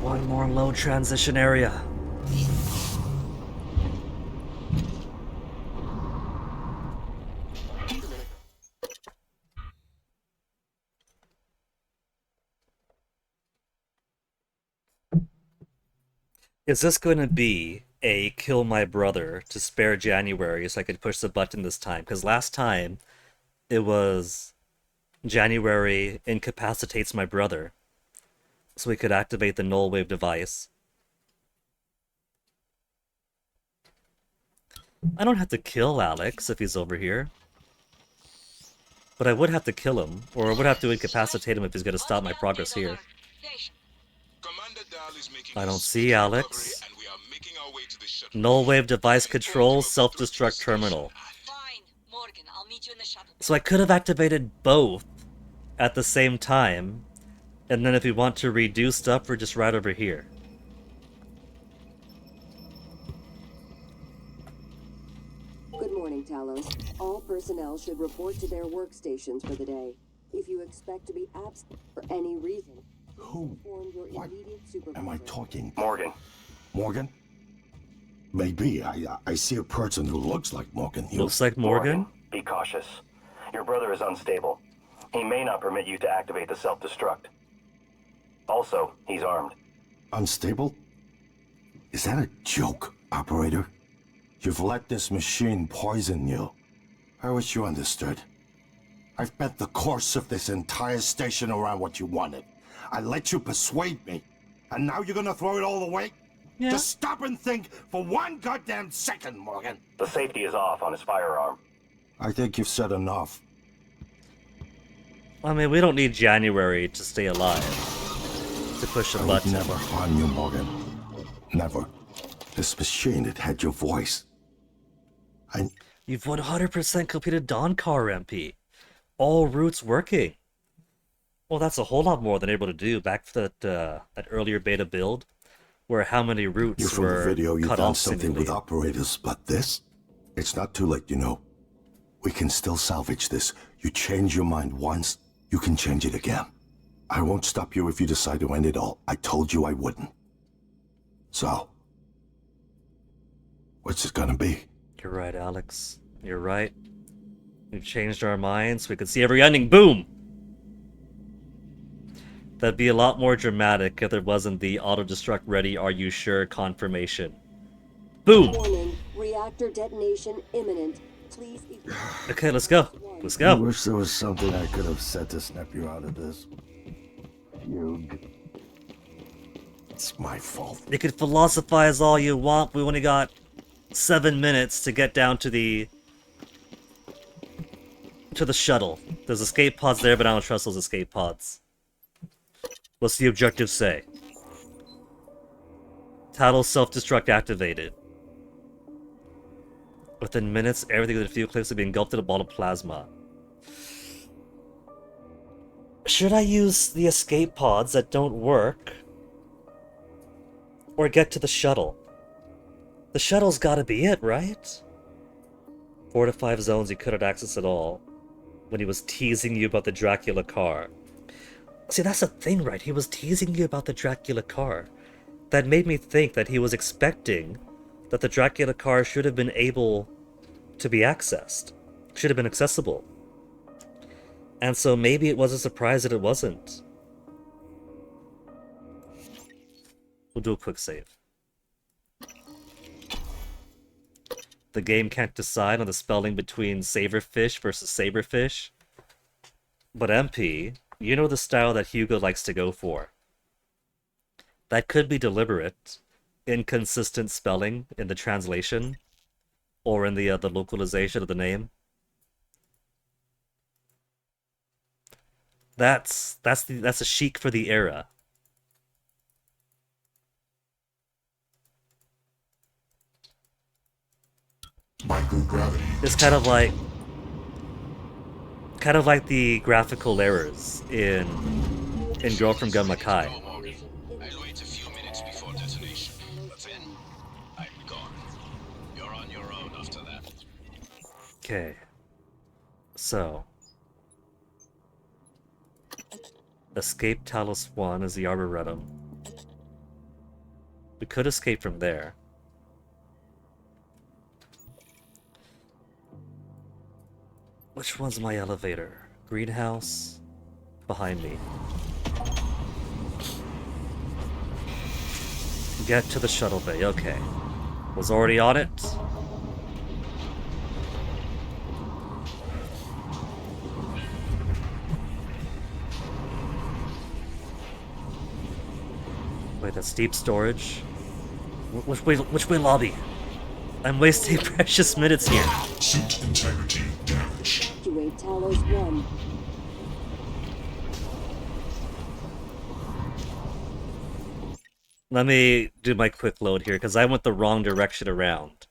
One more low transition area. Is this going to be a kill my brother to spare January so I could push the button this time? Because last time it was January incapacitates my brother so we could activate the null wave device. I don't have to kill Alex if he's over here. But I would have to kill him, or I would have to incapacitate him if he's going to stop my progress here. I don't see Alex. Null wave device control, self-destruct terminal. So I could have activated both at the same time, and then if we want to redo stuff, we're just right over here. Good morning, Talos. All personnel should report to their workstations for the day. If you expect to be absent for any reason, inform your immediate supervisor. Am I talking? Morgan. Morgan? Maybe. I see a person who looks like Morgan. Looks like Morgan? Be cautious. Your brother is unstable. He may not permit you to activate the self-destruct. Also, he's armed. Unstable? Is that a joke, operator? You've let this machine poison you. I wish you understood. I've bet the course of this entire station around what you wanted. I let you persuade me. And now you're gonna throw it all away? Yeah. Just stop and think for one goddamn second, Morgan. The safety is off on his firearm. I think you've said enough. I mean, we don't need January to stay alive. To push a I button. would never harm you, Morgan. Never. This machine, it had your voice. You've 100% completed Dawn Car, MP. All routes working. Well, that's a whole lot more than able to do back for that earlier beta build, where how many routes From the were video, you've cut done off something seemingly. with operators, but this? It's not too late, you know. We can still salvage this. You change your mind once, you can change it again. I won't stop you if you decide to end it all. I told you I wouldn't. So, what's it gonna be? You're right, Alex. You're right. We've changed our minds. We could see every ending. Boom! That'd be a lot more dramatic if there wasn't the auto-destruct ready, are you sure confirmation. Boom! Warning, reactor detonation imminent. Please. Okay, let's go. Let's go. I wish there was something I could have said to snap you out of this. It's my fault. You can philosophize all you want. We only got 7 minutes to get down to the shuttle. There's escape pods there, but I don't trust those escape pods. What's the objective say? Talos self-destruct activated. Within minutes, everything within a few clicks will be engulfed in a ball of plasma. Should I use the escape pods that don't work? Or get to the shuttle? The shuttle's gotta be it, right? 4 to 5 zones you couldn't access at all. When he was teasing you about the Dracula car. See, that's the thing, right? He was teasing you about the Dracula car. That made me think that he was expecting that the Dracula car should have been able to be accessed. Should have been accessible. And so maybe it was a surprise that it wasn't. We'll do a quick save. The game can't decide on the spelling between saberfish versus saberfish. But MP, you know the style that Hugo likes to go for. That could be deliberate, inconsistent spelling in the translation, or in the localization of the name. That's a chic for the era. It's kind of like the graphical errors in Girl from Gunma Kai. I'll wait a few minutes before detonation. But then, I'm gone. You're on your own after that. Okay. So. Escape Talos 1 is the Arboretum. We could escape from there. Which one's my elevator? Greenhouse? Behind me. Get to the shuttle bay, okay. Was already on it. Wait, that's deep storage. Which way lobby? I'm wasting precious minutes here. Suit integrity damaged. Evacuate Talos 1. Let me do my quick load here, because I went the wrong direction around.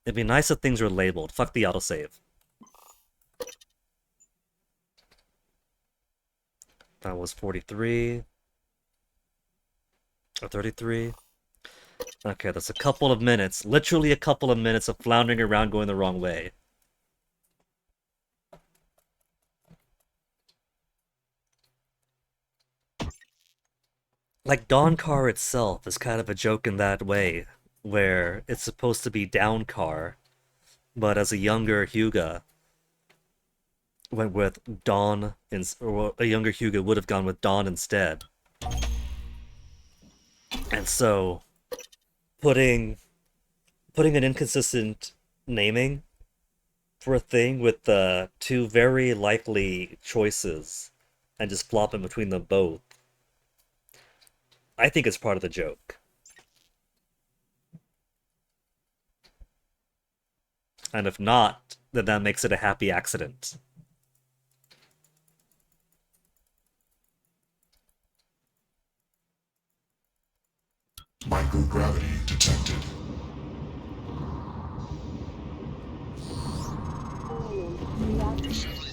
It'd be nice if things were labeled. Fuck the autosave. That was 43. Or 33. Okay, that's a couple of minutes. Literally a couple of minutes of floundering around going the wrong way. Like, Dawn Car itself is kind of a joke in that way, where it's supposed to be Down Car, but as a younger Hyuga went with Dawn, or a younger Hyuga would have gone with Dawn instead. And so, putting an inconsistent naming for a thing with two very likely choices and just flopping between them both, I think it's part of the joke. And if not, then that makes it a happy accident. Microgravity detected.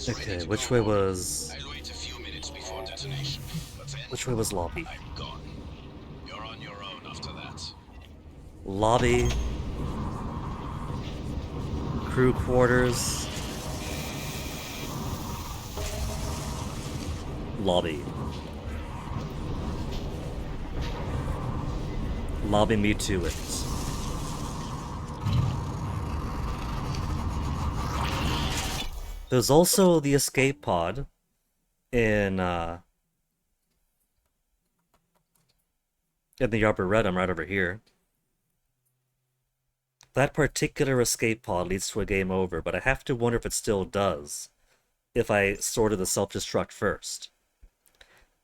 Okay, which way was... Which way was lobby? You're on your own after that. Lobby. Crew quarters. Lobby. Lobby me to it. There's also the escape pod in the Arboretum right over here. That particular escape pod leads to a game over, but I have to wonder if it still does if I sorted the self-destruct first.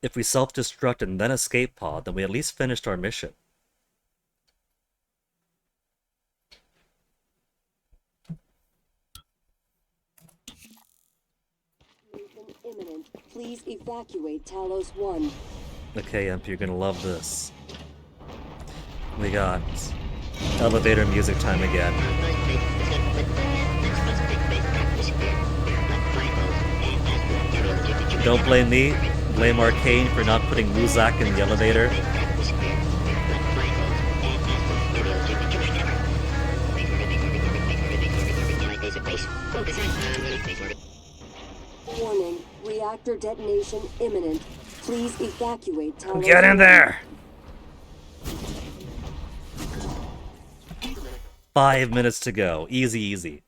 If we self-destruct and then escape pod, then we at least finished our mission. Imminent. Please evacuate Talos 1. Okay, Imp, you're gonna love this. We got elevator music time again. Don't blame me, blame Arcane for not putting Muzak in the elevator. Warning, reactor detonation imminent. Please evacuate Talos. Get in there! 5 minutes to go. Easy, easy.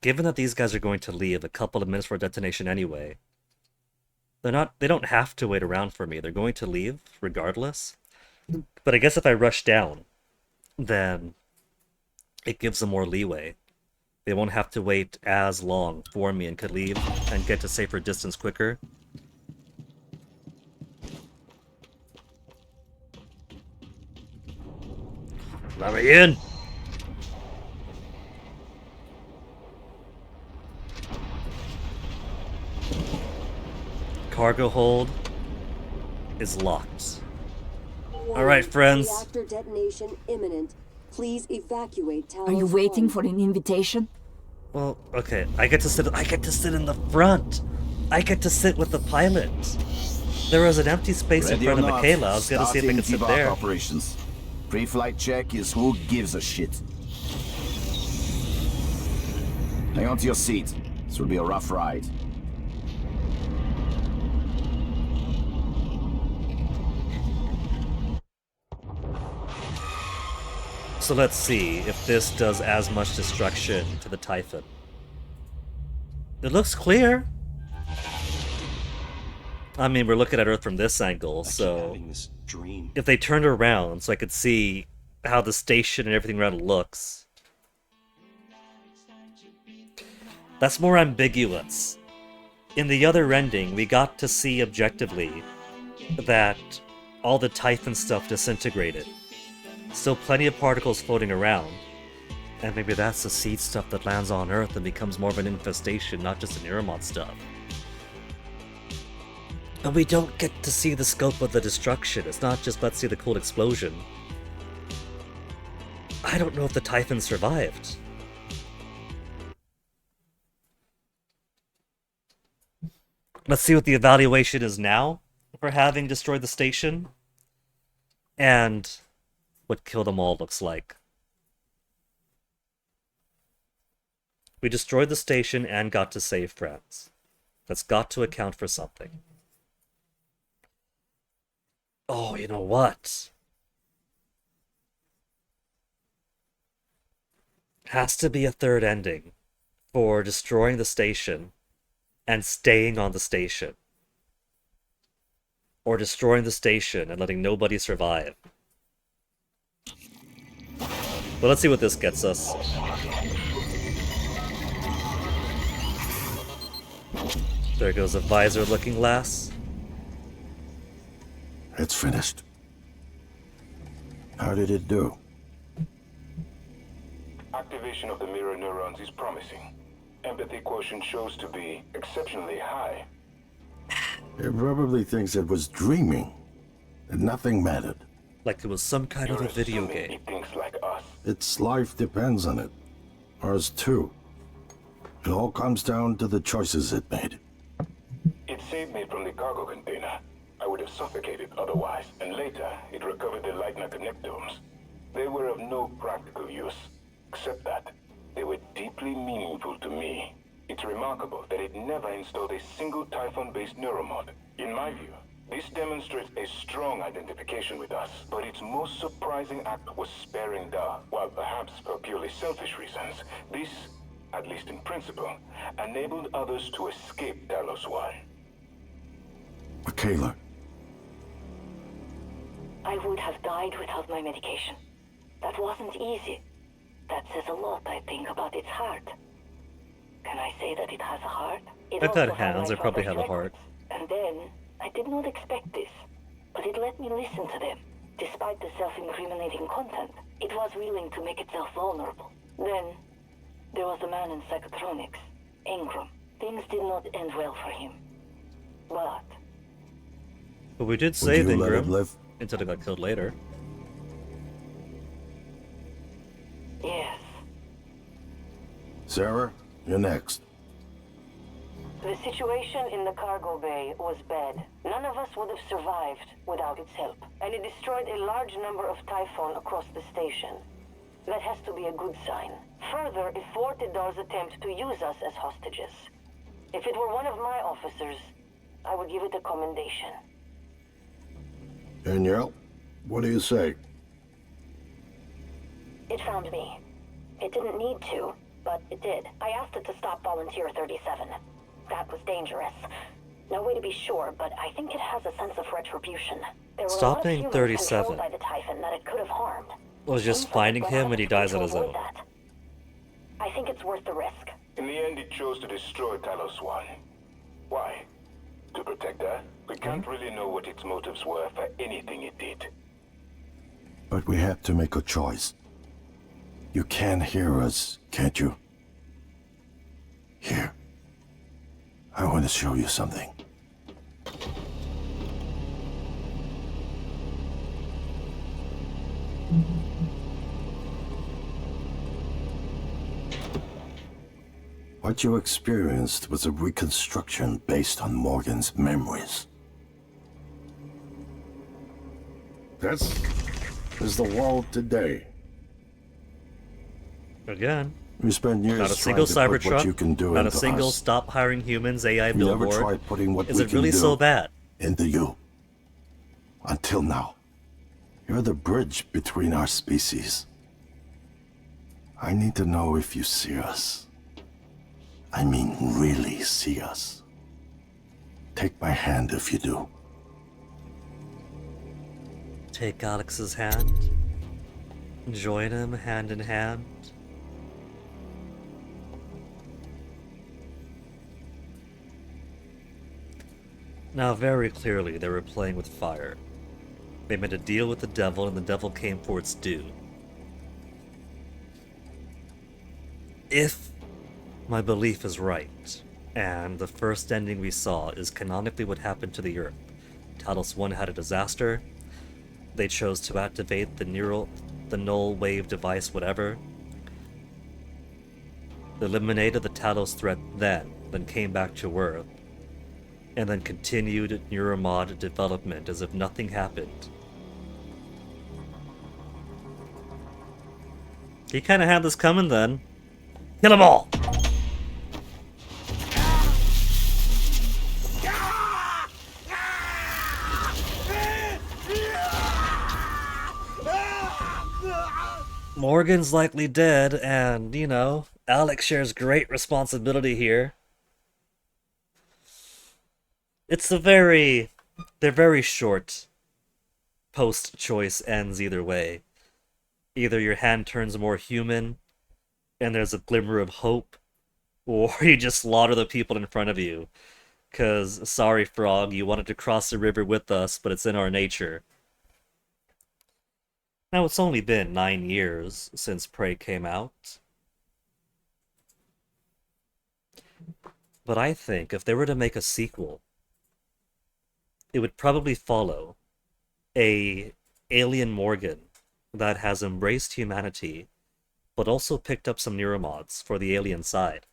Given that these guys are going to leave a couple of minutes for detonation anyway, they don't have to wait around for me. They're going to leave regardless. But I guess if I rush down, then it gives them more leeway. They won't have to wait as long for me and could leave and get to safer distance quicker. Let me in! Cargo hold is locked. Alright, friends. Reactor detonation imminent. Please evacuate Talos. Are you waiting for an invitation? Well, okay. I get to sit in the front. I get to sit with the pilot. There was an empty space in front of Michaela. I was gonna see if I could sit there. Operations. Pre-flight check is who gives a shit. Hang on to your seat. This will be a rough ride. So let's see if this does as much destruction to the Typhon. It looks clear. I mean, we're looking at Earth from this angle, so if they turned around so I could see how the station and everything around it looks. That's more ambiguous. In the other rendering, we got to see objectively that all the Typhon stuff disintegrated. Still plenty of particles floating around. And maybe that's the seed stuff that lands on Earth and becomes more of an infestation, not just the Neuromod stuff. And we don't get to see the scope of the destruction. It's not just let's see the cool explosion. I don't know if the Typhon survived. Let's see what the evaluation is now for having destroyed the station. And what Kill Them All looks like. We destroyed the station and got to save friends. That's got to account for something. Oh, you know what? Has to be a third ending for destroying the station and staying on the station. Or destroying the station and letting nobody survive. But let's see what this gets us. There goes a visor-looking lass. It's finished. How did it do? Activation of the mirror neurons is promising. Empathy quotient shows to be exceptionally high. It probably thinks it was dreaming, and nothing mattered. Like it was some kind of a video game. It thinks like us. Its life depends on it. Ours too. It all comes down to the choices it made. It saved me from the cargo container. I would have suffocated otherwise, and later it recovered the Leitner connectomes. They were of no practical use, except that they were deeply meaningful to me. It's remarkable that it never installed a single Typhon-based neuromod. In my view, this demonstrates a strong identification with us, but its most surprising act was sparing Da. While perhaps for purely selfish reasons, this, at least in principle, enabled others to escape Talos 1. Michaela. I would have died without my medication. That wasn't easy. That says a lot, I think, about its heart. Can I say that it has a heart? I've had hands, I probably have a heart. And then, I did not expect this, but it let me listen to them. Despite the self-incriminating content, it was willing to make itself vulnerable. Then, there was the man in psychotronics, Ingram. Things did not end well for him. But we did save you let it Ingram live? until it got killed later. Yes. Sarah, you're next. The situation in the cargo bay was bad. None of us would have survived without its help. And it destroyed a large number of Typhon across the station. That has to be a good sign. Further, it thwarted Dar's attempt to use us as hostages. If it were one of my officers, I would give it a commendation. Danielle, what do you say? It found me. It didn't need to, but it did. I asked it to stop Volunteer 37. That was dangerous. No way to be sure, but I think it has a sense of retribution. There were Stopping a lot of 37. controlled by the Typhon that it could have harmed. Was just finding him when he dies on his own. I think it's worth the risk. In the end, it chose to destroy Talos 1. Why? To protect her? We can't really know what its motives were for anything it did. But we have to make a choice. You can hear us, can't you? Here. I want to show you something. What you experienced was a reconstruction based on Morgan's memories. This is the world today. Again. You spend years Not a single trying to put what you can Cybertruck, do not a into single us. stop hiring humans AI You never billboard. tried putting what Is we it can really do so bad? into you. Until now. You're the bridge between our species. I need to know if you see us. I mean, really see us. Take my hand if you do. Take Alex's hand. Join him hand in hand. Now, very clearly, they were playing with fire. They made a deal with the devil, and the devil came for its due. If my belief is right, and the first ending we saw is canonically what happened to the Earth, Talos 1 had a disaster, they chose to activate the null wave device, whatever, eliminated the Talos threat then came back to Earth, and then continued Neuromod development as if nothing happened. He kinda had this coming then. Kill them all! Morgan's likely dead, and, you know, Alex shares great responsibility here. They're very short post-choice ends either way. Either your hand turns more human, and there's a glimmer of hope, or you just slaughter the people in front of you. 'Cause, sorry Frog, you wanted to cross the river with us, but it's in our nature. Now, it's only been 9 years since Prey came out. But I think if they were to make a sequel, it would probably follow a alien Morgan that has embraced humanity, but also picked up some neuromods for the alien side.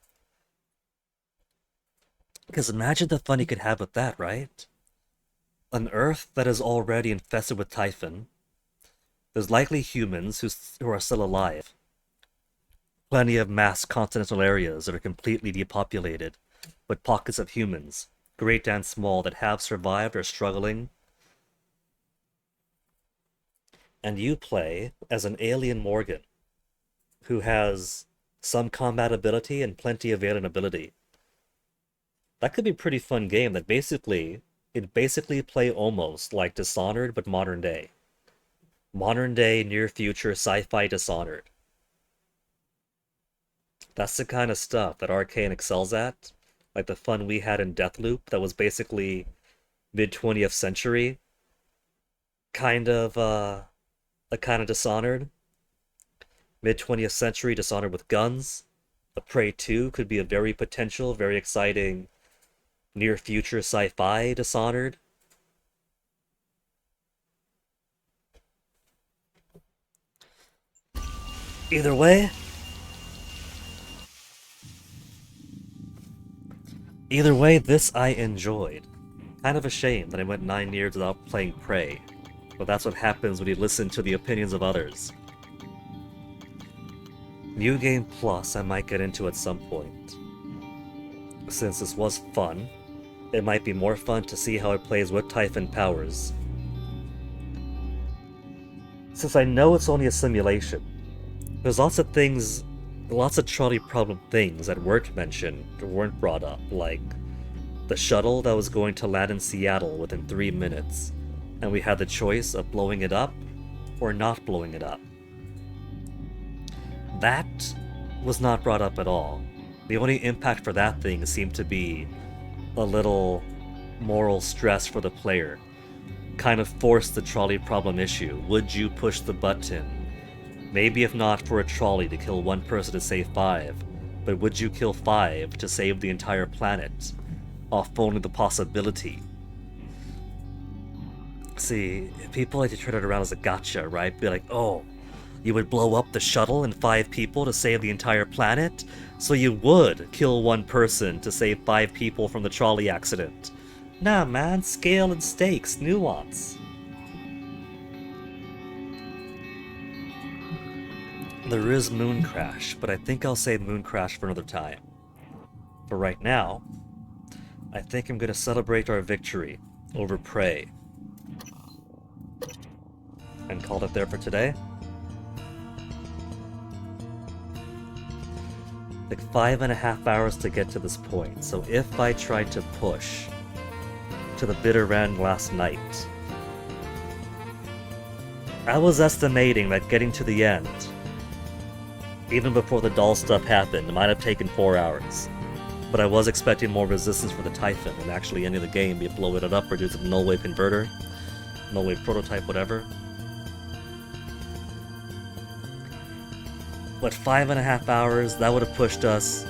Because imagine the fun you could have with that, right? An Earth that is already infested with Typhon. There's likely humans who are still alive. Plenty of mass continental areas that are completely depopulated, with pockets of humans, great and small, that have survived or struggling. And you play as an alien Morgan, who has some combat ability and plenty of alien ability. That could be a pretty fun game that basically play almost like Dishonored, but modern day. Modern day, near future, sci-fi Dishonored. That's the kind of stuff that Arcane excels at. Like the fun we had in Deathloop, that was basically mid-20th century. Kind of Dishonored. Mid-20th century Dishonored with guns. A Prey 2 could be a very potential, very exciting near future sci-fi Dishonored. Either way, this I enjoyed. Kind of a shame that I went 9 years without playing Prey, but that's what happens when you listen to the opinions of others. New Game Plus I might get into at some point. Since this was fun, it might be more fun to see how it plays with Typhon powers. Since I know it's only a simulation, there's lots of things, lots of trolley problem things that weren't mentioned or weren't brought up, like the shuttle that was going to land in Seattle within 3 minutes, and we had the choice of blowing it up or not blowing it up. That was not brought up at all. The only impact for that thing seemed to be a little moral stress for the player. Kind of forced the trolley problem issue. Would you push the button? Maybe if not for a trolley to kill one person to save 5, but would you kill 5 to save the entire planet? Off only the possibility. See, people like to turn it around as a gotcha, right? Be like, oh, you would blow up the shuttle and 5 people to save the entire planet? So you would kill one person to save 5 people from the trolley accident. Nah, man, scale and stakes, nuance. There is Moon Crash, but I think I'll save Moon Crash for another time. For right now, I think I'm gonna celebrate our victory over Prey. And call it there for today. Like 5.5 hours to get to this point, so if I tried to push to the bitter end last night, I was estimating that getting to the end, even before the doll stuff happened, it might have taken 4 hours. But I was expecting more resistance for the Typhon and actually ending the game, be it blowing it up or do some null wave converter, null wave prototype, whatever. But 5.5 hours, that would have pushed us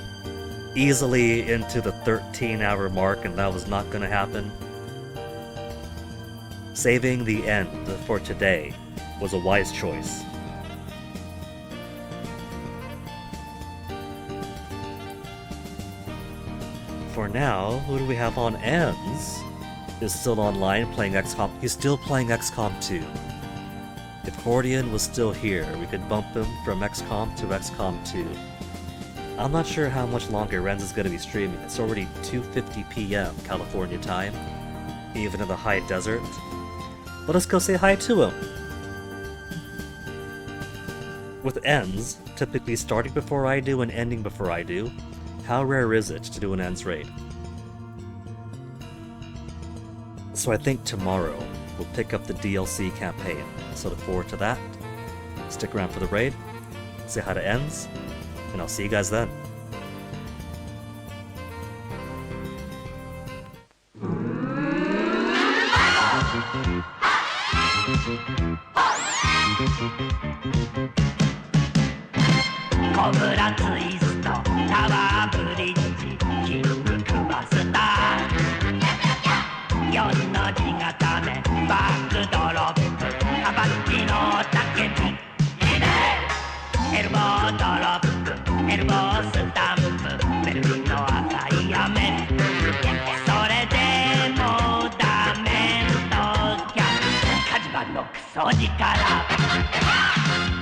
easily into the 13-hour mark, and that was not going to happen. Saving the end for today was a wise choice. For now, who do we have on ends? Is still online playing XCOM. He's still playing XCOM 2. If Cordian was still here, we could bump him from XCOM to XCOM 2. I'm not sure how much longer Renz is going to be streaming. It's already 2:50 p.m. California time, even in the high desert. Let us go say hi to him. With ends, typically starting before I do and ending before I do, how rare is it to do an ends raid? So I think tomorrow we'll pick up the DLC campaign, so look forward to that. Stick around for the raid, say hi to ends, and I'll see you guys then. Cobra Twist, Tower Bridge, King Master. 4の字固め、バックドロップ、アバッチの竹火。エルボードロップ、エルボースタンプ、ベルリンの赤い雨。それでもダメとキャッ火事場のクソ力。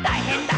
大変だ。